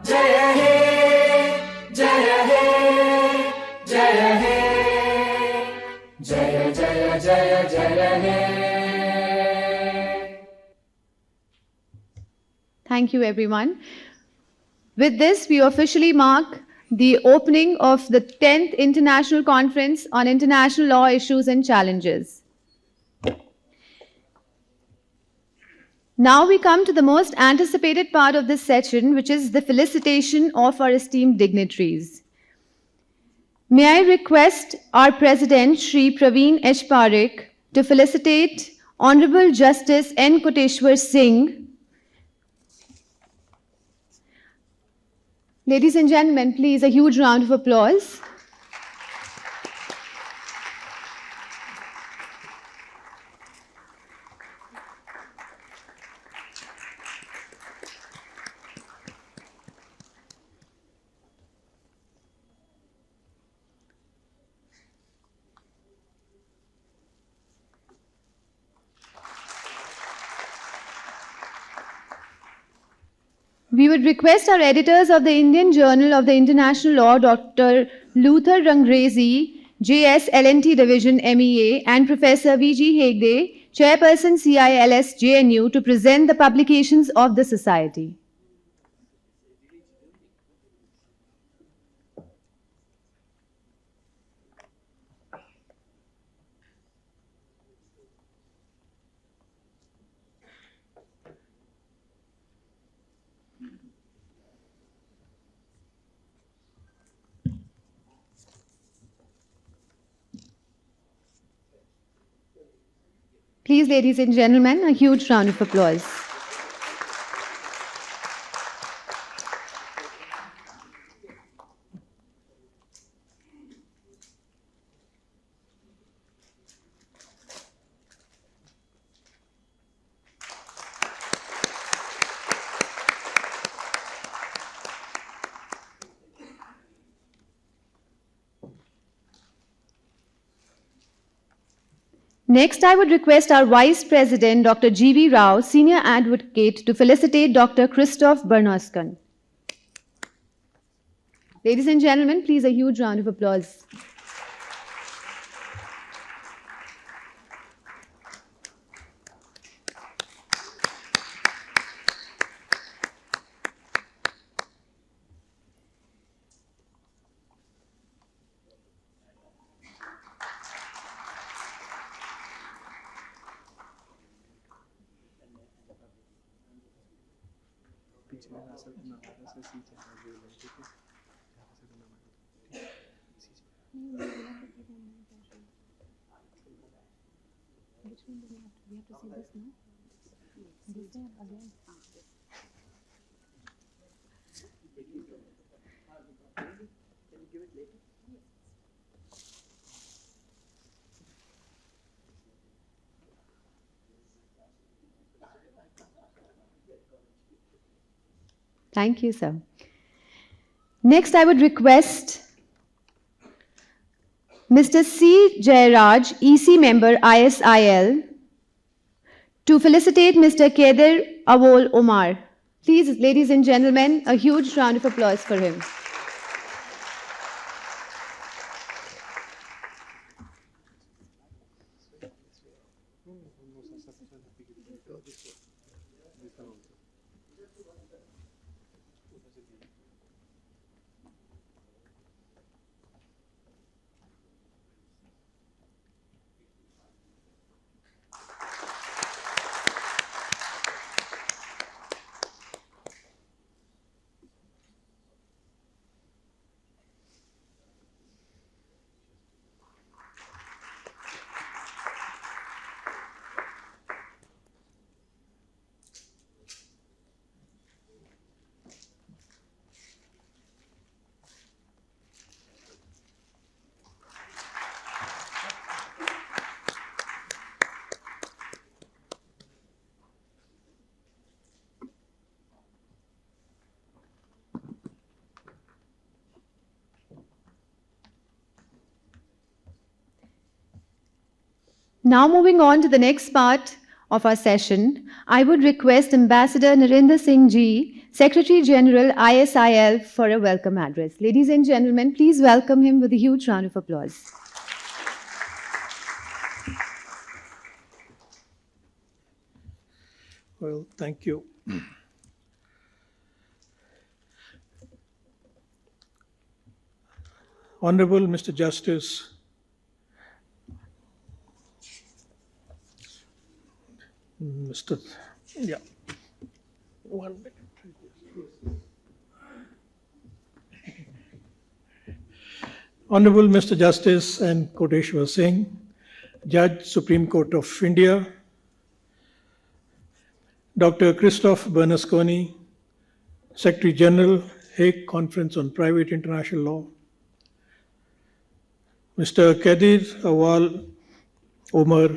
जय हे जय हे जय हे जय जय जय जय हे। Thank you, everyone. With this, we officially mark the opening of the 10th International Conference on International Law Issues and Challenges. Now we come to the most anticipated part of this session, which is the felicitation of our esteemed dignitaries. May I request our President, Shri Praveen H. Parekh, to felicitate Honorable Justice N. Koteshwar Singh, Ladies and gentlemen, please a huge round of applause. We would request our editors of the Indian Journal of the International Law, Dr. Luther Rangrezi, JS LNT Division MEA, and Professor V.G. Hegde, Chairperson CILS JNU, to present the publications of the Society. Please, ladies and gentlemen, a huge round of applause. Next, I would request our Vice President, Dr. G.V. Rao, Senior Advocate, to felicitate Dr. Christoph Bernascon. Ladies and gentlemen, please a huge round of applause. Thank you, sir. Next, I would request Mr. C. Jayaraj, EC member, ISIL, to felicitate Mr. Keder Awol Omar. Please, ladies and gentlemen, a huge round of applause for him. Now moving on to the next part of our session, I would request Ambassador Narendra Singh Ji, Secretary General ISIL, for a welcome address. Ladies and gentlemen, please welcome him with a huge round of applause. Well, thank you. Honorable Mr. Justice Mr. Yeah. 1 minute. Honorable Mr. Justice and Koteshwar Singh, Judge, Supreme Court of India, Dr. Christoph Bernasconi, Secretary General, Hague Conference on Private International Law, Mr. Kadir Awal Omar,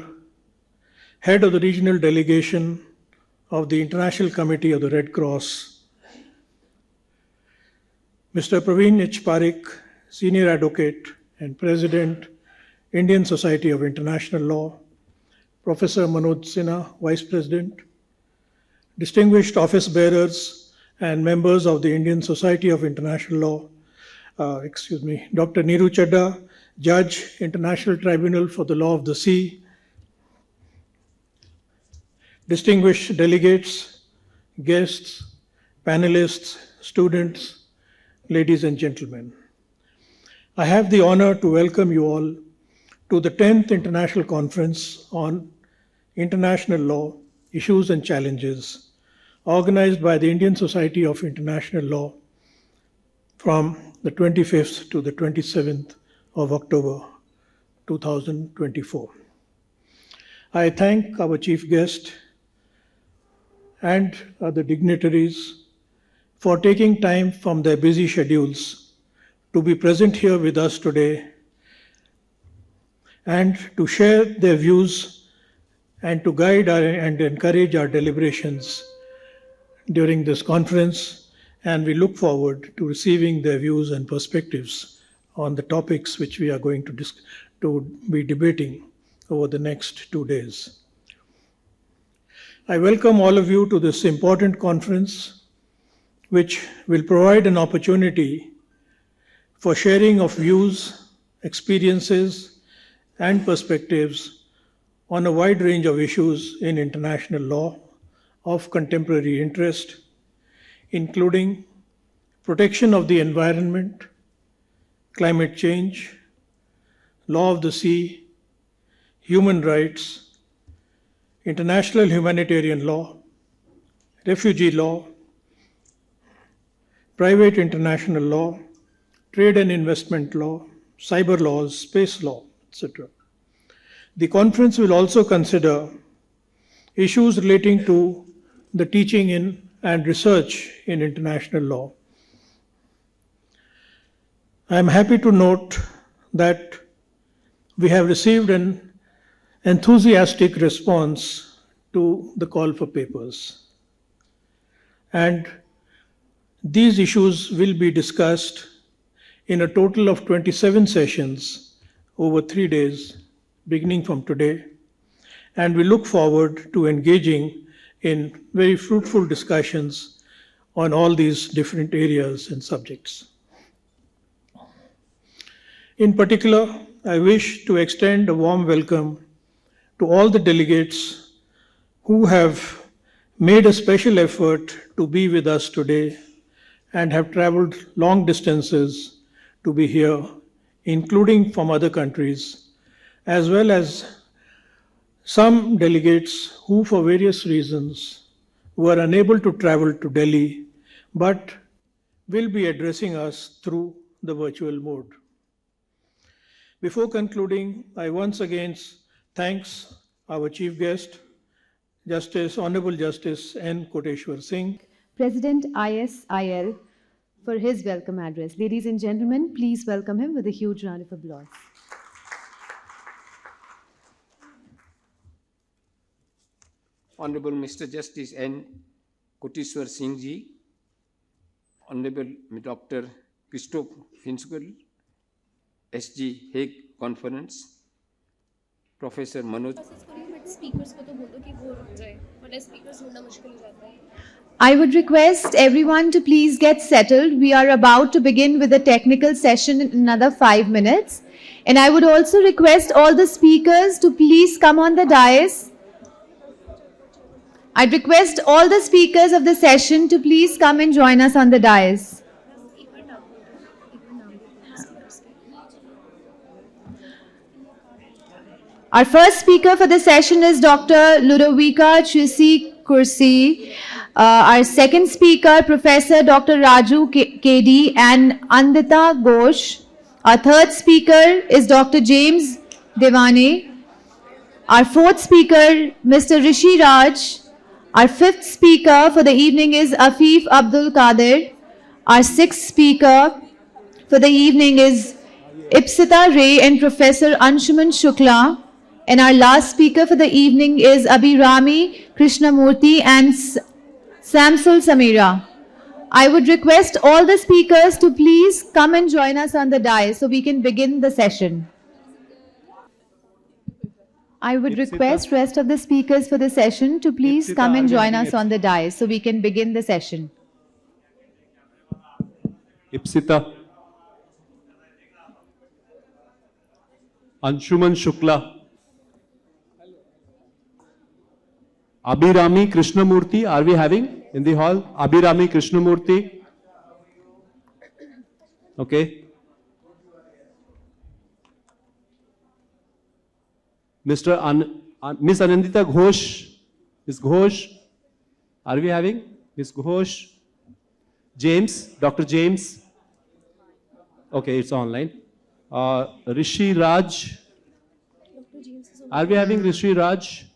Head of the Regional Delegation of the International Committee of the Red Cross, Mr. Praveen H. Parekh, Senior Advocate and President, Indian Society of International Law, Professor Manoj Sinha, Vice President, distinguished office bearers and members of the Indian Society of International Law, Dr. Neeru Chadda, Judge, International Tribunal for the Law of the Sea, distinguished delegates, guests, panelists, students, ladies and gentlemen. I have the honor to welcome you all to the 10th International Conference on International Law, Issues and Challenges, organized by the Indian Society of International Law from the 25th to the 27th of October 2024. I thank our chief guest and other dignitaries for taking time from their busy schedules to be present here with us today and to share their views and to guide and encourage our deliberations during this conference, and we look forward to receiving their views and perspectives on the topics which we are going to be debating over the next 2 days. I welcome all of you to this important conference, which will provide an opportunity for sharing of views, experiences, and perspectives on a wide range of issues in international law of contemporary interest, including protection of the environment, climate change, law of the sea, human rights, international humanitarian law, refugee law, private international law, trade and investment law, cyber laws, space law, etc. The conference will also consider issues relating to the teaching in and research in international law. I am happy to note that we have received an enthusiastic response to the call for papers. And these issues will be discussed in a total of 27 sessions over 3 days, beginning from today. And we look forward to engaging in very fruitful discussions on all these different areas and subjects. In particular, I wish to extend a warm welcome to all the delegates who have made a special effort to be with us today and have traveled long distances to be here, including from other countries, as well as some delegates who, for various reasons, were unable to travel to Delhi, but will be addressing us through the virtual mode. Before concluding, I once again thanks our chief guest, Honorable Justice N. Koteshwar Singh, President ISIL, for his welcome address. Ladies and gentlemen, please welcome him with a huge round of applause. Honorable Mr. Justice N. Koteshwar Singh Ji, Honorable Dr. Christoph Finskul, SG Hague Conference, Professor Manoj. I would request everyone to please get settled. We are about to begin with a technical session in another 5 minutes. And I would also request all the speakers to please come on the dais. I'd request all the speakers of the session to please come and join us on the dais. Our first speaker for the session is Dr. Ludovica Chusi Kursi. Our second speaker, Professor Dr. Raju Kedi and Andita Ghosh. Our third speaker is Dr. James Devane. Our fourth speaker, Mr. Rishi Raj. Our fifth speaker for the evening is Afif Abdul Qadir. Our sixth speaker for the evening is Ipsita Ray and Professor Anshuman Shukla. And our last speaker for the evening is Abhirami Krishnamurthy and Samsul Samira. I would request all the speakers to please come and join us on the dais so we can begin the session. I would request rest of the speakers for the session to please come and join us on the dais so we can begin the session. Ipsita, Anshuman Shukla, Abhirami Krishnamurthy, are we having in the hall? Abhirami Krishnamurthy. Okay. Miss Anandita Ghosh, Miss Ghosh, are we having? Miss Ghosh. James, Dr. James. Okay, it's online. Rishi Raj. Are we having Rishi Raj?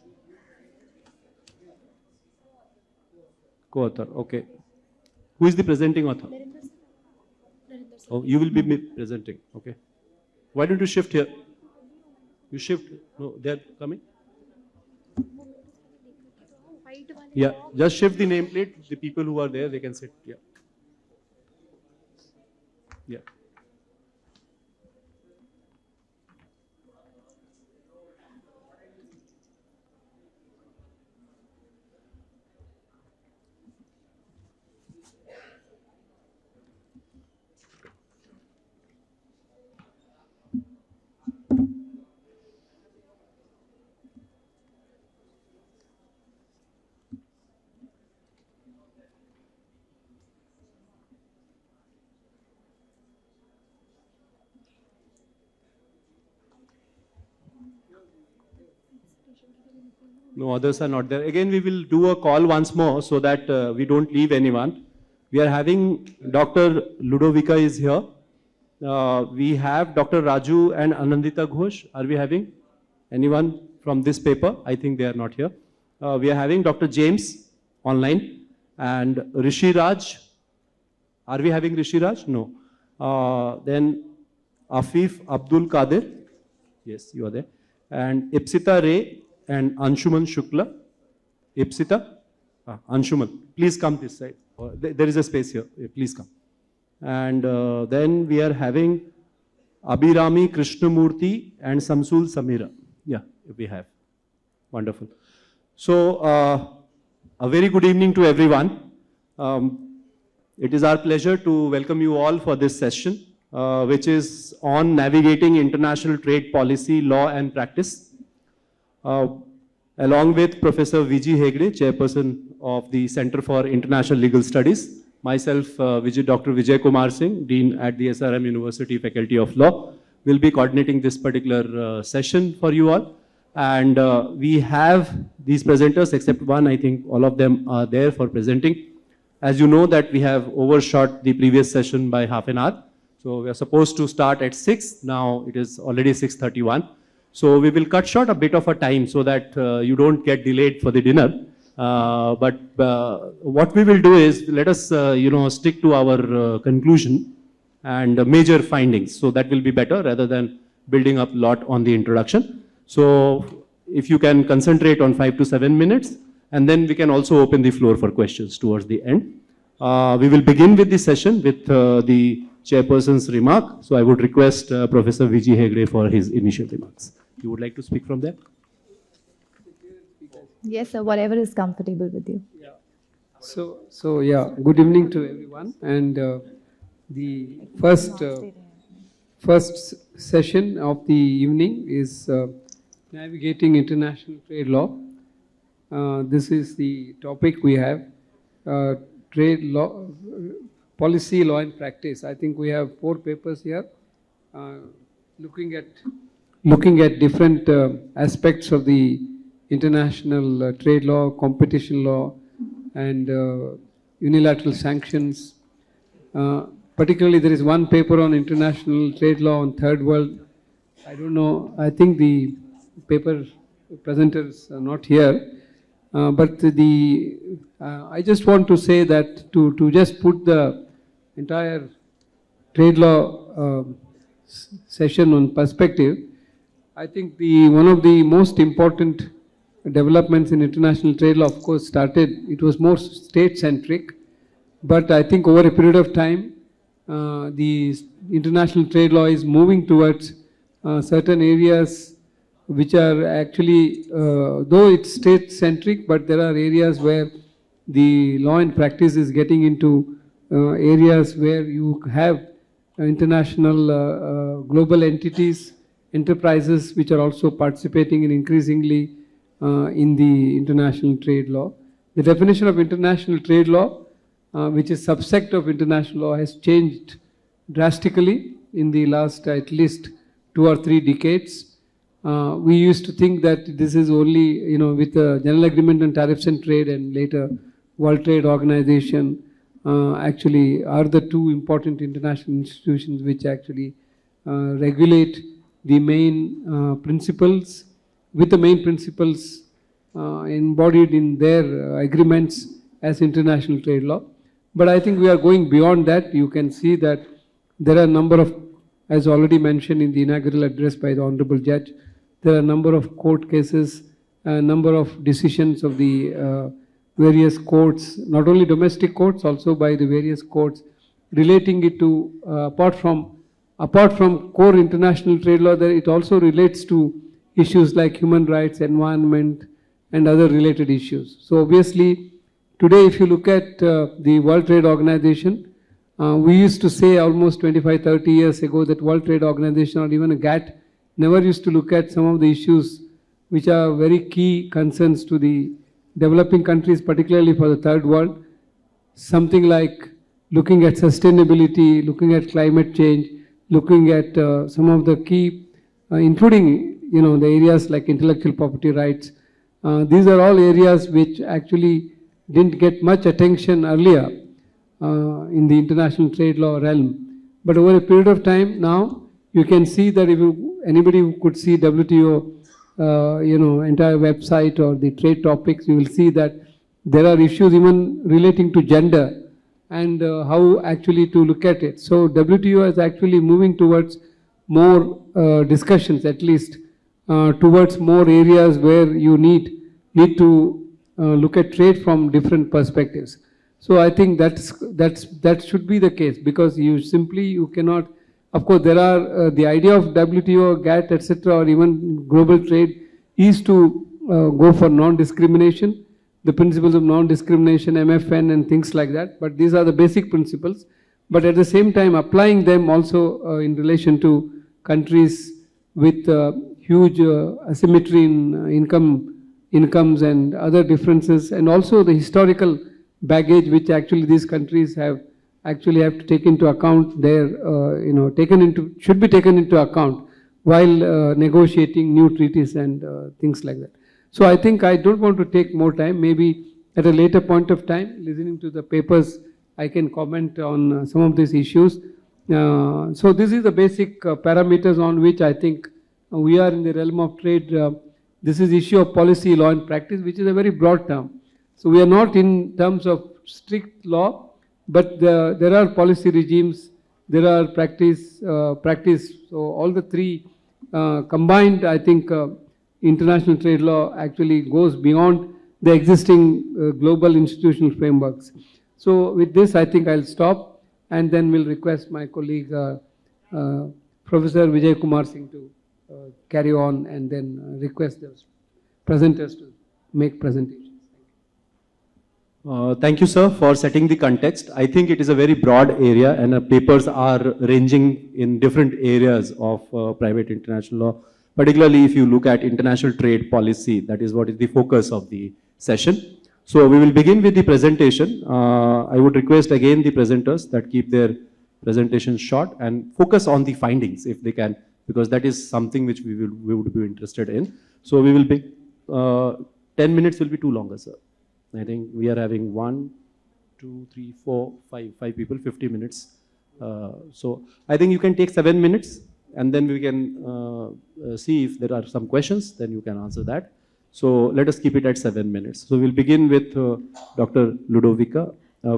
Co-author, okay. Who is the presenting author? Oh, you will be presenting, okay. Why don't you shift here? You shift, no, they're coming. Yeah, just shift the nameplate, the people who are there, they can sit, yeah. Yeah. No, others are not there. Again, we will do a call once more so that we don't leave anyone. We are having Dr. Ludovica is here. We have Dr. Raju and Anandita Ghosh. Are we having anyone from this paper? I think they are not here. We are having Dr. James online and Rishi Raj. Are we having Rishi Raj? No. Then Afif Abdul Kadir. Yes, you are there. And Ipsita Ray and Anshuman Shukla. Ipsita? Anshuman. Please come this side. There is a space here. Please come. And then we are having Abhirami Krishnamurthy and Samsul Samira. Yeah, we have. Wonderful. So, a very good evening to everyone. It is our pleasure to welcome you all for this session, which is on navigating international trade policy, law and practice. Along with Professor V.G. Hegde, Chairperson of the Center for International Legal Studies, myself, Dr. Vijay Kumar Singh, Dean at the SRM University Faculty of Law, will be coordinating this particular session for you all. And we have these presenters, except one, I think all of them are there for presenting. As you know that we have overshot the previous session by half an hour. So we are supposed to start at 6, now it is already 6:31. So we will cut short a bit of a time so that you don't get delayed for the dinner. But what we will do is, let us stick to our conclusion and major findings. So that will be better rather than building up a lot on the introduction. So if you can concentrate on 5 to 7 minutes, and then we can also open the floor for questions towards the end. We will begin with the session with the chairperson's remark. So I would request Professor V.G. Hegde for his initial remarks. You would like to speak from there? Yes, sir, whatever is comfortable with you. Yeah. So yeah, good evening to everyone. And the first session of the evening is navigating international trade law. This is the topic we have, trade law, policy, law and practice. I think we have 4 papers here, looking at different aspects of the international trade law, competition law, and unilateral sanctions. Particularly, there is one paper on international trade law on Third World. I don't know, I think the paper presenters are not here. But I just want to say that to just put the entire trade law session on perspective, I think one of the most important developments in international trade law, of course, it was more state-centric, but I think over a period of time, the international trade law is moving towards certain areas which are actually, though it's state-centric, but there are areas where the law and practice is getting into areas where you have international global entities, enterprises which are also participating in increasingly in the international trade law. The definition of international trade law, which is subsect of international law, has changed drastically in the last at least 2 or 3 decades. We used to think that this is only, with the General Agreement on Tariffs and Trade and later World Trade Organization, actually are the 2 important international institutions which actually regulate the main principles, with the main principles embodied in their agreements as international trade law. But I think we are going beyond that. You can see that there are a number of, as already mentioned in the inaugural address by the Honorable Judge, there are a number of court cases, a number of decisions of the various courts, not only domestic courts, also by the various courts, relating it to, apart from core international trade law, that it also relates to issues like human rights, environment, and other related issues. So obviously, today if you look at the World Trade Organization, we used to say almost 25, 30 years ago that World Trade Organization or even a GATT never used to look at some of the issues which are very key concerns to the developing countries, particularly for the third world. Something like looking at sustainability, looking at climate change, looking at some of the key, including the areas like intellectual property rights. These are all areas which actually didn't get much attention earlier in the international trade law realm. But over a period of time now, you can see that if anybody who could see WTO entire website or the trade topics, you will see that there are issues even relating to gender and how actually to look at it. So WTO is actually moving towards more discussions, at least towards more areas where you need to look at trade from different perspectives. So I think that should be the case, because you cannot. Of course, there are the idea of WTO, GATT, etc., or even global trade is to go for non-discrimination, the principles of non-discrimination, MFN, and things like that. But these are the basic principles. But at the same time, applying them also in relation to countries with huge asymmetry in incomes and other differences, and also the historical baggage which actually these countries have to take into account. Should be taken into account while negotiating new treaties and things like that. So I think I don't want to take more time. Maybe at a later point of time, listening to the papers, I can comment on some of these issues. So this is the basic parameters on which I think we are in the realm of trade. This is issue of policy, law and practice, which is a very broad term. So we are not in terms of strict law, but there are policy regimes, there are practice. So all the 3 combined, I think international trade law actually goes beyond the existing global institutional frameworks. So with this, I think I'll stop, and then we'll request my colleague Professor Vijay Kumar Singh to carry on, and then request the presenters to make presentations. Thank you, sir, for setting the context. I think it is a very broad area, and papers are ranging in different areas of private international law. Particularly if you look at international trade policy, that is what is the focus of the session. So we will begin with the presentation. I would request again the presenters that keep their presentations short and focus on the findings if they can, because that is something which we would be interested in. So we will be, 10 minutes will be too longer, sir. I think we are having 1, 2, 3, 4, 5 people, 50 minutes. So I think you can take 7 minutes, and then we can see if there are some questions, then you can answer that. So let us keep it at 7 minutes. So we'll begin with Dr. Ludovica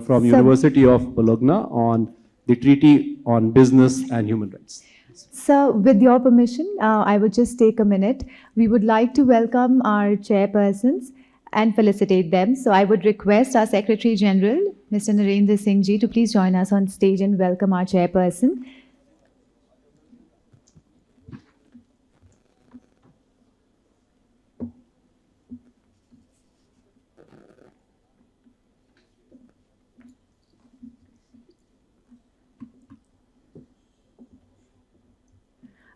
from University of Bologna on the Treaty on Business and Human Rights. So, with your permission, I would just take a minute. We would like to welcome our chairpersons and felicitate them. So, I would request our Secretary General, Mr. Narendra Singh Ji, to please join us on stage and welcome our chairperson.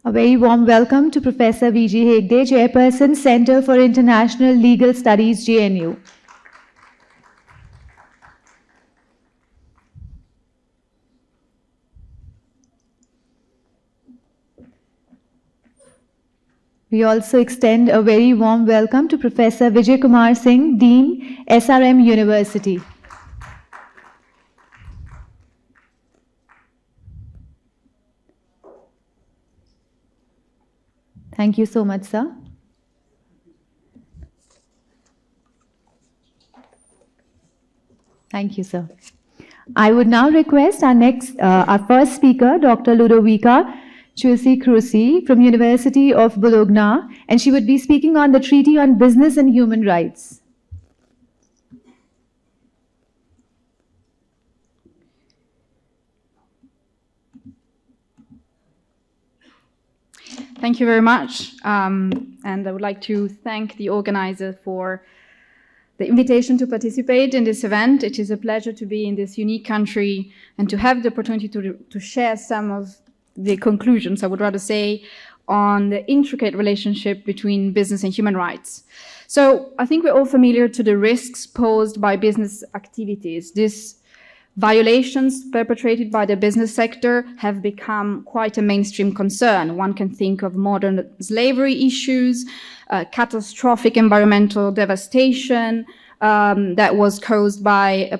A very warm welcome to Professor V.G. Hegde, Chairperson, Center for International Legal Studies, JNU. We also extend a very warm welcome to Professor Vijay Kumar Singh, Dean, SRM University. Thank you so much, sir. Thank you, sir. I would now request our first speaker, Dr. Ludovica Cruci from University of Bologna, and she would be speaking on the Treaty on Business and Human Rights. Thank you very much. And I would like to thank the organizer for the invitation to participate in this event. It is a pleasure to be in this unique country and to have the opportunity to share some of the conclusions, I would rather say, on the intricate relationship between business and human rights. So I think we're all familiar to the risks posed by business activities. These violations perpetrated by the business sector have become quite a mainstream concern. One can think of modern slavery issues, catastrophic environmental devastation that was caused by the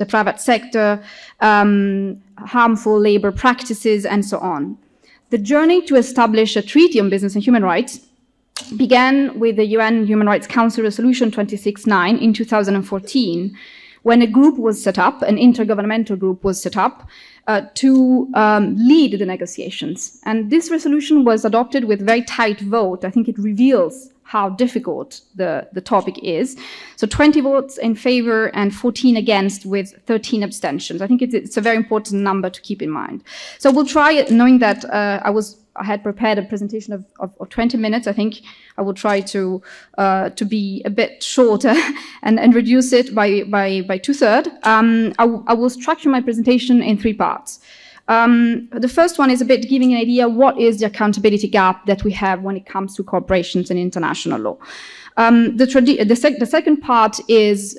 private sector, harmful labor practices, and so on. The journey to establish a treaty on business and human rights began with the UN Human Rights Council Resolution 26/9 in 2014, when a group was set up, an intergovernmental group was set up to lead the negotiations. And this resolution was adopted with very tight vote. I think it reveals how difficult the topic is. So 20 votes in favor and 14 against with 13 abstentions. I think it's a very important number to keep in mind. So we'll try it, knowing that I had prepared a presentation of 20 minutes. I think I will try to be a bit shorter and reduce it by 2/3. I will structure my presentation in 3 parts. The first one is a bit giving an idea what is the accountability gap that we have when it comes to corporations and international law. The second part is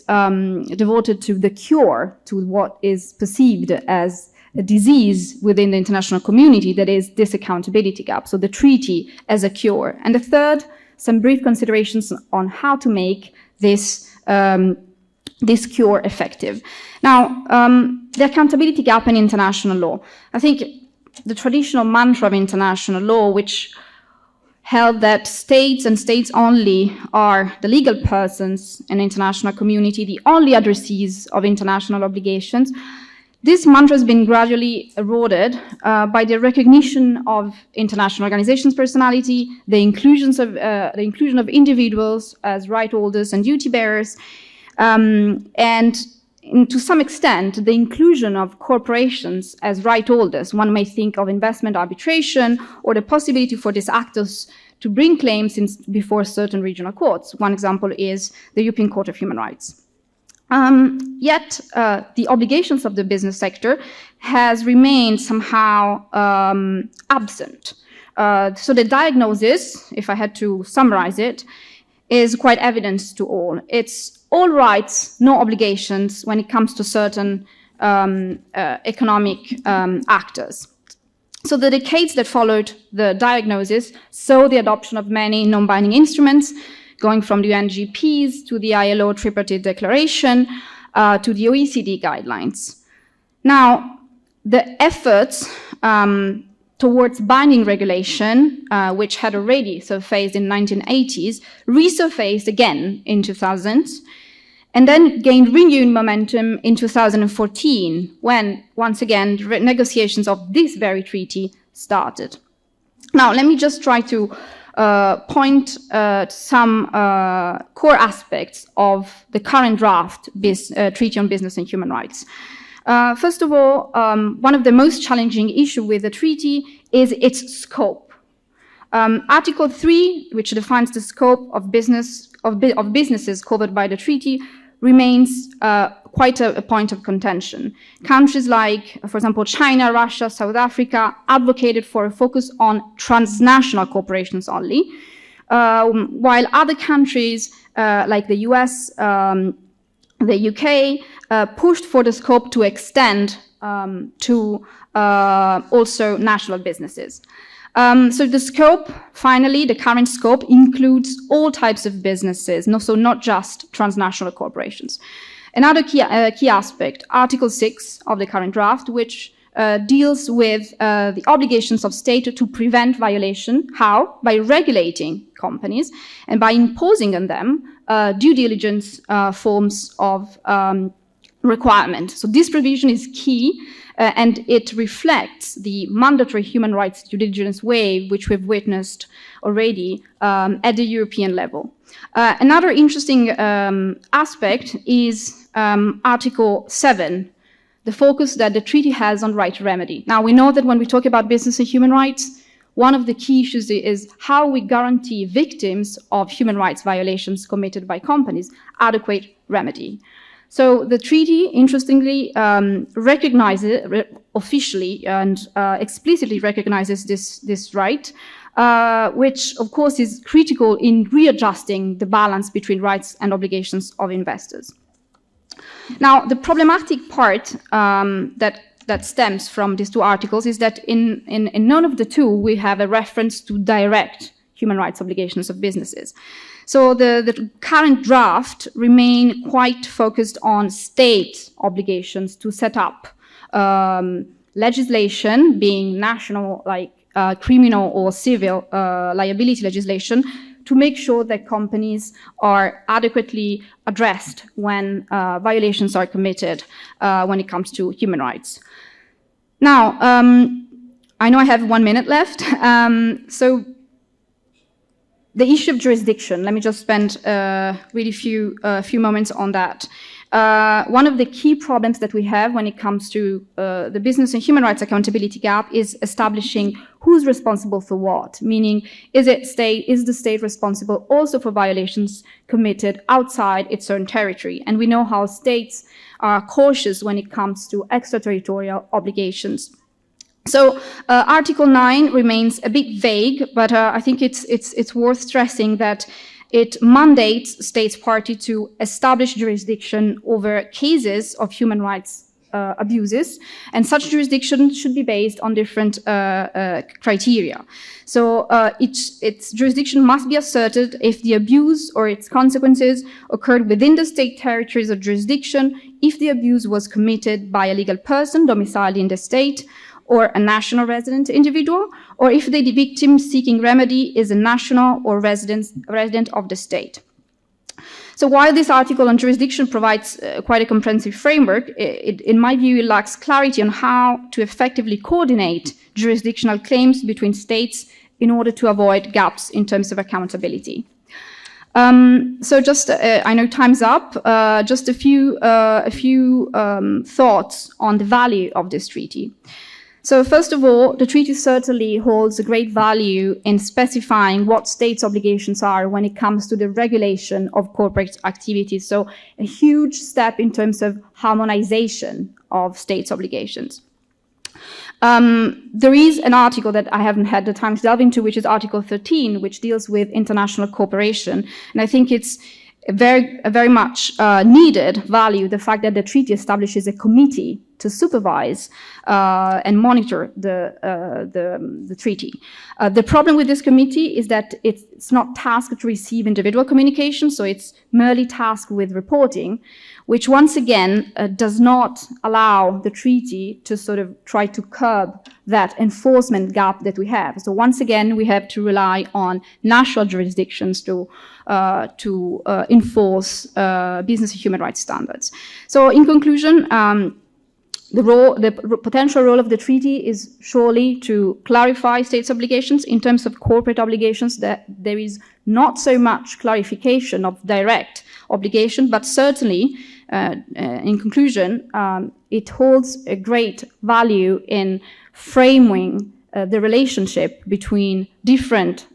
devoted to the cure, to what is perceived as a disease within the international community, that is this accountability gap, so the treaty as a cure. And the third, some brief considerations on how to make this cure effective. Now, the accountability gap in international law. I think the traditional mantra of international law, which held that states and states only are the legal persons in the international community, the only addressees of international obligations, this mantra has been gradually eroded by the recognition of international organizations' personality, the inclusion of individuals as right holders and duty bearers, and to some extent, the inclusion of corporations as right holders. One may think of investment arbitration or the possibility for these actors to bring claims before certain regional courts. One example is the European Court of Human Rights. Yet, the obligations of the business sector has remained somehow absent. So the diagnosis, if I had to summarize it, is quite evident to all. It's all rights, no obligations when it comes to certain economic actors. So the decades that followed the diagnosis saw the adoption of many non-binding instruments, going from the UNGPs to the ILO Tripartite Declaration to the OECD guidelines. Now, the efforts towards binding regulation, which had already surfaced in the 1980s, resurfaced again in 2000s. and then gained renewed momentum in 2014, when, once again, negotiations of this very treaty started. Now, let me just try to point some core aspects of the current draft Treaty on Business and Human Rights. First of all, one of the most challenging issues with the treaty is its scope. Article 3, which defines the scope of businesses covered by the treaty, remains quite a point of contention. Countries like, for example, China, Russia, South Africa advocated for a focus on transnational corporations only, while other countries like the US, the UK, pushed for the scope to extend to also national businesses. So the scope, finally, the current scope includes all types of businesses, so not just transnational corporations. Another key aspect, Article 6 of the current draft, which deals with the obligations of state to prevent violation. How? By regulating companies and by imposing on them due diligence forms of requirement. So this provision is key, and it reflects the mandatory human rights due diligence wave, which we've witnessed already at the European level. Another interesting aspect is Article 7, the focus that the treaty has on right to remedy. Now, we know that when we talk about business and human rights, one of the key issues is how we guarantee victims of human rights violations committed by companies adequate remedy. So the treaty, interestingly, recognizes officially and explicitly recognizes this right, which, of course, is critical in readjusting the balance between rights and obligations of investors. Now, the problematic part that stems from these two articles is that in none of the two we have a reference to direct human rights obligations of businesses. So the current draft remain quite focused on state obligations to set up legislation, being national, like criminal or civil liability legislation, to make sure that companies are adequately addressed when violations are committed when it comes to human rights. Now, I know I have 1 minute left, so the issue of jurisdiction, let me just spend really few moments on that. One of the key problems that we have when it comes to the business and human rights accountability gap is establishing who's responsible for what, meaning is the state responsible also for violations committed outside its own territory? And we know how states are cautious when it comes to extraterritorial obligations. So Article 9 remains a bit vague, but I think it's worth stressing that it mandates states party to establish jurisdiction over cases of human rights abuses, and such jurisdiction should be based on different criteria. So its jurisdiction must be asserted if the abuse or its consequences occurred within the state territories of jurisdiction, if the abuse was committed by a legal person domiciled in the state, or a national resident individual, or if the victim seeking remedy is a national or resident of the state. So while this article on jurisdiction provides quite a comprehensive framework, in my view, it lacks clarity on how to effectively coordinate jurisdictional claims between states in order to avoid gaps in terms of accountability. So just, I know time's up, just a few thoughts on the value of this treaty. So first of all, the treaty certainly holds a great value in specifying what states' obligations are when it comes to the regulation of corporate activities. So a huge step in terms of harmonization of states' obligations. There is an article that I haven't had the time to delve into, which is Article 13, which deals with international cooperation. And I think it's a very much needed value, the fact that the treaty establishes a committee to supervise and monitor the treaty. The problem with this committee is that it's not tasked to receive individual communications, so it's merely tasked with reporting, which once again does not allow the treaty to sort of try to curb that enforcement gap that we have. So once again, we have to rely on national jurisdictions to enforce business and human rights standards. So in conclusion, the potential role of the treaty is surely to clarify states' obligations. In terms of corporate obligations, that there is not so much clarification of direct obligation, but certainly, in conclusion, it holds a great value in framing the relationship between different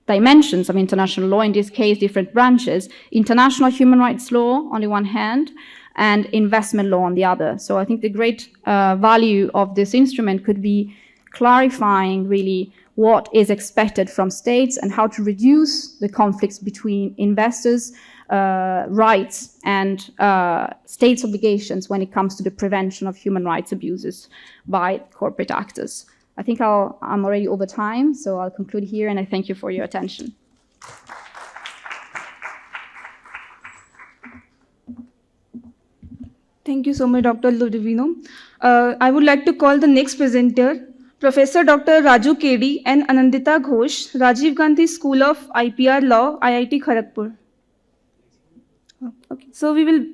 dimensions of international law, in this case, different branches, international human rights law on the one hand, and investment law on the other. So I think the great value of this instrument could be clarifying really what is expected from states and how to reduce the conflicts between investors' rights and states' obligations when it comes to the prevention of human rights abuses by corporate actors. I think I'm already over time, so I'll conclude here, and I thank you for your attention. Thank you so much, Dr. Ludovino. I would like to call the next presenter, Professor Dr. Raju Kedi and Anandita Ghosh, Rajiv Gandhi School of IPR Law, IIT Kharagpur. Okay, so we will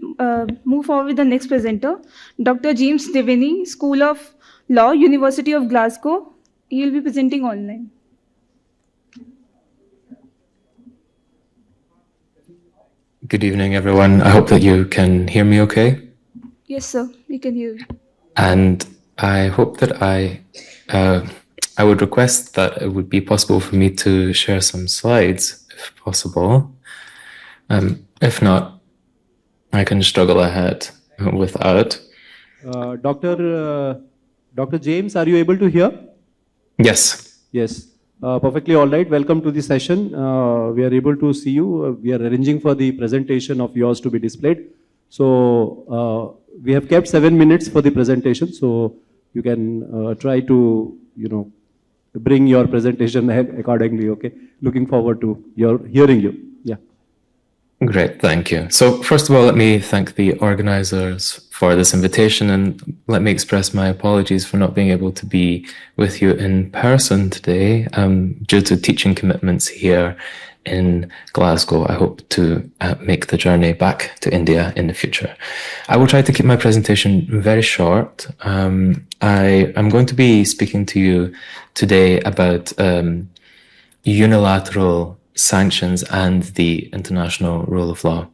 move forward with the next presenter, Dr. James Devaney, School of Law, University of Glasgow. He will be presenting online. Good evening, everyone. I hope that you can hear me okay. Yes, sir, we can hear you. And I hope that I would request that it would be possible for me to share some slides, if possible. If not, I can struggle ahead without. Dr. James, are you able to hear? Yes. Yes. Perfectly all right. Welcome to the session. We are able to see you. We are arranging for the presentation of yours to be displayed. So we have kept 7 minutes for the presentation. So you can try to, bring your presentation accordingly. Okay. Looking forward to hearing you. Yeah. Great, thank you. So first of all, let me thank the organizers for this invitation, and let me express my apologies for not being able to be with you in person today due to teaching commitments here in Glasgow. I hope to make the journey back to India in the future. I will try to keep my presentation very short. I am going to be speaking to you today about unilateral sanctions and the international rule of law.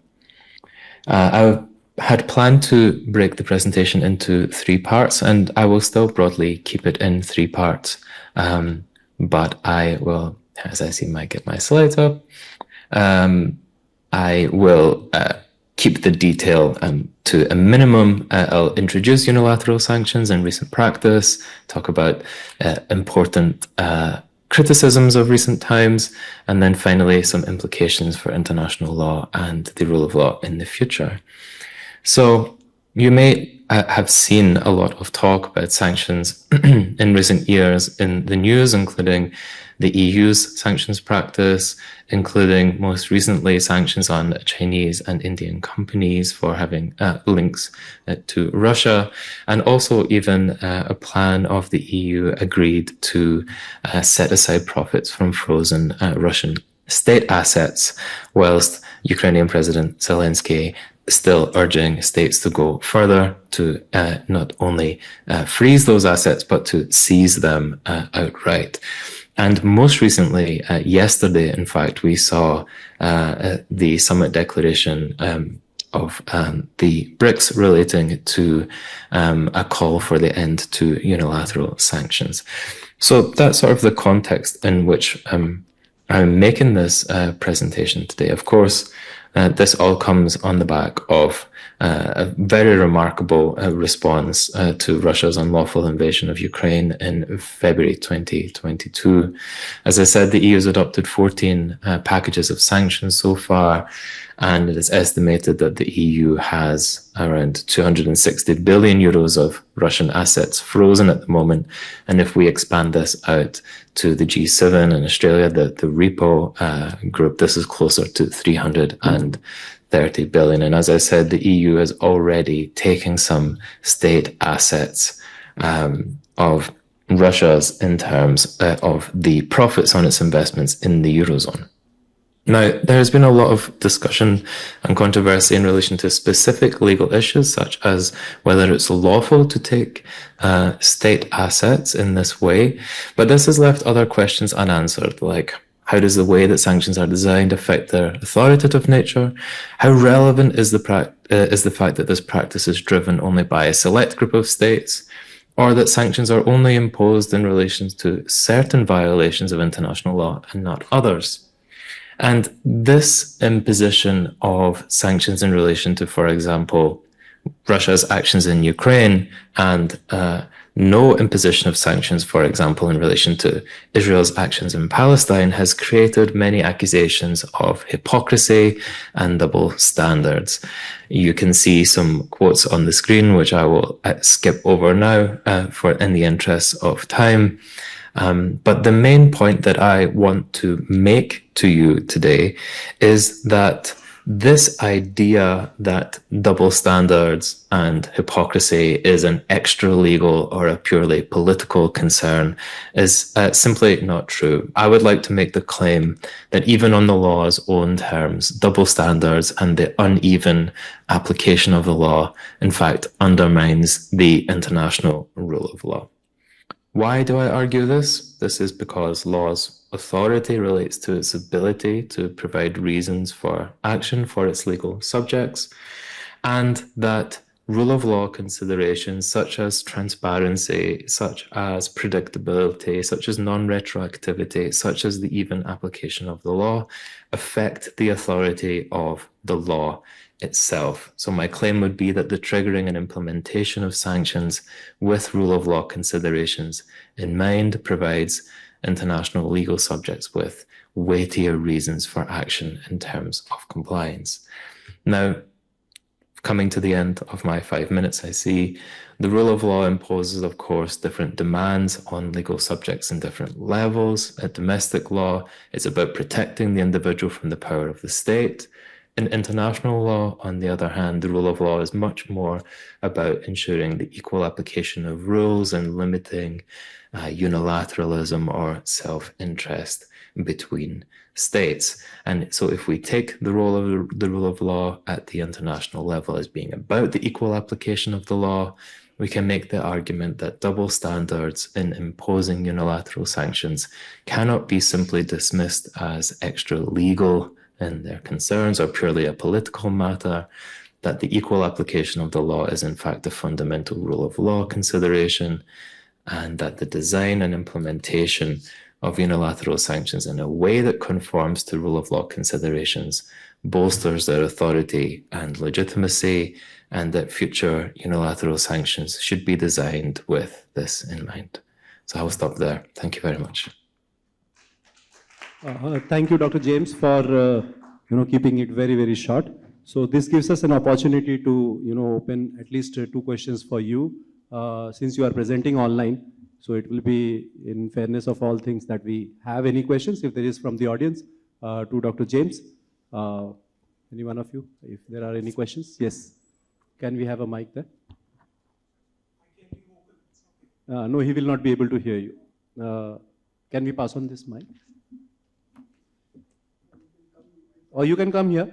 I had planned to break the presentation into 3 parts, and I will still broadly keep it in 3 parts. But I will, as I see, get my slides up. I will keep the detail to a minimum. I'll introduce unilateral sanctions and recent practice, talk about important criticisms of recent times, and then finally some implications for international law and the rule of law in the future. So you may have seen a lot of talk about sanctions in recent years in the news, including the EU's sanctions practice, including most recently sanctions on Chinese and Indian companies for having links to Russia, and also even a plan of the EU agreed to set aside profits from frozen Russian state assets, whilst Ukrainian President Zelensky is still urging states to go further to not only freeze those assets, but to seize them outright. And most recently, yesterday, in fact, we saw the summit declaration of the BRICS relating to a call for the end to unilateral sanctions. So that's sort of the context in which I'm making this presentation today. Of course, this all comes on the back of a very remarkable response to Russia's unlawful invasion of Ukraine in February 2022. As I said, the EU has adopted 14 packages of sanctions so far, and it is estimated that the EU has around 260 billion euros of Russian assets frozen at the moment. And if we expand this out to the G7 and Australia, the repo group, this is closer to 330 billion. And as I said, the EU is already taking some state assets of Russia's in terms of the profits on its investments in the Eurozone. Now, there has been a lot of discussion and controversy in relation to specific legal issues, such as whether it's lawful to take state assets in this way. But this has left other questions unanswered, like how does the way that sanctions are designed affect their authoritative nature? How relevant is the fact that this practice is driven only by a select group of states? Or that sanctions are only imposed in relation to certain violations of international law and not others? And this imposition of sanctions in relation to, for example, Russia's actions in Ukraine and no imposition of sanctions, for example, in relation to Israel's actions in Palestine has created many accusations of hypocrisy and double standards. You can see some quotes on the screen, which I will skip over now in the interest of time. But the main point that I want to make to you today is that this idea that double standards and hypocrisy is an extra legal or a purely political concern is simply not true. I would like to make the claim that even on the law's own terms, double standards and the uneven application of the law, in fact, undermines the international rule of law. Why do I argue this? This is because law's authority relates to its ability to provide reasons for action for its legal subjects, and that rule of law considerations such as transparency, such as predictability, such as non-retroactivity, such as the even application of the law, affect the authority of the law itself. So my claim would be that the triggering and implementation of sanctions with rule of law considerations in mind provides international legal subjects with weightier reasons for action in terms of compliance. Now, coming to the end of my 5 minutes, I see the rule of law imposes, of course, different demands on legal subjects in different levels. At domestic law, it's about protecting the individual from the power of the state. In international law, on the other hand, the rule of law is much more about ensuring the equal application of rules and limiting unilateralism or self-interest between states. And so if we take the rule of law at the international level as being about the equal application of the law, we can make the argument that double standards in imposing unilateral sanctions cannot be simply dismissed as extra legal in their concerns or purely a political matter, that the equal application of the law is in fact a fundamental rule of law consideration, and that the design and implementation of unilateral sanctions in a way that conforms to rule of law considerations bolsters their authority and legitimacy, and that future unilateral sanctions should be designed with this in mind. So I will stop there. Thank you very much. Thank you, Dr. James, for keeping it very, very short. So this gives us an opportunity to open at least 2 questions for you, since you are presenting online. So it will be in fairness of all things that we have any questions, if there is from the audience, to Dr. James. Any one of you, if there are any questions? Yes. Can we have a mic there? No, he will not be able to hear you. Can we pass on this mic? Or you can come here.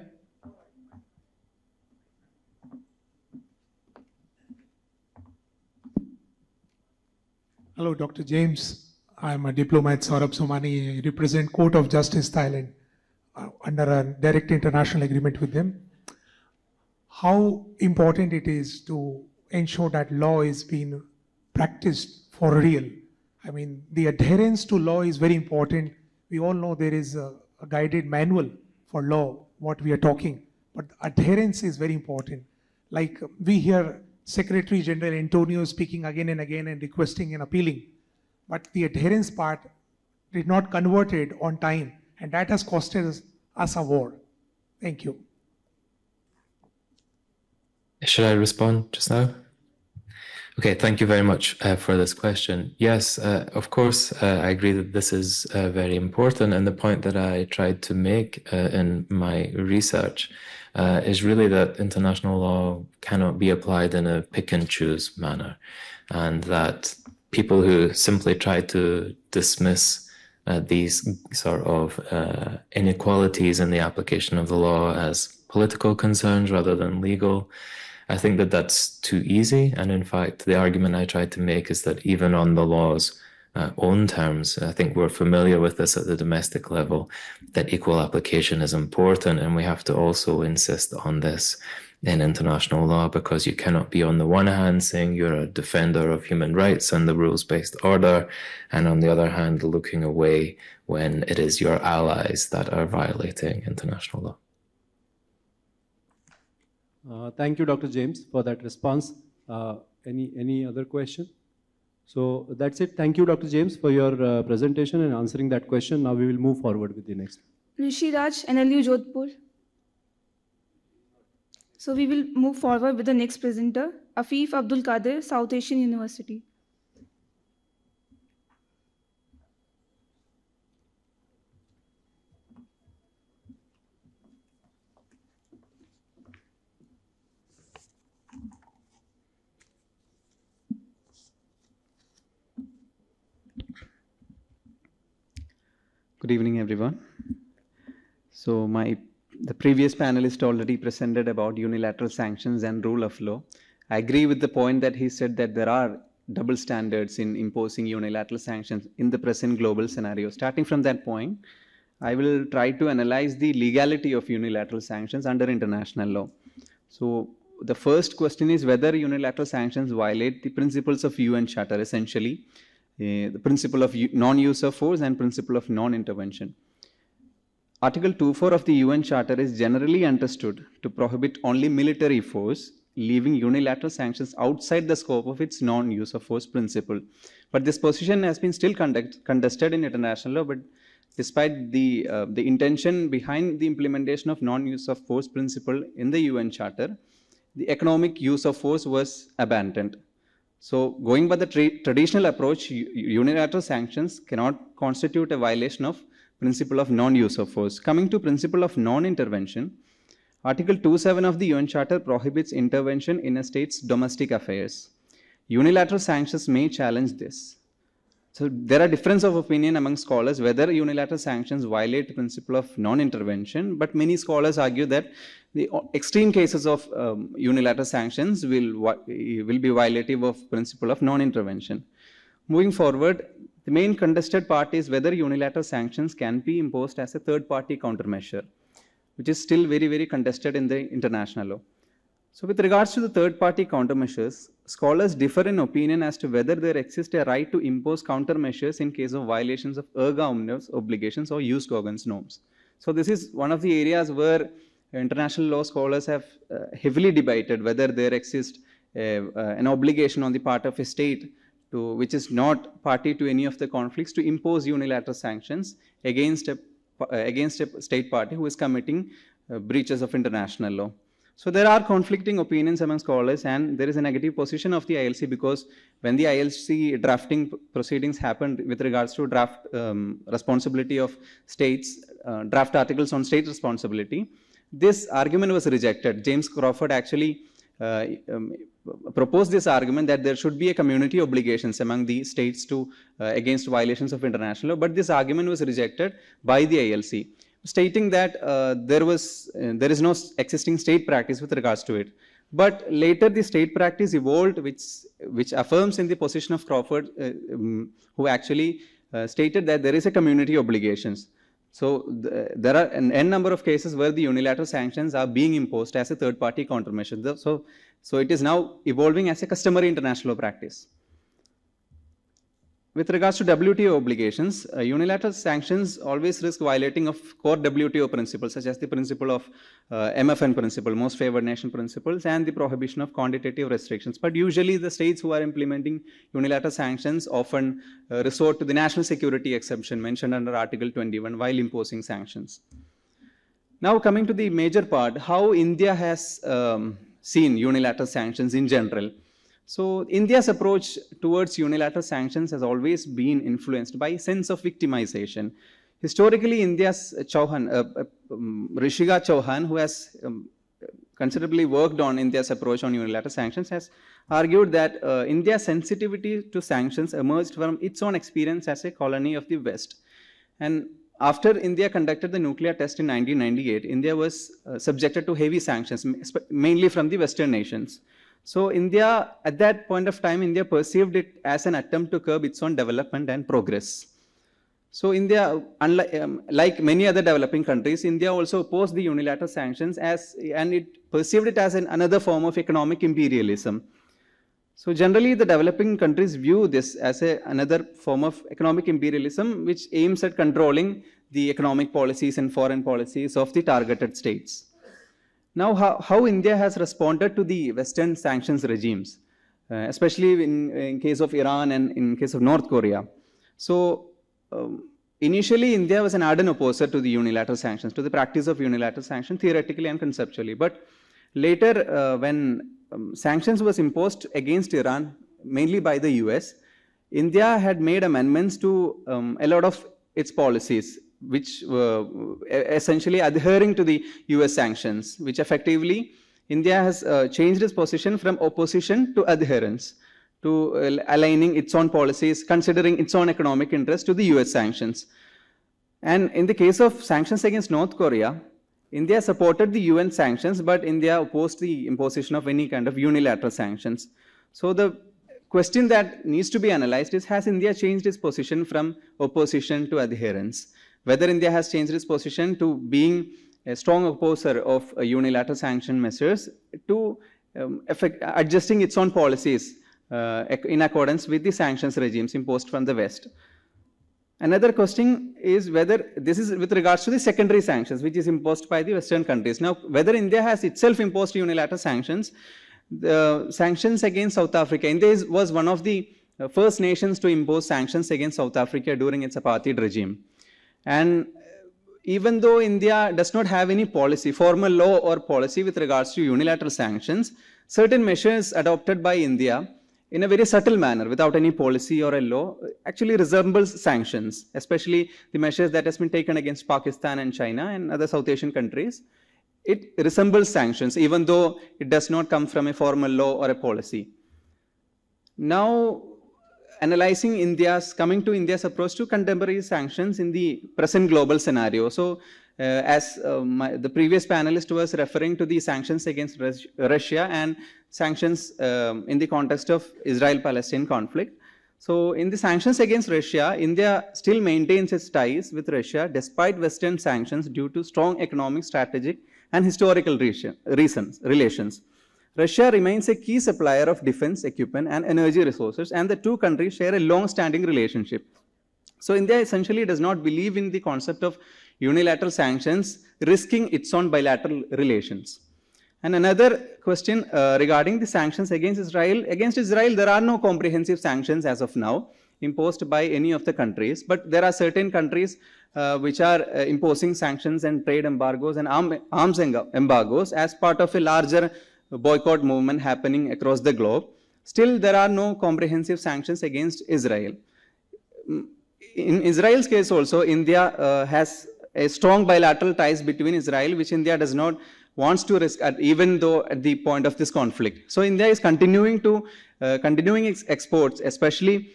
Hello, Dr. James. I'm a diplomat, Saurabh Somani. I represent Court of Justice, Thailand, under a direct international agreement with them. How important it is to ensure that law is being practiced for real. I mean, the adherence to law is very important. We all know there is a guided manual for law, what we are talking, but adherence is very important. Like we hear Secretary General Antonio speaking again and again and requesting and appealing, but the adherence part did not convert it on time, and that has costed us a war. Thank you. Should I respond just now? Okay, thank you very much for this question. Yes, of course, I agree that this is very important. And the point that I tried to make in my research is really that international law cannot be applied in a pick and choose manner. And that people who simply try to dismiss these sort of inequalities in the application of the law as political concerns rather than legal, I think that that's too easy. And in fact, the argument I tried to make is that even on the law's own terms, I think we're familiar with this at the domestic level, that equal application is important. And we have to also insist on this in international law, because you cannot be on the one hand saying you're a defender of human rights and the rules-based order, and on the other hand, looking away when it is your allies that are violating international law. Thank you, Dr. James, for that response. Any other question? So that's it. Thank you, Dr. James, for your presentation and answering that question. Now we will move forward with the next. Rishi Raj, NLU Jodhpur. So we will move forward with the next presenter, Afif Abdul Qadir, South Asian University. Good evening, everyone. So the previous panelist already presented about unilateral sanctions and rule of law. I agree with the point that he said that there are double standards in imposing unilateral sanctions in the present global scenario. Starting from that point, I will try to analyze the legality of unilateral sanctions under international law. So the first question is whether unilateral sanctions violate the principles of UN Charter, essentially the principle of non-use of force and principle of non-intervention. Article 2.4 of the UN Charter is generally understood to prohibit only military force, leaving unilateral sanctions outside the scope of its non-use of force principle. But this position has been still contested in international law, but despite the intention behind the implementation of non-use of force principle in the UN Charter, the economic use of force was abandoned. So going by the traditional approach, unilateral sanctions cannot constitute a violation of principle of non-use of force. Coming to principle of non-intervention, Article 2.7 of the UN Charter prohibits intervention in a state's domestic affairs. Unilateral sanctions may challenge this. So there are differences of opinion among scholars whether unilateral sanctions violate the principle of non-intervention, but many scholars argue that the extreme cases of unilateral sanctions will be violative of principle of non-intervention. Moving forward, the main contested part is whether unilateral sanctions can be imposed as a third-party countermeasure, which is still very, very contested in the international law. So with regards to the third-party countermeasures, scholars differ in opinion as to whether there exists a right to impose countermeasures in case of violations of erga omnes obligations or jus cogens norms. So this is one of the areas where international law scholars have heavily debated whether there exists an obligation on the part of a state which is not party to any of the conflicts to impose unilateral sanctions against a state party who is committing breaches of international law. So there are conflicting opinions among scholars, and there is a negative position of the ILC because when the ILC drafting proceedings happened with regards to draft responsibility of states, draft articles on state responsibility, this argument was rejected. James Crawford actually proposed this argument that there should be a community obligations among the states to against violations of international law, but this argument was rejected by the ILC, stating that there is no existing state practice with regards to it. But later the state practice evolved, which affirms in the position of Crawford, who actually stated that there is a community obligations. So there are an n number of cases where the unilateral sanctions are being imposed as a third-party countermeasure. So it is now evolving as a customary international practice. with regards to WTO obligations, unilateral sanctions always risk violating of core WTO principles, such as the principle of MFN principle, most favored nation principles, and the prohibition of quantitative restrictions. But usually the states who are implementing unilateral sanctions often resort to the national security exception mentioned under Article 21 while imposing sanctions. Now coming to the major part, how India has seen unilateral sanctions in general. So India's approach towards unilateral sanctions has always been influenced by a sense of victimization. Historically, India's Rishiga Chauhan, who has considerably worked on India's approach on unilateral sanctions, has argued that India's sensitivity to sanctions emerged from its own experience as a colony of the West. And after India conducted the nuclear test in 1998, India was subjected to heavy sanctions, mainly from the Western nations. So India, at that point of time, India perceived it as an attempt to curb its own development and progress. So India, unlike like many other developing countries, India also opposed the unilateral sanctions and it perceived it as another form of economic imperialism. So generally, the developing countries view this as another form of economic imperialism, which aims at controlling the economic policies and foreign policies of the targeted states. Now, how India has responded to the Western sanctions regimes, especially in case of Iran and in case of North Korea. So initially, India was an ardent opposer to the unilateral sanctions, to the practice of unilateral sanctions, theoretically and conceptually. But later, when sanctions was imposed against Iran, mainly by the US, India had made amendments to a lot of its policies, which were essentially adhering to the US sanctions, which effectively India has changed its position from opposition to adherence, to aligning its own policies, considering its own economic interest to the US sanctions. And in the case of sanctions against North Korea, India supported the UN sanctions, but India opposed the imposition of any kind of unilateral sanctions. So the question that needs to be analyzed is, has India changed its position from opposition to adherence? Whether India has changed its position to being a strong opposer of unilateral sanction measures to adjusting its own policies in accordance with the sanctions regimes imposed from the West. Another question is whether this is with regards to the secondary sanctions, which is imposed by the Western countries. Now, whether India has itself imposed unilateral sanctions, the sanctions against South Africa, India was one of the first nations to impose sanctions against South Africa during its apartheid regime. And even though India does not have any policy, formal law or policy with regards to unilateral sanctions, certain measures adopted by India in a very subtle manner, without any policy or a law, actually resembles sanctions, especially the measures that has been taken against Pakistan and China and other South Asian countries. It resembles sanctions, even though it does not come from a formal law or a policy. Now, coming to India's approach to contemporary sanctions in the present global scenario. So, the previous panelist was referring to the sanctions against Russia and sanctions in the context of Israel-Palestine conflict. So, in the sanctions against Russia, India still maintains its ties with Russia despite Western sanctions due to strong economic, strategic, and historical relations. Russia remains a key supplier of defense equipment and energy resources, and the two countries share a long-standing relationship. So India essentially does not believe in the concept of unilateral sanctions risking its own bilateral relations. And another question regarding the sanctions against Israel. Against Israel, there are no comprehensive sanctions as of now imposed by any of the countries, but there are certain countries which are imposing sanctions and trade embargoes and arms embargoes as part of a larger boycott movement happening across the globe. Still, there are no comprehensive sanctions against Israel. In Israel's case also, India has a strong bilateral ties between Israel, which India does not wants to risk even though at the point of this conflict. So India is continuing its exports, especially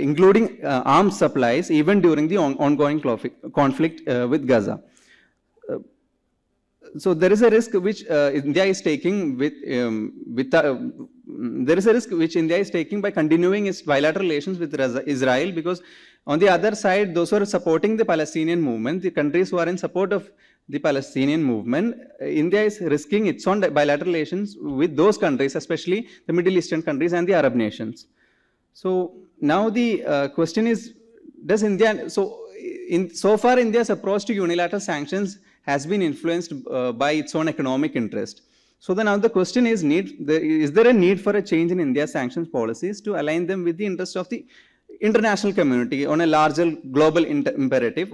including arms supplies, even during the ongoing conflict with Gaza. So there is a risk which India is taking by continuing its bilateral relations with Israel, because on the other side, those who are supporting the Palestinian movement, the countries who are in support of the Palestinian movement, India is risking its own bilateral relations with those countries, especially the Middle Eastern countries and the Arab nations. So now the question is, does India, so far India's approach to unilateral sanctions has been influenced by its own economic interest. So then now the question is, is there a need for a change in India's sanctions policies to align them with the interests of the international community on a larger global imperative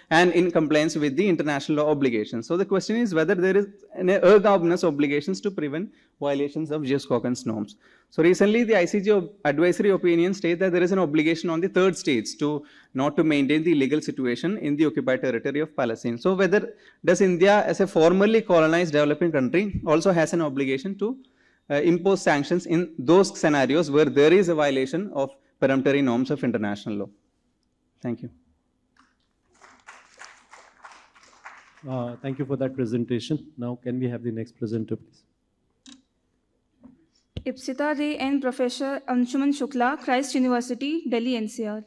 and in compliance with the international law obligations? So the question is whether there is an governance obligations to prevent violations of jus cogens norms. So recently the ICJ advisory opinion states that there is an obligation on the third states not to maintain the legal situation in the occupied territory of Palestine. So whether does India as a formerly colonized developing country also has an obligation to impose sanctions in those scenarios where there is a violation of peremptory norms of international law? Thank you. Thank you for that presentation. Now, can we have the next presenter, please? Ipsita Ray and Professor Anshuman Shukla, Christ University, Delhi NCR.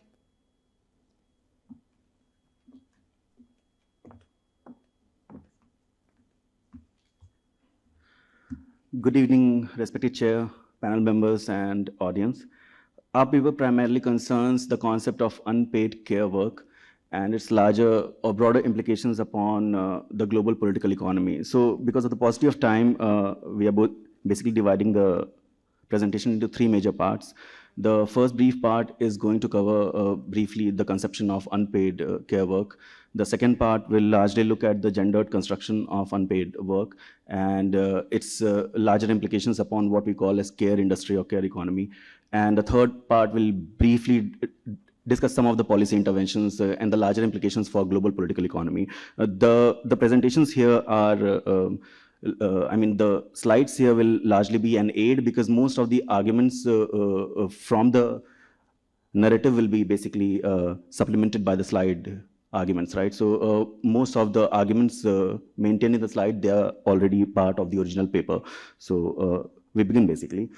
Good evening, respected chair, panel members, and audience. Our paper primarily concerns the concept of unpaid care work and its larger or broader implications upon the global political economy. So because of the paucity of time, we are both basically dividing the presentation into three major parts. The first brief part is going to cover briefly the conception of unpaid care work. The second part will largely look at the gendered construction of unpaid work and its larger implications upon what we call as care industry or care economy. And the third part will briefly discuss some of the policy interventions and the larger implications for global political economy. The presentations here are the slides here will largely be an aid because most of the arguments from the narrative will be basically supplemented by the slide arguments, right? So most of the arguments maintained in the slide, they are already part of the original paper. So we begin basically.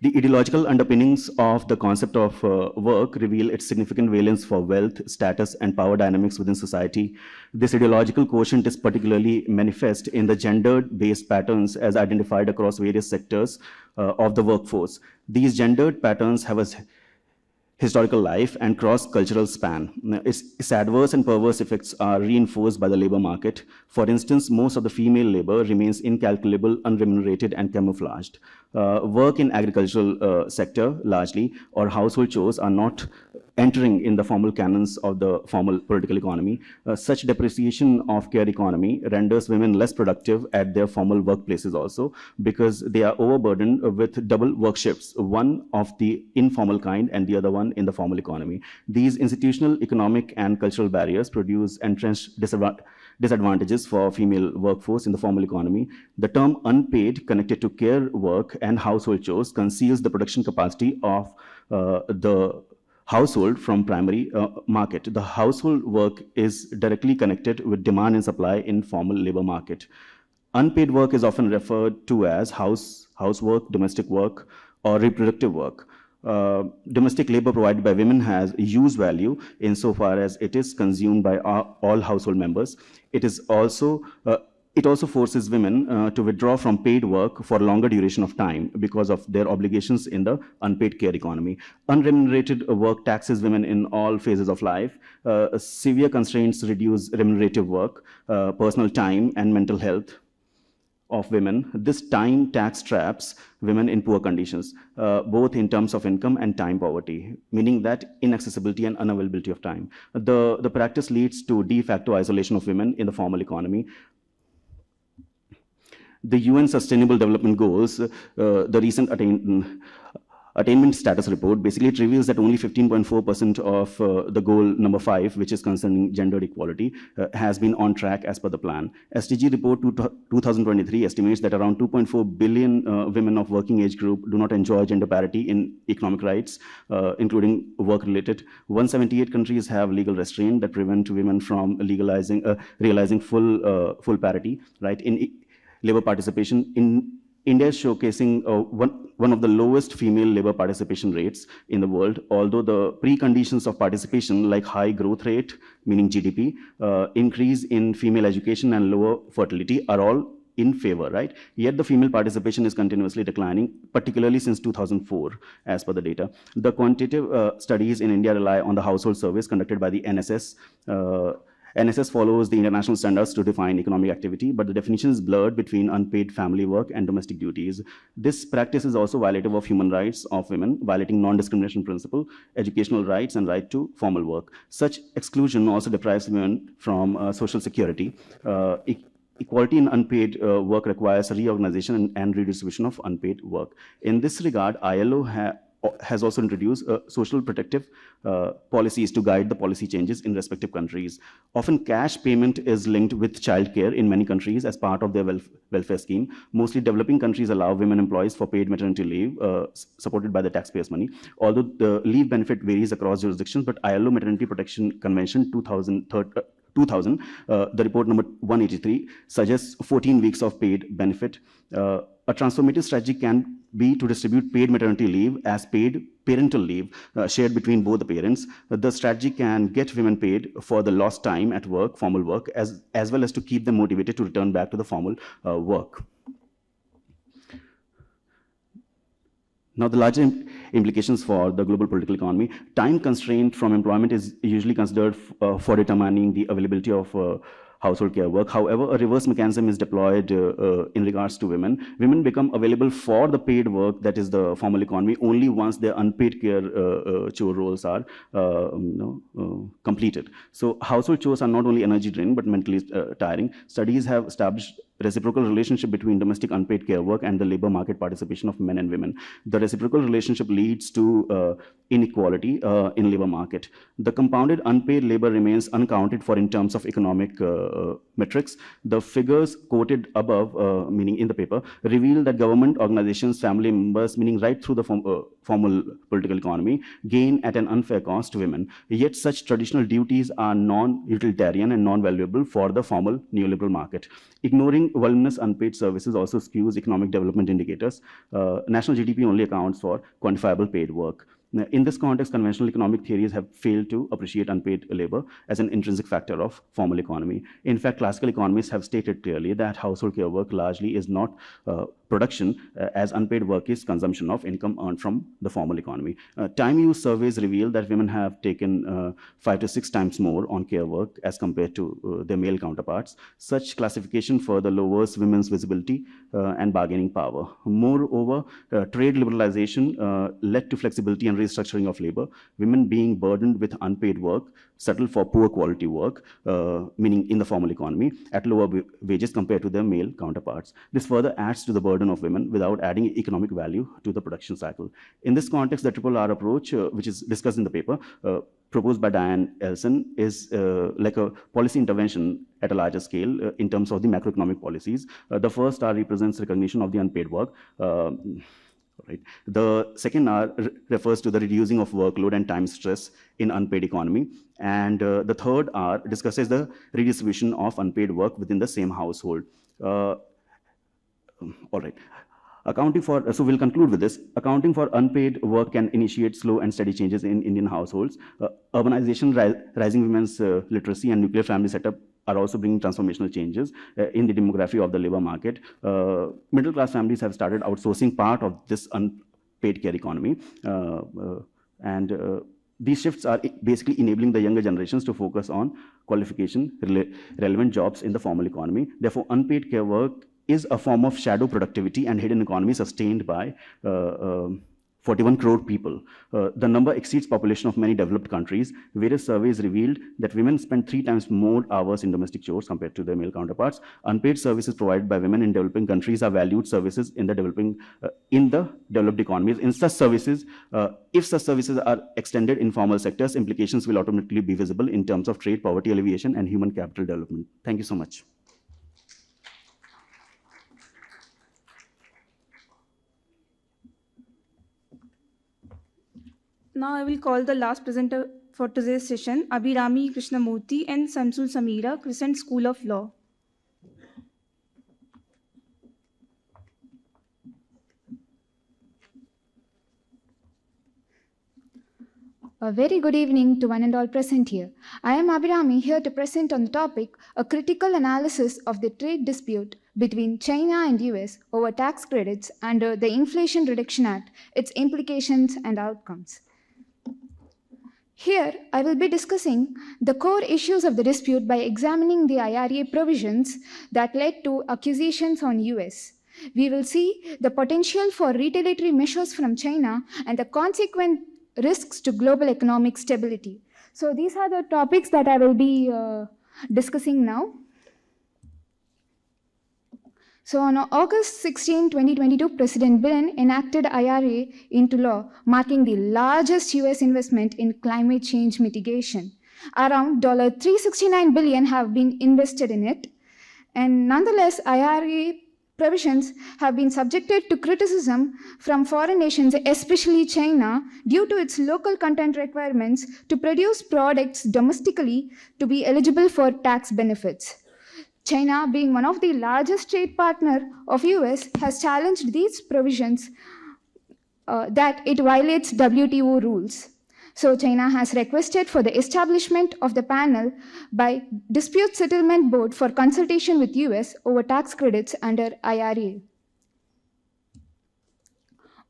The ideological underpinnings of the concept of work reveal its significant valence for wealth, status, and power dynamics within society. This ideological quotient is particularly manifest in the gendered-based patterns as identified across various sectors of the workforce. These gendered patterns have a historical life and cross-cultural span. Its adverse and perverse effects are reinforced by the labor market. For instance, most of the female labor remains incalculable, unremunerated, and camouflaged. Work in agricultural sector, largely, or household chores are not entering in the formal canons of the formal political economy. Such depreciation of care economy renders women less productive at their formal workplaces also because they are overburdened with double work shifts, one of the informal kind and the other one in the formal economy. These institutional, economic, and cultural barriers produce entrenched disadvantages for female workforce in the formal economy. The term unpaid connected to care work and household chores conceals the production capacity of the household from primary market. The household work is directly connected with demand and supply in formal labor market. Unpaid work is often referred to as housework, domestic work, or reproductive work. Domestic labor provided by women has use value insofar as it is consumed by all household members. It also forces women to withdraw from paid work for a longer duration of time because of their obligations in the unpaid care economy. Unremunerated work taxes women in all phases of life. Severe constraints reduce remunerative work, personal time, and mental health of women. This time tax traps women in poor conditions, both in terms of income and time poverty, meaning that inaccessibility and unavailability of time. The practice leads to de facto isolation of women in the formal economy. The UN Sustainable Development Goals, the recent attainment status report, basically it reveals that only 15.4% of the goal number 5, which is concerning gender equality, has been on track as per the plan. SDG report 2023 estimates that around 2.4 billion women of working age group do not enjoy gender parity in economic rights, including work-related. 178 countries have legal restraint that prevent women from realizing full parity, right? In labor participation, in India is showcasing one of the lowest female labor participation rates in the world, although the preconditions of participation like high growth rate, meaning GDP, increase in female education and lower fertility are all in favor, right? Yet the female participation is continuously declining, particularly since 2004, as per the data. The quantitative studies in India rely on the household surveys conducted by the NSS. NSS follows the international standards to define economic activity, but the definition is blurred between unpaid family work and domestic duties. This practice is also violative of human rights of women, violating non-discrimination principle, educational rights, and right to formal work. Such exclusion also deprives women from social security. Equality in unpaid work requires reorganization and redistribution of unpaid work. In this regard, ILO has also introduced social protective policies to guide the policy changes in respective countries. Often cash payment is linked with childcare in many countries as part of their welfare scheme. Mostly developing countries allow women employees for paid maternity leave supported by the taxpayers' money. Although the leave benefit varies across jurisdictions, but ILO Maternity Protection Convention 2000, the report number 183, suggests 14 weeks of paid benefit. A transformative strategy can be to distribute paid maternity leave as paid parental leave shared between both the parents. The strategy can get women paid for the lost time at work, formal work, as well as to keep them motivated to return back to the formal work. Now, the larger implications for the global political economy. Time constraint from employment is usually considered for determining the availability of household care work. However, a reverse mechanism is deployed in regards to women. Women become available for the paid work, that is the formal economy, only once their unpaid care chore roles are completed. So household chores are not only energy draining, but mentally tiring. Studies have established reciprocal relationship between domestic unpaid care work and the labor market participation of men and women. The reciprocal relationship leads to inequality in labor market. The compounded unpaid labor remains unaccounted for in terms of economic metrics. The figures quoted above, meaning in the paper, reveal that government organizations, family members, meaning right through the formal political economy, gain at an unfair cost to women. Yet such traditional duties are non-utilitarian and non-valuable for the formal neoliberal market. Ignoring voluminous unpaid services also skews economic development indicators. National GDP only accounts for quantifiable paid work. Now, in this context, conventional economic theories have failed to appreciate unpaid labor as an intrinsic factor of formal economy. In fact, classical economists have stated clearly that household care work largely is not production, as unpaid work is consumption of income earned from the formal economy. Time use surveys reveal that women have taken 5 to 6 times more on care work as compared to their male counterparts. Such classification further lowers women's visibility and bargaining power. Moreover, trade liberalization led to flexibility and restructuring of labor. Women being burdened with unpaid work settle for poor quality work, meaning in the formal economy, at lower wages compared to their male counterparts. This further adds to the burden of women without adding economic value to the production cycle. In this context, the Triple R approach, which is discussed in the paper, proposed by Diane Elson, is like a policy intervention at a larger scale in terms of the macroeconomic policies. The first R represents recognition of the unpaid work. Right. The second R refers to the reducing of workload and time stress in unpaid economy. And the third R discusses the redistribution of unpaid work within the same household. All right. Accounting for, so we'll conclude with this. Accounting for unpaid work can initiate slow and steady changes in Indian households. Urbanization, rising women's literacy, and nuclear family setup are also bringing transformational changes in the demography of the labor market. Middle class families have started outsourcing part of this unpaid care economy. These shifts are basically enabling the younger generations to focus on qualification relevant jobs in the formal economy. Therefore, unpaid care work is a form of shadow productivity and hidden economy sustained by 41 crore people. The number exceeds population of many developed countries. Various surveys revealed that women spend 3 times more hours in domestic chores compared to their male counterparts. Unpaid services provided by women in developing countries are valued services in the developed economies. In such services, if such services are extended in formal sectors, implications will automatically be visible in terms of trade, poverty alleviation, and human capital development. Thank you so much. Now I will call the last presenter for today's session, Abhirami Krishnamurthy and Samsul Samira, Crescent School of Law. A very good evening to one and all present here. I am Abhirami, here to present on the topic a critical analysis of the trade dispute between China and US over tax credits under the Inflation Reduction Act, its implications and outcomes. Here, I will be discussing the core issues of the dispute by examining the IRA provisions that led to accusations on US. We will see the potential for retaliatory measures from China and the consequent risks to global economic stability. So these are the topics that I will be discussing now. So on August 16, 2022, President Biden enacted IRA into law, marking the largest US investment in climate change mitigation. Around $369 billion have been invested in it. And nonetheless, IRA provisions have been subjected to criticism from foreign nations, especially China, due to its local content requirements to produce products domestically to be eligible for tax benefits. China, being one of the largest trade partners of US, has challenged these provisions that it violates WTO rules. So China has requested for the establishment of the panel by Dispute Settlement Board for consultation with US over tax credits under IRA.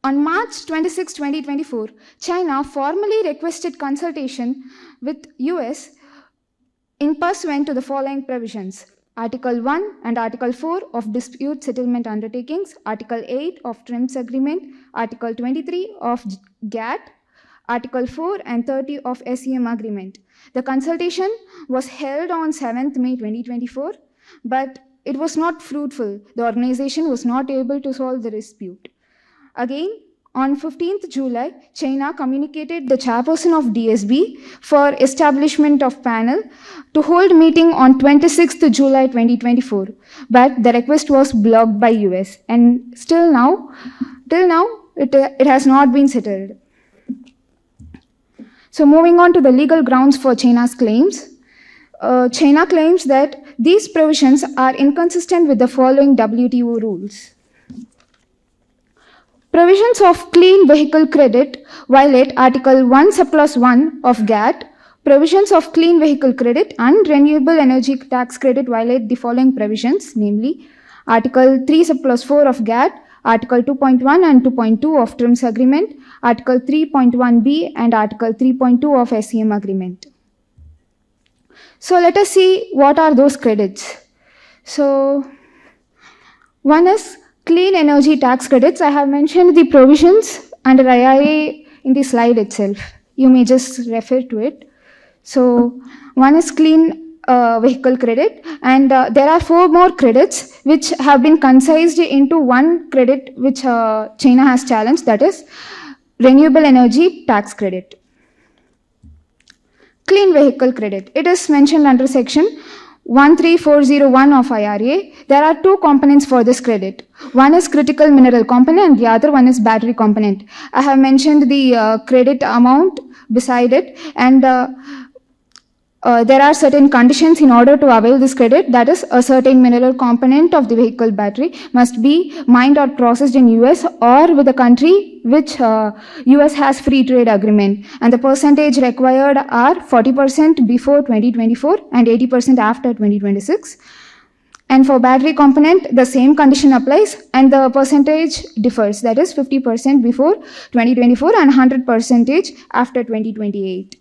On March 26, 2024, China formally requested consultation with US in pursuant to the following provisions. Article 1 and Article 4 of Dispute Settlement Undertakings, Article 8 of TRIPS Agreement, Article 23 of GATT, Article 4 and 30 of SEM Agreement. The consultation was held on 7th May 2024, but it was not fruitful. The organization was not able to solve the dispute. Again, on 15th July, China communicated the chairperson of DSB for establishment of panel to hold meeting on 26th July 2024. But the request was blocked by US, and till now, it has not been settled. So moving on to the legal grounds for China's claims. China claims that these provisions are inconsistent with the following WTO rules. Provisions of clean vehicle credit violate Article 1 Surplus 1 of GATT. Provisions of clean vehicle credit and renewable energy tax credit violate the following provisions, namely Article 3 Surplus 4 of GATT, Article 2.1 and 2.2 of TRIPS Agreement, Article 3.1b and Article 3.2 of SEM Agreement. So let us see what are those credits. So one is clean energy tax credits. I have mentioned the provisions under IRA in the slide itself. You may just refer to it. So one is clean vehicle credit, and there are 4 more credits which have been concised into one credit which China has challenged, that is renewable energy tax credit. Clean vehicle credit. It is mentioned under section 13401 of IRA. There are 2 components for this credit. One is critical mineral component and the other one is battery component. I have mentioned the credit amount beside it, and there are certain conditions in order to avail this credit. That is, a certain mineral component of the vehicle battery must be mined or processed in US or with a country which US has free trade agreement, and the percentage required are 40% before 2024 and 80% after 2026. And for battery component, the same condition applies and the percentage differs. That is 50% before 2024 and 100% after 2028.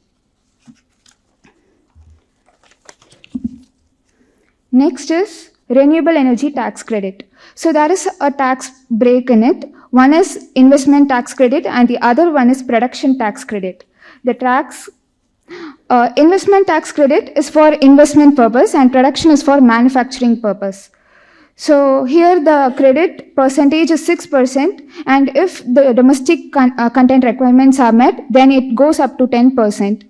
Next is renewable energy tax credit. So there is a tax break in it. One is investment tax credit and the other one is production tax credit. The investment tax credit is for investment purpose and production is for manufacturing purpose. So here the credit percentage is 6%, and if the domestic content requirements are met, then it goes up to 10%.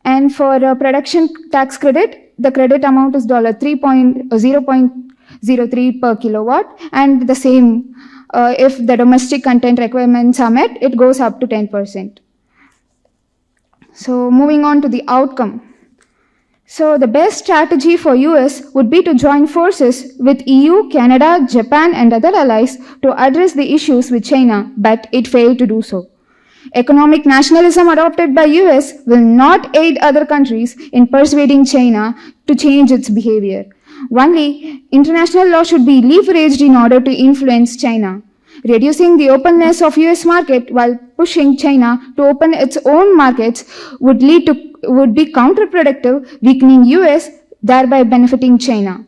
And for production tax credit, the credit amount is $0.03 per kilowatt, and the same, if the domestic content requirements are met, it goes up to 10%. So moving on to the outcome. So the best strategy for US would be to join forces with EU, Canada, Japan and other allies to address the issues with China, but it failed to do so. Economic nationalism adopted by US will not aid other countries in persuading China to change its behavior. Only international law should be leveraged in order to influence China. Reducing the openness of US market while pushing China to open its own markets would be counterproductive, weakening US, thereby benefiting China.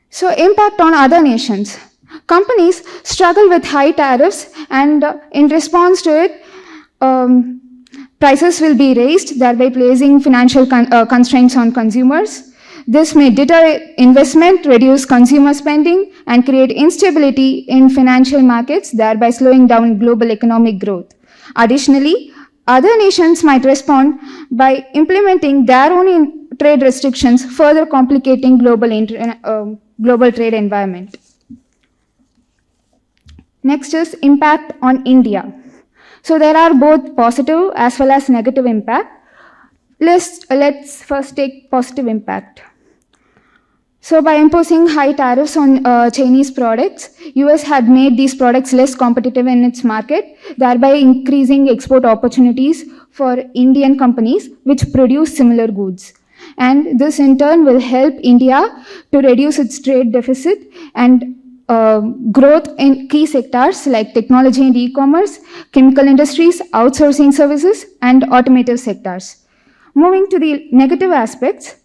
So, impact on other nations. Companies struggle with high tariffs, and in response to it, prices will be raised, thereby placing financial constraints on consumers. This may deter investment, reduce consumer spending, and create instability in financial markets, thereby slowing down global economic growth. Additionally, other nations might respond by implementing their own trade restrictions, further complicating global trade environment. Next is impact on India. So there are both positive as well as negative impact. Let's first take positive impact. So by imposing high tariffs on Chinese products, US had made these products less competitive in its market, thereby increasing export opportunities for Indian companies which produce similar goods. And this in turn will help India to reduce its trade deficit and growth in key sectors like technology and e-commerce, chemical industries, outsourcing services, and automotive sectors. Moving to the negative aspects,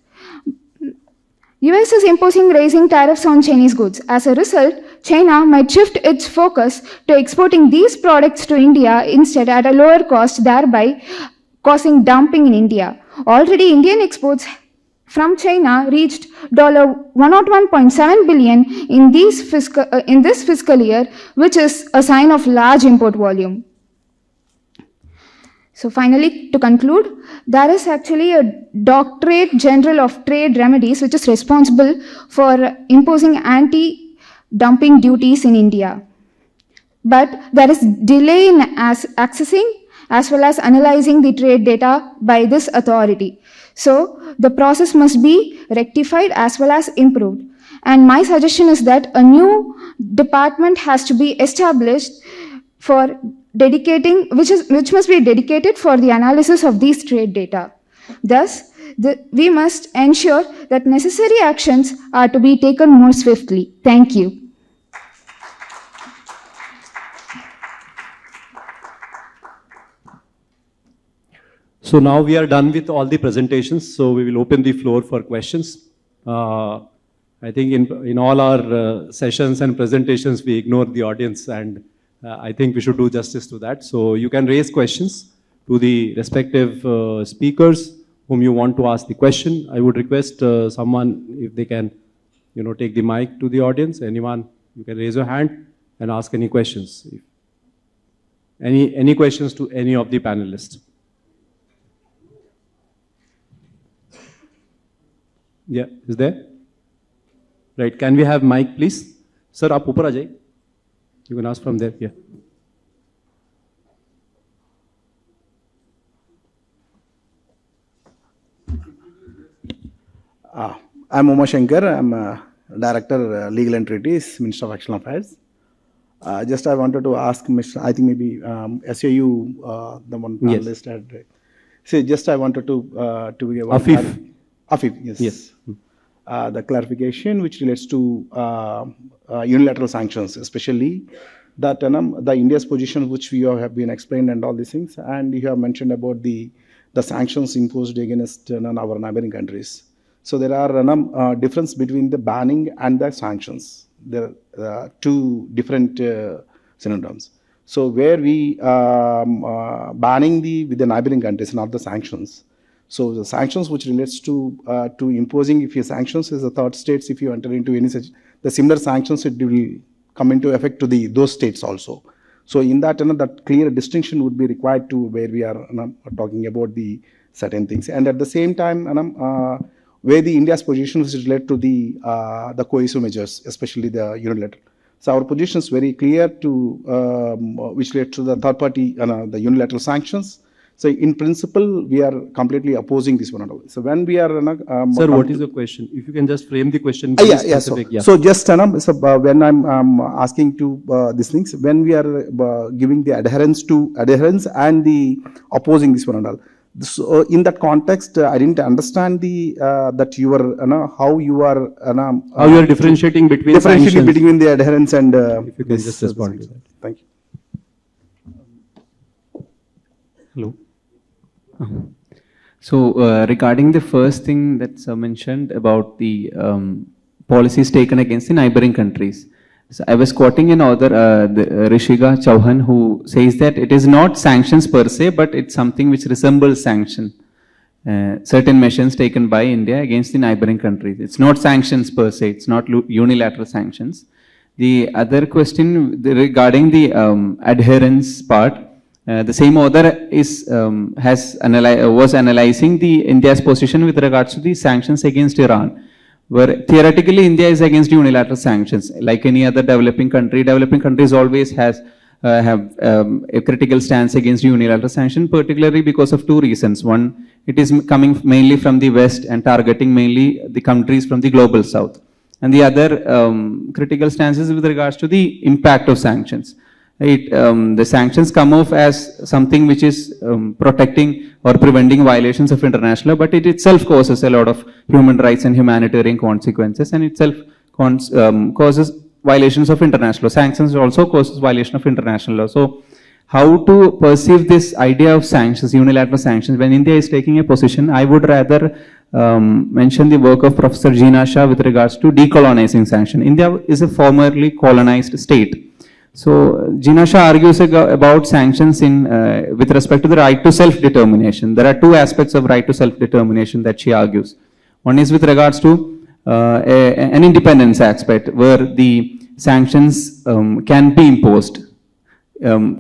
US is raising tariffs on Chinese goods. As a result, China might shift its focus to exporting these products to India instead at a lower cost, thereby causing dumping in India. Already, Indian exports from China reached $101.7 billion in this fiscal year, which is a sign of large import volume. So finally, to conclude, there is actually a Directorate General of Trade Remedies which is responsible for imposing anti-dumping duties in India. But there is delay in accessing as well as analyzing the trade data by this authority. So the process must be rectified as well as improved. And my suggestion is that a new department has to be established for dedicating, which must be dedicated for the analysis of these trade data. Thus, we must ensure that necessary actions are to be taken more swiftly. Thank you. So now we are done with all the presentations, so we will open the floor for questions. I think in all our sessions and presentations, we ignore the audience, and I think we should do justice to that. So you can raise questions to the respective speakers whom you want to ask the question. I would request someone, if they can, take the mic to the audience. Anyone, you can raise your hand and ask any questions. Any questions to any of the panelists? Yeah, is there? Right, can we have mic, please? Sir, aap upar aa jaiye. You can ask from there, yeah. I'm Uma Shankar. I'm Director, Legal and Treaties, Minister of External Affairs. Just I wanted to ask Mr. I think maybe SAU, the one panelist had. So just I wanted to give Afif, yes. Yes. The clarification which relates to unilateral sanctions, especially that the India's position, which we have been explained and all these things, and you have mentioned about the sanctions imposed against our neighboring countries. So there are difference between the banning and the sanctions. There are two different synonyms. So where we banning with the neighboring countries, not the sanctions. So the sanctions which relates to imposing, if your sanctions is the third states, if you enter into any such, the similar sanctions, it will come into effect to those states also. So in that, that clear distinction would be required to where we are talking about the certain things. And at the same time, where the India's position is related to the coercive measures, especially the unilateral. So our position is very clear to which led to the third party, the unilateral sanctions. So in principle, we are completely opposing this one and all. So when we are, Sir, what is the question? If you can just frame the question. Yeah. So just when I'm asking to these things, when we are giving the adherence and the opposing this one and all. So in that context, I didn't understand the that you are how you are how you are differentiating between the adherence and. If you can just respond to that. Thank you. Hello. So regarding the first thing that's mentioned about the policies taken against the neighboring countries. So I was quoting an author, Rishiga Chauhan, who says that it is not sanctions per se, but it's something which resembles sanction. Certain measures taken by India against the neighboring countries. It's not sanctions per se, it's not unilateral sanctions. The other question regarding the adherence part, the same author was analyzing the India's position with regards to the sanctions against Iran, where theoretically India is against unilateral sanctions. Like any other developing countries always have a critical stance against unilateral sanction, particularly because of two reasons. One, it is coming mainly from the West and targeting mainly the countries from the global South. And the other critical stance is with regards to the impact of sanctions. The sanctions come off as something which is protecting or preventing violations of international law, but it itself causes a lot of human rights and humanitarian consequences, and itself causes violations of international law. Sanctions also causes violation of international law. So how to perceive this idea of sanctions, unilateral sanctions, when India is taking a position? I would rather mention the work of Professor Gina Shah with regards to decolonizing sanction. India is a formerly colonized state. So Gina Shah argues about sanctions with respect to the right to self-determination. There are two aspects of right to self-determination that she argues. One is with regards to an independence aspect, where the sanctions can be imposed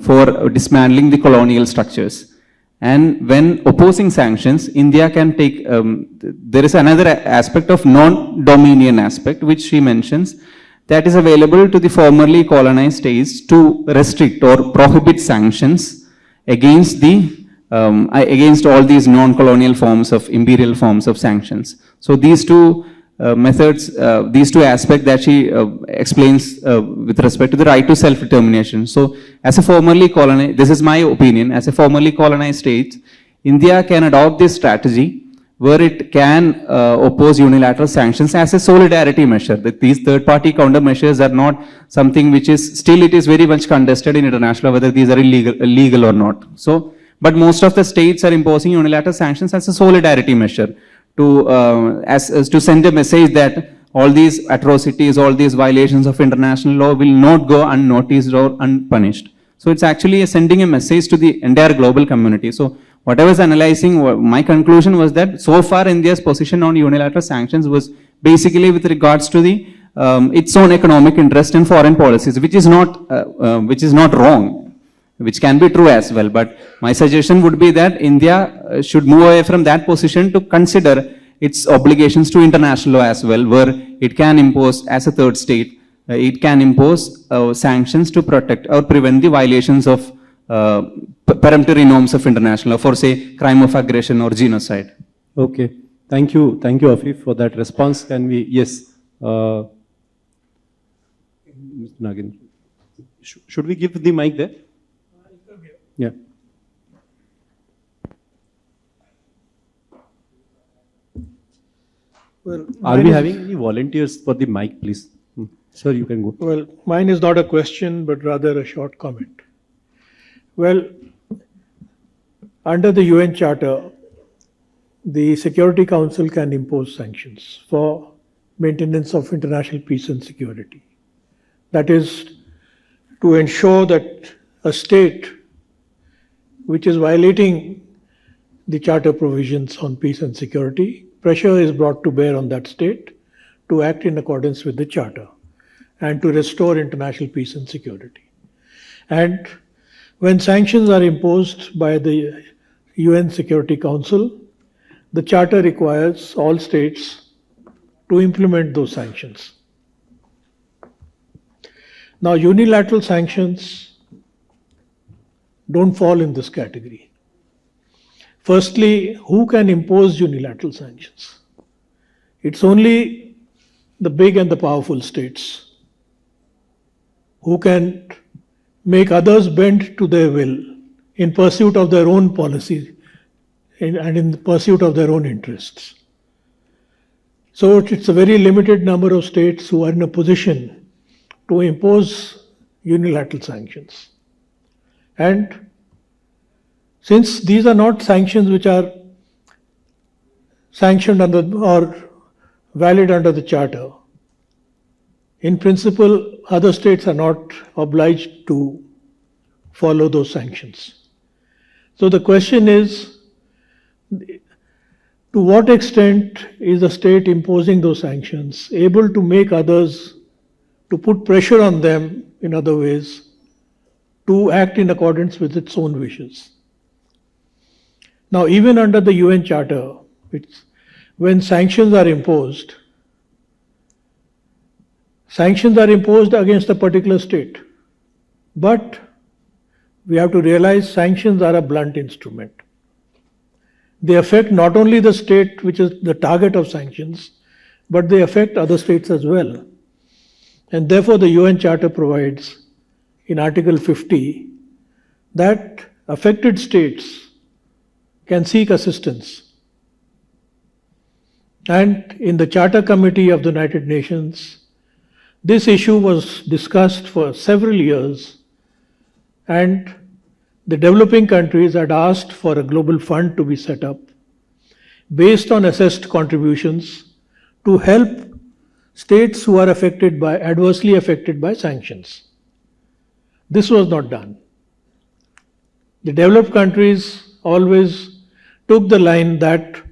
for dismantling the colonial structures. And when opposing sanctions, India can take, there is another aspect of non-dominion aspect, which she mentions, that is available to the formerly colonized states to restrict or prohibit sanctions against against all these non-colonial forms of imperial forms of sanctions. So these two methods, these two aspects that she explains with respect to the right to self-determination. So as a formerly colonized, this is my opinion, as a formerly colonized state, India can adopt this strategy where it can oppose unilateral sanctions as a solidarity measure. That these third-party countermeasures are not something which is, still it is very much contested in international whether these are illegal or not. So, but most of the states are imposing unilateral sanctions as a solidarity measure to send a message that all these atrocities, all these violations of international law will not go unnoticed or unpunished. So it's actually sending a message to the entire global community. So what I was analyzing, my conclusion was that so far India's position on unilateral sanctions was basically with regards to the its own economic interest and foreign policies, which is not wrong, which can be true as well. But my suggestion would be that India should move away from that position to consider its obligations to international law as well, where it can impose, as a third state, it can impose sanctions to protect or prevent the violations of peremptory norms of international law for, say, crime of aggression or genocide. Okay. Thank you, Afif, for that response. Can we, yes, Mr. Nagin, should we give the mic there? Yeah. Well, are we having any volunteers for the mic, please? Sir, you can go. Well, mine is not a question, but rather a short comment. Well, under the UN Charter, the Security Council can impose sanctions for maintenance of international peace and security. That is to ensure that a state which is violating the Charter provisions on peace and security, pressure is brought to bear on that state to act in accordance with the Charter and to restore international peace and security. And when sanctions are imposed by the UN Security Council, the Charter requires all states to implement those sanctions. Now, unilateral sanctions don't fall in this category. Firstly, who can impose unilateral sanctions? It's only the big and the powerful states who can make others bend to their will in pursuit of their own policy and in pursuit of their own interests. So it's a very limited number of states who are in a position to impose unilateral sanctions. And since these are not sanctions which are sanctioned under or valid under the Charter, in principle, other states are not obliged to follow those sanctions. So the question is, to what extent is the state imposing those sanctions able to make others, to put pressure on them in other ways, to act in accordance with its own wishes? Now, even under the UN Charter, when sanctions are imposed against a particular state. But we have to realize sanctions are a blunt instrument. They affect not only the state which is the target of sanctions, but they affect other states as well. And therefore the UN Charter provides in Article 50 that affected states can seek assistance. And in the Charter Committee of the United Nations, this issue was discussed for several years, and the developing countries had asked for a global fund to be set up based on assessed contributions to help states who are adversely affected by sanctions. This was not done. The developed countries always took the line that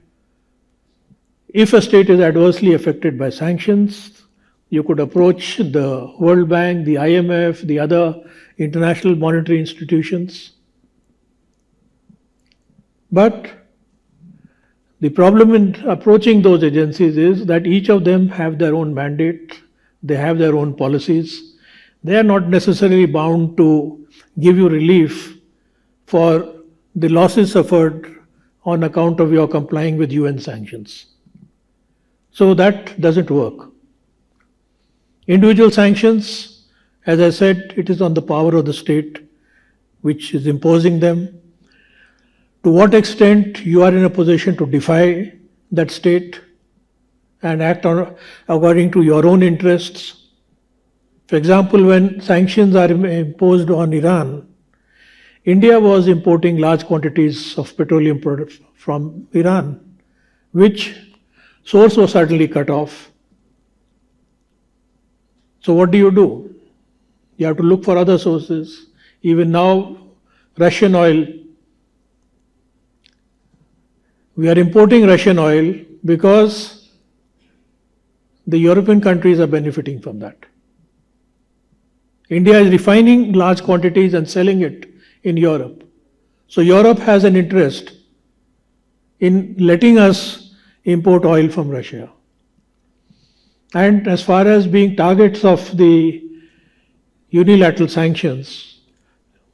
if a state is adversely affected by sanctions, you could approach the World Bank, the IMF, the other international monetary institutions. But the problem in approaching those agencies is that each of them have their own mandate, they have their own policies. They are not necessarily bound to give you relief for the losses suffered on account of your complying with UN sanctions. So that doesn't work. Individual sanctions, as I said, it is on the power of the state which is imposing them. To what extent you are in a position to defy that state and act according to your own interests. For example, when sanctions are imposed on Iran, India was importing large quantities of petroleum products from Iran, which source was suddenly cut off. So what do? You have to look for other sources. Even now, Russian oil. We are importing Russian oil because the European countries are benefiting from that. India is refining large quantities and selling it in Europe. So Europe has an interest in letting us import oil from Russia. And as far as being targets of the unilateral sanctions,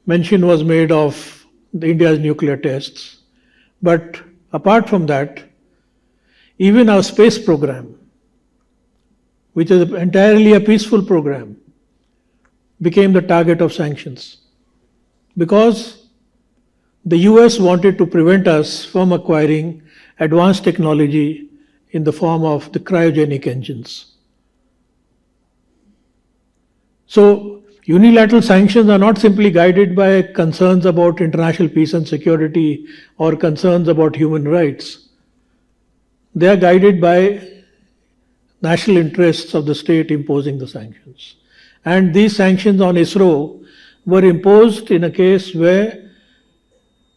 mention was made of India's nuclear tests. But apart from that, even our space program, which is entirely a peaceful program, became the target of sanctions because the US wanted to prevent us from acquiring advanced technology in the form of the cryogenic engines. So unilateral sanctions are not simply guided by concerns about international peace and security or concerns about human rights. They are guided by national interests of the state imposing the sanctions. And these sanctions on ISRO were imposed in a case where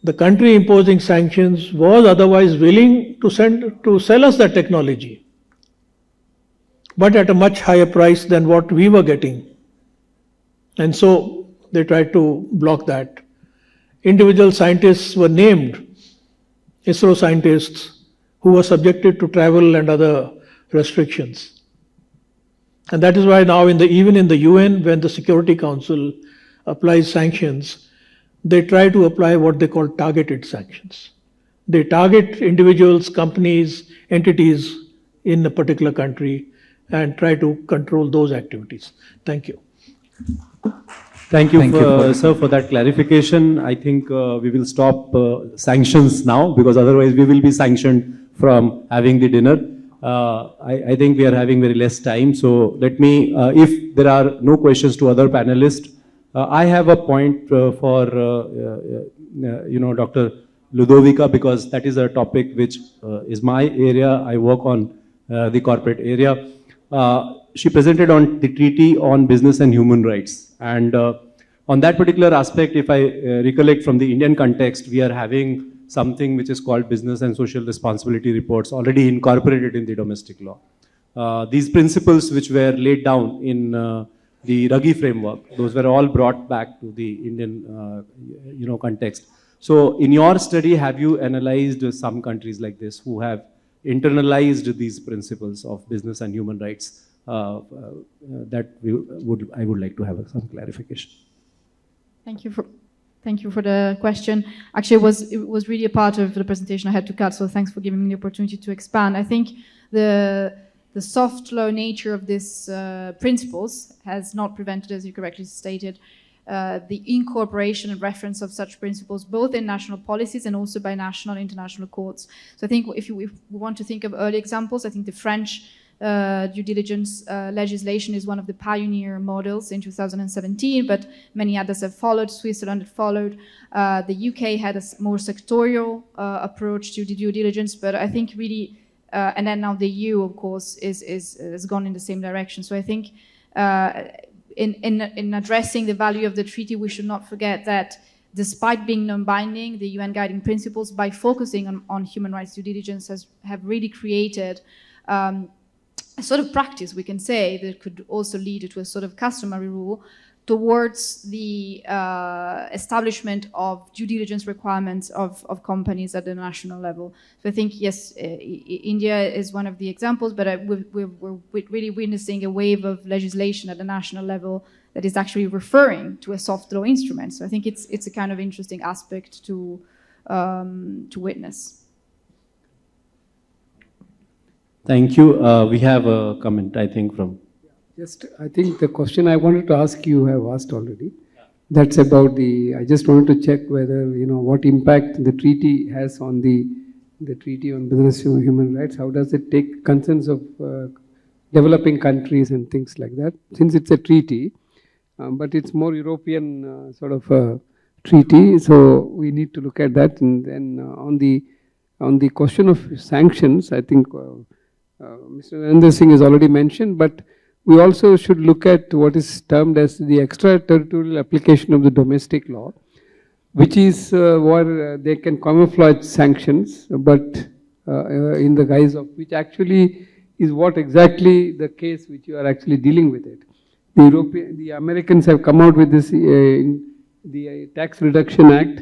the country imposing sanctions was otherwise willing to sell us that technology, but at a much higher price than what we were getting. And so they tried to block that. Individual scientists were named, ISRO scientists, who were subjected to travel and other restrictions. And that is why now even in the UN, when the Security Council applies sanctions, they try to apply what they call targeted sanctions. They target individuals, companies, entities in a particular country and try to control those activities. Thank you. Thank you, sir, for that clarification. I think we will stop sanctions now, because otherwise we will be sanctioned from having the dinner. I think we are having very less time. So let me, if there are no questions to other panelists, I have a point for, Dr. Ludovica, because that is a topic which is my area. I work on the corporate area. She presented on the Treaty on Business and Human Rights. And on that particular aspect, if I recollect from the Indian context, we are having something which is called business and social responsibility reports already incorporated in the domestic law. These principles which were laid down in the Ruggie framework, those were all brought back to the Indian context. So in your study, have you analyzed some countries like this who have internalized these principles of business and human rights? That I would like to have some clarification. Thank you for the question. Actually, it was really a part of the presentation I had to cut, so thanks for giving me the opportunity to expand. I think the soft law nature of these principles has not prevented, as you correctly stated, the incorporation and reference of such principles both in national policies and also by national and international courts. So I think if we want to think of early examples, I think the French due diligence legislation is one of the pioneer models in 2017, but many others have followed. Switzerland had followed. The UK had a more sectorial approach to the due diligence, but I think really, and then now the EU, of course, has gone in the same direction. So I think in addressing the value of the treaty, we should not forget that despite being non-binding, the UN guiding principles, by focusing on human rights due diligence, have really created a sort of practice, we can say, that could also lead to a sort of customary rule towards the establishment of due diligence requirements of companies at the national level. So I think, yes, India is one of the examples, but we're really witnessing a wave of legislation at the national level that is actually referring to a soft law instrument. So I think it's a kind of interesting aspect to witness. Thank you. We have a comment, I think, from... I think the question I wanted to ask you have asked already. That's about I just wanted to check whether, what impact the treaty has on the Treaty on Business and Human Rights. How does it take concerns of developing countries and things like that? Since it's a treaty, but it's more European sort of a treaty, so we need to look at that. And then on the question of sanctions, I think Mr. Narendra Singh has already mentioned, but we also should look at what is termed as the extraterritorial application of the domestic law, which is where they can camouflage sanctions, but in the guise of which actually is what exactly the case which you are actually dealing with it. The Americans have come out with this, the Tax Reduction Act.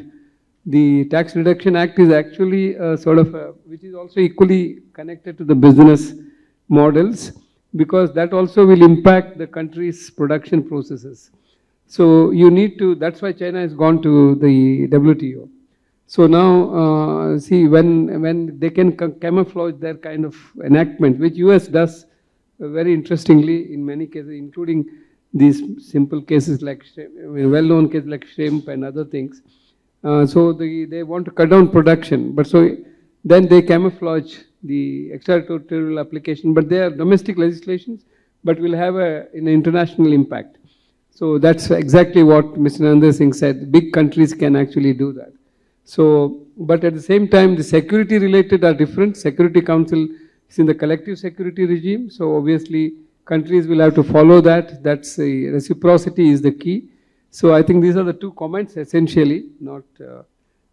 The Tax Reduction Act is actually sort of, which is also equally connected to the business models, because that also will impact the country's production processes. So you need to, that's why China has gone to the WTO. So now, see, when they can camouflage their kind of enactment, which US does very interestingly in many cases, including these simple cases like, well-known cases like shrimp and other things. So they want to cut down production, but so then they camouflage the extraterritorial application, but they are domestic legislations, but will have an international impact. So that's exactly what Mr. Narendra Singh said. Big countries can actually do that. So, but at the same time, the security related are different. Security Council is in the collective security regime, so obviously countries will have to follow that. That's reciprocity is the key. So I think these are the two comments essentially, not.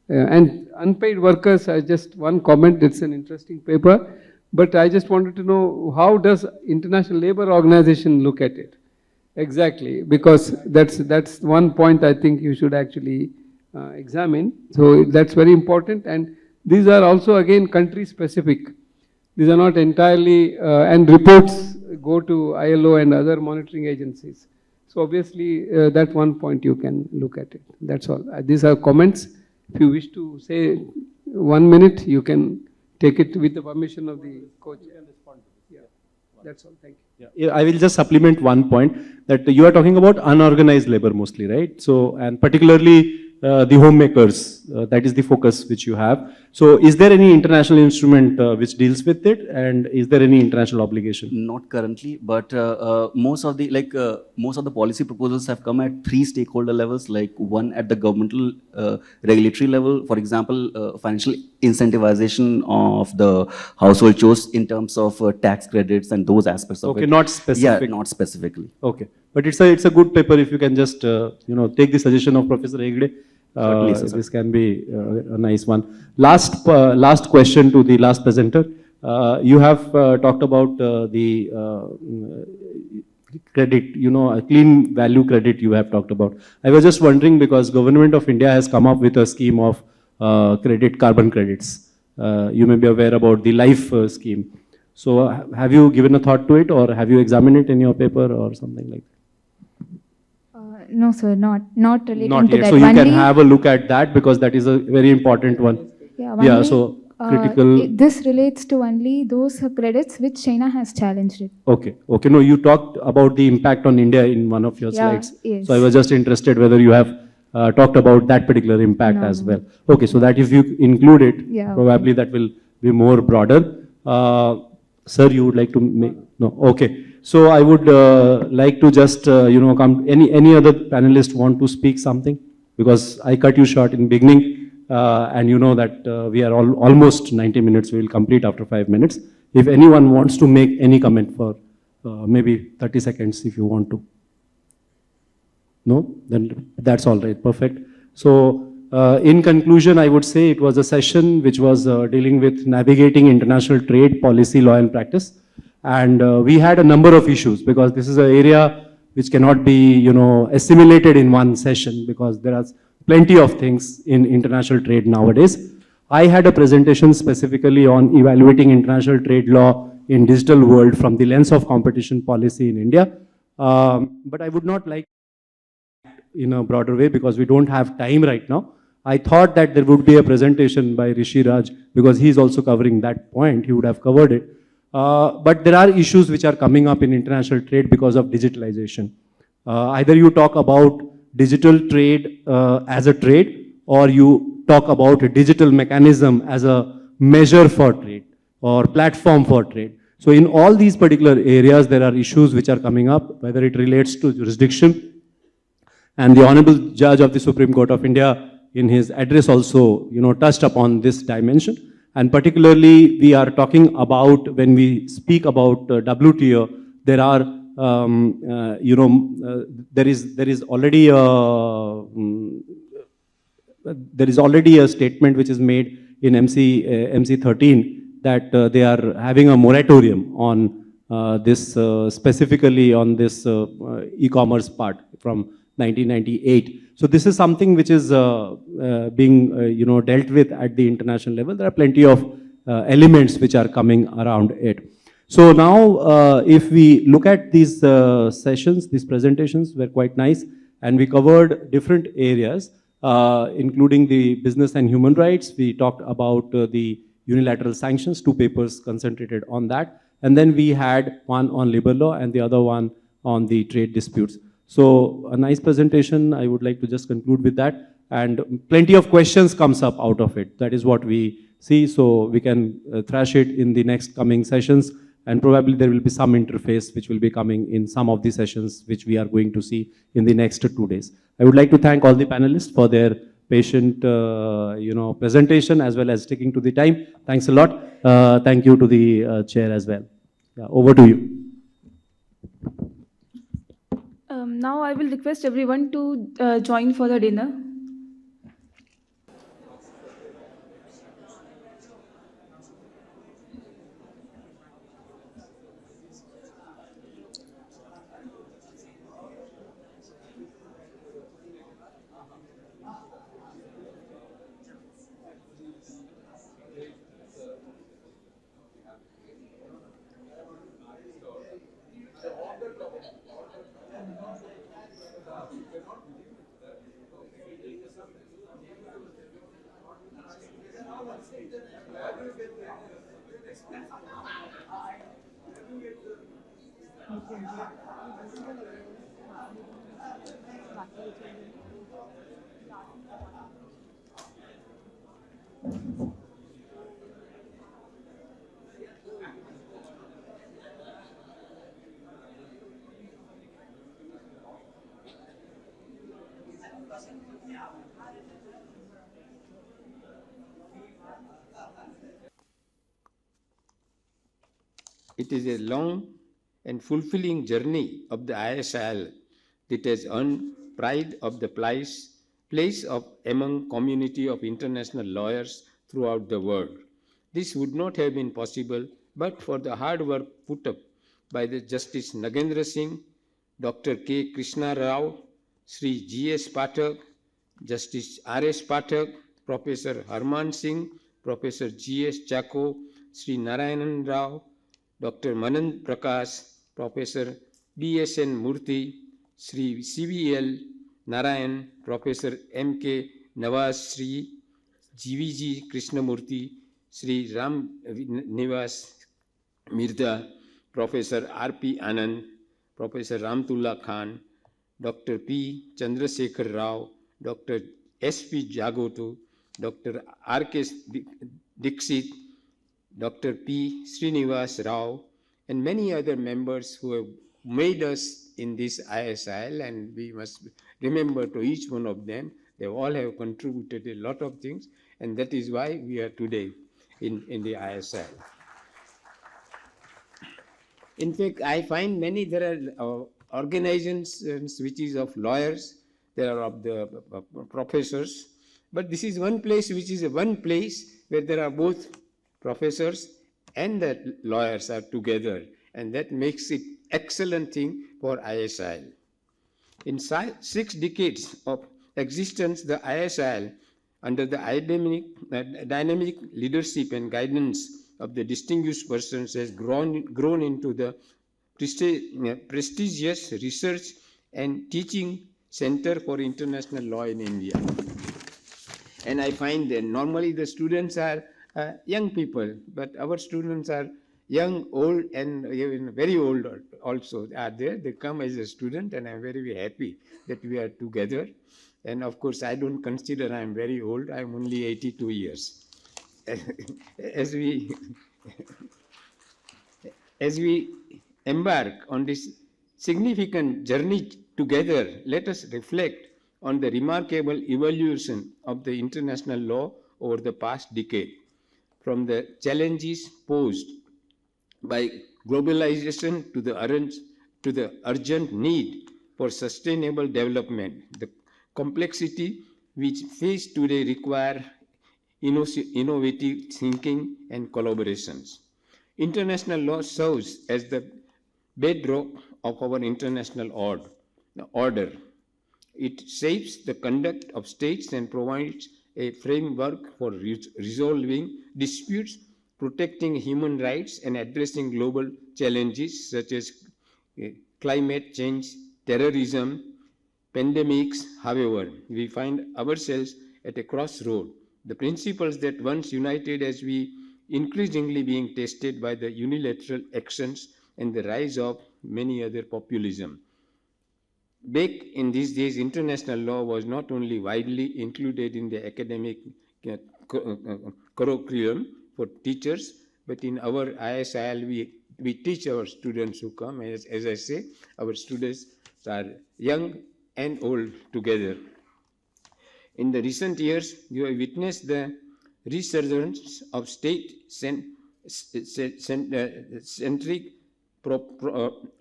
And unpaid workers, just one comment, it's an interesting paper, but I just wanted to know, how does International Labour Organization look at it? Exactly, because that's one point I think you should actually examine. So that's very important, and these are also again country specific. These are not entirely, and reports go to ILO and other monitoring agencies. So obviously that one point you can look at it. That's all. These are comments. If you wish to say 1 minute, you can take it with the permission of the coach. Yeah, that's all. Thank you. Yeah, I will just supplement one point that you are talking about unorganized labor mostly, right? So, and particularly the homemakers, that is the focus which you have. So, is there any international instrument which deals with it, and is there any international obligation? Not currently, but most of the policy proposals have come at three stakeholder levels. Like one at the governmental regulatory level, for example, financial incentivization of the household chores in terms of tax credits and those aspects of it. Okay, not specific. Yeah, not specifically. Okay, but it's a good paper if you can just take the suggestion of Professor Hegde. Certainly, sir. This can be a nice one. Last question to the last presenter. You have talked about the credit, a clean value credit you have talked about. I was just wondering because Government of India has come up with a scheme of carbon credits. You may be aware about the life scheme. So have you given a thought to it, or have you examined it in your paper or something like that? No, sir, not relating Not to yet. that. So you can have a look at that because that is a very important one. Yeah, So critical. This relates to only those credits which China has challenged it. Okay. No, you talked about the impact on India in one of your slides. Yes. So I was just interested whether you have talked about that particular impact as well. Okay, so that if you include it, probably that will be more broader. Sir, you would like to make? No. Okay. So I would like to just, come. Any other panelist want to speak something? Because I cut you short in beginning, and you know that we are almost 90 minutes. We will complete after 5 minutes. If anyone wants to make any comment for maybe 30 seconds, if you want to. No, then that's all right. Perfect. So in conclusion, I would say it was a session which was dealing with navigating international trade, policy, law, and practice. And we had a number of issues because this is an area which cannot be, assimilated in one session because there are plenty of things in international trade nowadays. I had a presentation specifically on evaluating international trade law in digital world from the lens of competition policy in India. But I would not like in a broader way because we don't have time right now. I thought that there would be a presentation by Rishi Raj because he's also covering that point. He would have covered it. But there are issues which are coming up in international trade because of digitalization. Either you talk about digital trade as a trade, or you talk about a digital mechanism as a measure for trade or platform for trade. So in all these particular areas, there are issues which are coming up, whether it relates to jurisdiction. And the Honorable Judge of the Supreme Court of India in his address also, touched upon this dimension. And particularly, we are talking about, when we speak about WTO, there are, there is already a statement which is made in MC 13 that they are having a moratorium on this, specifically on this e-commerce part from 1998. So this is something which is being dealt with at the international level. There are plenty of elements which are coming around it. So now if we look at these sessions, these presentations were quite nice, and we covered different areas, including the business and human rights. We talked about the unilateral sanctions, 2 papers concentrated on that. And then we had one on labor law and the other one on the trade disputes. So a nice presentation. I would like to just conclude with that. And plenty of questions comes up out of it. That is what we see. So we can thrash it in the next coming sessions. And probably there will be some interface which will be coming in some of the sessions which we are going to see in the next 2 days. I would like to thank all the panelists for their patient presentation as well as sticking to the time. Thanks a lot. Thank you to the chair as well. Yeah, over to you. Now I will request everyone to join for the dinner. It is a long and fulfilling journey of the ISL that has earned pride of the place of among community of international lawyers throughout the world. This would not have been possible but for the hard work put up by the Justice Nagendra Singh, Dr. K. Krishna Rao, Sri G.S. Pathak, Justice R.S. Pathak, Professor Harman Singh, Professor G.S. Chako, Sri Narayanan Rao, Dr. Manan Prakash, Professor B.S.N. Murthy, Sri C.V.L. Narayan, Professor M.K. Nawaz, Sri G.V.G. Krishnamurthy, Sri Ram Nivas Mirza, Professor R.P. Anand, Professor Ramtullah Khan, Dr. P. Chandrasekhar Rao, Dr. S.P. Jagotu, Dr. R.K. Dixit, Dr. P. Srinivas Rao, and many other members who have made us in this ISIL, and we must remember to each one of them, they all have contributed a lot of things, and that is why we are today in the ISIL. In fact, I find there are organizations which is of lawyers, there are of the professors, but this is one place which is one place where there are both professors and the lawyers are together, and that makes it excellent thing for ISIL. In 6 decades of existence, the ISIL, under the dynamic leadership and guidance of the distinguished persons, has grown into the prestigious research and teaching center for international law in India. And I find that normally the students are young people, but our students are young, old, and even very old also are there. They come as a student, and I'm very, very happy that we are together. And of course, I don't consider I'm very old. I'm only 82 years. As we embark on this significant journey together, let us reflect on the remarkable evolution of the international law over the past decade, from the challenges posed by globalization to the urgent need for sustainable development. The complexity which face today require innovative thinking and collaborations. International law serves as the bedrock of our international order. It shapes the conduct of states and provides a framework for resolving disputes, protecting human rights, and addressing global challenges such as climate change, terrorism, pandemics. However, we find ourselves at a crossroad. The principles that once united as we increasingly being tested by the unilateral actions and the rise of many other populism. Back in these days, international law was not only widely included in the academic curriculum for teachers, but in our ISIL, we teach our students who come. As I say, our students are young and old together. In the recent years, you have witnessed the resurgence of state-centric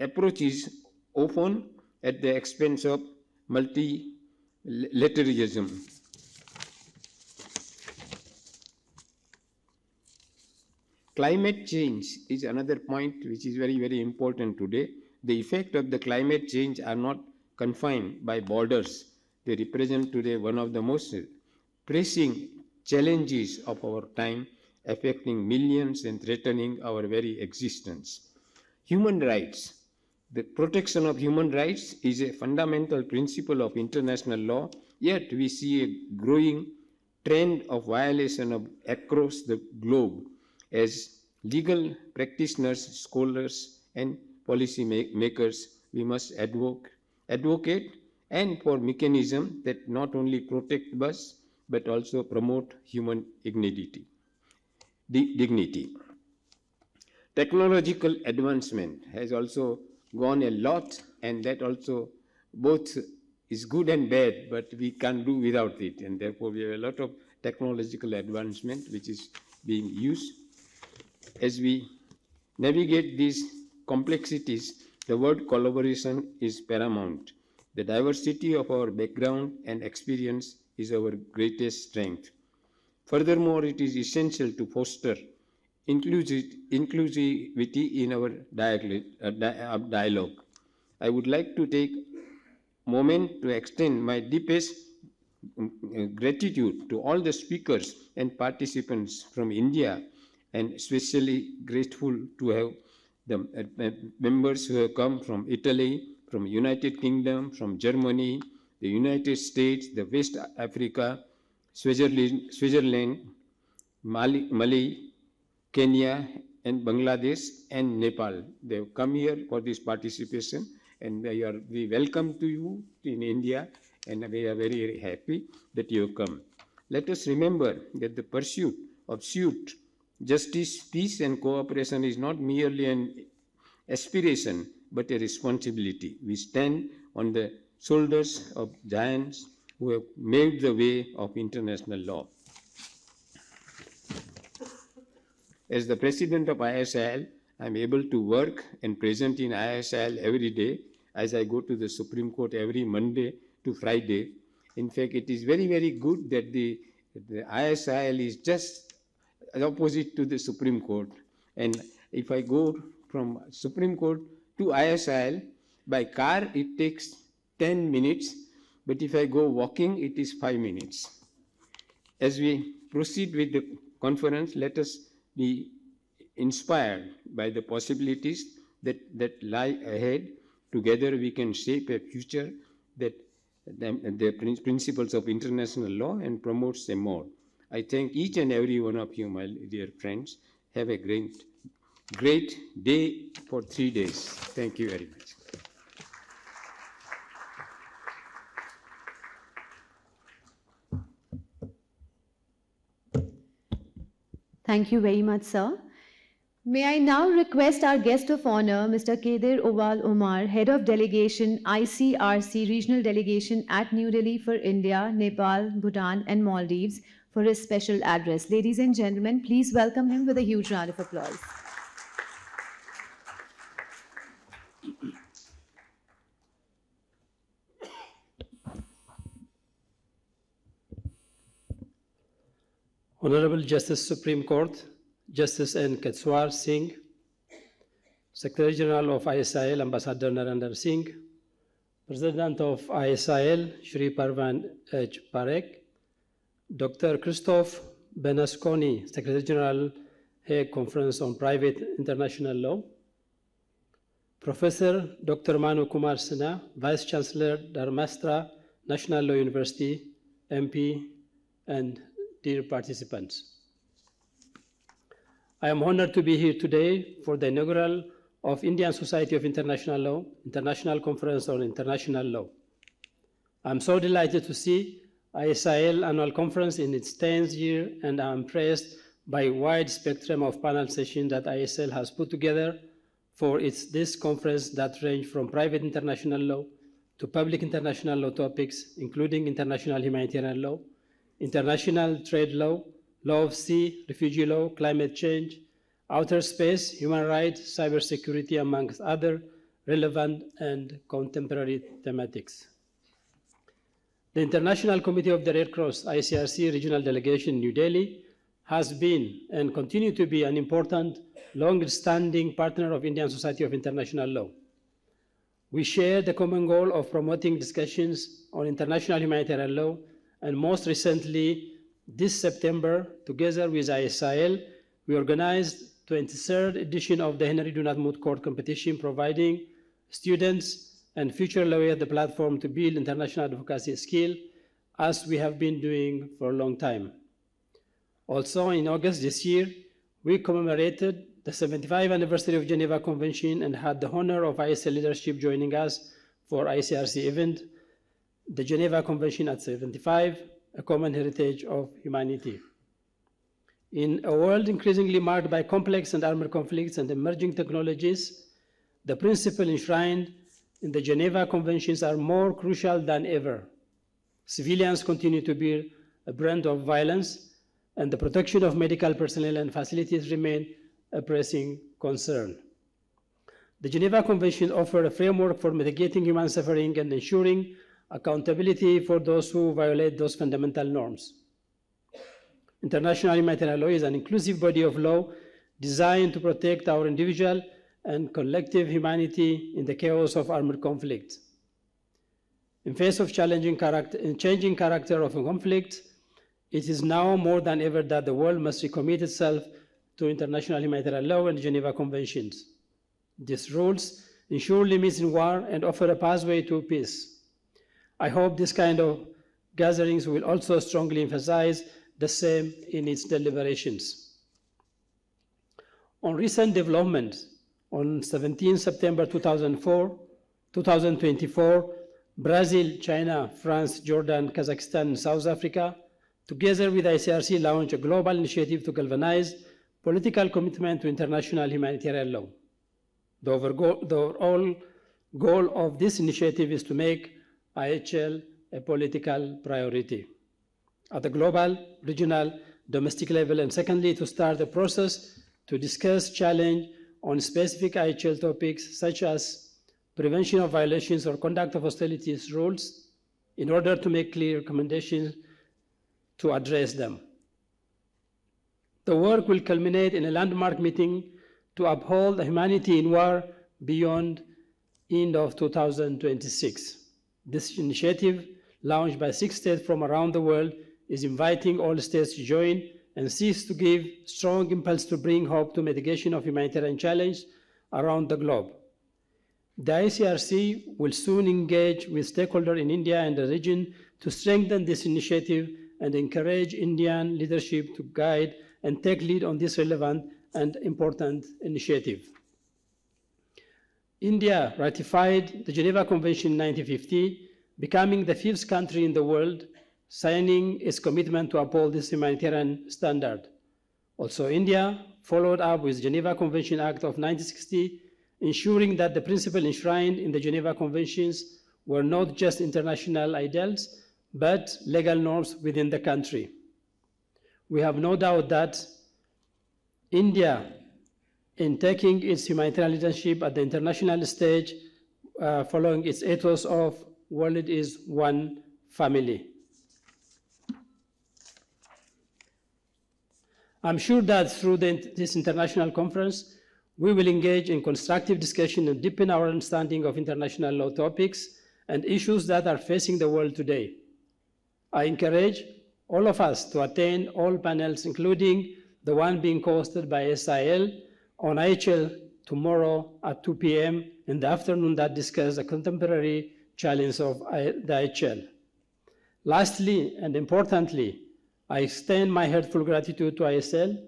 approaches, often at the expense of multilateralism. Climate change is another point which is very, very important today. The effect of the climate change are not confined by borders. They represent today one of the most pressing challenges of our time, affecting millions and threatening our very existence. Human rights. The protection of human rights is a fundamental principle of international law, yet we see a growing trend of violation across the globe as legal practitioners, scholars, and policy makers, we must advocate and for mechanisms that not only protect us, but also promote human dignity. Technological advancement has also gone a lot, and that also both is good and bad, but we can't do without it, and therefore we have a lot of technological advancement which is being used. As we navigate these complexities, the word collaboration is paramount. The diversity of our background and experience is our greatest strength. Furthermore, it is essential to foster inclusivity in our dialogue. I would like to take a moment to extend my deepest gratitude to all the speakers and participants from India, and especially grateful to have the members who have come from Italy, from United Kingdom, from Germany, the United States, the West Africa, Switzerland, Mali, Kenya, and Bangladesh, and Nepal. They have come here for this participation, and we welcome to you in India, and we are very, very happy that you have come. Let us remember that the pursuit of justice, peace, and cooperation is not merely an aspiration, but a responsibility. We stand on the shoulders of giants who have made the way of international law. As the president of ISIL, I am able to work and present in ISIL every day, as I go to the Supreme Court every Monday to Friday. In fact, it is very, very good that the ISIL is just opposite to the Supreme Court. And if I go from Supreme Court to ISIL, by car it takes 10 minutes, but if I go walking, it is 5 minutes. As we proceed with the conference, let us be inspired by the possibilities that lie ahead. Together we can shape a future that the principles of international law and promotes them more. I thank each and every one of you, my dear friends. Have a great day for 3 days. Thank you very much. Thank you very much, sir. May I now request our guest of honor, Mr. Kader Oval Omar, Head of Delegation, ICRC Regional Delegation at New Delhi for India, Nepal, Bhutan, and Maldives, for his special address. Ladies and gentlemen, please welcome him with a huge round of applause. Honorable Justice Supreme Court, Justice N. Ketswar Singh, Secretary General of ISIL, Ambassador Narendra Singh, President of ISIL, Shri Parvan H. Parekh, Dr. Christophe Benasconi, Secretary General, Hague Conference on Private International Law, Professor Dr. Manu Kumar Sinha, Vice Chancellor, Dharmastra National Law University, MP, and dear participants. I am honored to be here today for the inaugural of Indian Society of International Law, International Conference on International Law. I'm so delighted to see ISIL annual conference in its 10th year, and I'm impressed by a wide spectrum of panel sessions that ISIL has put together for this conference that range from private international law to public international law topics, including international humanitarian law, international trade law, law of sea, refugee law, climate change, outer space, human rights, cybersecurity, amongst other relevant and contemporary thematics. The International Committee of the Red Cross, ICRC Regional Delegation in New Delhi, has been and continue to be an important, long-standing partner of Indian Society of International Law. We share the common goal of promoting discussions on international humanitarian law, and most recently, this September, together with ISIL, we organized 23rd edition of the Henry Dunant Moot Court competition, providing students and future lawyers the platform to build international advocacy skill, as we have been doing for a long time. Also, in August this year, we commemorated the 75th anniversary of Geneva Convention and had the honor of ISL leadership joining us for ICRC event, the Geneva Convention at 75, a common heritage of humanity. In a world increasingly marked by complex and armed conflicts and emerging technologies, the principles enshrined in the Geneva Conventions are more crucial than ever. Civilians continue to bear a brand of violence, and the protection of medical personnel and facilities remain a pressing concern. The Geneva Convention offers a framework for mitigating human suffering and ensuring accountability for those who violate those fundamental norms. International humanitarian law is an inclusive body of law designed to protect our individual and collective humanity in the chaos of armed conflict. In face of changing character of a conflict, it is now more than ever that the world must recommit itself to international humanitarian law and Geneva Conventions. These rules ensure limits in war and offer a pathway to peace. I hope this kind of gatherings will also strongly emphasize the same in its deliberations. On recent developments, on 17 September 2024, Brazil, China, France, Jordan, Kazakhstan, and South Africa, together with ICRC, launched a global initiative to galvanize political commitment to international humanitarian law. The overall goal of this initiative is to make IHL a political priority at the global, regional, domestic level, and secondly, to start the process to discuss challenge on specific IHL topics such as prevention of violations or conduct of hostilities rules in order to make clear recommendations to address them. The work will culminate in a landmark meeting to uphold the humanity in war beyond end of 2026. This initiative, launched by 6 states from around the world, is inviting all states to join and seeks to give strong impulse to bring hope to mitigation of humanitarian challenge around the globe. The ICRC will soon engage with stakeholders in India and the region to strengthen this initiative and encourage Indian leadership to guide and take lead on this relevant and important initiative. India ratified the Geneva Convention in 1950, becoming the 5th country in the world, signing its commitment to uphold this humanitarian standard. Also, India followed up with Geneva Convention Act of 1960, ensuring that the principles enshrined in the Geneva Conventions were not just international ideals, but legal norms within the country. We have no doubt that India, in taking its humanitarian leadership at the international stage, following its ethos of world is one family. I'm sure that through this international conference, we will engage in constructive discussion and deepen our understanding of international law topics and issues that are facing the world today. I encourage all of us to attend all panels, including the one being hosted by SIL on IHL tomorrow at 2 p.m. in the afternoon that discuss the contemporary challenge of the IHL. Lastly, and importantly, I extend my heartfelt gratitude to ISL,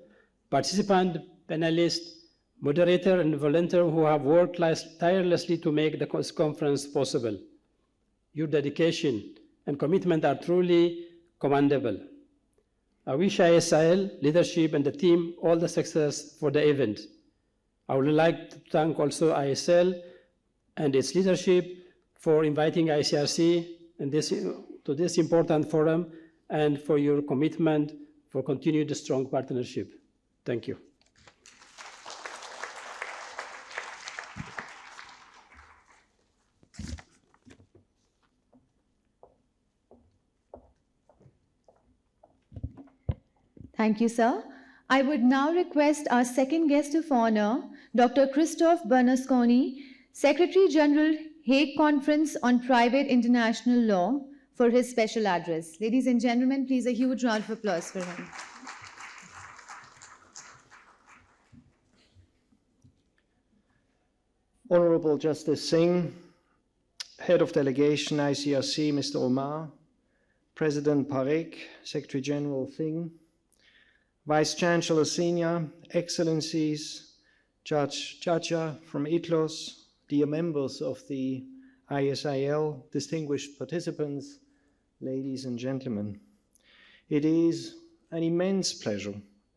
participant, panelists, moderator, and volunteer who have worked tirelessly to make the conference possible. Your dedication and commitment are truly commendable. I wish ISL leadership and the team all the success for the event. I would like to thank also ISL and its leadership for inviting ICRC to this important forum and for your commitment for continued strong partnership. Thank you. Thank you, sir. I would now request our second guest of honor, Dr. Christoph Bernasconi, Secretary General, Hague Conference on Private International Law, for his special address. Ladies and gentlemen, please a huge round of applause for him. Honorable Justice Singh, Head of Delegation ICRC, Mr. Omar, President Parekh, Secretary General Singh, Vice Chancellor Senior, Excellencies, Judge Chacha from ITLOS, dear members of the ISIL, distinguished participants, ladies and gentlemen. It is an immense pleasure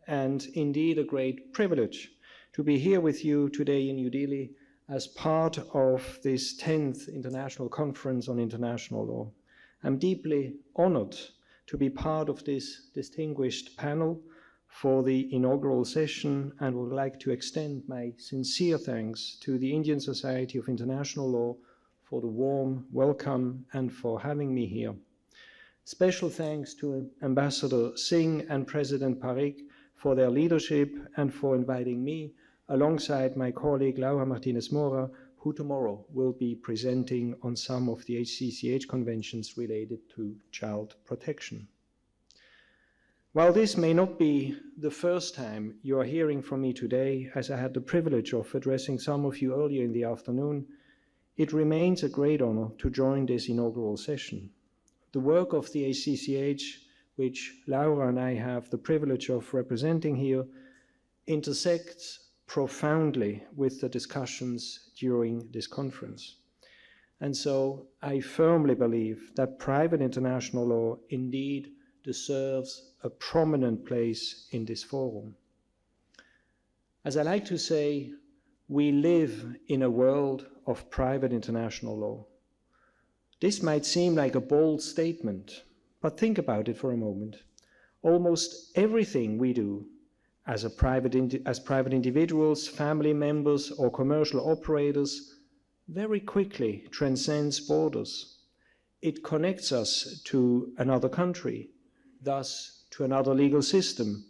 and indeed a great privilege to be here with you today in New Delhi as part of this 10th International Conference on International Law. I'm deeply honored to be part of this distinguished panel for the inaugural session and would like to extend my sincere thanks to the Indian Society of International Law for the warm welcome and for having me here. Special thanks to Ambassador Singh and President Parikh for their leadership and for inviting me alongside my colleague Laura Martinez Mora, who tomorrow will be presenting on some of the HCCH conventions related to child protection. While this may not be the first time you are hearing from me today, as I had the privilege of addressing some of you earlier in the afternoon, it remains a great honor to join this inaugural session. The work of the HCCH, which Laura and I have the privilege of representing here, intersects profoundly with the discussions during this conference. And so I firmly believe that private international law indeed deserves a prominent place in this forum. As I like to say, we live in a world of private international law. This might seem like a bold statement, but think about it for a moment. Almost everything we do as private individuals, family members, or commercial operators very quickly transcends borders. It connects us to another country, thus to another legal system,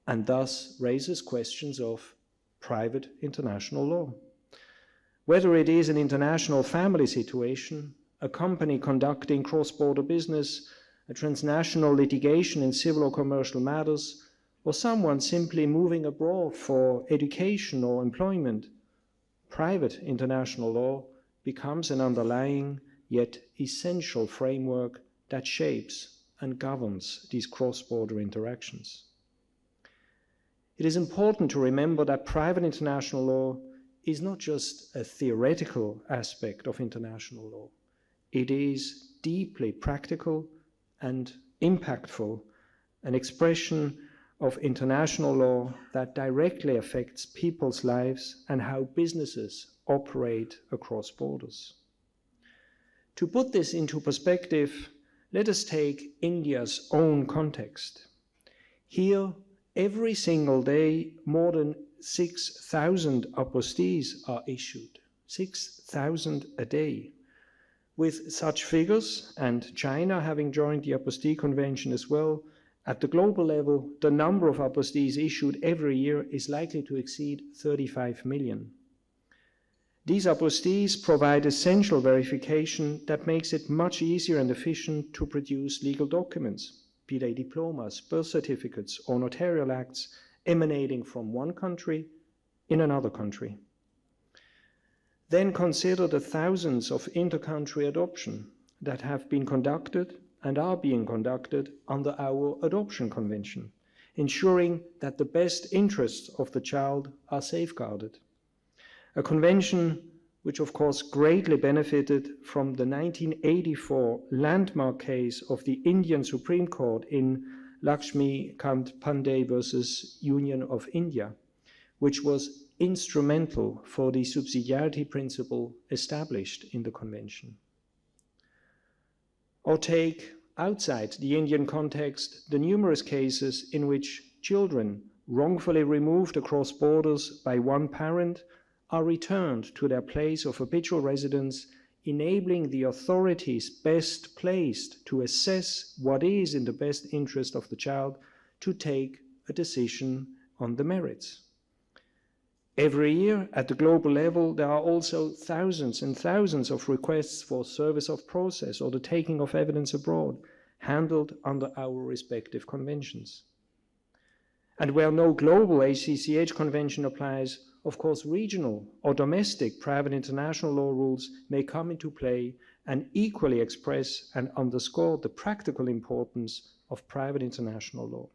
and thus raises questions of private international law. Whether it is an international family situation, a company conducting cross-border business, a transnational litigation in civil or commercial matters, or someone simply moving abroad for education or employment, private international law becomes an underlying yet essential framework that shapes and governs these cross-border interactions. It is important to remember that private international law is not just a theoretical aspect of international law. It is deeply practical and impactful, an expression of international law that directly affects people's lives and how businesses operate across borders. To put this into perspective, let us take India's own context. Here, every single day, more than 6,000 apostees are issued, 6,000 a day. With such figures, and China having joined the Apostille Convention as well, at the global level, the number of apostees issued every year is likely to exceed 35 million. These apostees provide essential verification that makes it much easier and efficient to produce legal documents, be they diplomas, birth certificates, or notarial acts emanating from one country in another country. Then consider the thousands of inter-country adoptions that have been conducted and are being conducted under our Adoption Convention, ensuring that the best interests of the child are safeguarded. A convention which of course greatly benefited from the 1984 landmark case of the Indian Supreme Court in Lakshmi Kant Pandey versus Union of India, which was instrumental for the subsidiarity principle established in the convention. Or take, outside the Indian context, the numerous cases in which children wrongfully removed across borders by one parent are returned to their place of habitual residence, enabling the authorities best placed to assess what is in the best interest of the child to take a decision on the merits. Every year, at the global level, there are also thousands and thousands of requests for service of process or the taking of evidence abroad, handled under our respective conventions. And where no global HCCH convention applies, of course, regional or domestic private international law rules may come into play and equally express and underscore the practical importance of private international law.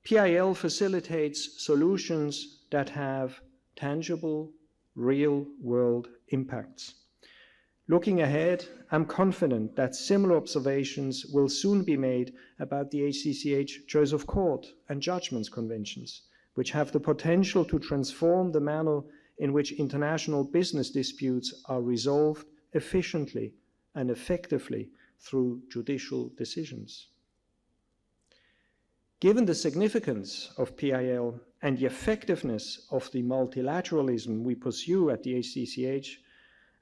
PIL facilitates solutions that have tangible, real-world impacts. Looking ahead, I'm confident that similar observations will soon be made about the HCCH Choice of Court and Judgments Conventions, which have the potential to transform the manner in which international business disputes are resolved efficiently and effectively through judicial decisions. Given the significance of PIL and the effectiveness of the multilateralism we pursue at the HCCH,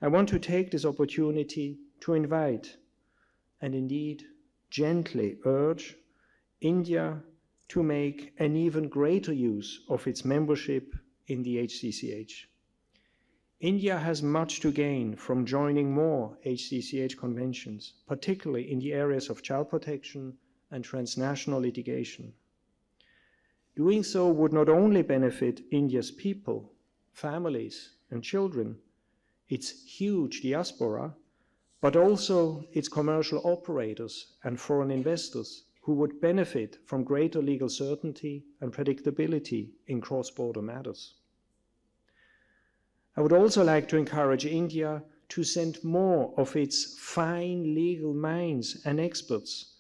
I want to take this opportunity to invite, and indeed gently urge, India to make an even greater use of its membership in the HCCH. India has much to gain from joining more HCCH conventions, particularly in the areas of child protection and transnational litigation. Doing so would not only benefit India's people, families, and children, its huge diaspora, but also its commercial operators and foreign investors who would benefit from greater legal certainty and predictability in cross-border matters. I would also like to encourage India to send more of its fine legal minds and experts,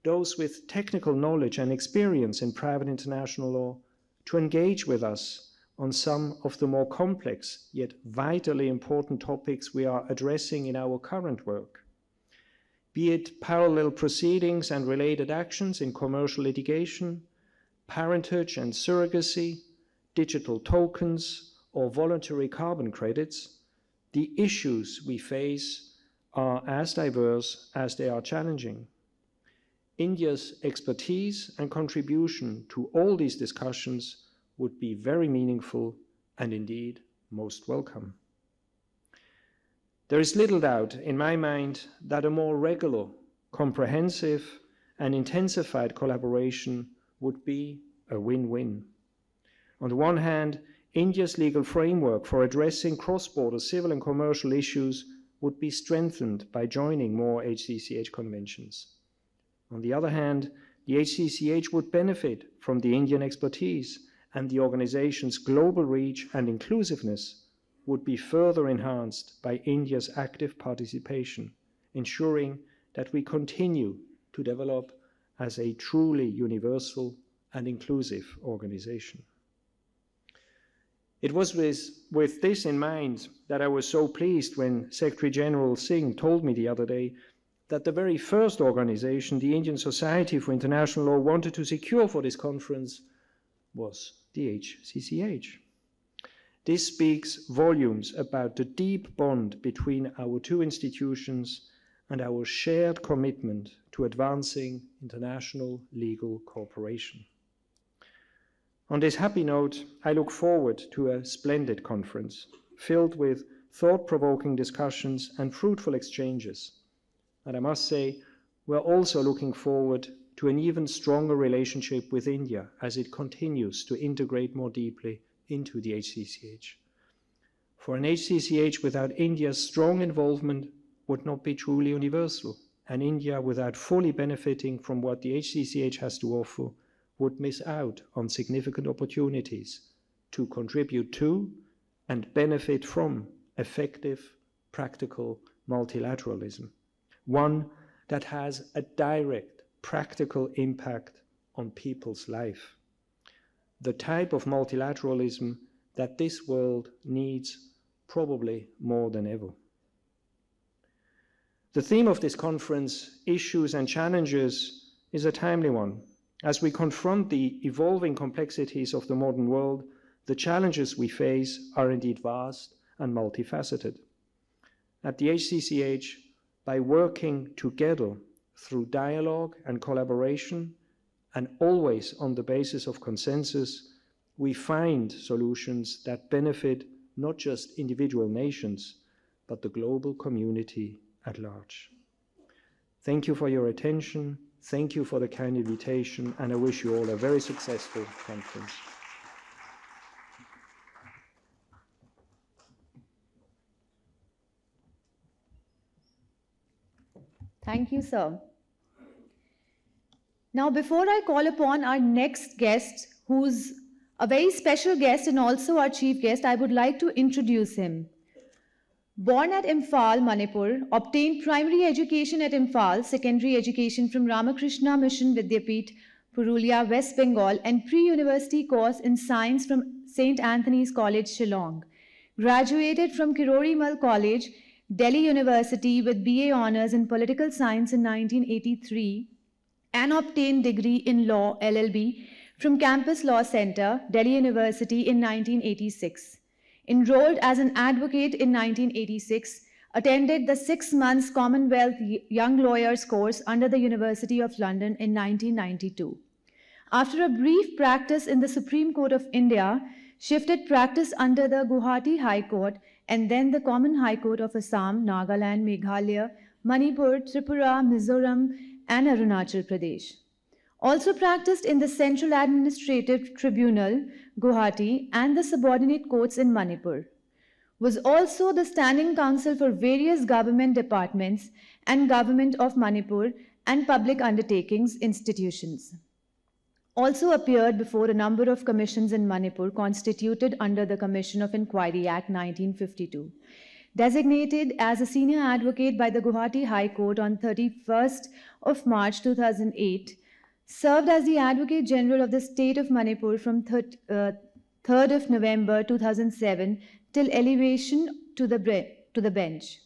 those with technical knowledge and experience in private international law, to engage with us on some of the more complex yet vitally important topics we are addressing in our current work, be it parallel proceedings and related actions in commercial litigation, parentage and surrogacy, digital tokens, or voluntary carbon credits. The issues we face are as diverse as they are challenging. India's expertise and contribution to all these discussions would be very meaningful and indeed most welcome. There is little doubt in my mind that a more regular, comprehensive, and intensified collaboration would be a win-win. On the one hand, India's legal framework for addressing cross-border civil and commercial issues would be strengthened by joining more HCCH conventions. On the other hand, the HCCH would benefit from the Indian expertise, and the organization's global reach and inclusiveness would be further enhanced by India's active participation, ensuring that we continue to develop as a truly universal and inclusive organization. It was with this in mind that I was so pleased when Secretary General Singh told me the other day that the very first organization, the Indian Society for International Law, wanted to secure for this conference was the HCCH. This speaks volumes about the deep bond between our two institutions and our shared commitment to advancing international legal cooperation. On this happy note, I look forward to a splendid conference filled with thought-provoking discussions and fruitful exchanges. And I must say, we're also looking forward to an even stronger relationship with India as it continues to integrate more deeply into the HCCH. For an HCCH without India's strong involvement would not be truly universal, and India without fully benefiting from what the HCCH has to offer would miss out on significant opportunities to contribute to and benefit from effective, practical multilateralism, one that has a direct practical impact on people's life. The type of multilateralism that this world needs probably more than ever. The theme of this conference, Issues and Challenges, is a timely one. As we confront the evolving complexities of the modern world, the challenges we face are indeed vast and multifaceted. At the HCCH, by working together through dialogue and collaboration, and always on the basis of consensus, we find solutions that benefit not just individual nations, but the global community at large. Thank you for your attention. Thank you for the kind invitation, and I wish you all a very successful conference. Thank you, sir. Now, before I call upon our next guest, who's a very special guest and also our chief guest, I would like to introduce him. Born at Imphal, Manipur, obtained primary education at Imphal, secondary education from Ramakrishna Mission Vidyapeeth, Purulia, West Bengal, and pre-university course in science from St. Anthony's College, Shillong. Graduated from Kirori College, Delhi University with BA Honours in Political Science in 1983 and obtained degree in Law, LLB, from Campus Law Center, Delhi University in 1986. Enrolled as an advocate in 1986, attended the 6 months Commonwealth Young Lawyers course under the University of London in 1992. After a brief practice in the Supreme Court of India, shifted practice under the Guwahati High Court and then the Common High Court of Assam, Nagaland, Meghalaya, Manipur, Tripura, Mizoram, and Arunachal Pradesh. Also practiced in the Central Administrative Tribunal, Guwahati, and the subordinate courts in Manipur. Was also the standing counsel for various government departments and government of Manipur and public undertakings institutions. Also appeared before a number of commissions in Manipur constituted under the Commission of Inquiry Act 1952. Designated as a senior advocate by the Guwahati High Court on 31st of March 2008, served as the Advocate General of the State of Manipur from 3rd of November 2007 till elevation to the bench.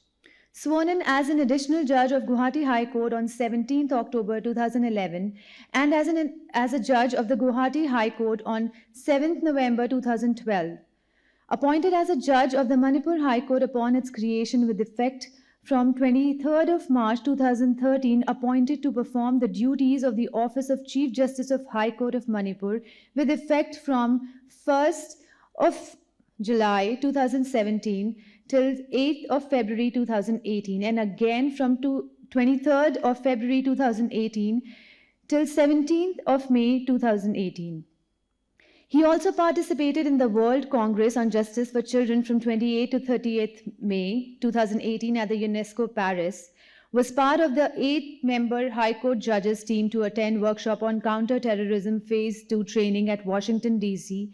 Sworn in as an additional judge of Guwahati High Court on 17th October 2011 and as a judge of the Guwahati High Court on 7th November 2012. Appointed as a judge of the Manipur High Court upon its creation with effect from 23rd of March 2013, appointed to perform the duties of the Office of Chief Justice of High Court of Manipur with effect from 1st of July 2017 till 8th of February 2018 and again from 23rd of February 2018 till 17th of May 2018. He also participated in the World Congress on Justice for Children from 28th to 30th May 2018 at the UNESCO Paris, was part of the 8-member High Court judges team to attend workshop on counter-terrorism phase 2 training at Washington, D.C.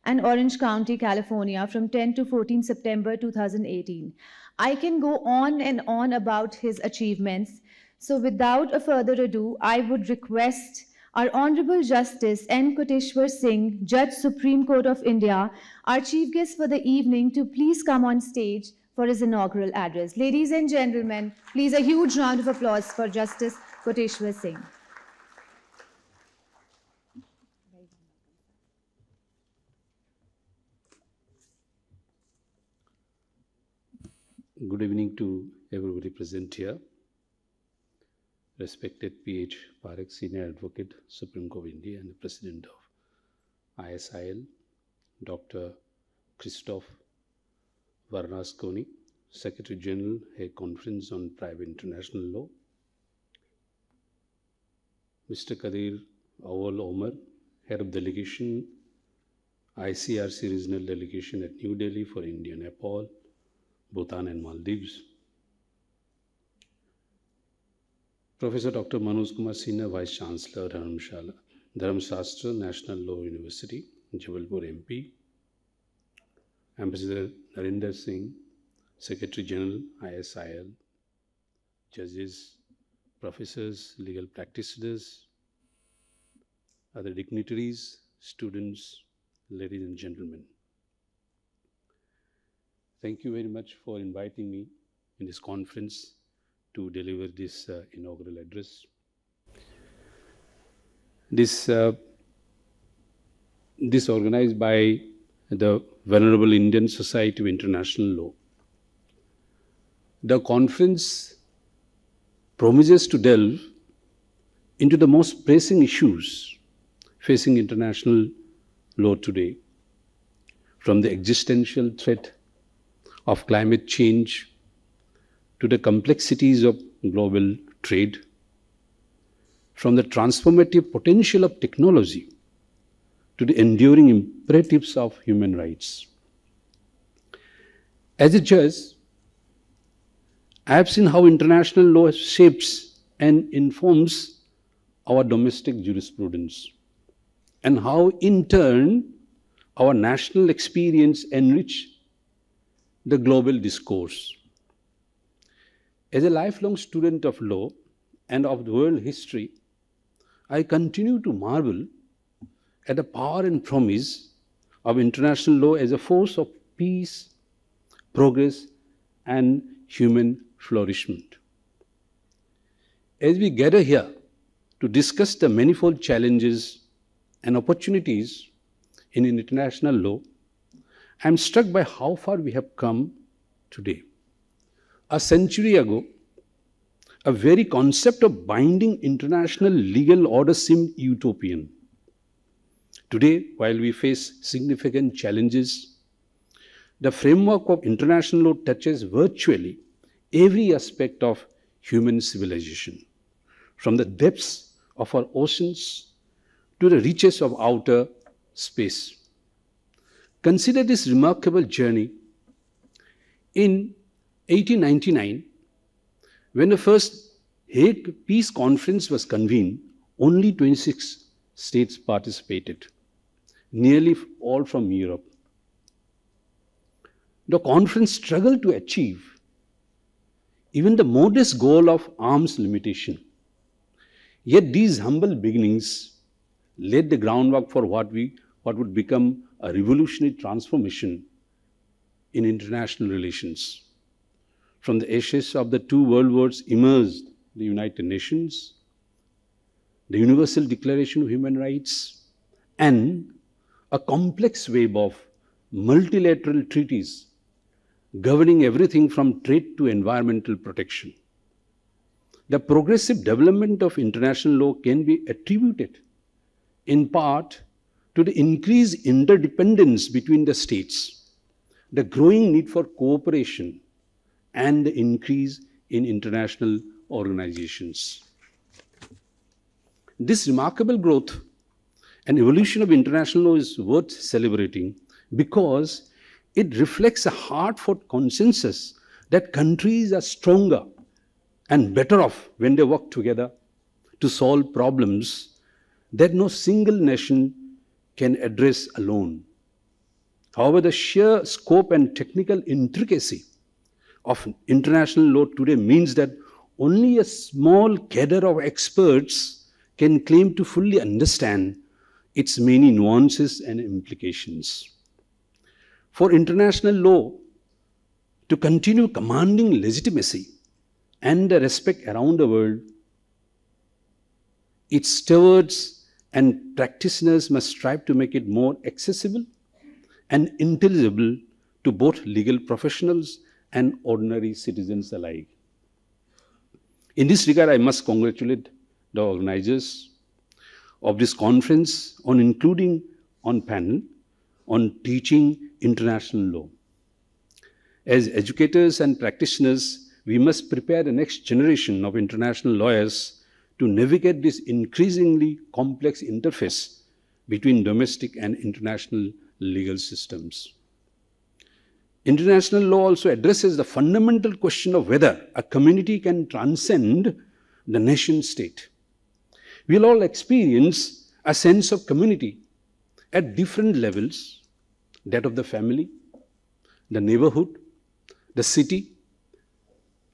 and Orange County, California from 10 to 14 September 2018. I can go on and on about his achievements. So without a further ado, I would request our Honorable Justice N. Koteshwar Singh, Judge Supreme Court of India, our chief guest for the evening, to please come on stage for his inaugural address. Ladies and gentlemen, please a huge round of applause for Justice Koteshwar Singh. Good evening to everybody present here. Respected P.H. Parekh, Senior Advocate, Supreme Court of India and the President of ISIL, Dr. Christoph Varnaskoni, Secretary General, Hague Conference on Private International Law, Mr. Kadir Awal Omar, Head of Delegation, ICRC Regional Delegation at New Delhi for India, Nepal, Bhutan and Maldives, Professor Dr. Manoj Kumar Sinha, Vice Chancellor, Dharamshastra National Law University, Jabalpur MP, Ambassador Narinder Singh, Secretary General, ISIL, judges, professors, legal practitioners, other dignitaries, students, ladies and gentlemen. Thank you very much for inviting me in this conference to deliver this inaugural address. This organized by the Venerable Indian Society of International Law. The conference promises to delve into the most pressing issues facing international law today, from the existential threat of climate change to the complexities of global trade, from the transformative potential of technology to the enduring imperatives of human rights. As a judge, I have seen how international law shapes and informs our domestic jurisprudence, and how in turn our national experience enrich the global discourse. As a lifelong student of law and of world history, I continue to marvel at the power and promise of international law as a force of peace, progress, and human flourishment. As we gather here to discuss the manifold challenges and opportunities in international law, I am struck by how far we have come today. A century ago, a very concept of binding international legal order seemed utopian. Today, while we face significant challenges, the framework of international law touches virtually every aspect of human civilization, from the depths of our oceans to the reaches of outer space. Consider this remarkable journey. In 1899, when the first Hague Peace Conference was convened, only 26 states participated, nearly all from Europe. The conference struggled to achieve even the modest goal of arms limitation. Yet these humble beginnings laid the groundwork for what would become a revolutionary transformation in international relations. From the ashes of the two world wars emerged the United Nations, the Universal Declaration of Human Rights, and a complex web of multilateral treaties governing everything from trade to environmental protection. The progressive development of international law can be attributed in part to the increased interdependence between the states, the growing need for cooperation, and the increase in international organizations. This remarkable growth and evolution of international law is worth celebrating because it reflects a heartfelt consensus that countries are stronger and better off when they work together to solve problems that no single nation can address alone. However, the sheer scope and technical intricacy of international law today means that only a small cadre of experts can claim to fully understand its many nuances and implications. For international law to continue commanding legitimacy and the respect around the world, its stewards and practitioners must strive to make it more accessible and intelligible to both legal professionals and ordinary citizens alike. In this regard, I must congratulate the organizers of this conference on including on panel on teaching international law. As educators and practitioners, we must prepare the next generation of international lawyers to navigate this increasingly complex interface between domestic and international legal systems. International law also addresses the fundamental question of whether a community can transcend the nation state. We'll all experience a sense of community at different levels, that of the family, the neighborhood, the city,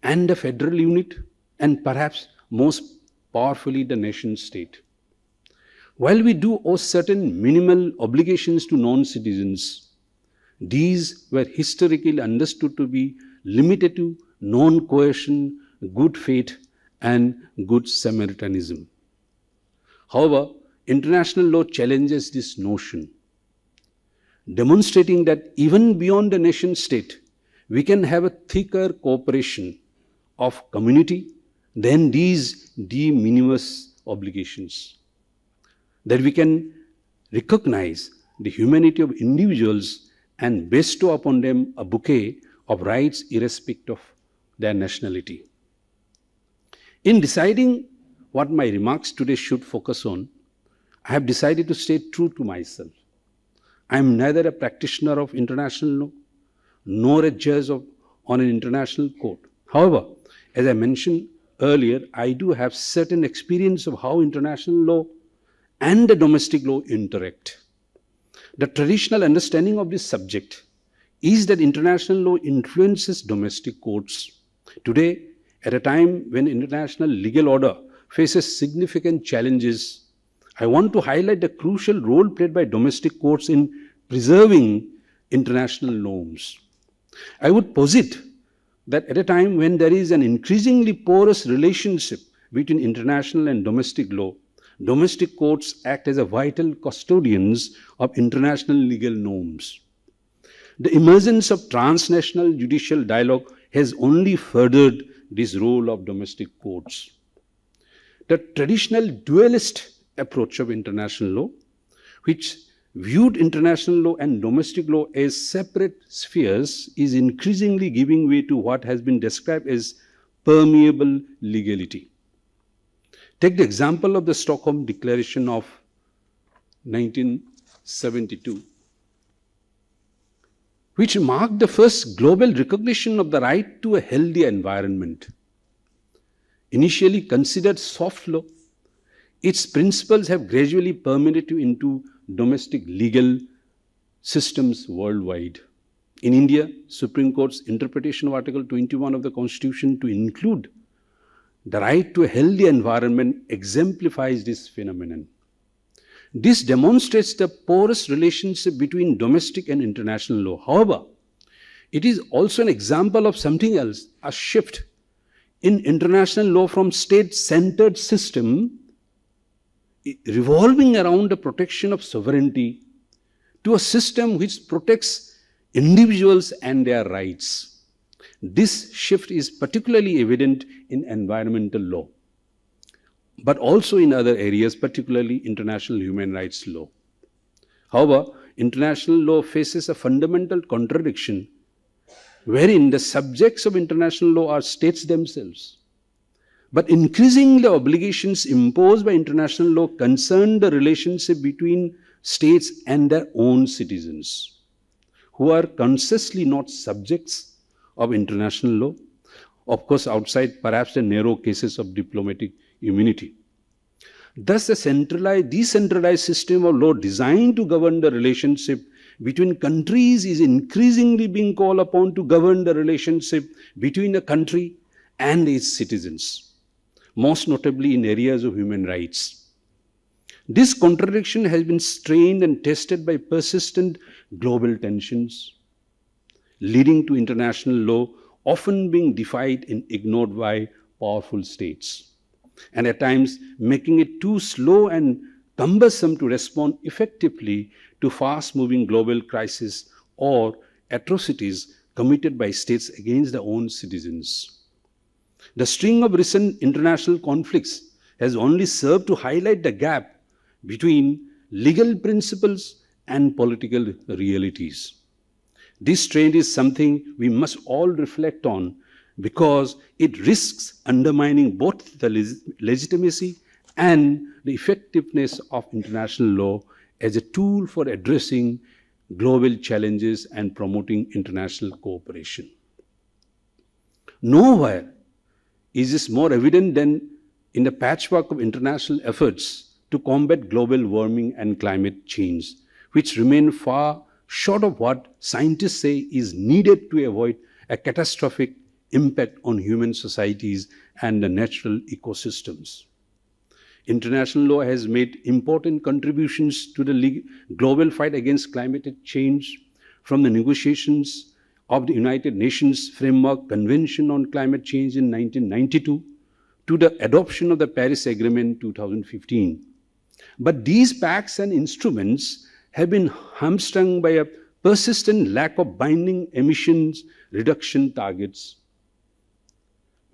and the federal unit, and perhaps most powerfully the nation state. While we do owe certain minimal obligations to non-citizens, these were historically understood to be limited to non-coercion, good faith, and good Samaritanism. However, international law challenges this notion, demonstrating that even beyond the nation state, we can have a thicker cooperation of community than these de minimis obligations. That we can recognize the humanity of individuals and bestow upon them a bouquet of rights irrespective of their nationality. In deciding what my remarks today should focus on, I have decided to stay true to myself. I am neither a practitioner of international law nor a judge on an international court. However, as I mentioned earlier, I do have certain experience of how international law and the domestic law interact. The traditional understanding of this subject is that international law influences domestic courts. Today, at a time when international legal order faces significant challenges, I want to highlight the crucial role played by domestic courts in preserving international norms. I would posit that at a time when there is an increasingly porous relationship between international and domestic law, domestic courts act as a vital custodians of international legal norms. The emergence of transnational judicial dialogue has only furthered this role of domestic courts. The traditional dualist approach of international law, which viewed international law and domestic law as separate spheres, is increasingly giving way to what has been described as permeable legality. Take the example of the Stockholm Declaration of 1972, which marked the first global recognition of the right to a healthy environment. Initially considered soft law, its principles have gradually permeated into domestic legal systems worldwide. In India, Supreme Court's interpretation of Article 21 of the Constitution to include the right to a healthy environment exemplifies this phenomenon. This demonstrates the porous relationship between domestic and international law. However, it is also an example of something else, a shift in international law from state-centered system revolving around the protection of sovereignty to a system which protects individuals and their rights. This shift is particularly evident in environmental law, but also in other areas, particularly international human rights law. However, international law faces a fundamental contradiction wherein the subjects of international law are states themselves. But increasingly, the obligations imposed by international law concern the relationship between states and their own citizens, who are consciously not subjects of international law, of course outside perhaps the narrow cases of diplomatic immunity. Thus, a decentralized system of law designed to govern the relationship between countries is increasingly being called upon to govern the relationship between a country and its citizens, most notably in areas of human rights. This contradiction has been strained and tested by persistent global tensions, leading to international law often being defied and ignored by powerful states, and at times making it too slow and cumbersome to respond effectively to fast-moving global crises or atrocities committed by states against their own citizens. The string of recent international conflicts has only served to highlight the gap between legal principles and political realities. This trend is something we must all reflect on because it risks undermining both the legitimacy and the effectiveness of international law as a tool for addressing global challenges and promoting international cooperation. Nowhere is this more evident than in the patchwork of international efforts to combat global warming and climate change, which remain far short of what scientists say is needed to avoid a catastrophic impact on human societies and the natural ecosystems. International law has made important contributions to the global fight against climate change, from the negotiations of the United Nations Framework Convention on Climate Change in 1992 to the adoption of the Paris Agreement in 2015. But these pacts and instruments have been hamstrung by a persistent lack of binding emissions reduction targets,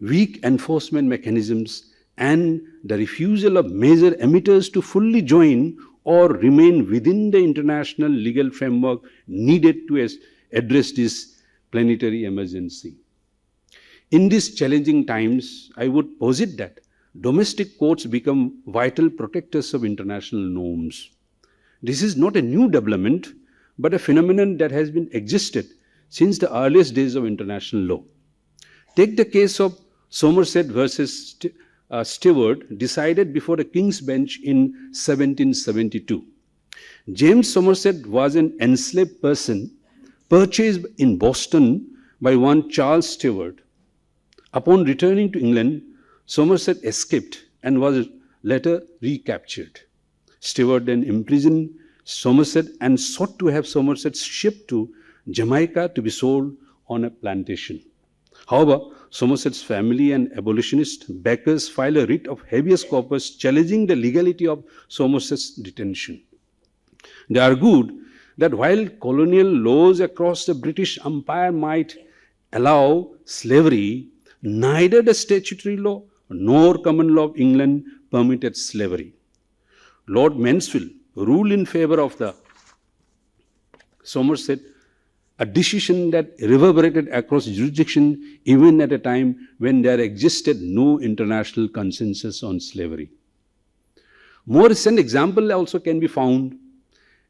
weak enforcement mechanisms, and the refusal of major emitters to fully join or remain within the international legal framework needed to address this planetary emergency. In these challenging times, I would posit that domestic courts become vital protectors of international norms. This is not a new development, but a phenomenon that has been existed since the earliest days of international law. Take the case of Somerset versus Stewart, decided before the King's Bench in 1772. James Somerset was an enslaved person purchased in Boston by one Charles Stewart. Upon returning to England, Somerset escaped and was later recaptured. Stewart then imprisoned Somerset and sought to have Somerset shipped to Jamaica to be sold on a plantation. However, Somerset's family and abolitionist backers filed a writ of habeas corpus challenging the legality of Somerset's detention. They argued that while colonial laws across the British Empire might allow slavery, neither the statutory law nor common law of England permitted slavery. Lord Mansfield ruled in favor of the Somerset, a decision that reverberated across jurisdiction even at a time when there existed no international consensus on slavery. More recent example also can be found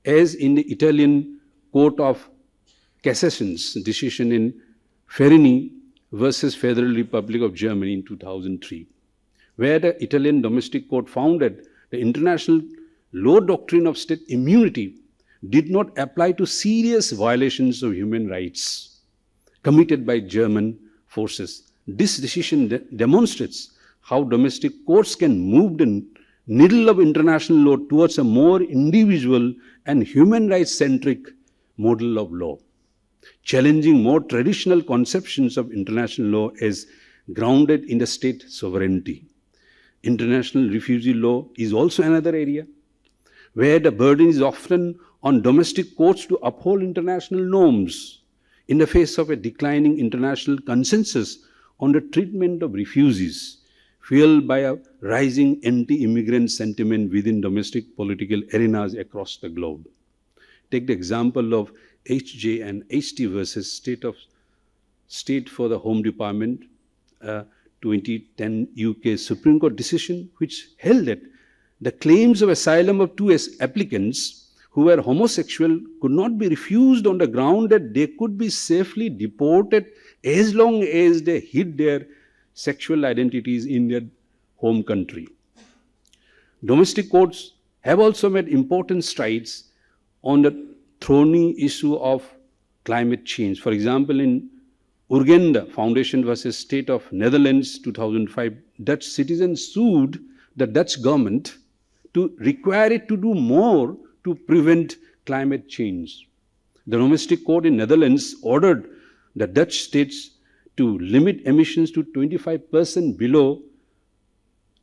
as in the Italian Court of Cassation's decision in Ferini versus Federal Republic of Germany in 2003, where the Italian domestic court found that the international law doctrine of state immunity did not apply to serious violations of human rights committed by German forces. This decision demonstrates how domestic courts can move the needle of international law towards a more individual and human rights centric model of law, challenging more traditional conceptions of international law as grounded in the state sovereignty. International refugee law is also another area where the burden is often on domestic courts to uphold international norms in the face of a declining international consensus on the treatment of refugees, fueled by a rising anti-immigrant sentiment within domestic political arenas across the globe. Take the example of HJ and HT versus State for the Home Department, 2010 UK Supreme Court decision, which held that the claims of asylum of two applicants who were homosexual could not be refused on the ground that they could be safely deported as long as they hid their sexual identities in their home country. Domestic courts have also made important strides on the thorny issue of climate change. For example, in Urgenda Foundation versus State of Netherlands 2005, Dutch citizens sued the Dutch government to require it to do more to prevent climate change. The domestic court in Netherlands ordered the Dutch states to limit emissions to 25% below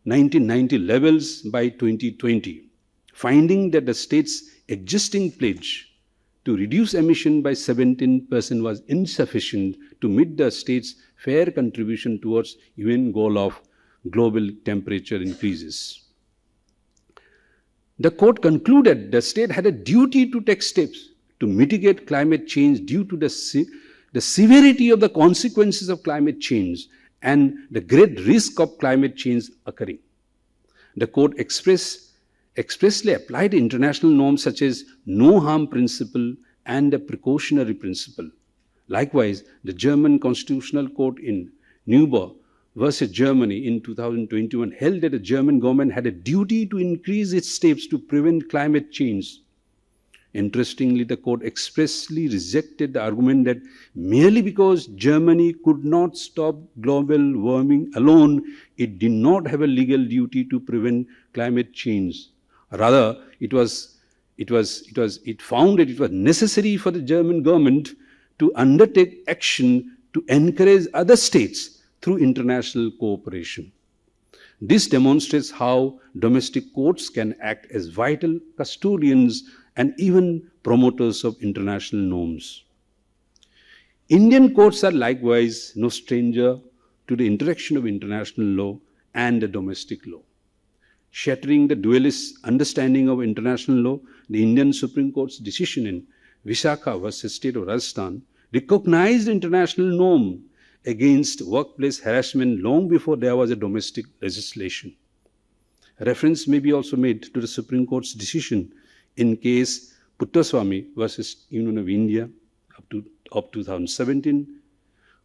1990 levels by 2020, finding that the state's existing pledge to reduce emission by 17% was insufficient to meet the state's fair contribution towards UN goal of global temperature increases. The court concluded the state had a duty to take steps to mitigate climate change due to the severity of the consequences of climate change and the great risk of climate change occurring. The court expressly applied international norms such as no harm principle and the precautionary principle. Likewise, the German Constitutional Court in Neuburg versus Germany in 2021 held that the German government had a duty to increase its steps to prevent climate change. Interestingly, the court expressly rejected the argument that merely because Germany could not stop global warming alone, it did not have a legal duty to prevent climate change. Rather, it found that it was necessary for the German government to undertake action to encourage other states through international cooperation. This demonstrates how domestic courts can act as vital custodians and even promoters of international norms. Indian courts are likewise no stranger to the interaction of international law and the domestic law. Shattering the dualist understanding of international law, the Indian Supreme Court's decision in Visakha versus State of Rajasthan recognized the international norm against workplace harassment long before there was a domestic legislation. Reference may be also made to the Supreme Court's decision in case Puttaswamy versus Union of India of 2017,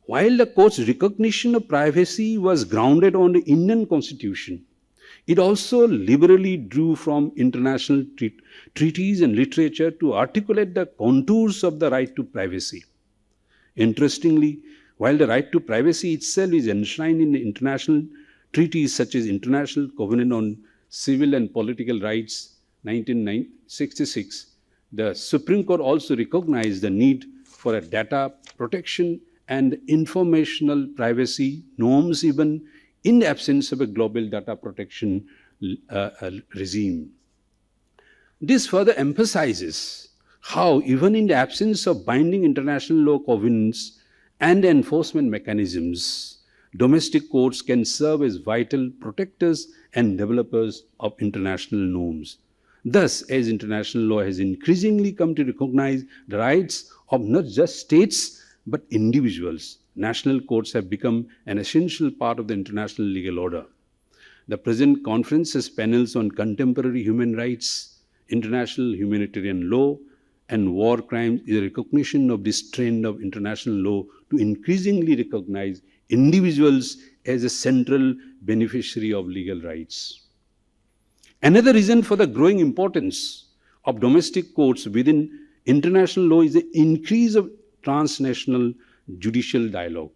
While the court's recognition of privacy was grounded on the Indian Constitution, it also liberally drew from international treaties and literature to articulate the contours of the right to privacy. Interestingly, while the right to privacy itself is enshrined in the international treaties such as International Covenant on Civil and Political Rights 1966, the Supreme Court also recognized the need for a data protection and informational privacy norms even in the absence of a global data protection regime. This further emphasizes how even in the absence of binding international law covenants and enforcement mechanisms, domestic courts can serve as vital protectors and developers of international norms. Thus, as international law has increasingly come to recognize the rights of not just states but individuals, national courts have become an essential part of the international legal order. The present conference has panels on contemporary human rights, international humanitarian law, and war crimes is a recognition of this trend of international law to increasingly recognize individuals as a central beneficiary of legal rights. Another reason for the growing importance of domestic courts within international law is the increase of transnational judicial dialogue.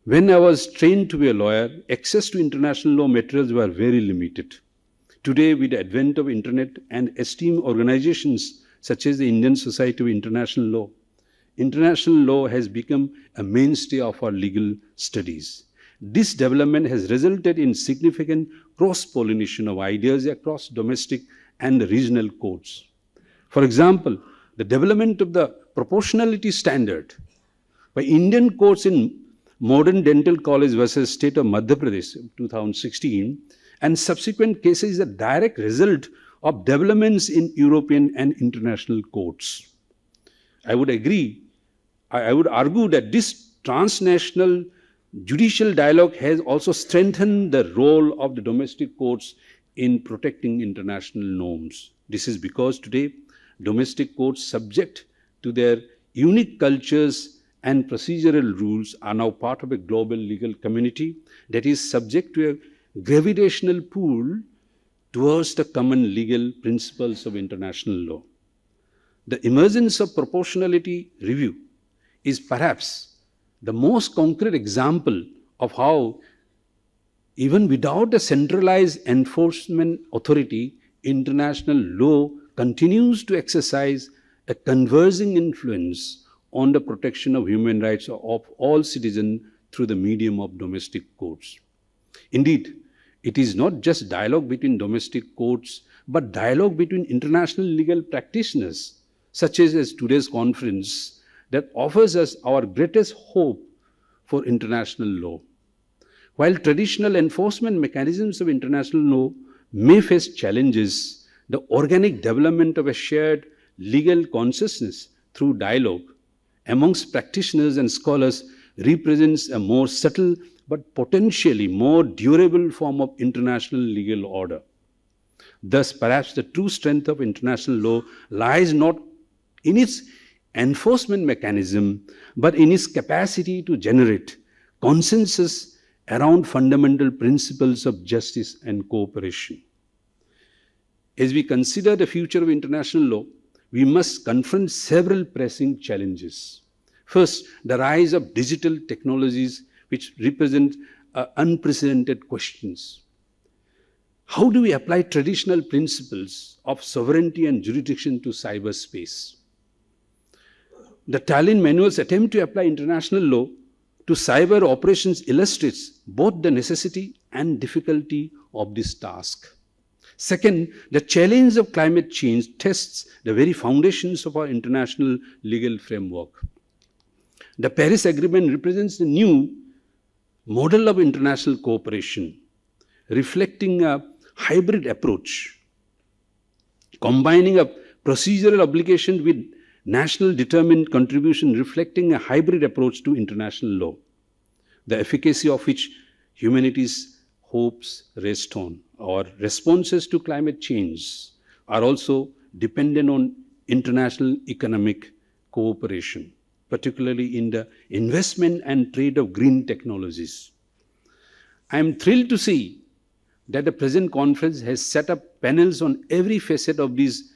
When I was trained to be a lawyer, access to international law materials were very limited. Today, with the advent of internet and esteemed organizations such as the Indian Society of International Law has become a mainstay of our legal studies. This development has resulted in significant cross-pollination of ideas across domestic and regional courts. For example, the development of the proportionality standard by Indian courts in Modern Dental College versus State of Madhya Pradesh 2016 and subsequent cases is a direct result of developments in European and international courts. I would argue that this transnational judicial dialogue has also strengthened the role of the domestic courts in protecting international norms. This is because today, domestic courts subject to their unique cultures and procedural rules are now part of a global legal community that is subject to a gravitational pull towards the common legal principles of international law. The emergence of proportionality review is perhaps the most concrete example of how, even without a centralized enforcement authority, international law continues to exercise a converging influence on the protection of human rights of all citizens through the medium of domestic courts. Indeed, it is not just dialogue between domestic courts, but dialogue between international legal practitioners, such as today's conference, that offers us our greatest hope for international law. While traditional enforcement mechanisms of international law may face challenges, the organic development of a shared legal consciousness through dialogue amongst practitioners and scholars represents a more subtle but potentially more durable form of international legal order. Thus, perhaps the true strength of international law lies not in its enforcement mechanism, but in its capacity to generate consensus around fundamental principles of justice and cooperation. As we consider the future of international law, we must confront several pressing challenges. First, the rise of digital technologies, which represent unprecedented questions. How do we apply traditional principles of sovereignty and jurisdiction to cyberspace? The Tallinn Manual's attempt to apply international law to cyber operations illustrates both the necessity and difficulty of this task. Second, the challenge of climate change tests the very foundations of our international legal framework. The Paris Agreement represents the new model of international cooperation, reflecting a hybrid approach, combining a procedural obligation with national determined contribution, reflecting a hybrid approach to international law, the efficacy of which humanity's hopes rest on. Our responses to climate change are also dependent on international economic cooperation, particularly in the investment and trade of green technologies. I am thrilled to see that the present conference has set up panels on every facet of these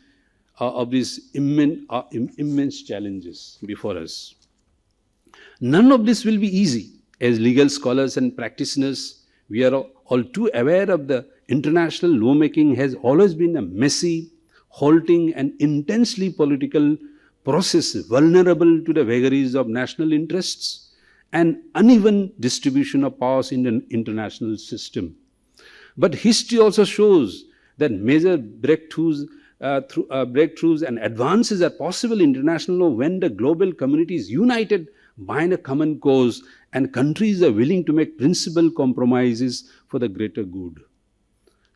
immense challenges before us. None of this will be easy. As legal scholars and practitioners, we are all too aware of the international lawmaking has always been a messy, halting and intensely political process vulnerable to the vagaries of national interests and uneven distribution of powers in the international system. But history also shows that major breakthroughs and advances are possible in international law when the global community is united behind a common cause and countries are willing to make principled compromises for the greater good.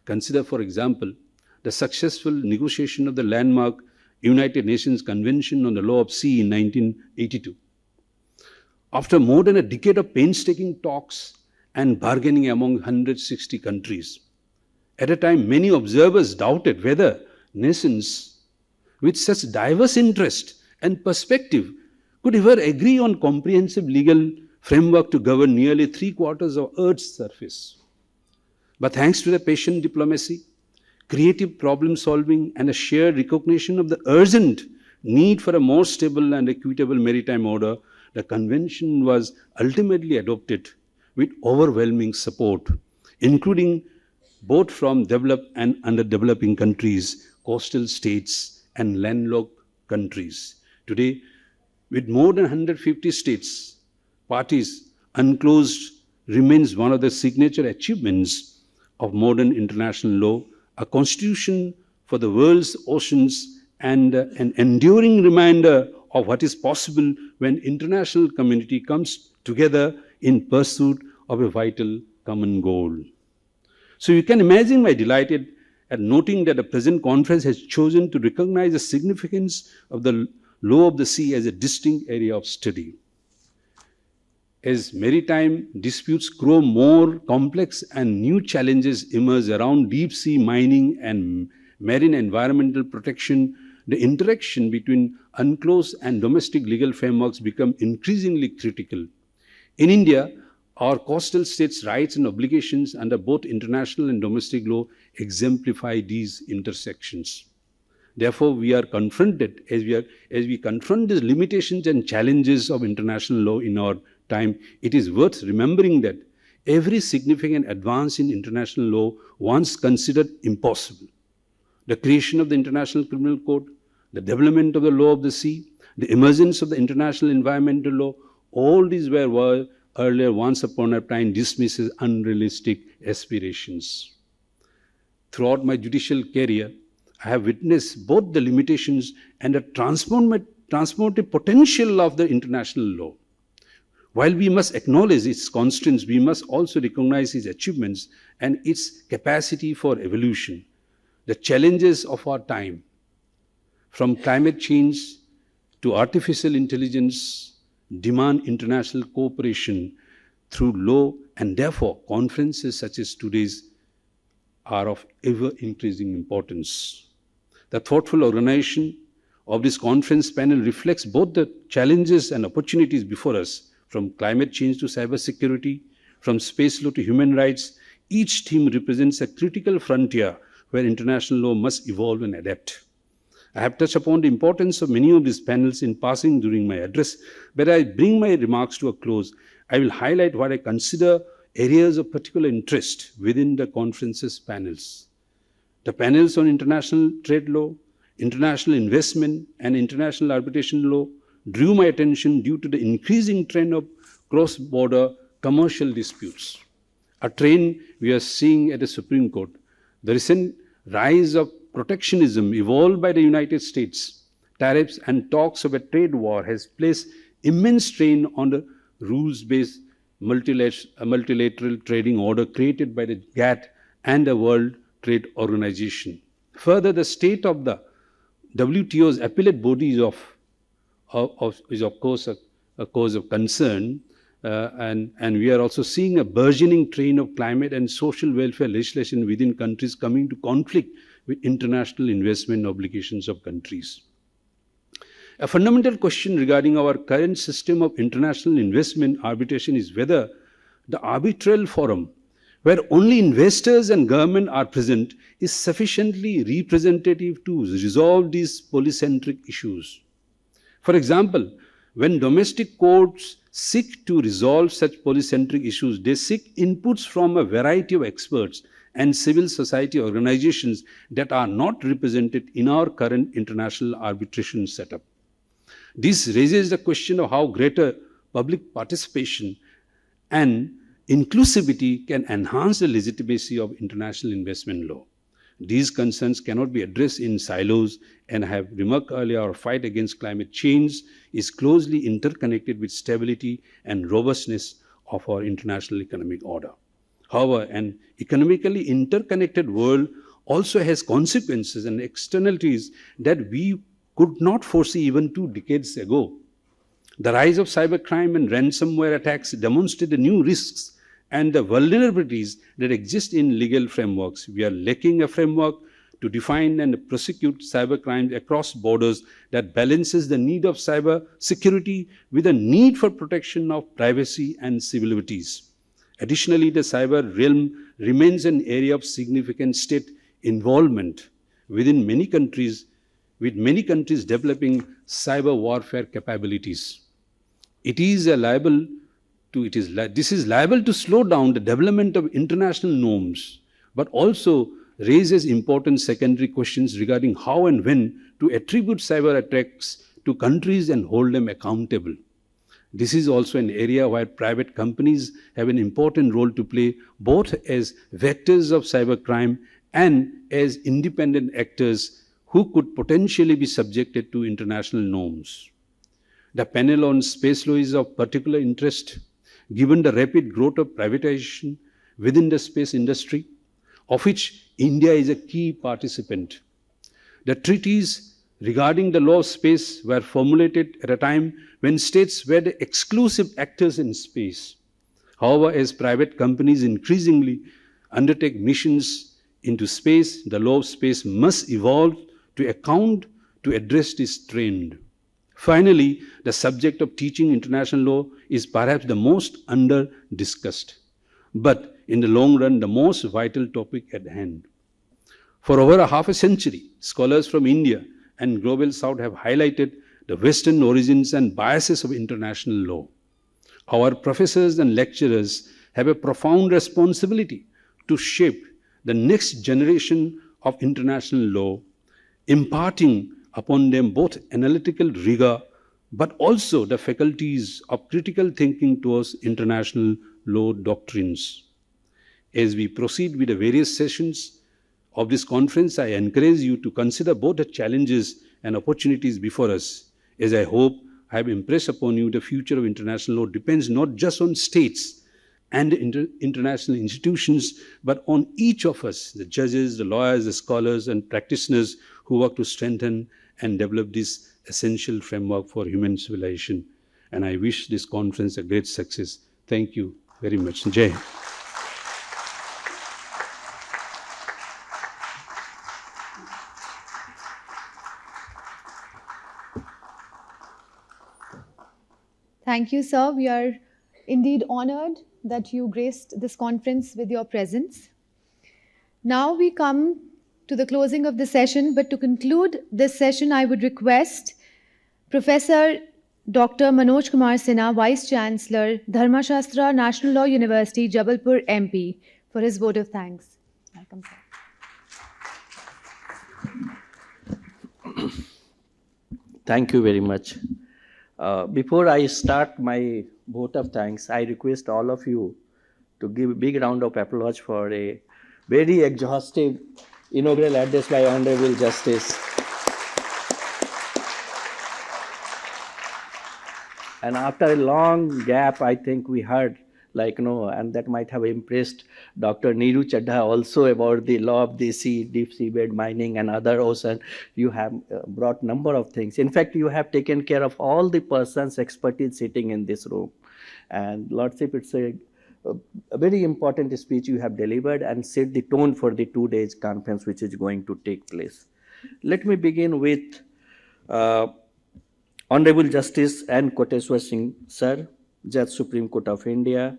Consider, for example, the successful negotiation of the landmark United Nations Convention on the Law of Sea in 1982. After more than a decade of painstaking talks and bargaining among 160 countries, at a time many observers doubted whether nations with such diverse interest and perspective could ever agree on comprehensive legal framework to govern nearly 3/4 of Earth's surface. But thanks to the patient diplomacy, creative problem solving and a shared recognition of the urgent need for a more stable and equitable maritime order, the convention was ultimately adopted with overwhelming support, including both from developed and underdeveloping countries, coastal states and landlocked countries. Today, with more than 150 states, parties, UNCLOS remains one of the signature achievements of modern international law, a constitution for the world's oceans and an enduring reminder of what is possible when international community comes together in pursuit of a vital common goal. So you can imagine my delight at noting that the present conference has chosen to recognize the significance of the law of the sea as a distinct area of study. As maritime disputes grow more complex and new challenges emerge around deep sea mining and marine environmental protection, the interaction between UNCLOS and domestic legal frameworks become increasingly critical. In India, our coastal states' rights and obligations under both international and domestic law exemplify these intersections. Therefore, we are confronted, as we confront the limitations and challenges of international law in our time, it is worth remembering that every significant advance in international law once considered impossible, the creation of the International Criminal Code, the development of the law of the sea, the emergence of the international environmental law, all these were earlier once upon a time dismissed as unrealistic aspirations. Throughout my judicial career, I have witnessed both the limitations and the transformative potential of the international law. While we must acknowledge its constraints, we must also recognize its achievements and its capacity for evolution. The challenges of our time, from climate change to artificial intelligence, demand international cooperation through law, and therefore conferences such as today's are of ever-increasing importance. The thoughtful organization of this conference panel reflects both the challenges and opportunities before us, from climate change to cybersecurity, from space law to human rights. Each theme represents a critical frontier where international law must evolve and adapt. I have touched upon the importance of many of these panels in passing during my address, but I bring my remarks to a close. I will highlight what I consider areas of particular interest within the conference's panels. The panels on international trade law, international investment, and international arbitration law drew my attention due to the increasing trend of cross-border commercial disputes, a trend we are seeing at the Supreme Court. The recent rise of protectionism evolved by the United States, tariffs and talks of a trade war has placed immense strain on the rules-based multilateral trading order created by the GATT and the World Trade Organization. Further, the state of the WTO's appellate bodies is of course a cause of concern, and we are also seeing a burgeoning train of climate and social welfare legislation within countries coming to conflict with international investment obligations of countries. A fundamental question regarding our current system of international investment arbitration is whether the arbitral forum, where only investors and government are present, is sufficiently representative to resolve these polycentric issues. For example, when domestic courts seek to resolve such polycentric issues, they seek inputs from a variety of experts and civil society organizations that are not represented in our current international arbitration setup. This raises the question of how greater public participation and inclusivity can enhance the legitimacy of international investment law. These concerns cannot be addressed in silos, and I have remarked earlier our fight against climate change is closely interconnected with stability and robustness of our international economic order. However, an economically interconnected world also has consequences and externalities that we could not foresee even 2 decades ago. The rise of cybercrime and ransomware attacks demonstrate the new risks and the vulnerabilities that exist in legal frameworks. We are lacking a framework to define and prosecute cybercrimes across borders that balances the need of cyber security with the need for protection of privacy and civil liberties. Additionally, the cyber realm remains an area of significant state involvement within many countries, with many countries developing cyber warfare capabilities. This is liable to slow down the development of international norms, but also raises important secondary questions regarding how and when to attribute cyber attacks to countries and hold them accountable. This is also an area where private companies have an important role to play, both as vectors of cybercrime and as independent actors who could potentially be subjected to international norms. The panel on space law is of particular interest, given the rapid growth of privatization within the space industry, of which India is a key participant. The treaties regarding the law of space were formulated at a time when states were the exclusive actors in space. However, as private companies increasingly undertake missions into space, the law of space must evolve to account to address this trend. Finally, the subject of teaching international law is perhaps the most under-discussed, but in the long run, the most vital topic at hand. For over a half a century, scholars from India and Global South have highlighted the Western origins and biases of international law. Our professors and lecturers have a profound responsibility to shape the next generation of international law, imparting upon them both analytical rigor but also the faculties of critical thinking towards international law doctrines. As we proceed with the various sessions of this conference, I encourage you to consider both the challenges and opportunities before us, as I hope I have impressed upon you the future of international law depends not just on states and international institutions, but on each of us, the judges, the lawyers, the scholars, and practitioners who work to strengthen and develop this essential framework for human civilization. And I wish this conference a great success. Thank you very much. Jai Hind. Thank you, sir. We are indeed honored that you graced this conference with your presence. Now we come to the closing of the session, but to conclude this session, I would request Professor Dr. Manoj Kumar Sinha, Vice Chancellor, Dharmashastra National Law University, Jabalpur, MP, for his vote of thanks. Welcome, sir. Thank you very much. Before I start my vote of thanks, I request all of you to give a big round of applause for a very exhaustive inaugural address by Honorable Justice. And after a long gap, I think we heard, and that might have impressed Dr. Neeru Chadha also about the law of the sea, deep seabed mining and other ocean. You have brought number of things. In fact, you have taken care of all the persons' expertise sitting in this room. And Lordship, it's a very important speech you have delivered and set the tone for the 2 days conference which is going to take place. Let me begin with Honorable Justice N. Koteswar Singh, Sir, Judge Supreme Court of India,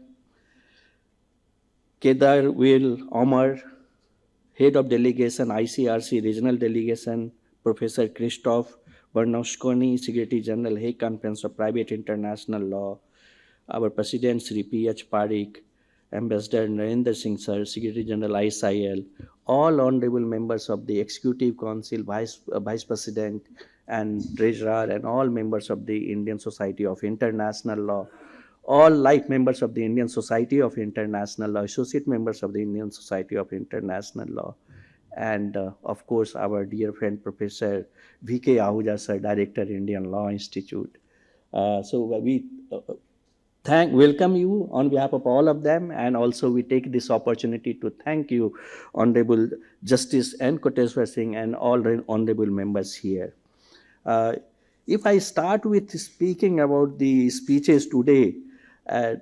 Kedar Will Omar, Head of Delegation, ICRC Regional Delegation, Professor Christoph Bernasconi, Secretary General, Hague Conference of Private International Law, our President Sri P.H. Parikh, Ambassador Narendra Singh Sir, Secretary General ISIL, all honorable members of the Executive Council, Vice President and Treasurer, and all members of the Indian Society of International Law, all life members of the Indian Society of International Law, associate members of the Indian Society of International Law, and of course our dear friend Professor V.K. Ahuja Sir, Director, Indian Law Institute. So we welcome you on behalf of all of them, and also we take this opportunity to thank you, Honorable Justice N. Koteswar Singh, and all honorable members here. If I start with speaking about the speeches today, and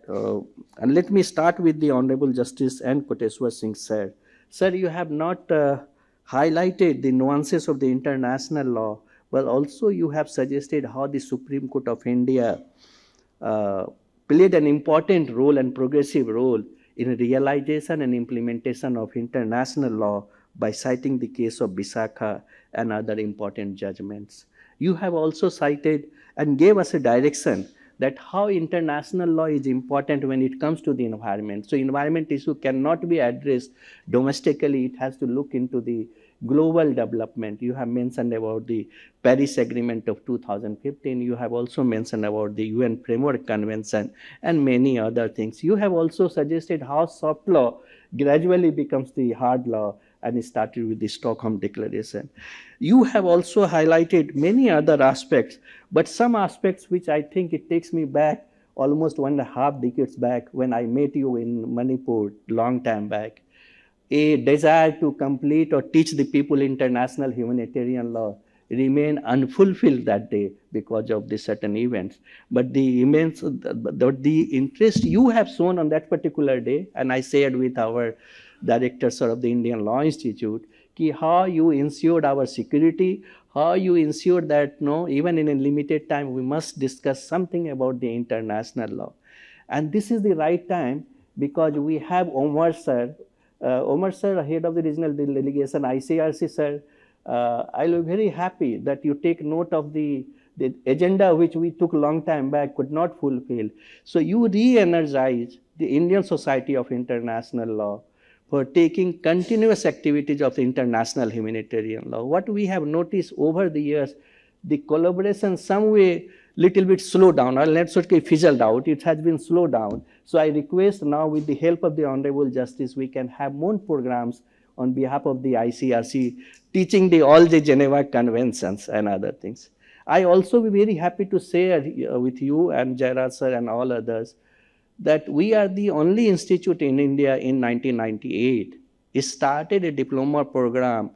let me start with the Honorable Justice N. Koteswar Singh, Sir. Sir, you have not highlighted the nuances of the international law, but also you have suggested how the Supreme Court of India played an important role and progressive role in realization and implementation of international law by citing the case of Visakha and other important judgments. You have also cited and gave us a direction that how international law is important when it comes to the environment. So environment issue cannot be addressed domestically, it has to look into the global development. You have mentioned about the Paris Agreement of 2015, you have also mentioned about the UN Framework Convention and many other things. You have also suggested how soft law gradually becomes the hard law, and it started with the Stockholm Declaration. You have also highlighted many other aspects, but some aspects which I think it takes me back almost 1.5 decades back when I met you in Manipur, long time back. A desire to complete or teach the people international humanitarian law remained unfulfilled that day because of the certain events. But the interest you have shown on that particular day, and I shared with our directors of the Indian Law Institute, how you ensured our security, how you ensured that even in a limited time we must discuss something about the international law. And this is the right time because we have Omar Sir, head of the regional delegation, ICRC Sir. I was very happy that you take note of the agenda which we took long time back could not fulfill. So you re-energize the Indian Society of International Law for taking continuous activities of international humanitarian law. What we have noticed over the years, the collaboration some way little bit slowed down, or let's say fizzled out. It has been slowed down. So I request now with the help of the Honorable Justice, we can have more programs on behalf of the ICRC teaching all the Geneva Conventions and other things. I also be very happy to share with you and Jairaj Sir and all others that we are the only institute in India in 1998. It started a diploma program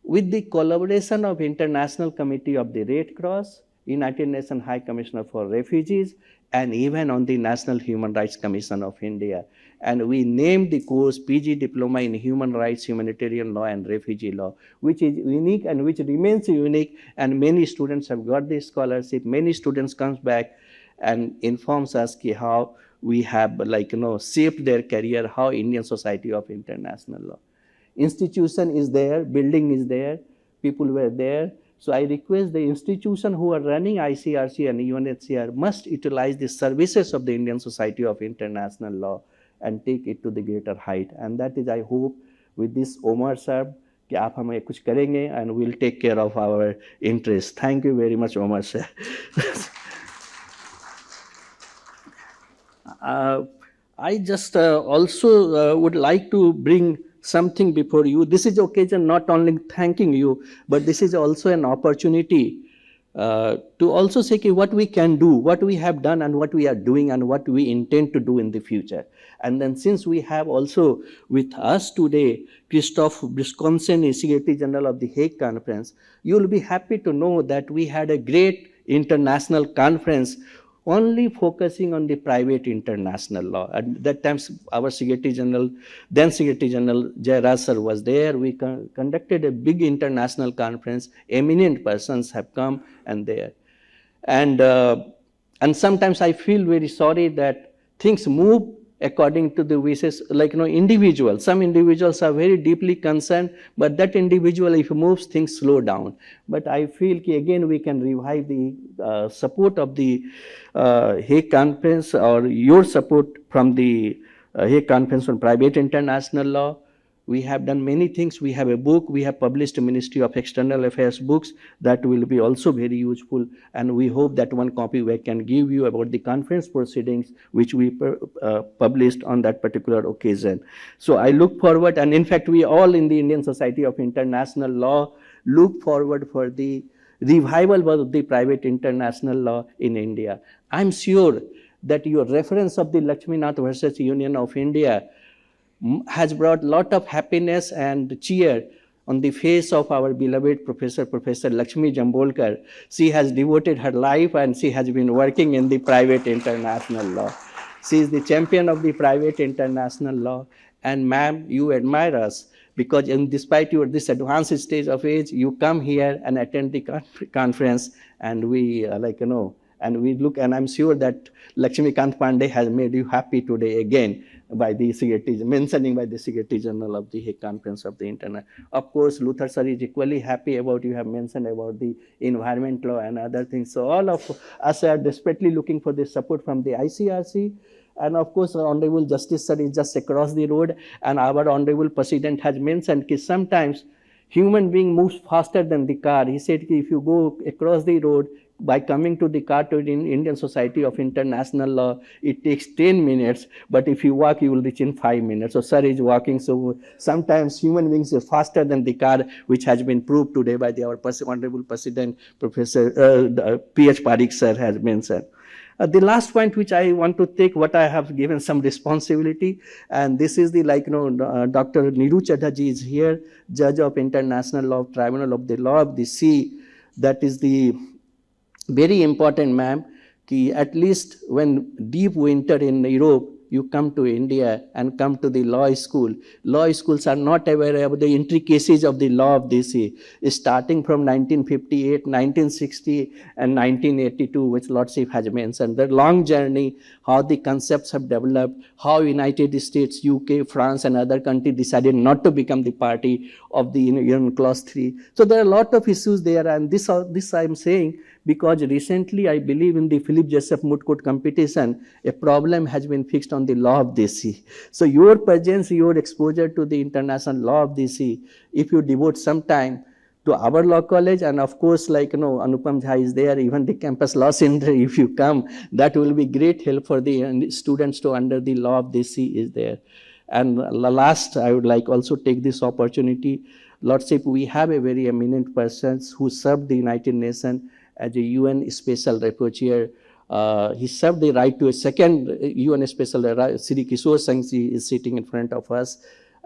with the collaboration of International Committee of the Red Cross, United Nations High Commissioner for Refugees, and even on the National Human Rights Commission of India. And we named the course PG Diploma in Human Rights, Humanitarian Law and Refugee Law, which is unique and which remains unique, and many students have got the scholarship. Many students comes back and informs us how we have shaped their career, how Indian Society of International Law. Institution is there, building is there, people were there. So I request the institution who are running ICRC and UNHCR must utilize the services of the Indian Society of International Law and take it to the greater height. And that is, I hope, with this Omar sir, कि आप हमें कुछ करेंगे and we'll take care of our interests. Thank you very much, Omar sir. I just also would like to bring something before you. This is occasion not only thanking you, but this is also an opportunity to also say what we can do, what we have done and what we are doing and what we intend to do in the future. And then since we have also with us today, Christoph Briskonsen, Secretary General of the Hague Conference, you will be happy to know that we had a great international conference only focusing on the private international law. At that time, our Secretary General, then Secretary General Jairaj sir was there. We conducted a big international conference. Eminent persons have come and there. And sometimes I feel very sorry that things move according to the wishes, like individuals. Some individuals are very deeply concerned, but that individual, if he moves, things slow down. But I feel again we can revive the support of the Hague Conference, or your support from the Hague Conference on Private International Law. We have done many things. We have a book. We have published a Ministry of External Affairs books that will be also very useful. And we hope that one copy we can give you about the conference proceedings, which we published on that particular occasion. So I look forward, and in fact, we all in the Indian Society of International Law look forward for the revival of the private international law in India. I'm sure that your reference of the Lakshminath versus Union of India has brought a lot of happiness and cheer on the face of our beloved Professor Lakshmi Jambolkar. She has devoted her life and she has been working in the private international law. She is the champion of the private international law. And ma'am, you admire us because despite your this advanced stage of age, you come here and attend the conference, and we and we look, and I'm sure that Lakshmikant Pandey has made you happy today again by the Secretary, mentioning by the Secretary General of the Hague Conference of the Internet. Of course, Luther sir is equally happy about, you have mentioned about the environment law and other things. So all of us are desperately looking for the support from the ICRC. And of course, our Honorable Justice sir is just across the road, and our Honorable President has mentioned that sometimes human being moves faster than the car. He said if you go across the road, by coming to the car to the Indian Society of International Law, it takes 10 minutes, but if you walk, you will reach in 5 minutes. So sir is walking, so sometimes human beings are faster than the car, which has been proved today by our Honorable President, Professor P.H. Parikh sir has mentioned. The last point which I want to take, what I have given some responsibility, and this is the Dr. Neeru Chadha ji is here, Judge of International Law Tribunal of the Law of the Sea. That is the very important, ma'am, ki at least when deep winter in Europe, you come to India and come to the law school. Law schools are not aware of the intricacies of the law of the sea, starting from 1958, 1960, and 1982, which Lordship has mentioned. The long journey, how the concepts have developed, how United States, UK, France, and other countries decided not to become the party of the Union Clause 3. So there are a lot of issues there, and this I'm saying because recently I believe in the Philip Joseph Moot Court competition, a problem has been fixed on the law of the sea. So your presence, your exposure to the international law of the sea, if you devote some time to our law college, and of course, Anupam Jha is there, even the campus law center, if you come, that will be great help for the students to under the law of the sea is there. And last, I would like also take this opportunity, Lordship, we have a very eminent person who served the United Nations as a UN Special Rapporteur. He served the right to a second UN Special, Sri Kishore Sangh is sitting in front of us.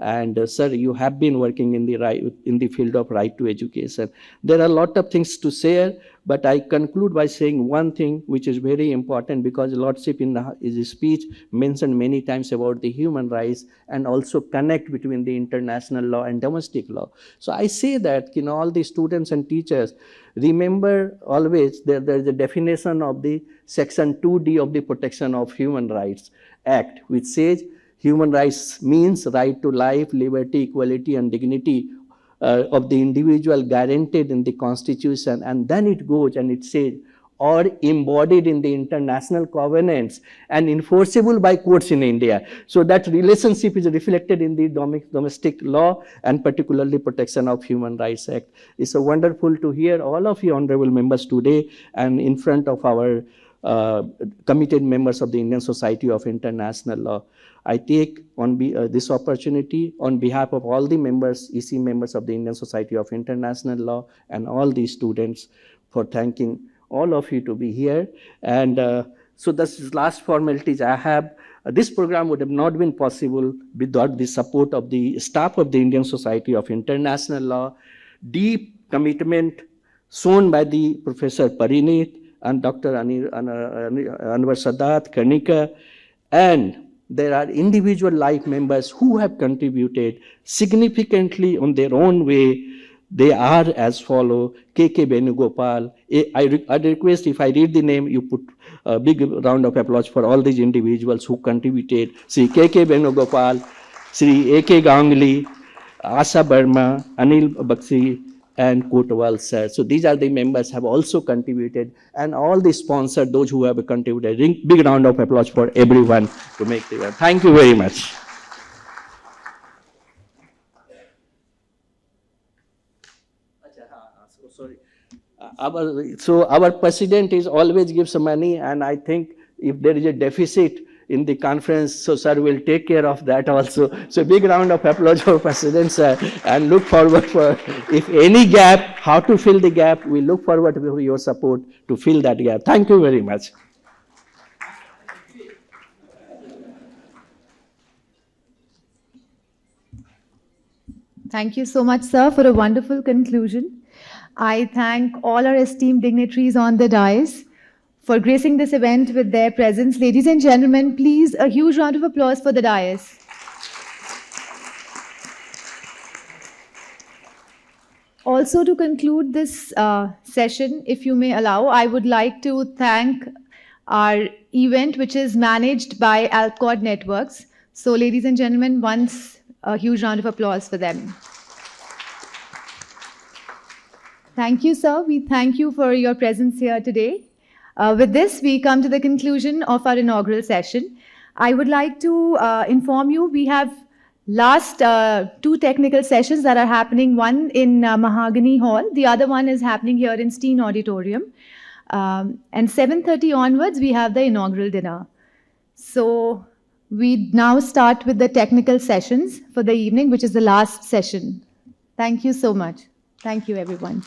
And sir, you have been working in the field of right to education. There are a lot of things to share, but I conclude by saying one thing which is very important, because Lordship in his speech mentioned many times about the human rights and also connect between the international law and domestic law. So I say that all the students and teachers remember always there is a definition of the Section 2D of the Protection of Human Rights Act, which says human rights means right to life, liberty, equality, and dignity of the individual guaranteed in the Constitution. And then it goes and it says, or embodied in the international covenants and enforceable by courts in India. So that relationship is reflected in the domestic law and particularly Protection of Human Rights Act. It's so wonderful to hear all of you honorable members today and in front of our committed members of the Indian Society of International Law. I take on this opportunity on behalf of all the members, EC members of the Indian Society of International Law and all the students for thanking all of you to be here. And so this is last formalities I have. This program would have not been possible without the support of the staff of the Indian Society of International Law, deep commitment shown by the Professor Parinit and Dr. Anwar Sadat, Kanika, and there are individual life members who have contributed significantly on their own way They are as follow: K.K. Venugopal. I request, if I read the name, you put a big round of applause for all these individuals who contributed. Sri K.K. Venugopal, Sri A.K. Gangli, Asa Burma, Anil Bakshi, and Kotwal sir. So these are the members have also contributed, and all the sponsors, those who have contributed. Big round of applause for everyone to make the event. Thank you very much. Sorry. Our president is always gives money, and I think if there is a deficit in the conference, so sir will take care of that also. So big round of applause for president sir, and look forward for, if any gap, how to fill the gap. We look forward to your support to fill that gap. Thank you very much. Thank you so much, sir, for a wonderful conclusion. I thank all our esteemed dignitaries on the dais for gracing this event with their presence. Ladies and gentlemen, please a huge round of applause for the dais. Also, to conclude this session, if you may allow, I would like to thank our event, which is managed by Alpcord Networks. So, ladies and gentlemen, once a huge round of applause for them. Thank you, sir. We thank you for your presence here today. With this, we come to the conclusion of our inaugural session. I would like to inform you, we have last 2 technical sessions that are happening, one in Mahogany Hall, the other one is happening here in Stein Auditorium. And 7:30 onwards, we have the inaugural dinner. So we now start with the technical sessions for the evening, which is the last session. Thank you so much. Thank you, everyone.